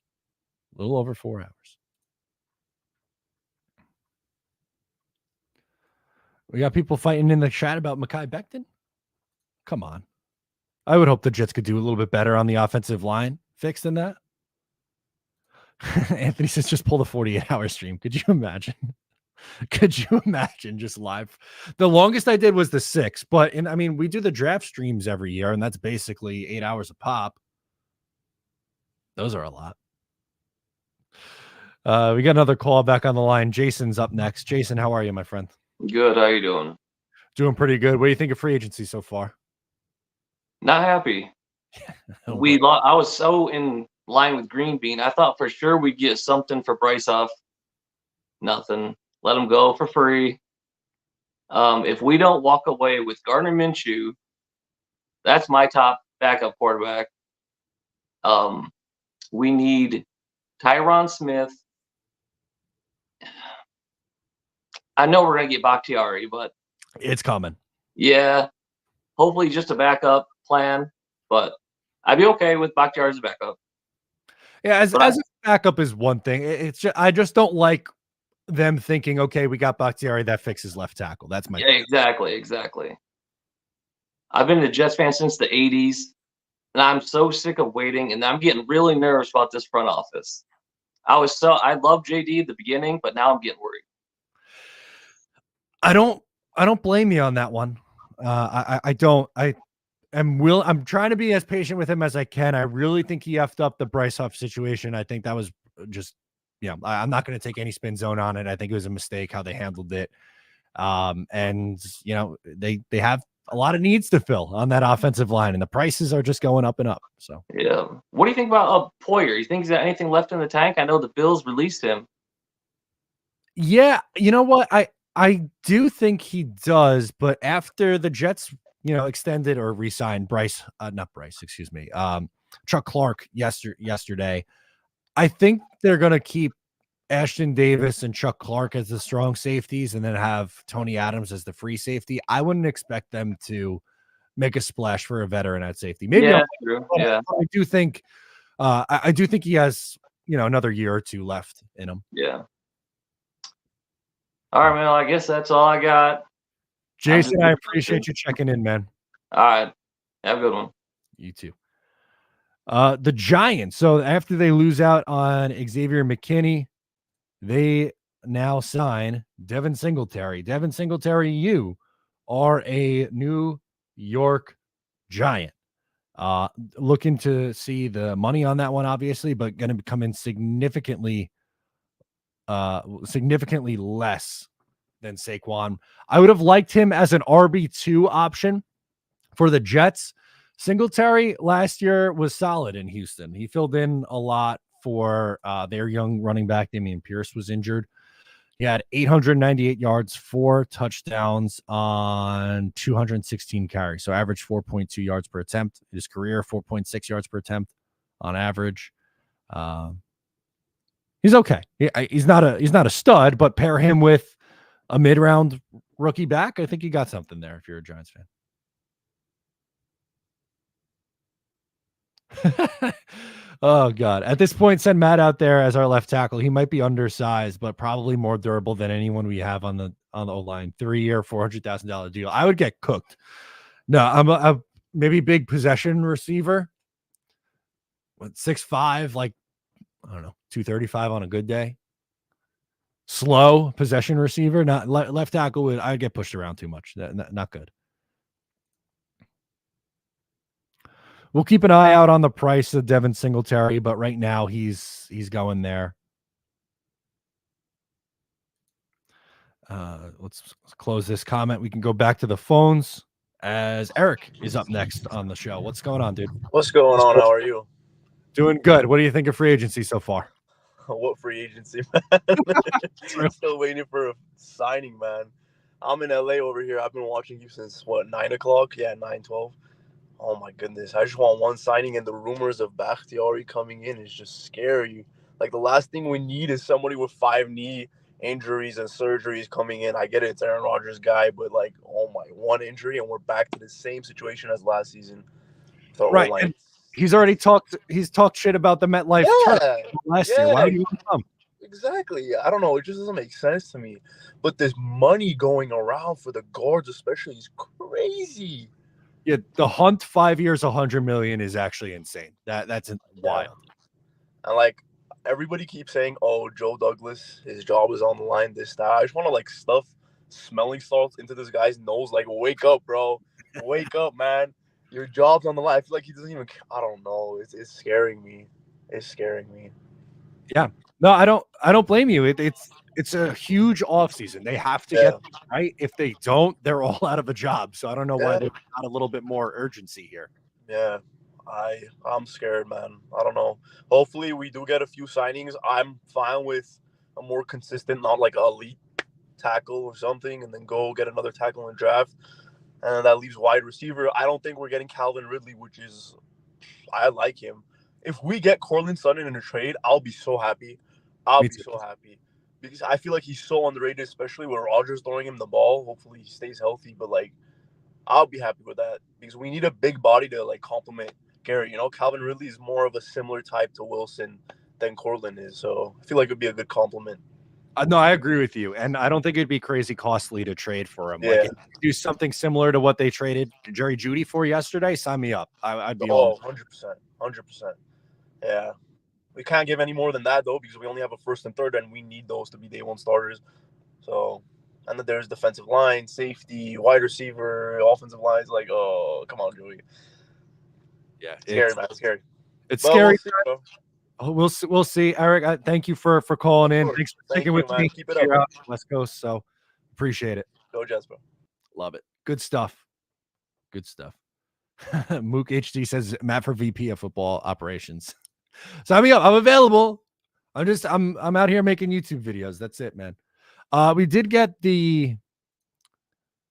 A little over 4 hours. We got people fighting in the chat about Mekhi Becton. Come on. I would hope the Jets could do a little bit better on the offensive line fix than that. Anthony says just pull the 48-hour stream. Could you imagine? Could you imagine just live? The longest I did was the 6, but we do the draft streams every year, and that's basically 8 hours a pop. Those are a lot. We got another call back on the line. Jason's up next. Jason, how are you, my friend? Good. How you doing? Doing pretty good. What do you think of free agency so far? Not happy. I was so in line with Green Bean. I thought for sure we'd get something for Bryce Huff. Nothing. Let him go for free. If we don't walk away with Gardner Minshew, that's my top backup quarterback. We need Tyron Smith. I know we're going to get Bakhtiari, but it's coming. Yeah. Hopefully just a backup plan, but I'd be okay with Bakhtiari as a backup. Yeah, as a backup is one thing. It's just, I just don't like them thinking, okay, we got Bakhtiari, that fixes left tackle. That's my thing. Exactly. I've been a Jets fan since the 80s, and I'm so sick of waiting, and I'm getting really nervous about this front office. I love JD at the beginning, but now I'm getting worried. I don't blame you on that one. I'm trying to be as patient with him as I can. I really think he effed up the Bryce Huff situation. I think that was just, I'm not going to take any spin zone on it. I think it was a mistake how they handled it. And they have a lot of needs to fill on that offensive line, and the prices are just going up and up. So yeah. What do you think about Poyer? You think he's got anything left in the tank? I know the Bills released him. Yeah, you know what? I do think he does, but after the Jets, extended or re-signed Chuck Clark yesterday, I think they're going to keep Ashton Davis and Chuck Clark as the strong safeties and then have Tony Adams as the free safety. I wouldn't expect them to make a splash for a veteran at safety. Maybe true. Yeah. I do think I do think he has, another year or two left in him. Yeah. All right, man. I guess that's all I got. Jason, I appreciate you checking in, man. All right. Have a good one. You too. The Giants. So after they lose out on Xavier McKinney, they now sign Devin Singletary. Devin Singletary, you are a New York Giant. Looking to see the money on that one, obviously, but going to come in significantly less than Saquon. I would have liked him as an RB2 option for the Jets. Singletary last year was solid in Houston. He filled in a lot for their young running back. Dameon Pierce was injured. He had 898 yards, 4 touchdowns on 216 carries. So average 4.2 yards per attempt. His career, 4.6 yards per attempt on average. He's okay. He's not a stud, but pair him with a mid-round rookie back, I think you got something there if you're a Giants fan. Oh, God. At this point, send Matt out there as our left tackle. He might be undersized, but probably more durable than anyone we have on the O-line. 3-year, $400,000 deal. I would get cooked. No, I'm a maybe big possession receiver. 6'5", like, I don't know, 235 on a good day. Slow possession receiver, not left tackle. I'd get pushed around too much. Not good. We'll keep an eye out on the price of Devin Singletary, but right now he's going there. Let's close this comment. We can go back to the phones as Eric is up next on the show. What's going on, dude? What's going on? How are you? Doing good. What do you think of free agency so far? what free agency, man? Still waiting for a signing, man. I'm in LA over here. I've been watching you since what, 9 o'clock? Yeah, 9:12. Oh my goodness. I just want one signing, and the rumors of Bakhtiari coming in is just scary. Like, the last thing we need is somebody with 5 knee injuries and surgeries coming in. I get it, it's Aaron Rodgers' guy, but like, oh my, one injury and we're back to the same situation as last season. So Right. like, And he's talked shit about the MetLife turf last year. Why would you want to come? Exactly. I don't know. It just doesn't make sense to me. But this money going around for the guards, especially, is crazy. Yeah, the Hunt 5 years, $100 million is actually insane. That's wild. And like, everybody keeps saying, "Oh, Joe Douglas, his job is on the line." This, that. I just want to like stuff smelling salts into this guy's nose. Like, wake up, bro. Wake up, man. Your job's on the line. I feel like he doesn't even. I don't know. It's scaring me. It's scaring me. Yeah. No, I don't blame you. It's a huge offseason. They have to get right. If they don't, they're all out of a job. So I don't know why there's not a little bit more urgency here. Yeah. I'm scared, man. I don't know. Hopefully we do get a few signings. I'm fine with a more consistent, not like elite tackle or something, and then go get another tackle in the draft. And that leaves wide receiver. I don't think we're getting Calvin Ridley, which is, I like him. If we get Cortland Sutton in a trade, I'll be so happy. I'll be so happy. Because I feel like he's so underrated, especially with Rodgers throwing him the ball. Hopefully he stays healthy, but like, I'll be happy with that because we need a big body to like complement Garrett. You know, Calvin Ridley is more of a similar type to Wilson than Cortland is. So I feel like it'd be a good compliment. No, I agree with you. And I don't think it'd be crazy costly to trade for him. Yeah. Like, if you do something similar to what they traded Jerry Jeudy for yesterday, sign me up. I'd be all. 100%. 100%. Yeah. We can't give any more than that, though, because we only have a first and third, and we need those to be day one starters. So, and then there's defensive line, safety, wide receiver, offensive lines. Like, oh, come on, Joey. Yeah. Scary, man. Scary. It's But scary. We'll see, bro. Oh, we'll see. Eric, thank you for calling in. Sure. Thanks for Thank sticking you, with man. me. Keep it You're up. out West Coast, so appreciate it. Go Jets, bro. Love it. Good stuff. Good stuff. Mook HD says Matt for VP of football operations. Sign me up. I'm available. I'm out here making YouTube videos. That's it, man. We did get the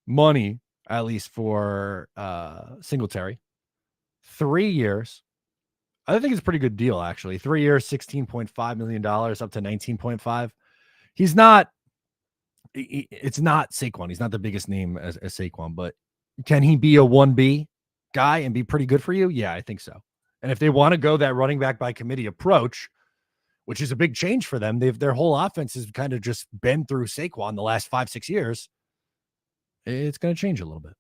money, at least for Singletary. 3 years. I think it's a pretty good deal, actually. 3 years, $16.5 million up to 19.5. He's not. It's not Saquon. He's not the biggest name as Saquon, but can he be a 1B guy and be pretty good for you? Yeah, I think so. And if they want to go that running back by committee approach, which is a big change for them, their whole offense has kind of just been through Saquon the last 5-6 years. It's going to change a little bit.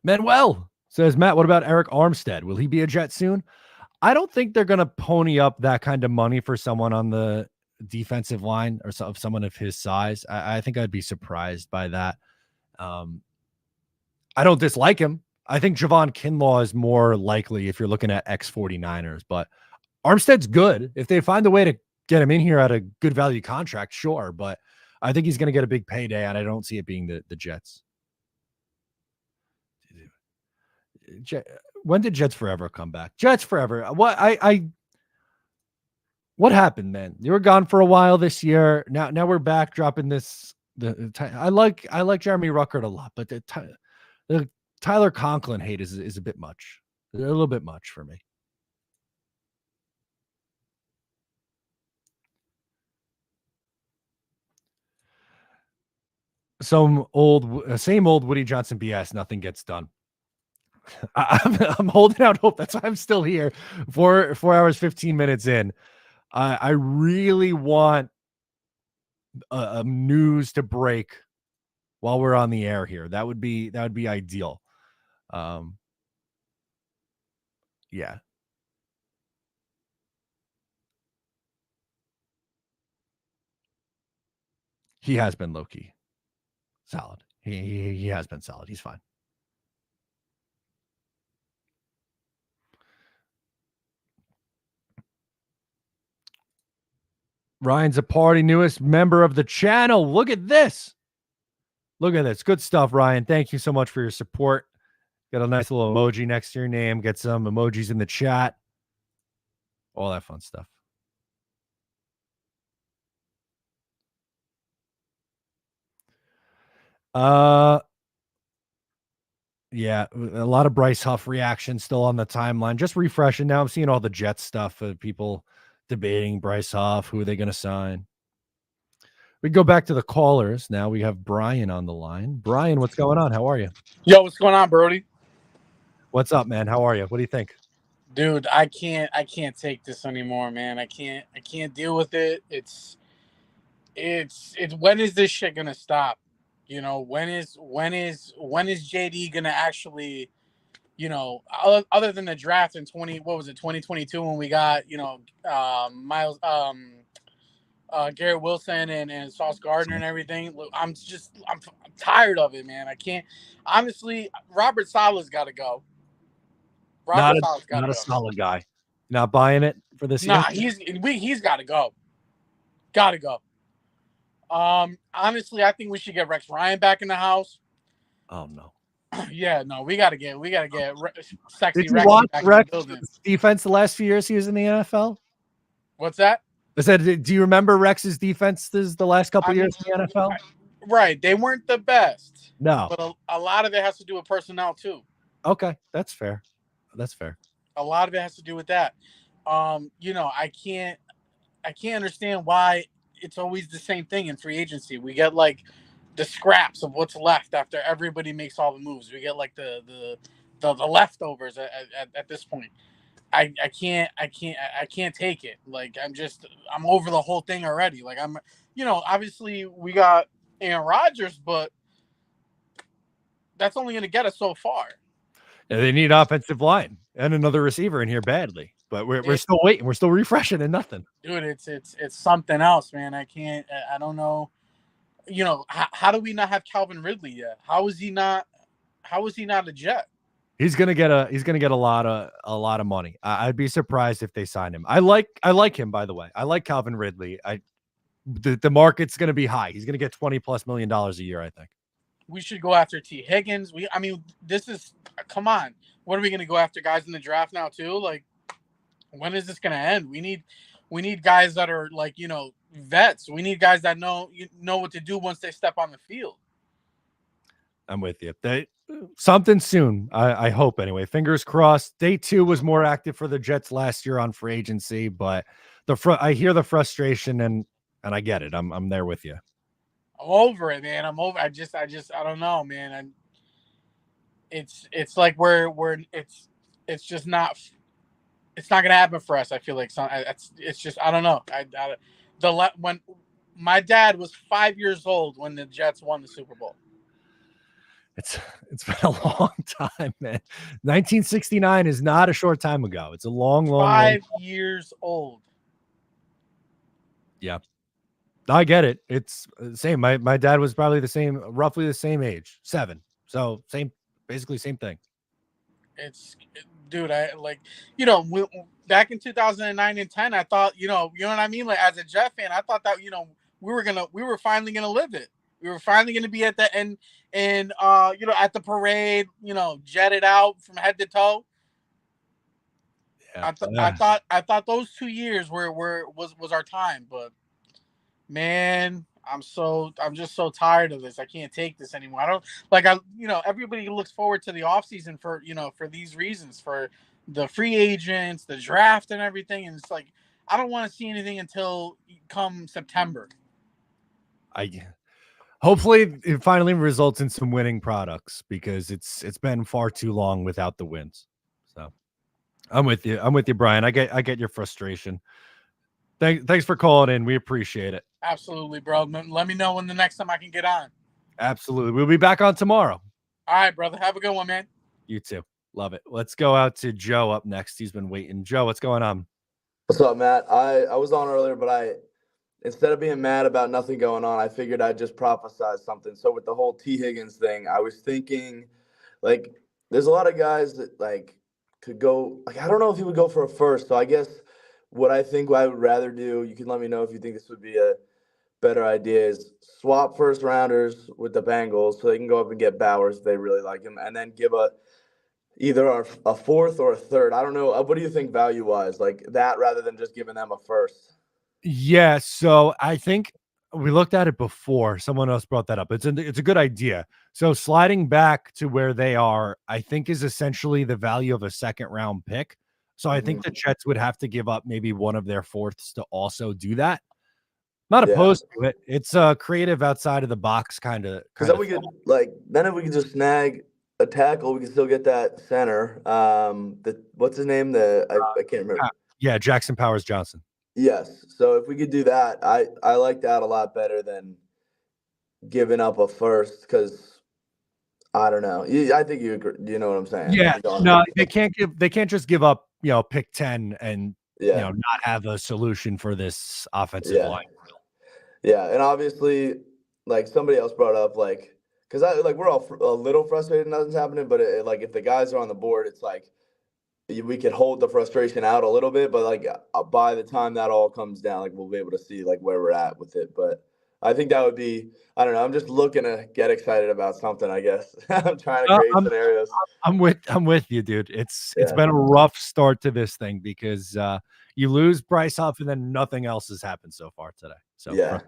Manuel says, Matt, what about Eric Armstead? Will he be a Jet soon? I don't think they're going to pony up that kind of money for someone on the defensive line or someone of his size. I think I'd be surprised by that. I don't dislike him. I think Javon Kinlaw is more likely if you're looking at ex-49ers, but Armstead's good. If they find a way to get him in here at a good value contract, sure, but I think he's going to get a big payday, and I don't see it being the Jets. When did Jets Forever come back? Jets Forever. What happened, man? You were gone for a while this year. Now we're back dropping this. I like Jeremy Ruckert a lot, but the Tyler Conklin hate is a bit much. A little bit much for me. Same old Woody Johnson BS. Nothing gets done. I'm holding out hope. That's why I'm still here. 4 hours, 15 minutes in. I really want a news to break while we're on the air here. That would be ideal. Yeah. He has been low-key solid. He has been solid. He's fine. Ryan's a party newest member of the channel. Look at this. Look at this. Good stuff, Ryan. Thank you so much for your support. Got a nice little emoji next to your name. Get some emojis in the chat. all that fun stuff. Yeah, a lot of Bryce Huff reaction still on the timeline. Just refreshing now. I'm seeing all the Jets stuff. People debating Bryce Huff. Who are they going to sign? We go back to the callers. Now we have Brian on the line. Brian, what's going on? How are you? Yo, what's going on, Brody? What's up, man? How are you? What do you think? Dude, I can't take this anymore, man. I can't deal with it. It's when is this shit gonna stop? You know, when is JD gonna actually, you know, other than the draft in 2022 when we got, you know, Miles Garrett Wilson and Sauce Gardner and everything. I'm tired of it, man. I can't, honestly. Robert Saleh's got to go. Not a solid guy. Not buying it for this year. Nah, he's got to go. Got to go. Honestly, I think we should get Rex Ryan back in the house. Oh no. Yeah, no, we gotta get sexy. Did you Rex watch back in the Rex building. defense the last few years he was in the NFL? What's that? I said, do you remember Rex's defenses the last couple of years in the NFL? Right, they weren't the best. No. But a lot of it has to do with personnel too. Okay, that's fair. That's fair. A lot of it has to do with that. You know, I can't understand why it's always the same thing in free agency. We get like the scraps of what's left after everybody makes all the moves. We get like the leftovers at this point. I can't take it. Like I'm over the whole thing already. Like you know, obviously we got Aaron Rodgers, but that's only going to get us so far. Yeah, they need offensive line and another receiver in here badly, but we're still waiting. We're still refreshing and nothing. Dude, it's something else, man. I don't know. You know, how do we not have Calvin Ridley yet? How is he not a Jet? He's gonna get a lot of money. I'd be surprised if they sign him. I like him, by the way. I like Calvin Ridley. The market's gonna be high. He's gonna get $20+ million a year, I think. We should go after T. Higgins. Come on. What are we gonna go after guys in the draft now too? Like, when is this gonna end? We need guys that are like, you know, vets. We need guys that know what to do once they step on the field. I'm with you. Something soon. I hope anyway. Fingers crossed. Day 2 was more active for the Jets last year on free agency, but I hear the frustration and I get it. I'm there with you. I'm over it, man. I'm over. I don't know, man. It's like it's just not. It's not gonna happen for us. I feel like it's just I don't know. When my dad was 5 years old when the Jets won the Super Bowl. It's been a long time, man. 1969 is not a short time ago. It's a long 5 years old. Yeah, I get it. It's the same. My dad was probably roughly the same age, 7. So basically same thing. Dude, I like, you know, back in 2009 and 10, I thought, you know what I mean? Like, as a Jet fan, I thought that, you know, we were finally going to live it. We were finally going to be at the end and, you know, at the parade, you know, jetted out from head to toe. Yeah. I thought those 2 years was our time, but man, I'm just so tired of this. I can't take this anymore. You know, everybody looks forward to the offseason for, you know, for these reasons, for the free agents, the draft and everything. And it's like, I don't want to see anything until come September. Hopefully it finally results in some winning products because it's been far too long without the wins. So I'm with you, Brian. I get your frustration. Thanks for calling in. We appreciate it. Absolutely, bro. Let me know when the next time I can get on. Absolutely. We'll be back on tomorrow. All right, brother. Have a good one, man. You too. Love it. Let's go out to Joe up next. He's been waiting. Joe, what's going on? What's up, Matt? I was on earlier, but instead of being mad about nothing going on, I figured I'd just prophesize something. So with the whole T. Higgins thing, I was thinking, like, there's a lot of guys that, like, could go, like, I don't know if he would go for a first. So I guess what I think I would rather do, you can let me know if you think this would be a better idea, is swap first rounders with the Bengals so they can go up and get Bowers if they really like him, and then give either a fourth or a third. I don't know. What do you think value wise, like that, rather than just giving them a first? Yeah, so I think we looked at it before. Someone else brought that up. It's a good idea. So sliding back to where they are, I think is essentially the value of a second round pick. So I think the Jets would have to give up maybe one of their fourths to also do that. Not Yeah. opposed to it. It's creative outside of the box kind of. Because then we could then if we could just snag a tackle, we could still get that center. What's his name? I can't remember. Yeah, Jackson Powers Johnson. Yes. So if we could do that, I like that a lot better than giving up a first, because I don't know. I think you agree. You know what I'm saying? Yeah. No, they can't just give up, pick 10 and not have a solution for this offensive line. Yeah, and obviously, like somebody else brought up, because we're all a little frustrated nothing's happening, but if the guys are on the board, it's like we could hold the frustration out a little bit, but by the time that all comes down, we'll be able to see where we're at with it. But I think that would be, I don't know. I'm just looking to get excited about something, I guess. I'm trying to create scenarios. I'm with you, dude. It's been a rough start to this thing because you lose Bryce Huff and then nothing else has happened so far today. So yeah,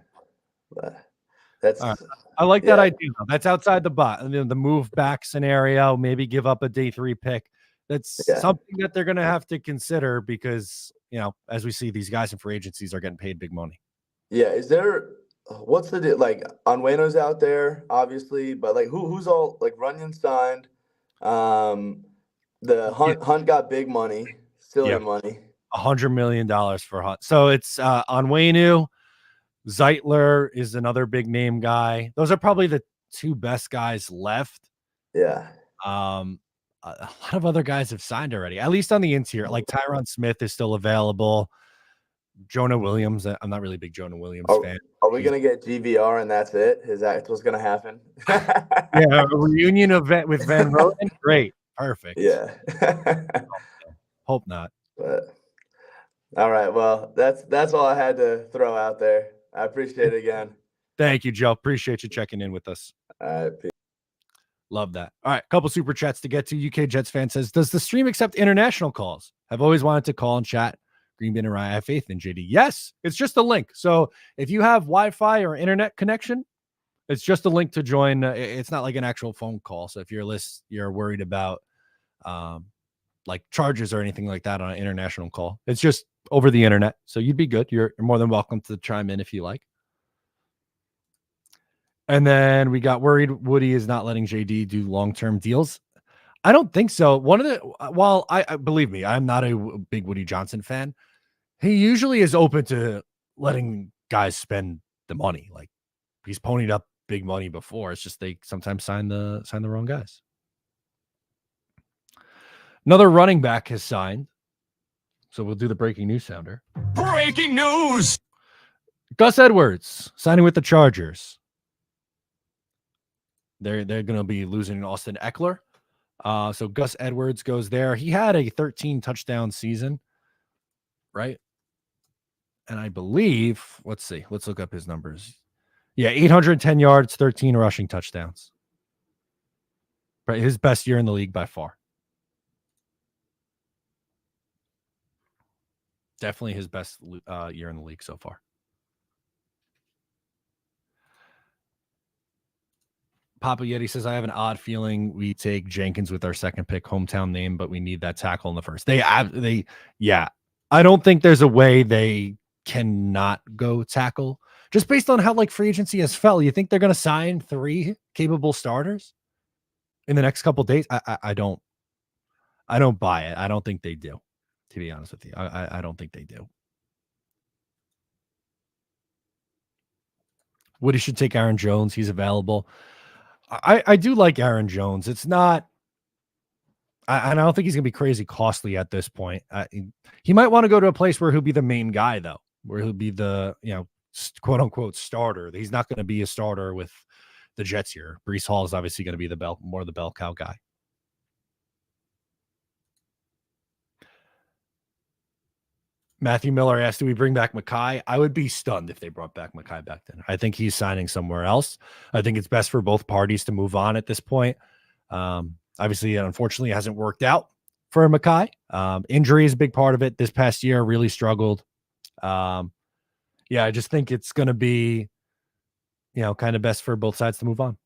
that's right. I like that idea. That's outside the box. The move back scenario, maybe give up a day 3 pick. That's something that they're going to have to consider because, as we see, these guys in free agencies are getting paid big money. Yeah. Is there, what's the deal? Onweno's out there, obviously, but who's all, Runyon signed. The Hunt got big money, silly money. $100 million for Hunt. So it's Onwenu. Zeitler is another big name guy. Those are probably the 2 best guys left. Yeah. A lot of other guys have signed already, at least on the interior. Like Tyron Smith is still available. Jonah Williams. I'm not really a big Jonah Williams fan. Are we going to get GVR and that's it? Is that what's going to happen? Yeah, a reunion event with Van Roten? Great. Perfect. Yeah. Hope not. But all right. Well, that's all I had to throw out there. I appreciate it again. Thank you, Joe. Appreciate you checking in with us. All right. Love that. All right. Couple super chats to get to. UK Jets fan says, does the stream accept international calls? I've always wanted to call and chat. Green Bin and Rye, I have faith in JD. Yes, it's just a link. So if you have Wi-Fi or internet connection, it's just a link to join. It's not like an actual phone call. So if you're worried about charges or anything like that on an international call, it's just over the internet. So you'd be good. You're more than welcome to chime in if you like. And then we got worried Woody is not letting JD do long-term deals. I don't think so. While I believe me, I'm not a big Woody Johnson fan. He usually is open to letting guys spend the money. He's ponied up big money before. It's just they sometimes sign the wrong guys. Another running back has signed. So we'll do the breaking news sounder. Breaking news. Gus Edwards signing with the Chargers. They're going to be losing Austin Eckler. So Gus Edwards goes there. He had a 13 touchdown season, right? And I believe, let's look up his numbers. Yeah, 810 yards, 13 rushing touchdowns. Right, his best year in the league by far. Definitely his best year in the league so far. Papa Yeti says, I have an odd feeling we take Jenkins with our second pick, hometown name, but we need that tackle in the first. I don't think there's a way they cannot go tackle just based on how free agency has felt. You think they're going to sign 3 capable starters in the next couple of days? I don't buy it. I don't think they do, to be honest with you. I don't think they do. Woody should take Aaron Jones. He's available. I do like Aaron Jones. It's not, I don't think he's going to be crazy costly at this point. He might want to go to a place where he'll be the main guy, though, where he'll be the, quote unquote starter. He's not going to be a starter with the Jets here. Breece Hall is obviously going to be more the bell cow guy. Matthew Miller asked, do we bring back Mekhi? I would be stunned if they brought back Mekhi back then. I think he's signing somewhere else. I think it's best for both parties to move on at this point. Obviously, unfortunately, it hasn't worked out for Mekhi. Injury is a big part of it. This past year really struggled. Yeah, I just think it's going to be, kind of best for both sides to move on.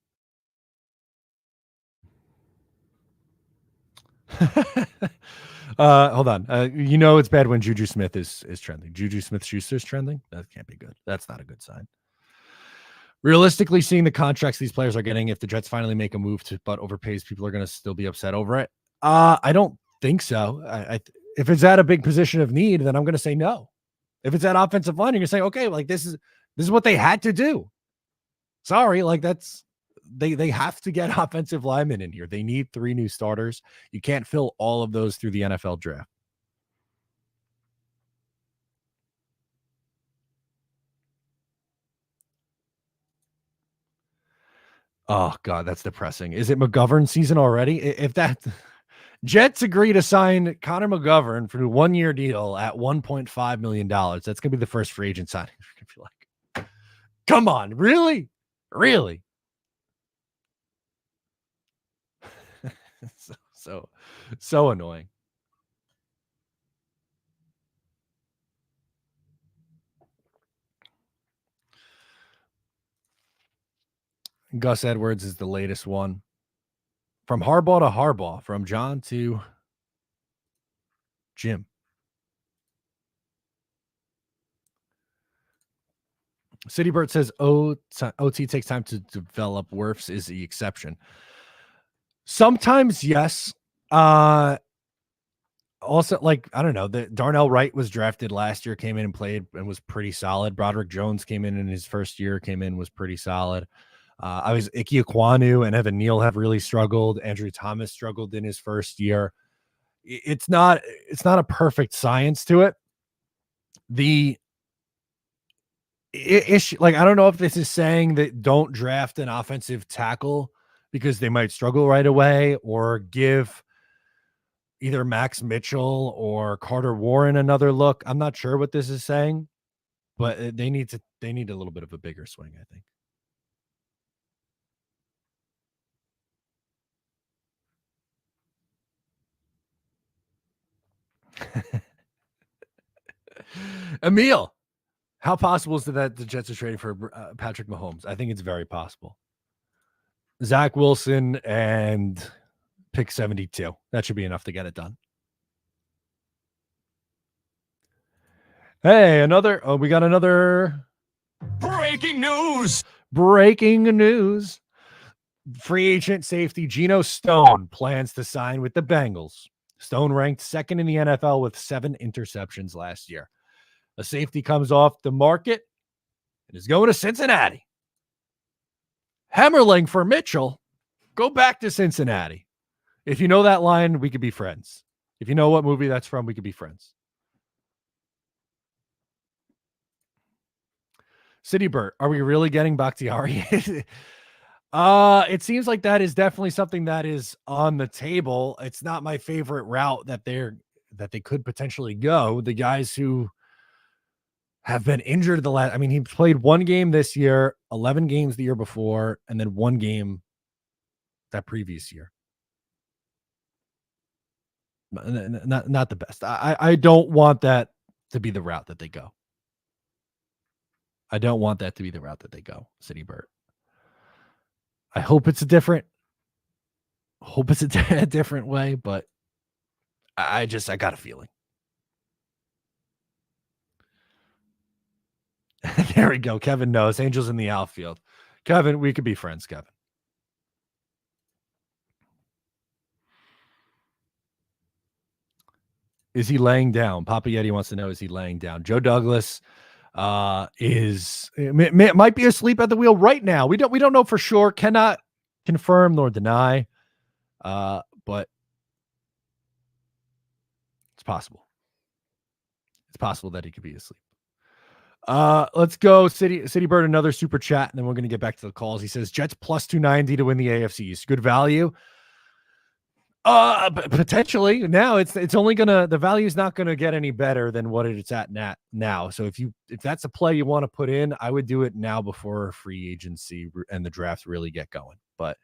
Hold on. It's bad when Juju Smith is trending. Juju Smith-Schuster's trending. That can't be good. That's not a good sign. Realistically, seeing the contracts these players are getting, if the Jets finally make a move but overpays, people are going to still be upset over it. I don't think so. If it's at a big position of need, then I'm going to say no. If it's at offensive line, you're going to say, okay, like this is what they had to do. Sorry, like they have to get offensive linemen in here. They need 3 new starters. You can't fill all of those through the NFL draft. Oh, God, that's depressing. Is it McGovern season already? If that Jets agree to sign Connor McGovern for a 1-year deal at $1.5 million, that's going to be the first free agent signing. I feel like, come on, really? Really? so annoying. Gus Edwards is the latest one. From Harbaugh to Harbaugh, from John to Jim. CityBird says OT takes time to develop. Wirfs is the exception. Sometimes, yes. Also, like, I don't know, Darnell Wright was drafted last year, came in and played and was pretty solid. Broderick Jones came in his first year, was pretty solid. Ike Ekwonu and Evan Neal have really struggled. Andrew Thomas struggled in his first year. It's not a perfect science to it. The issue, like, I don't know if this is saying that don't draft an offensive tackle because they might struggle right away, or give either Max Mitchell or Carter Warren another look. I'm not sure what this is saying, but they need a little bit of a bigger swing, I think. Emil, how possible is it that the Jets are trading for Patrick Mahomes? I think it's very possible. Zach Wilson and pick 72. That should be enough to get it done. Hey, we got another breaking news. Breaking news. Free agent safety Geno Stone plans to sign with the Bengals. Stone ranked second in the NFL with 7 interceptions last year. A safety comes off the market and is going to Cincinnati. Hammerling for Mitchell. Go back to Cincinnati. If you know that line, we could be friends. If you know what movie that's from, we could be friends. CityBird, are we really getting Bakhtiari? It seems like that is definitely something that is on the table. It's not my favorite route that they could potentially go. The guys who have been injured he played 1 game this year, 11 games the year before, and then 1 game that previous year. Not the best. I don't want that to be the route that they go. I don't want that to be the route that they go, CityBird. I hope it's a different way, but I got a feeling. There we go. Kevin knows. Angels in the outfield. Kevin, we could be friends, Kevin. Is he laying down? Papa Yeti wants to know, is he laying down? Joe Douglas might be asleep at the wheel right now. We don't know for sure. Cannot confirm nor deny. But it's possible. It's possible that he could be asleep. Let's go CityBird, another super chat, and then we're going to get back to the calls. He says Jets plus 290 to win the AFC East. Good value. Potentially. Now it's only the value is not gonna get any better than what it's at now. So if that's a play you want to put in, I would do it now before free agency and the draft really get going. But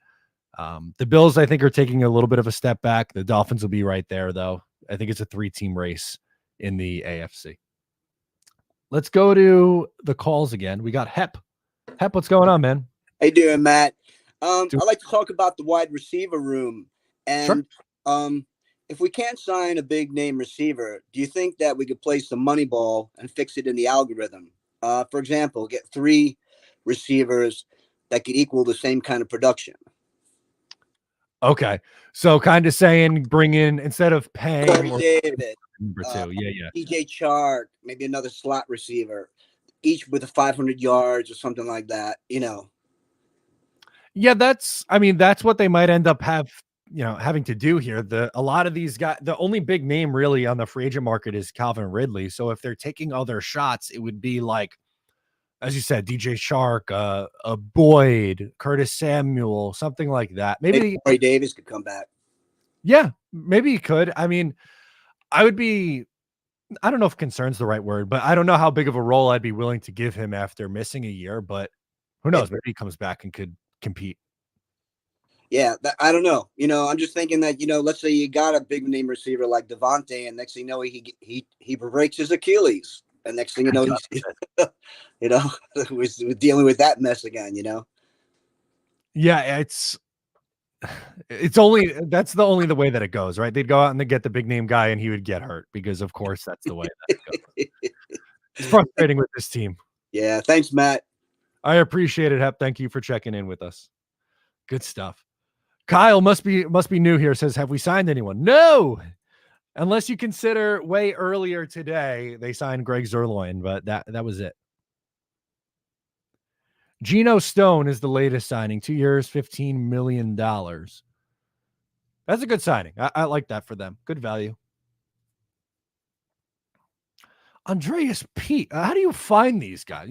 The Bills, I think, are taking a little bit of a step back. The Dolphins will be right there, though. I think it's a 3-team race in the AFC. Let's go to the calls again. We got Hep. Hep, what's going on, man? How you doing, Matt? I'd like to talk about the wide receiver room. And if we can't sign a big name receiver, do you think that we could play some money ball and fix it in the algorithm? For example, get 3 receivers that could equal the same kind of production. Okay. So kind of saying bring in, instead of paying David, number 2. Yeah. DJ Chark, maybe another slot receiver, each with a 500 yards or something like that, Yeah, that's what they might end up having to do here. A lot of these guys, the only big name really on the free agent market is Calvin Ridley. So if they're taking other shots, it would be like, as you said, DJ Chark, a Boyd, Curtis Samuel, something like that. Maybe Gabe Davis could come back. Yeah, maybe he could. I mean, I don't know if concern's the right word, but I don't know how big of a role I'd be willing to give him after missing a year, but who knows? Maybe he comes back and could compete. Yeah, I don't know. I'm just thinking that, let's say you got a big name receiver like Devontae, and next thing you know, he breaks his Achilles. And next thing you know, he's we're dealing with that mess again, Yeah, that's the only way that it goes, right? They'd go out and they get the big name guy and he would get hurt because of course that's the way that it goes. It's frustrating with this team. Yeah. Thanks, Matt. I appreciate it, Hep. Thank you for checking in with us. Good stuff. Kyle must be new here. Says, have we signed anyone? No, unless you consider way earlier today, they signed Greg Zuerlein, but that was it. Geno Stone is the latest signing. 2 years, $15 million. That's a good signing. I like that for them. Good value. Andreas Pete. How do you find these guys?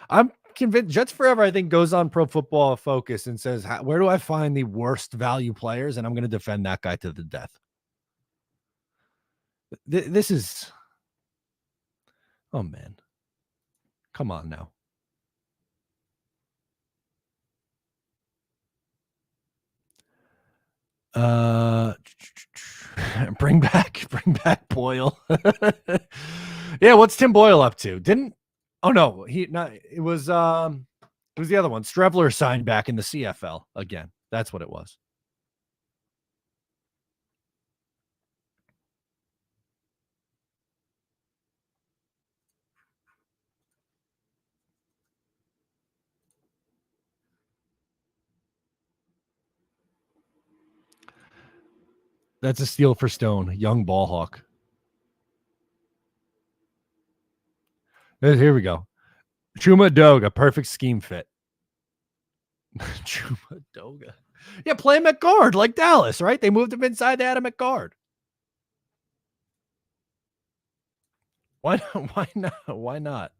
I'm convinced Jets Forever, I think, goes on Pro Football Focus and says, where do I find the worst value players? And I'm going to defend that guy to the death. This is, oh man, come on now. Bring back Boyle. Yeah, what's Tim Boyle up to? It was the other one. Strevler signed back in the CFL again. That's what it was. That's a steal for Stone. Young ball hawk. Here we go. Chuma Doga, perfect scheme fit. Chuma Doga. Yeah, play him at guard like Dallas, right? They moved him inside. They had him at guard. Why not? Why not?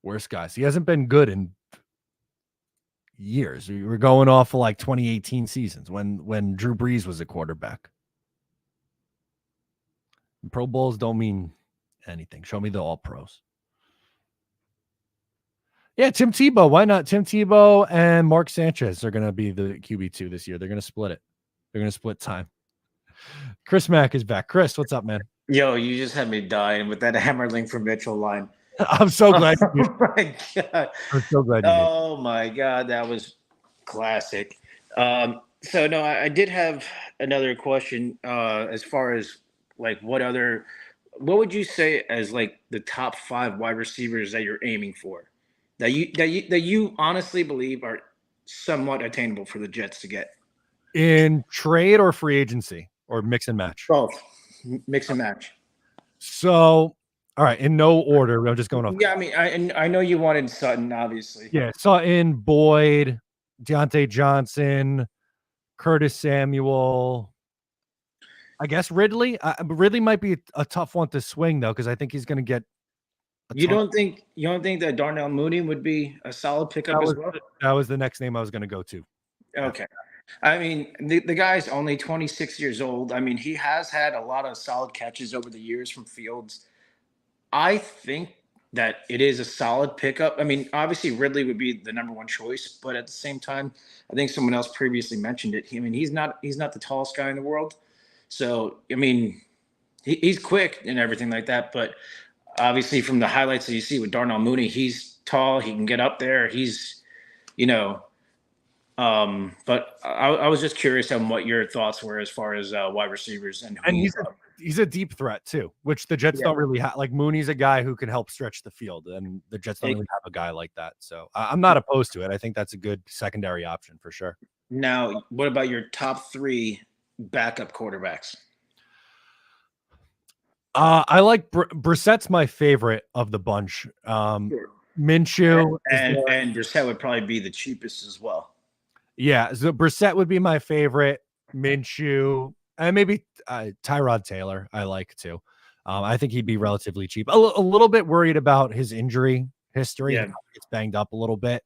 Worst guys. He hasn't been good in years. We were going off of like 2018 seasons when Drew Brees was a quarterback. Pro Bowls don't mean anything. Show me the all pros. Yeah, Tim Tebow. Why not? Tim Tebow and Mark Sanchez are going to be the QB2 this year. They're going to split it. They're going to split time. Chris Mack is back. Chris, what's up, man? Yo, you just had me dying with that Hammerling for Mitchell line. I'm so glad. Oh my God. I'm so glad. Oh my God, that was classic. So no, I did have another question. As far as like what would you say as like the top 5 wide receivers that you're aiming for, that you honestly believe are somewhat attainable for the Jets to get in trade or free agency or mix and match? Both, mix and match. So. All right, in no order. I'm just going off. Yeah, I mean, I know you wanted Sutton, obviously. Yeah, Sutton, Boyd, Deontay Johnson, Curtis Samuel. I guess Ridley. Ridley might be a tough one to swing though, because I think he's going to get. You don't think that Darnell Mooney would be a solid pickup as well? That was the next name I was going to go to. Okay, I mean, the guy's only 26 years old. I mean, he has had a lot of solid catches over the years from Fields. I think that it is a solid pickup. I mean, obviously Ridley would be the number one choice, but at the same time, I think someone else previously mentioned it. I mean, he's not the tallest guy in the world. So, I mean, he's quick and everything like that, but obviously from the highlights that you see with Darnell Mooney, he's tall, he can get up there. He's, you know, but I was just curious on what your thoughts were as far as wide receivers and he's a deep threat too, which the Jets don't really have. Like Mooney's a guy who can help stretch the field, and the Jets don't really have a guy like that. So I'm not opposed to it. I think that's a good secondary option for sure. Now, what about your top 3 backup quarterbacks? I like Brissett's my favorite of the bunch. Minshew and Brissett would probably be the cheapest as well. Yeah, so Brissett would be my favorite. Minshew, and maybe Tyrod Taylor I like too. I think he'd be relatively cheap. A little bit worried about his injury history. Yeah. He gets banged up a little bit.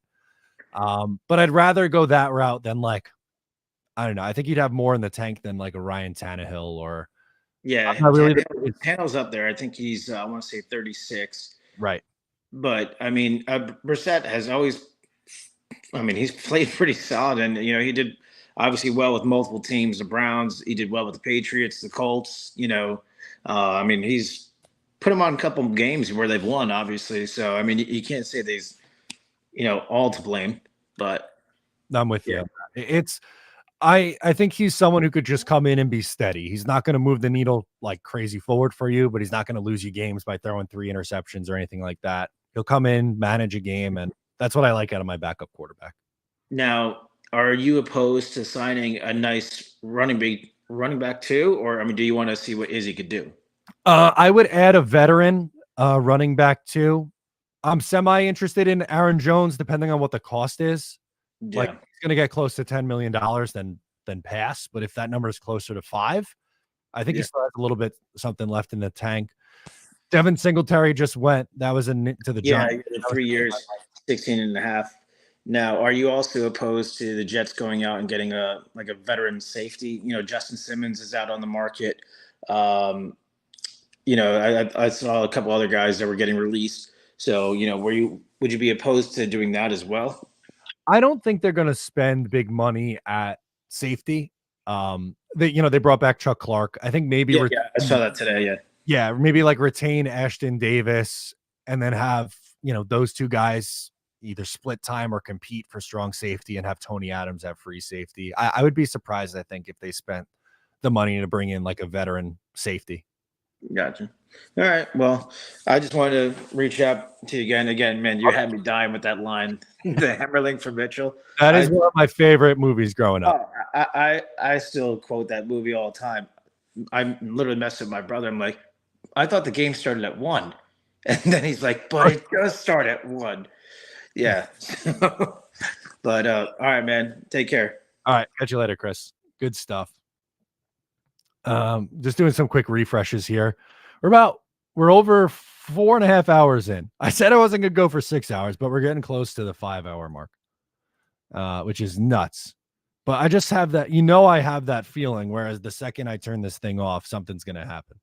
But I'd rather go that route than like, I don't know. I think he'd have more in the tank than like a Ryan Tannehill or Tannehill's up there. I think he's I want to say 36. Right. But I mean, Brissett has always. I mean, he's played pretty solid, and he did obviously well with multiple teams. The Browns, he did well with the Patriots, the Colts. I mean, he's put him on a couple of games where they've won, obviously. So I mean, you can't say they's all to blame. But I'm with you. I think he's someone who could just come in and be steady. He's not going to move the needle like crazy forward for you, but he's not going to lose you games by throwing 3 interceptions or anything like that. He'll come in, manage a game, and that's what I like out of my backup quarterback. Now, are you opposed to signing a nice running back too? Or, I mean, do you want to see what Izzy could do? I would add a veteran running back too. I'm semi-interested in Aaron Jones, depending on what the cost is. Yeah. Like, he's going to get close to $10 million, then pass. But if that number is closer to 5, I think he still has a little bit something left in the tank. Devin Singletary just went. That was to the Giants. 3 years, 16.5. Now, are you also opposed to the Jets going out and getting a veteran safety? Justin Simmons is out on the market. I saw a couple other guys that were getting released. So, would you be opposed to doing that as well? I don't think they're going to spend big money at safety. They brought back Chuck Clark. I think maybe I saw that today. Yeah. Yeah, maybe like retain Ashton Davis and then have, those two guys either split time or compete for strong safety and have Tony Adams have free safety. I would be surprised, I think, if they spent the money to bring in like a veteran safety. Gotcha. All right. Well, I just wanted to reach out to you again. Again, man, you had me dying with that line, the Hammerling for Mitchell. That is one of my favorite movies growing up. I still quote that movie all the time. I literally messed with my brother. I'm like, I thought the game started at 1. And then he's like, but it does start at 1. Yeah. But all right, man. Take care. All right. Catch you later, Chris. Good stuff. Just doing some quick refreshes here. We're over 4.5 hours in. I said I wasn't gonna go for 6 hours, but we're getting close to the 5-hour mark, which is nuts. But I just have that, I have that feeling, whereas the second I turn this thing off, something's gonna happen.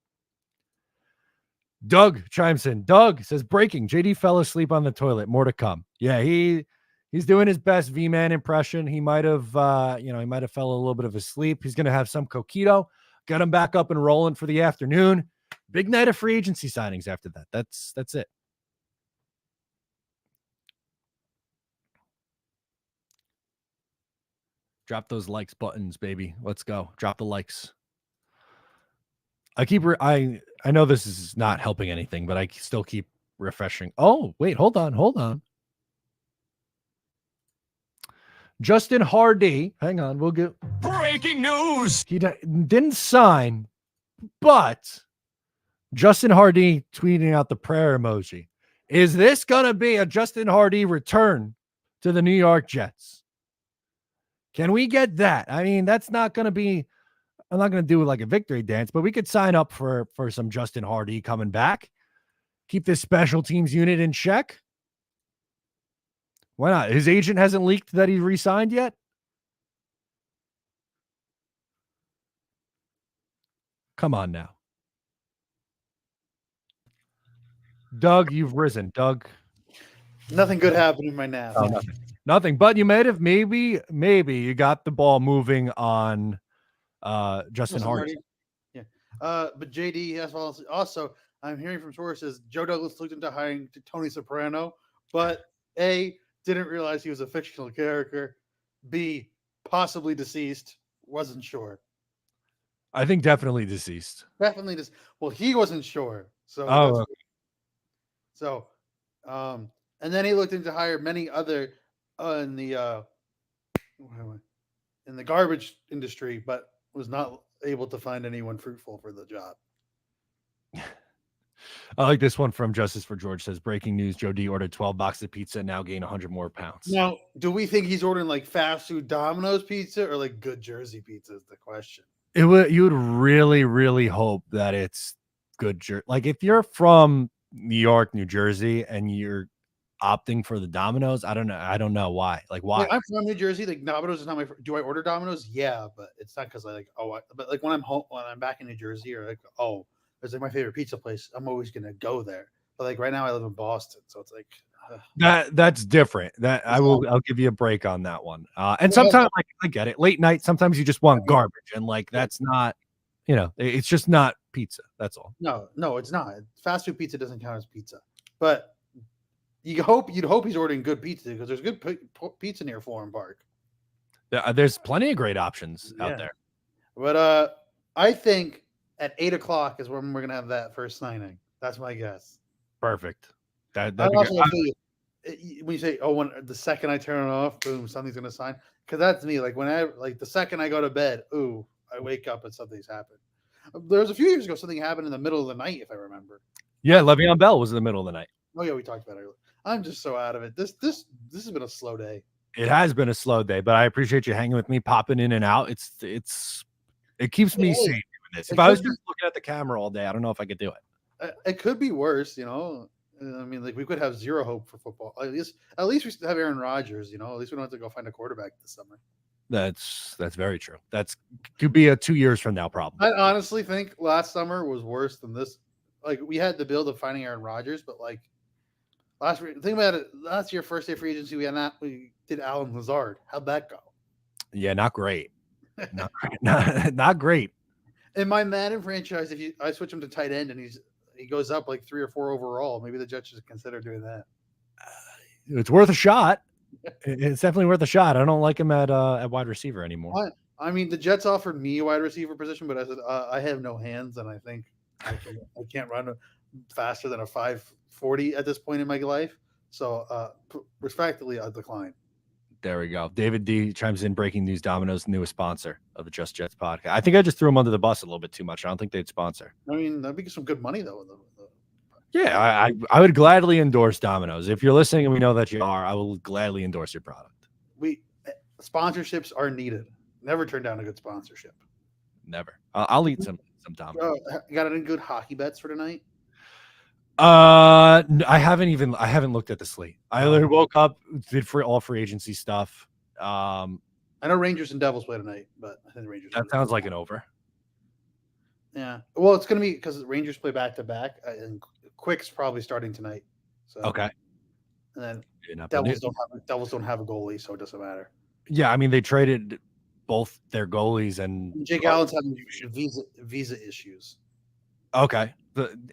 Doug chimes in. Doug says, breaking. JD fell asleep on the toilet. More to come. Yeah, he's doing his best V-Man impression. He might have fell a little bit of asleep. He's going to have some coquito. Get him back up and rolling for the afternoon. Big night of free agency signings after that. That's it. Drop those likes buttons, baby. Let's go. Drop the likes. I know this is not helping anything, but I still keep refreshing. Oh, wait, hold on. Justin Hardy, hang on, we'll get breaking news. He didn't sign, but Justin Hardy tweeting out the prayer emoji. Is this going to be a Justin Hardy return to the New York Jets? Can we get that? I mean, that's not going to be, I'm not going to do like a victory dance, but we could sign up for some Justin Hardy coming back. Keep this special teams unit in check. Why not? His agent hasn't leaked that he re-signed yet. Come on now. Doug, you've risen. Doug. Nothing good happened in my nap. Oh, nothing. But you might have maybe you got the ball moving on Justin Hardy. Yeah. But JD has also I'm hearing from sources Joe Douglas looked into hiring Tony Soprano, but A, didn't realize he was a fictional character. B, possibly deceased. Wasn't sure. I think definitely deceased. Definitely just well, he wasn't sure. So okay. So and then he looked into hire many other in the garbage industry, but was not able to find anyone fruitful for the job. I like this one from Justice for George. Says breaking news: Joe D ordered 12 boxes of pizza and now gained 100 more pounds. Now, do we think he's ordering like fast food Domino's pizza or like good Jersey pizza? Is the question. You would really, really hope that it's good. Like if you're from New York, New Jersey, and you're opting for the Domino's, I don't know why. Like why? I'm from New Jersey. Like Domino's is not my. Do I order Domino's? Yeah, but it's not because I like. But like when I'm home, when I'm back in New Jersey, or like it's like my favorite pizza place. I'm always gonna go there. But like right now, I live in Boston, so it's like that's different. I'll give you a break on that one. And sometimes like I get it. Late night, sometimes you just want garbage, and like that's not, it's just not pizza. That's all. No, it's not. Fast food pizza doesn't count as pizza. But you'd hope he's ordering good pizza because there's good pizza near Forum Park. There's plenty of great options out there. But I think at 8:00 is when we're gonna have that first signing. That's my guess. Perfect. When you say, when the second I turn it off, boom, something's gonna sign. Because that's me. Like when the second I go to bed, I wake up and something's happened. There was a few years ago something happened in the middle of the night, if I remember. Yeah, Le'Veon Bell was in the middle of the night. Oh yeah, we talked about it earlier. I'm just so out of it. This has been a slow day. It has been a slow day, but I appreciate you hanging with me, popping in and out. It keeps me sane doing this. If I was just looking at the camera all day, I don't know if I could do it. It could be worse, I mean, like we could have zero hope for football. At least we still have Aaron Rodgers, At least we don't have to go find a quarterback this summer. That's very true. That's could be a 2 years from now problem. I honestly think last summer was worse than this. Like we had the build of finding Aaron Rodgers, but like think about it. Last year, first day free agency, we did Alan Lazard. How'd that go? Yeah, not great. Not great. In my Madden franchise, I switch him to tight end and he goes up like 3 or 4 overall, maybe the Jets should consider doing that. It's worth a shot. It's definitely worth a shot. I don't like him at wide receiver anymore. I mean, the Jets offered me a wide receiver position, but I said I have no hands, and I think I can't run faster than a 5.40 at this point in my life. So, respectfully, I decline. There we go. David D chimes in. Breaking news: Domino's newest sponsor of the Just Jets podcast. I think I just threw him under the bus a little bit too much. I don't think they'd sponsor. I mean, that'd be some good money though. Yeah, I would gladly endorse Domino's. If you're listening and we know that you are, I will gladly endorse your product. Sponsorships are needed. Never turn down a good sponsorship. Never. I'll eat some Domino's. Got any good hockey bets for tonight? I haven't looked at the slate. I literally woke up, did all free agency stuff. I know Rangers and Devils play tonight, but I think the Rangers. That sounds like an over. Yeah. Well, it's going to be because Rangers play back to back, and Quick's probably starting tonight. So okay. And then Devils don't have a goalie, so it doesn't matter. Yeah, I mean they traded both their goalies, and Jake Allen's having visa issues. Okay.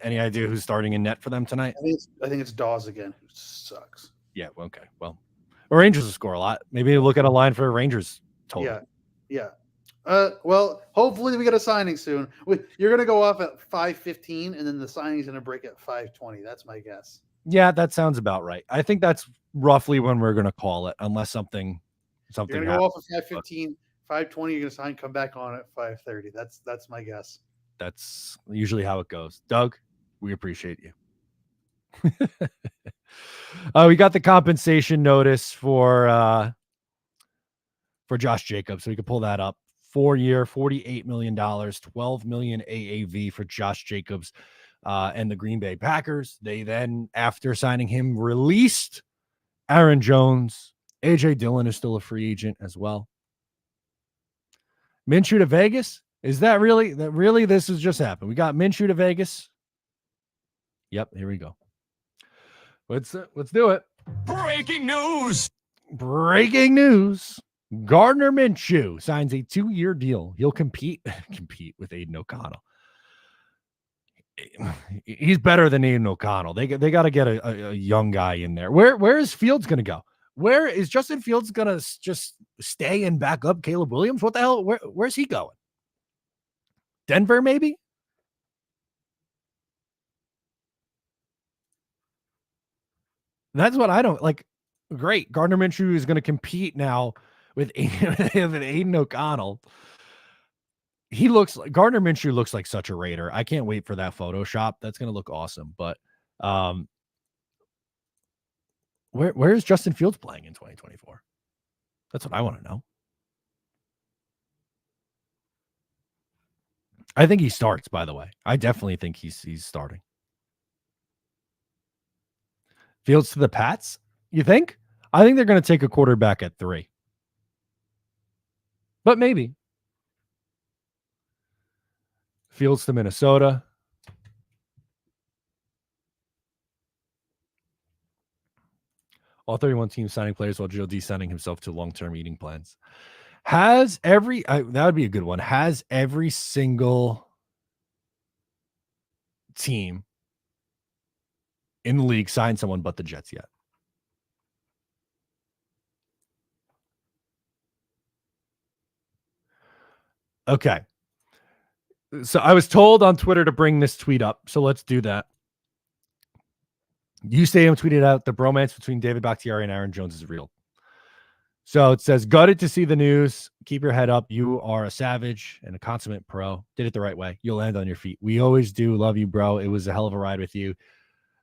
Any idea who's starting in net for them tonight? I think it's Dawes again, who sucks. Yeah. Okay. Well, Rangers will score a lot. Maybe look at a line for Rangers total. Yeah. Well, hopefully we get a signing soon. You're gonna go off at 5:15, and then the signing's gonna break at 5:20. That's my guess. Yeah, that sounds about right. I think that's roughly when we're gonna call it, unless something. You're gonna go off at 5:15, 5:20. You're gonna sign, come back on at 5:30. That's my guess. That's usually how it goes. Doug, we appreciate you. We got the compensation notice for Josh Jacobs, so we can pull that up. 4-year, $48 million, $12 million AAV for Josh Jacobs and the Green Bay Packers. They then, after signing him, released Aaron Jones. AJ Dillon is still a free agent as well. Minshew to Vegas. Is that really this has just happened? We got Minshew to Vegas. Yep, here we go. Let's do it. Breaking news. Breaking news. Gardner Minshew signs a 2-year deal. He'll compete with Aiden O'Connell. He's better than Aiden O'Connell. They got to get a young guy in there. Where is Fields going to go? Where is Justin Fields going to just stay and back up Caleb Williams? What the hell? Where's he going? Denver, maybe? That's what I don't like. Great. Gardner Minshew is going to compete now with Aiden O'Connell. Gardner Minshew looks like such a Raider. I can't wait for that Photoshop. That's going to look awesome. But where is Justin Fields playing in 2024? That's what I want to know. I think he starts, by the way. I definitely think he's starting. Fields to the Pats, you think? I think they're going to take a quarterback at 3. But maybe. Fields to Minnesota. All 31 teams signing players while Joe D signing himself to long-term eating plans. That would be a good one. Has every single team in the league signed someone but the Jets yet? Okay. So I was told on Twitter to bring this tweet up. So let's do that. You Stadium tweeted out the bromance between David Bakhtiari and Aaron Jones is real. So it says, gutted to see the news. Keep your head up. You are a savage and a consummate pro. Did it the right way. You'll land on your feet. We always do. Love you, bro. It was a hell of a ride with you.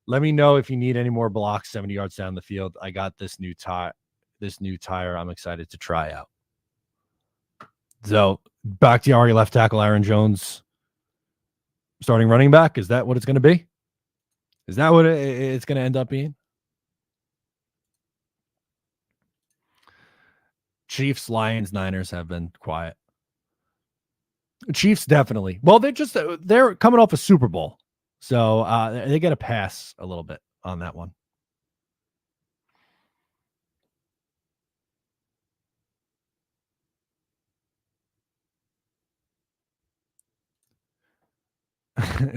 Let me know if you need any more blocks 70 yards down the field. I got this new tire. I'm excited to try out. So Bakhtiari left tackle, Aaron Jones starting running back. Is that what it's going to be? Is that what it's going to end up being? Chiefs, Lions, Niners have been quiet. Chiefs definitely. Well, they're coming off a Super Bowl. So they get a pass a little bit on that one.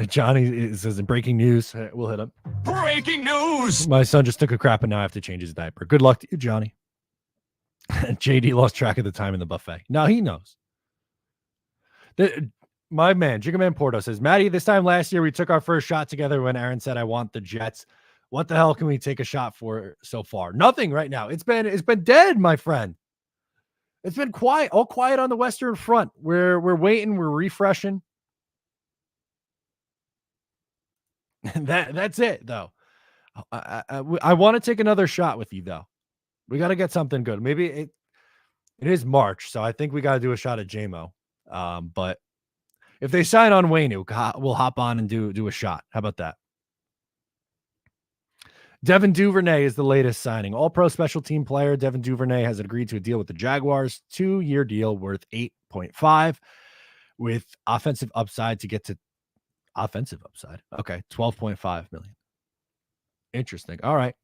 Johnny says in breaking news. We'll hit him. Breaking news. My son just took a crap and now I have to change his diaper. Good luck to you, Johnny. JD lost track of the time in the buffet. Now he knows. My man, Jiggaman Porto says, Maddie, this time last year we took our first shot together when Aaron said, I want the Jets. What the hell can we take a shot for so far? Nothing right now. It's been dead, my friend. It's been quiet, all quiet on the Western Front. We're waiting, we're refreshing. That's it, though. I want to take another shot with you, though. We got to get something good. Maybe it is March, so I think we got to do a shot at JMO. But if they sign on Wayne, we'll hop on and do a shot. How about that? Devin Duvernay is the latest signing. All-pro special team player Devin Duvernay has agreed to a deal with the Jaguars, 2-year deal worth $8.5 with offensive upside to get to offensive upside. Okay, $12.5 million. Interesting. All right.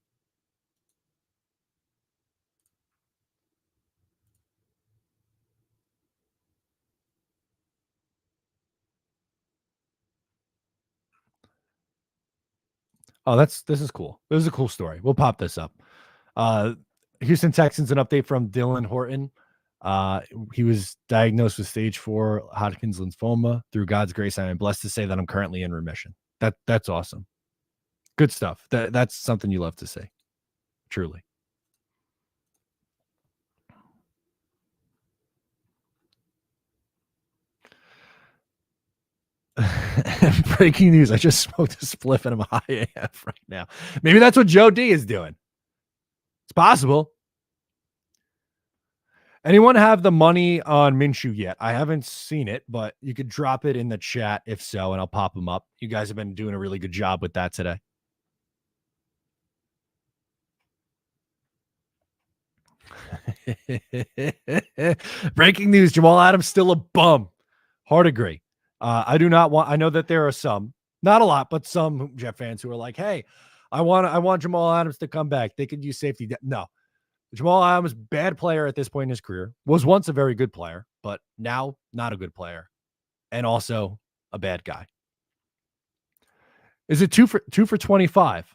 Oh, this is cool. This is a cool story. We'll pop this up. Houston Texans, an update from Dylan Horton. He was diagnosed with stage 4 Hodgkin's lymphoma. Through God's grace, I am blessed to say that I'm currently in remission. That's awesome. Good stuff. That's something you love to say. Truly. Breaking news. I just smoked a spliff and I'm high AF right now. Maybe that's what Joe D is doing. It's possible. Anyone have the money on Minshew yet? I haven't seen it, but you could drop it in the chat if so, and I'll pop them up. You guys have been doing a really good job with that today. Breaking news. Jamal Adams still a bum. Hard agree. I do not want. I know that there are some, not a lot, but some Jet fans who are like, "Hey, I want Jamal Adams to come back. They could use safety." No, Jamal Adams, bad player at this point in his career, was once a very good player, but now not a good player, and also a bad guy. Is it 2 for 25?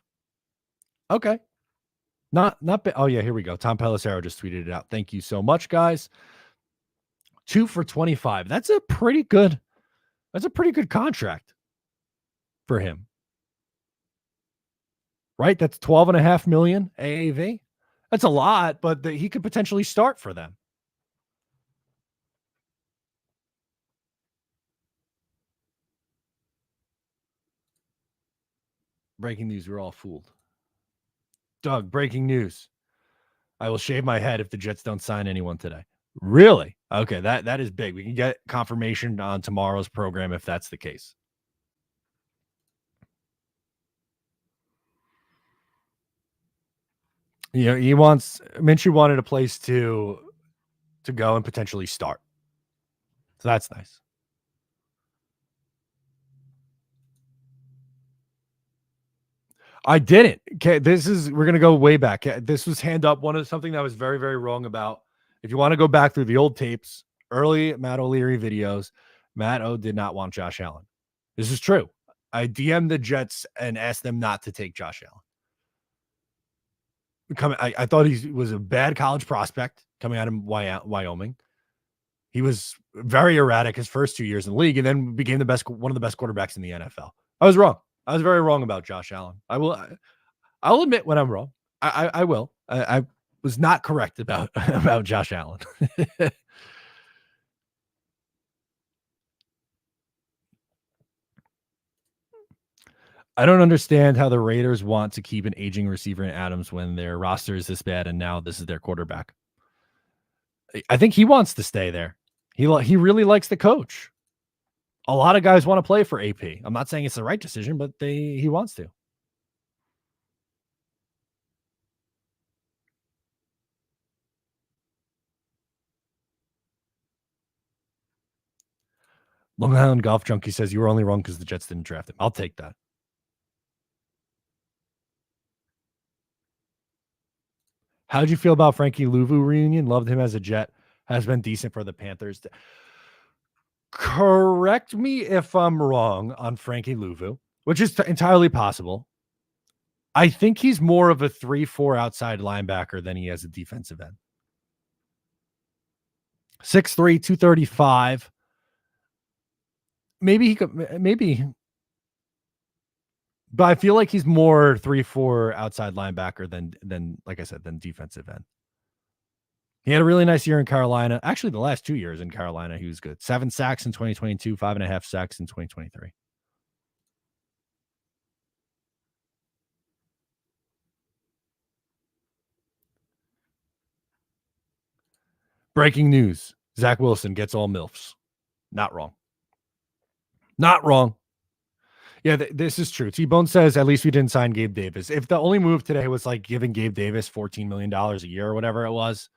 Okay, not bad. Oh yeah, here we go. Tom Pelissero just tweeted it out. Thank you so much, guys. 2 for 25. That's a pretty good contract for him. Right? That's $12.5 million AAV. That's a lot, but he could potentially start for them. Breaking news. We're all fooled. Doug, breaking news. I will shave my head if the Jets don't sign anyone today. Really? Okay, that is big. We can get confirmation on tomorrow's program if that's the case. You know, Minshew wanted a place to go and potentially start. So that's nice. I didn't. Okay, we're gonna go way back. This was hand up something that was very, very wrong about. If you want to go back through the old tapes, early Matt O'Leary videos, Matt O did not want Josh Allen. This is true. I DM'd the Jets and asked them not to take Josh Allen. I thought he was a bad college prospect coming out of Wyoming. He was very erratic his first 2 years in the league, and then became one of the best quarterbacks in the NFL. I was wrong. I was very wrong about Josh Allen. I'll admit when I'm wrong. I will. I was not correct about Josh Allen. I don't understand how the Raiders want to keep an aging receiver in Adams when their roster is this bad and now this is their quarterback. I think he wants to stay there. He really likes the coach. A lot of guys want to play for AP. I'm not saying it's the right decision, but he wants to. Long Island Golf Junkie says you were only wrong because the Jets didn't draft him. I'll take that. How'd you feel about Frankie Louvu reunion? Loved him as a Jet. Has been decent for the Panthers. Correct me if I'm wrong on Frankie Louvu, which is entirely possible. I think he's more of a 3-4 outside linebacker than he is a defensive end. 6'3", 235. Maybe he could, but I feel like he's more 3-4 outside linebacker than like I said, than defensive end. He had a really nice year in Carolina. Actually, the last 2 years in Carolina, he was good. 7 sacks in 2022, 5.5 sacks in 2023. Breaking news. Zach Wilson gets all MILFs. Not wrong. Not wrong. Yeah, this is true. T-Bone says, at least we didn't sign Gabe Davis. If the only move today was like giving Gabe Davis $14 million a year or whatever it was,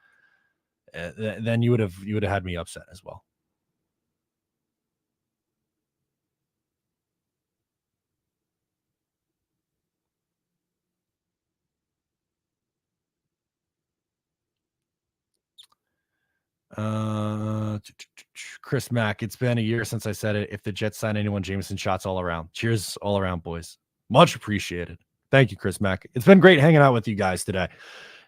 then you would have had me upset as well. Chris Mack, it's been a year since I said it. If the Jets sign anyone, Jameson shots all around. Cheers all around, boys. Much appreciated. Thank you, Chris Mack. It's been great hanging out with you guys today.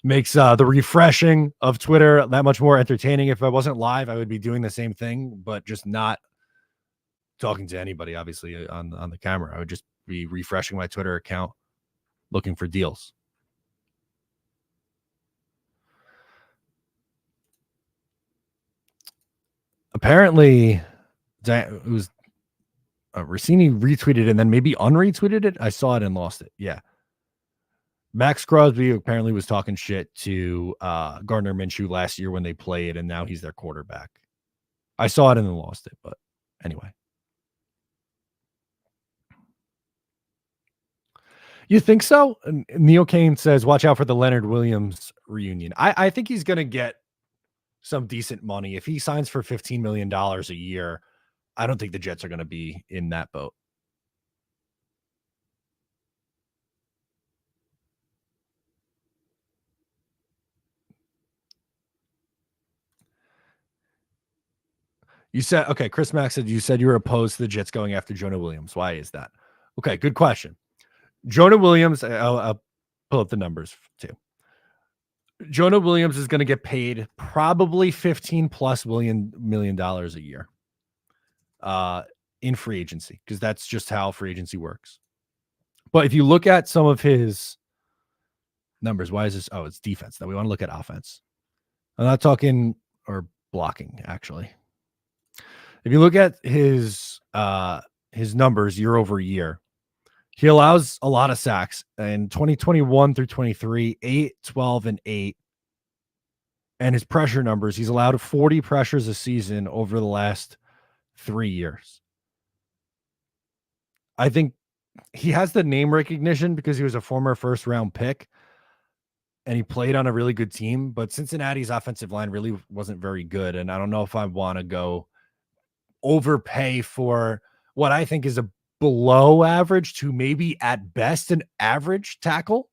Makes the refreshing of Twitter that much more entertaining. If I wasn't live, I would be doing the same thing, but just not talking to anybody, obviously, on the camera. I would just be refreshing my Twitter account, looking for deals. Apparently, it was Rossini retweeted and then maybe unretweeted it. I saw it and lost it. Yeah. Max Crosby apparently was talking shit to Gardner Minshew last year when they played, and now he's their quarterback. I saw it and then lost it, but anyway. You think so? Neil Kane says, watch out for the Leonard Williams reunion. I think he's going to get some decent money. If he signs for $15 million a year, I don't think the Jets are going to be in that boat. You said, okay, Chris Mack said you said you were opposed to the Jets going after Jonah Williams. Why is that? Okay, good question. Jonah Williams, I'll pull up the numbers too. Jonah Williams is going to get paid probably $15+ million a year in free agency, because that's just how free agency works. But if you look at some of his numbers, why is this? Oh, it's defense. Now we want to look at offense. I'm not talking or blocking, actually. If you look at his numbers year over year, he allows a lot of sacks in 2021 through 23, 8, 12, and 8. And his pressure numbers, he's allowed 40 pressures a season over the last 3 years. I think he has the name recognition because he was a former first-round pick and he played on a really good team. But Cincinnati's offensive line really wasn't very good. And I don't know if I want to go overpay for what I think is a below average to maybe at best an average tackle.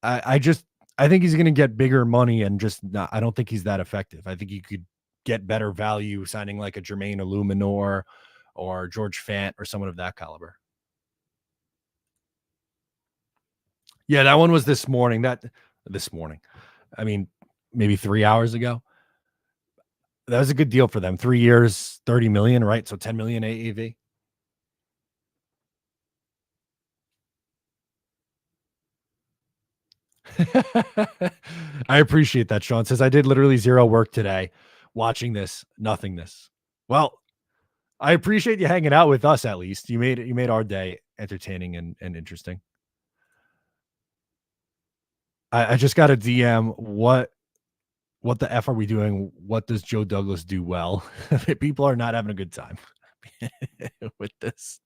I think he's going to get bigger money and just not, I don't think he's that effective. I think you could get better value signing like a Jermaine Illuminor or George Fant or someone of that caliber. Yeah, that one was this morning. I mean, maybe 3 hours ago. That was a good deal for them. 3 years, 30 million, right? So 10 million AAV. I appreciate that. Sean says I did literally zero work today watching this nothingness. Well, I appreciate you hanging out with us. At least you made our day entertaining and interesting. I just got a DM. What the F are we doing? What does Joe Douglas do well? People are not having a good time with this.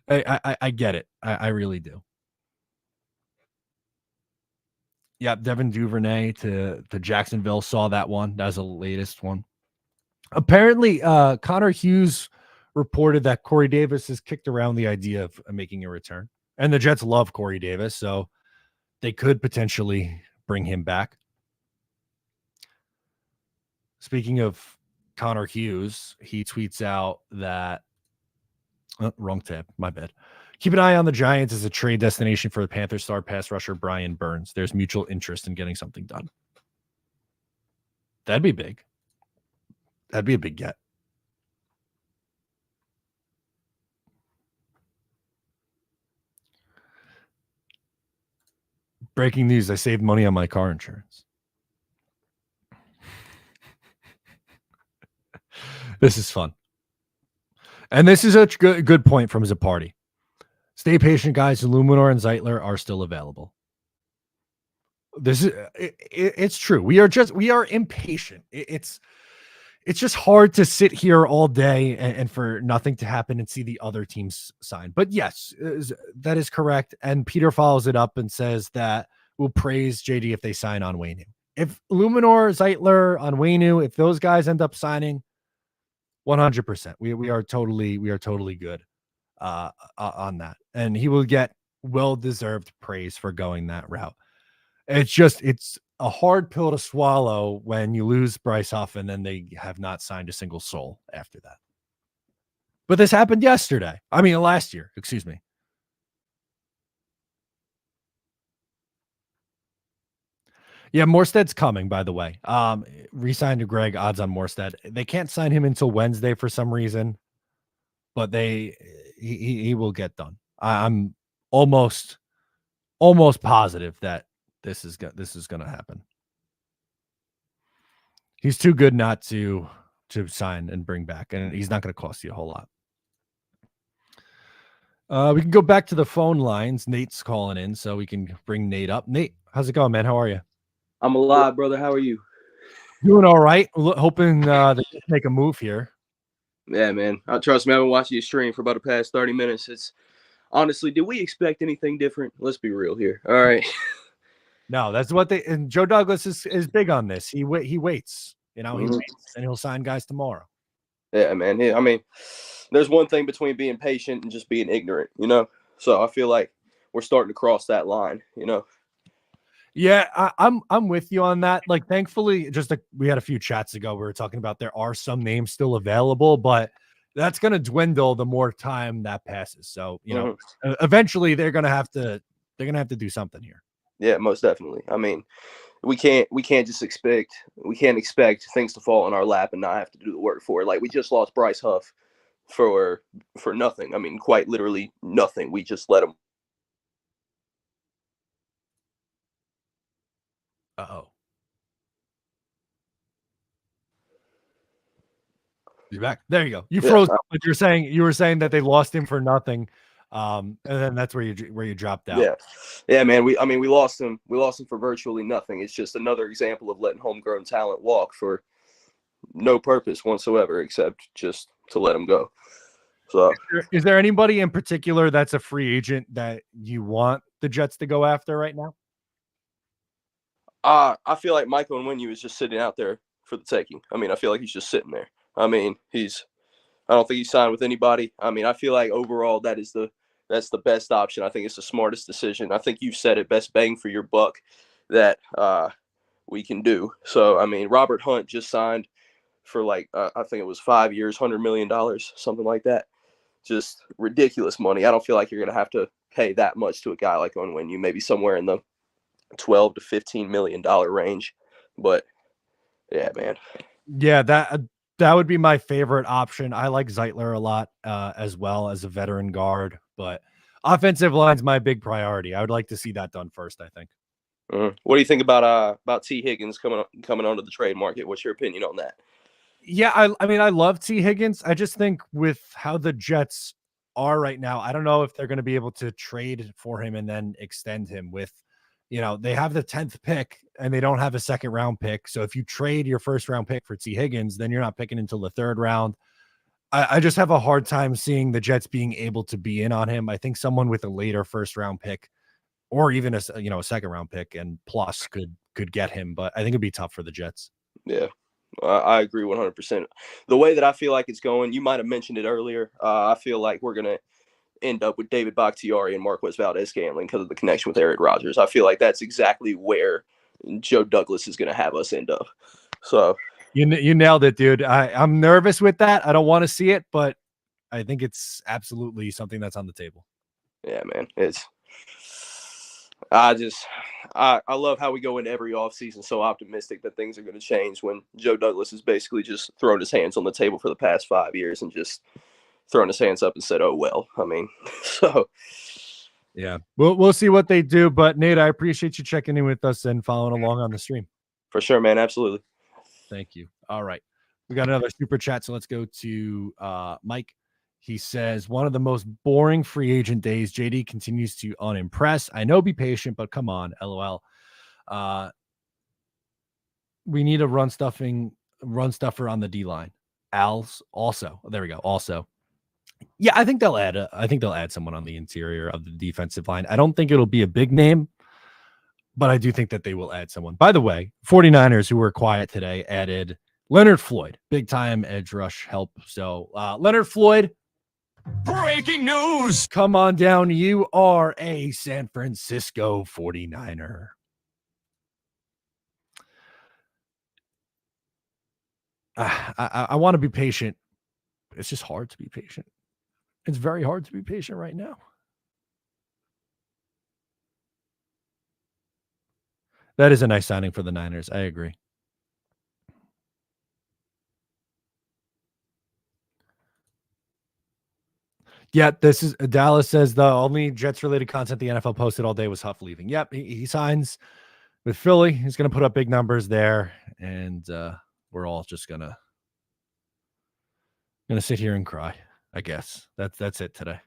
I get it. I really do. Yeah, Devin Duvernay to Jacksonville, saw that one. That was the latest one. Apparently, Connor Hughes reported that Corey Davis has kicked around the idea of making a return. And the Jets love Corey Davis, so they could potentially bring him back. Speaking of Connor Hughes, he tweets out that wrong tab, my bad. Keep an eye on the Giants as a trade destination for the Panthers star pass rusher Brian Burns. There's mutual interest in getting something done. That'd be big. That'd be a big get. Breaking news, I saved money on my car insurance. This is fun. And this is a good point from Zapardi. Stay patient, guys. Illuminor and Zeitler are still available. This is it's true. We are impatient. It's just hard to sit here all day and for nothing to happen and see the other teams sign. But yes, that is correct. And Peter follows it up and says that we'll praise JD if they sign on Onwenu. If Illuminor, Zeitler, Onwenu, if those guys end up signing, 100%, we are totally good on that, and he will get well-deserved praise for going that route. It's a hard pill to swallow when you lose Bryce Huff and then they have not signed a single soul after that. But this happened yesterday. I mean, last year, excuse me. Yeah, Morstead's coming, by the way. Re-signed to Greg, odds on Morstead. They can't sign him until Wednesday for some reason, but he will get done. I'm almost positive that this is going to happen. He's too good not to sign and bring back, and he's not going to cost you a whole lot. We can go back to the phone lines. Nate's calling in, so we can bring Nate up. Nate, how's it going, man? How are you? I'm alive, brother. How are you? Doing all right. Hoping they make a move here. Yeah, man. Trust me, I've been watching your stream for about the past 30 minutes. It's honestly, did we expect anything different? Let's be real here. All right. No, that's what and Joe Douglas is big on this. He waits. He waits, and he'll sign guys tomorrow. Yeah, man. I mean, there's one thing between being patient and just being ignorant, you know? So I feel like we're starting to cross that line, you know? Yeah, I'm with you on that. Like, thankfully, we had a few chats ago. We were talking about there are some names still available, but that's going to dwindle the more time that passes. So, you know, eventually they're going to have to do something here. Yeah, most definitely. I mean, we can't expect things to fall in our lap and not have to do the work for it. Like, we just lost Bryce Huff for nothing. I mean, quite literally nothing. We just let him. Uh-oh. You're back. There you go. You froze up, but you were saying that they lost him for nothing. And then that's where you dropped out. Yeah, man. We lost him for virtually nothing. It's just another example of letting homegrown talent walk for no purpose whatsoever, except just to let him go. So, is there anybody in particular that's a free agent that you want the Jets to go after right now? I feel like Michael Onwenu is just sitting out there for the taking. I mean, I feel like he's just sitting there. I mean, I don't think he's signed with anybody. I mean, I feel like overall that's the best option. I think it's the smartest decision. I think you've said it, best bang for your buck that we can do. So, I mean, Robert Hunt just signed for like, I think it was 5 years, $100 million, something like that. Just ridiculous money. I don't feel like you're going to have to pay that much to a guy like Onwenu, maybe somewhere in the $12 to $15 million range. But yeah, man. Yeah, that would be my favorite option. I like Zeitler a lot as well as a veteran guard, but offensive line's my big priority. I would like to see that done first, I think. What do you think about T. Higgins coming onto the trade market? What's your opinion on that? Yeah, I mean, I love T. Higgins. I just think with how the Jets are right now, I don't know if they're going to be able to trade for him and then extend him with, you know, they have the 10th pick and they don't have a second round pick. So if you trade your first round pick for T. Higgins, then you're not picking until the 3rd round. I just have a hard time seeing the Jets being able to be in on him. I think someone with a later 1st round pick or even a 2nd round pick and plus could get him, but I think it'd be tough for the Jets. Yeah. I agree 100%. The way that I feel like it's going, you might have mentioned it earlier. I feel like we're going to end up with David Bakhtiari and Marquez Valdez-Scantling because of the connection with Eric Rodgers. I feel like that's exactly where Joe Douglas is going to have us end up. So you nailed it, dude. I'm nervous with that. I don't want to see it, but I think it's absolutely something that's on the table. Yeah, man. I love how we go into every offseason so optimistic that things are going to change when Joe Douglas has basically just thrown his hands on the table for the past 5 years and just thrown his hands up and said, oh, well, I mean, so. Yeah, we'll see what they do. But Nate, I appreciate you checking in with us and following along on the stream. For sure, man. Absolutely. Thank you. All right. We got another super chat. So let's go to Mike. He says, one of the most boring free agent days. JD continues to unimpress. I know, be patient, but come on, LOL. We need a run stuffer on the D line. Al's also. There we go. Also. Yeah, I think they'll add someone on the interior of the defensive line. I don't think it'll be a big name, but I do think that they will add someone. By the way, 49ers, who were quiet today, added Leonard Floyd, big time edge rush help. So Leonard Floyd, breaking news. Come on down. You are a San Francisco 49er. I want to be patient. It's just hard to be patient. It's very hard to be patient right now. That is a nice signing for the Niners. I agree. Yeah, this is Dallas says the only Jets related content the NFL posted all day was Huff leaving. Yep, he signs with Philly. He's going to put up big numbers there, and we're all just gonna sit here and cry. I guess that's it today.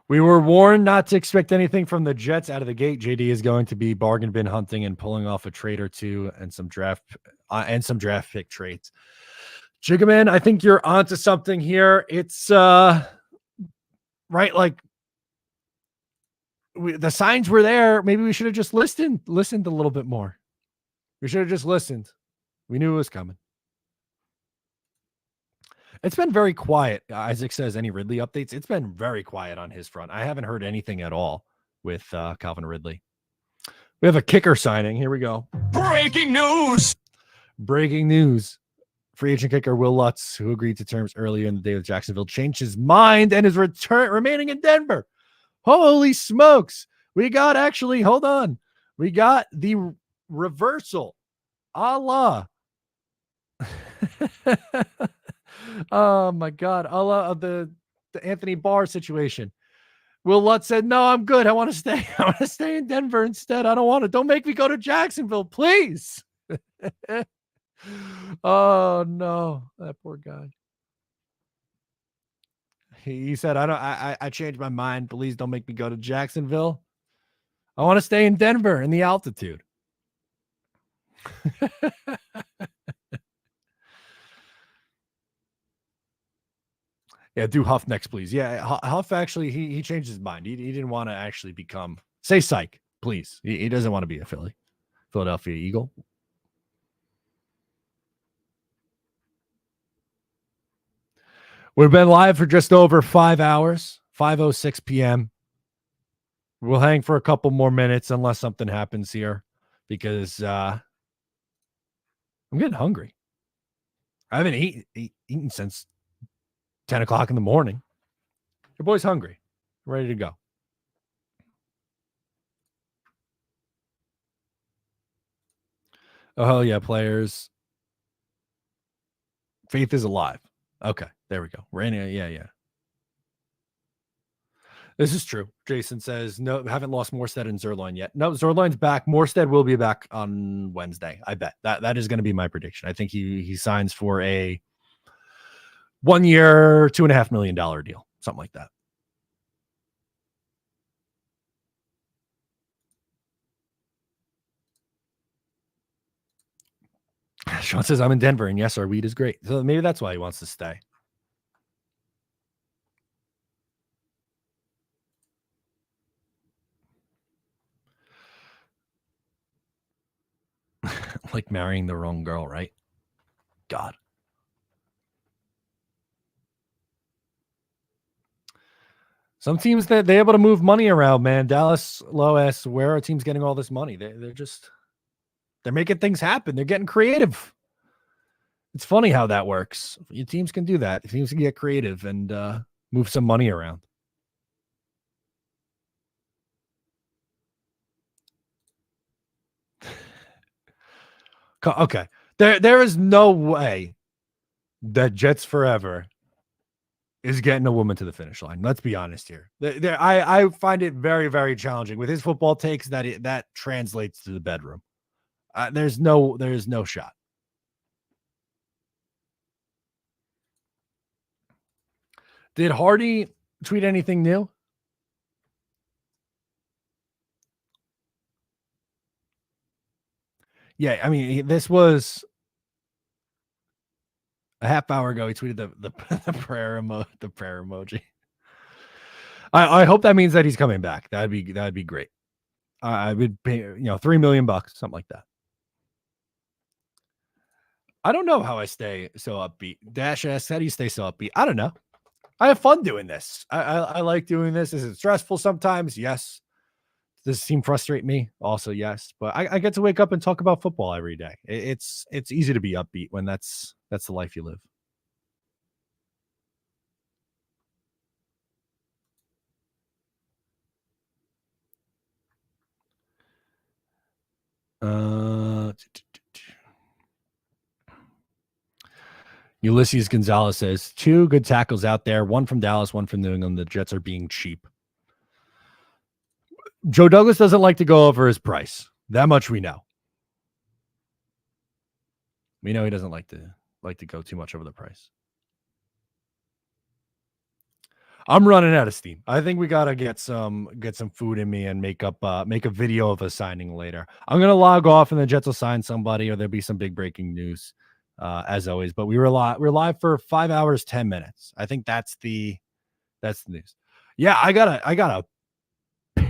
We were warned not to expect anything from the Jets out of the gate. JD is going to be bargain bin hunting and pulling off a trade or two and some draft pick trades. Jigaman, I think you're onto something here. It's right, like the signs were there. Maybe we should have just listened a little bit more. We should have just listened. We knew it was coming. It's been very quiet. Isaac says, any Ridley updates? It's been very quiet on his front. I haven't heard anything at all with Calvin Ridley. We have a kicker signing. Here we go. Breaking news. Breaking news. Free agent kicker Will Lutz, who agreed to terms earlier in the day with Jacksonville, changed his mind and is remaining in Denver. Holy smokes. We got the reversal. Allah. Oh my God. Allah of the Anthony Barr situation. Will Lutz said, no, I'm good. I want to stay. I want to stay in Denver instead. I don't want to. Don't make me go to Jacksonville, please. Oh no, that poor guy. He said, I changed my mind. Please don't make me go to Jacksonville. I want to stay in Denver in the altitude. Yeah, do Huff next, please. Yeah, Huff actually, he changed his mind. He didn't want to actually say psych, please. He doesn't want to be a Philadelphia Eagle. We've been live for just over 5 hours, 5:06 p.m. We'll hang for a couple more minutes unless something happens here because I'm getting hungry. I haven't eaten since 10 o'clock in the morning. Your boy's hungry. Ready to go. Oh, hell yeah, players. Faith is alive. Okay, there we go. Yeah. This is true. Jason says, no, haven't lost Morstead and Zerloin yet. No, Zerloin's back. Morstead will be back on Wednesday. I bet. That is going to be my prediction. I think he signs for a 1 year, $2.5 million deal. Something like that. Sean says, I'm in Denver, and yes, our weed is great. So maybe that's why he wants to stay. Like marrying the wrong girl, right? God. Some teams that they're able to move money around, man. Dallas Low asks, where are teams getting all this money? They're making things happen. They're getting creative. It's funny how that works. Your teams can do that. Teams can get creative and move some money around. Okay. There is no way that Jets Forever is getting a woman to the finish line. Let's be honest here. I find it very, very challenging with his football takes that translates to the bedroom. There's no shot. Did Hardy tweet anything new? Yeah, I mean, this was a half hour ago. He tweeted the prayer emoji. I hope that means that he's coming back. That'd be great. I would pay $3 million, something like that. I don't know how I stay so upbeat. Dash asks, how do you stay so upbeat? I don't know. I have fun doing this. I like doing this. Is it stressful sometimes? Yes. Does this team frustrate me? Also, yes. But I get to wake up and talk about football every day. It's easy to be upbeat when that's the life you live. Ulysses Gonzalez says, 2 good tackles out there, one from Dallas, one from New England. The Jets are being cheap. Joe Douglas doesn't like to go over his price. That much we know. We know he doesn't like to go too much over the price. I'm running out of steam. I think we gotta get some food in me and make a video of a signing later. I'm gonna log off and the Jets will sign somebody, or there'll be some big breaking news, as always. But we're live for 5 hours 10 minutes. I think that's the news. Yeah, I gotta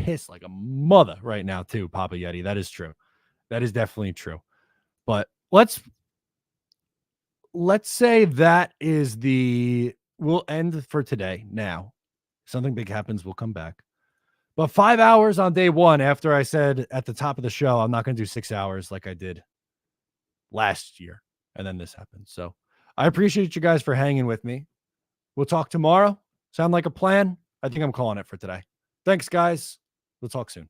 pissed like a mother right now too, Papa Yeti. That is true. That is definitely true. But let's say that is we'll end for today now. Something big happens, we'll come back. But 5 hours on day one, after I said at the top of the show, I'm not going to do 6 hours like I did last year. And then this happened. So I appreciate you guys for hanging with me. We'll talk tomorrow. Sound like a plan? I think I'm calling it for today. Thanks, guys. We'll talk soon.